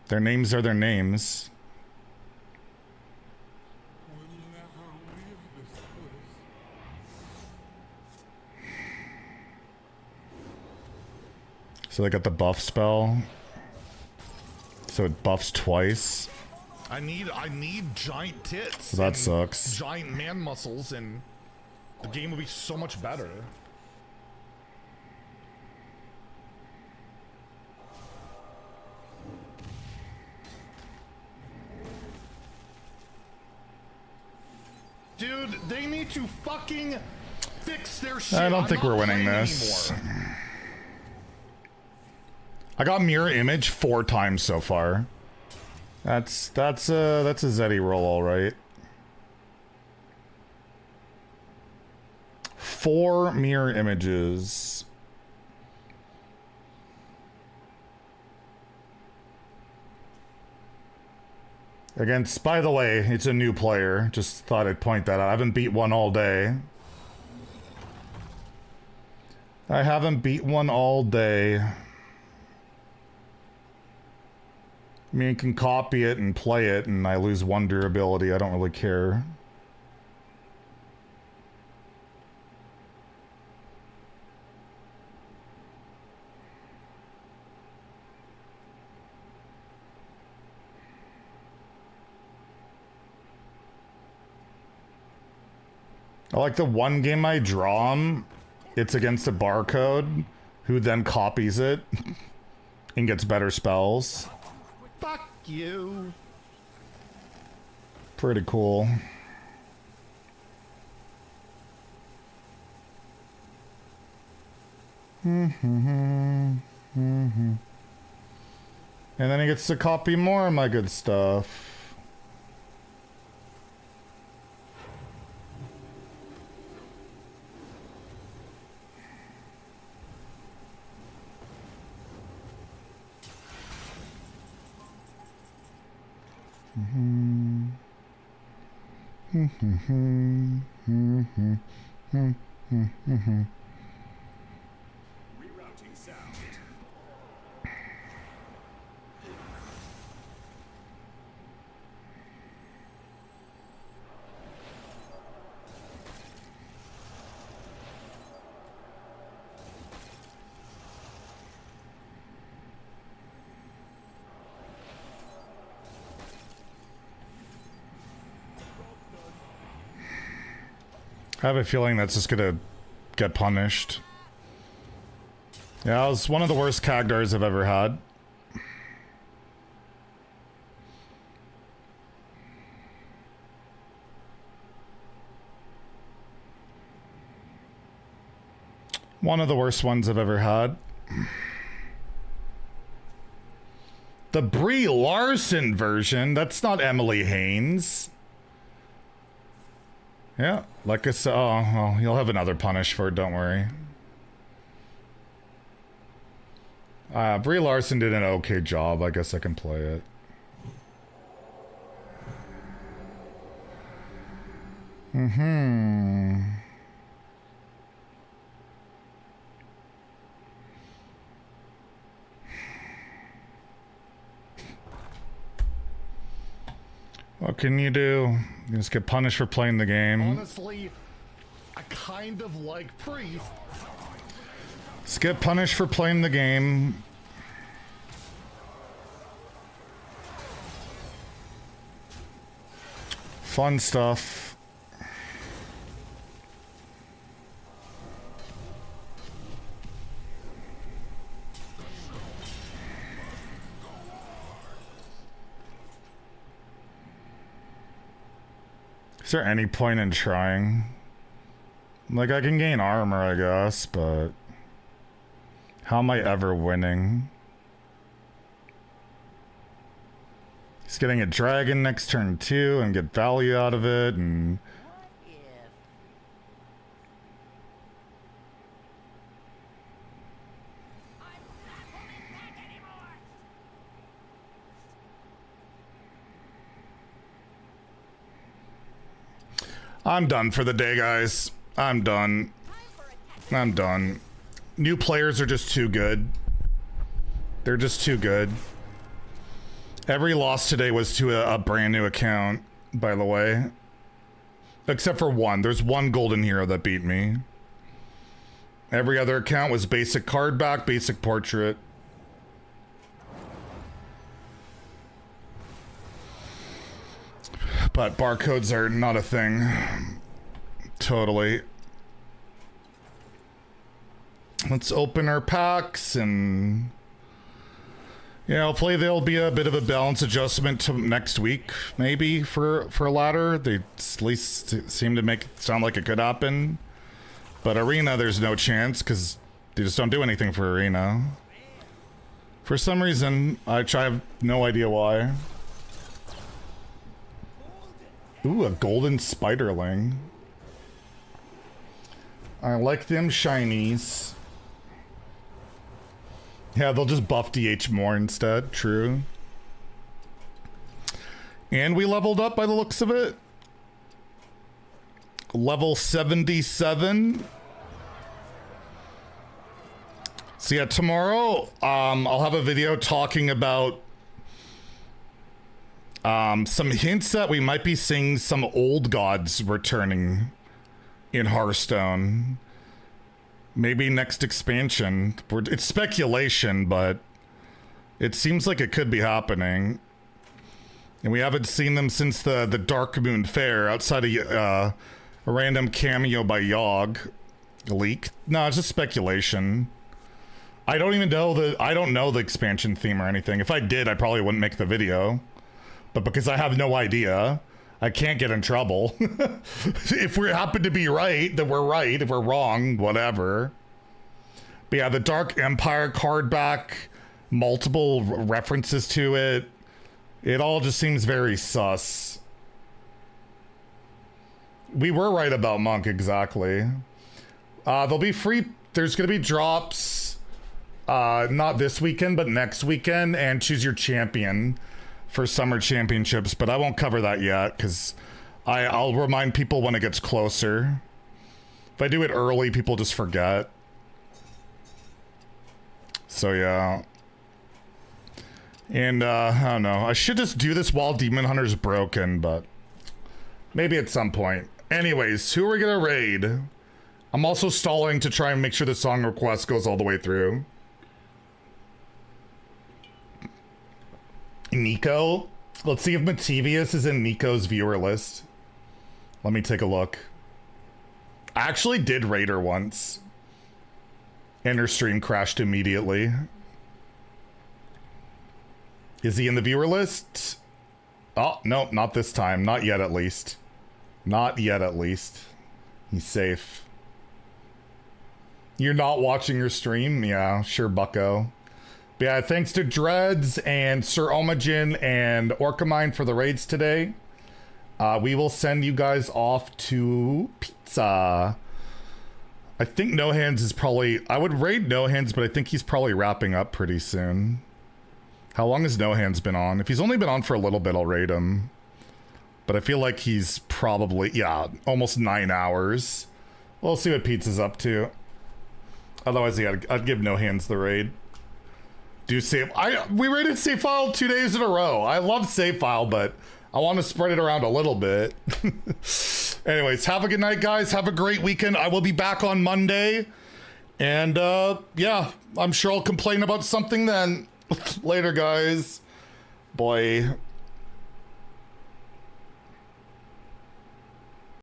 Their names are their names. So they got the buff spell. So it buffs twice. I need giant tits. So that and sucks. Giant man muscles, and the game would be so much better. Dude, they need to fucking fix their shit. I don't I'm think not we're winning playing this. anymore. I got mirror image 4 times so far. That's a Zeddy roll, all right. 4 mirror images. Against, by the way, it's a new player. Just thought I'd point that out. I haven't beat one all day. I haven't beat one all day. I mean, you can copy it and play it, and I lose 1 durability. I don't really care. I like the one game I draw him, it's against a barcode, who then copies it and gets better spells. Fuck you. Pretty cool. And then he gets to copy more of my good stuff. Rerouting sound. I have a feeling that's just gonna get punished. Yeah, it was one of the worst Kagdars I've ever had. One of the worst ones I've ever had. The Brie Larson version, that's not Emily Haynes. Yeah, like I said, oh, well, you'll have another punish for it, don't worry. Brie Larson did an okay job. I guess I can play it. What can you do? You just get punished for playing the game. Honestly, I kind of like Priest. Just get punished for playing the game. Fun stuff. Is there any point in trying? Like, I can gain armor, I guess, but how am I ever winning? He's getting a dragon next turn too and get value out of it, and What if? I'm not holding back anymore! I'm done for the day, guys. I'm done. I'm done. New players are just too good. They're just too good. Every loss today was to a brand new account, by the way. Except for one. There's one golden hero that beat me. Every other account was basic card back, basic portrait. But barcodes are not a thing. Totally. Let's open our packs and... yeah, hopefully there'll be a bit of a balance adjustment to next week, maybe, for a ladder. They at least seem to make it sound like it could happen. But Arena, there's no chance, because they just don't do anything for Arena. For some reason, I have no idea why. Ooh, a golden spiderling. I like them shinies. Yeah, they'll just buff DH more instead. True. And we leveled up by the looks of it. Level 77. So yeah, tomorrow I'll have a video talking about some hints that we might be seeing some old gods returning in Hearthstone. Maybe next expansion. It's speculation, but it seems like it could be happening. And we haven't seen them since the Dark Moon Fair, outside of a random cameo by Yogg leak. No, it's just speculation. I don't even know I don't know the expansion theme or anything. If I did, I probably wouldn't make the video. But because I have no idea, I can't get in trouble. If we happen to be right, then we're right. If we're wrong, whatever. But yeah, the Dark Empire card back, multiple references to it. It all just seems very sus. We were right about Monk, exactly. There'll be free, there's going to be drops, not this weekend, but next weekend, and choose your champion for summer championships, but I won't cover that yet because I'll remind people when it gets closer. If I do it early, people just forget. So yeah. And I don't know. I should just do this while Demon Hunter's broken, but maybe at some point. Anyways, who are we gonna raid? I'm also stalling to try and make sure the song request goes all the way through. Nico? Let's see if Mativius is in Nico's viewer list. Let me take a look. I actually did raid her once. And her stream crashed immediately. Is he in the viewer list? Oh, no, not this time. Not yet, at least. Not yet, at least. He's safe. You're not watching your stream? Yeah, sure, bucko. But yeah, thanks to Dreads and Sir Omajin and Orcamine for the raids today. We will send you guys off to pizza. I think No Hands is probably... I would raid No Hands, but I think he's probably wrapping up pretty soon. How long has No Hands been on? If he's only been on for a little bit, I'll raid him. But I feel like he's probably... yeah, almost 9 hours. We'll see what Pizza's up to. Otherwise, yeah, I'd give No Hands the raid. Do save... we raided Save File 2 days in a row. I love Save File, but I want to spread it around a little bit. Anyways, have a good night, guys. Have a great weekend. I will be back on Monday. And, yeah, I'm sure I'll complain about something then. Later, guys. Boy.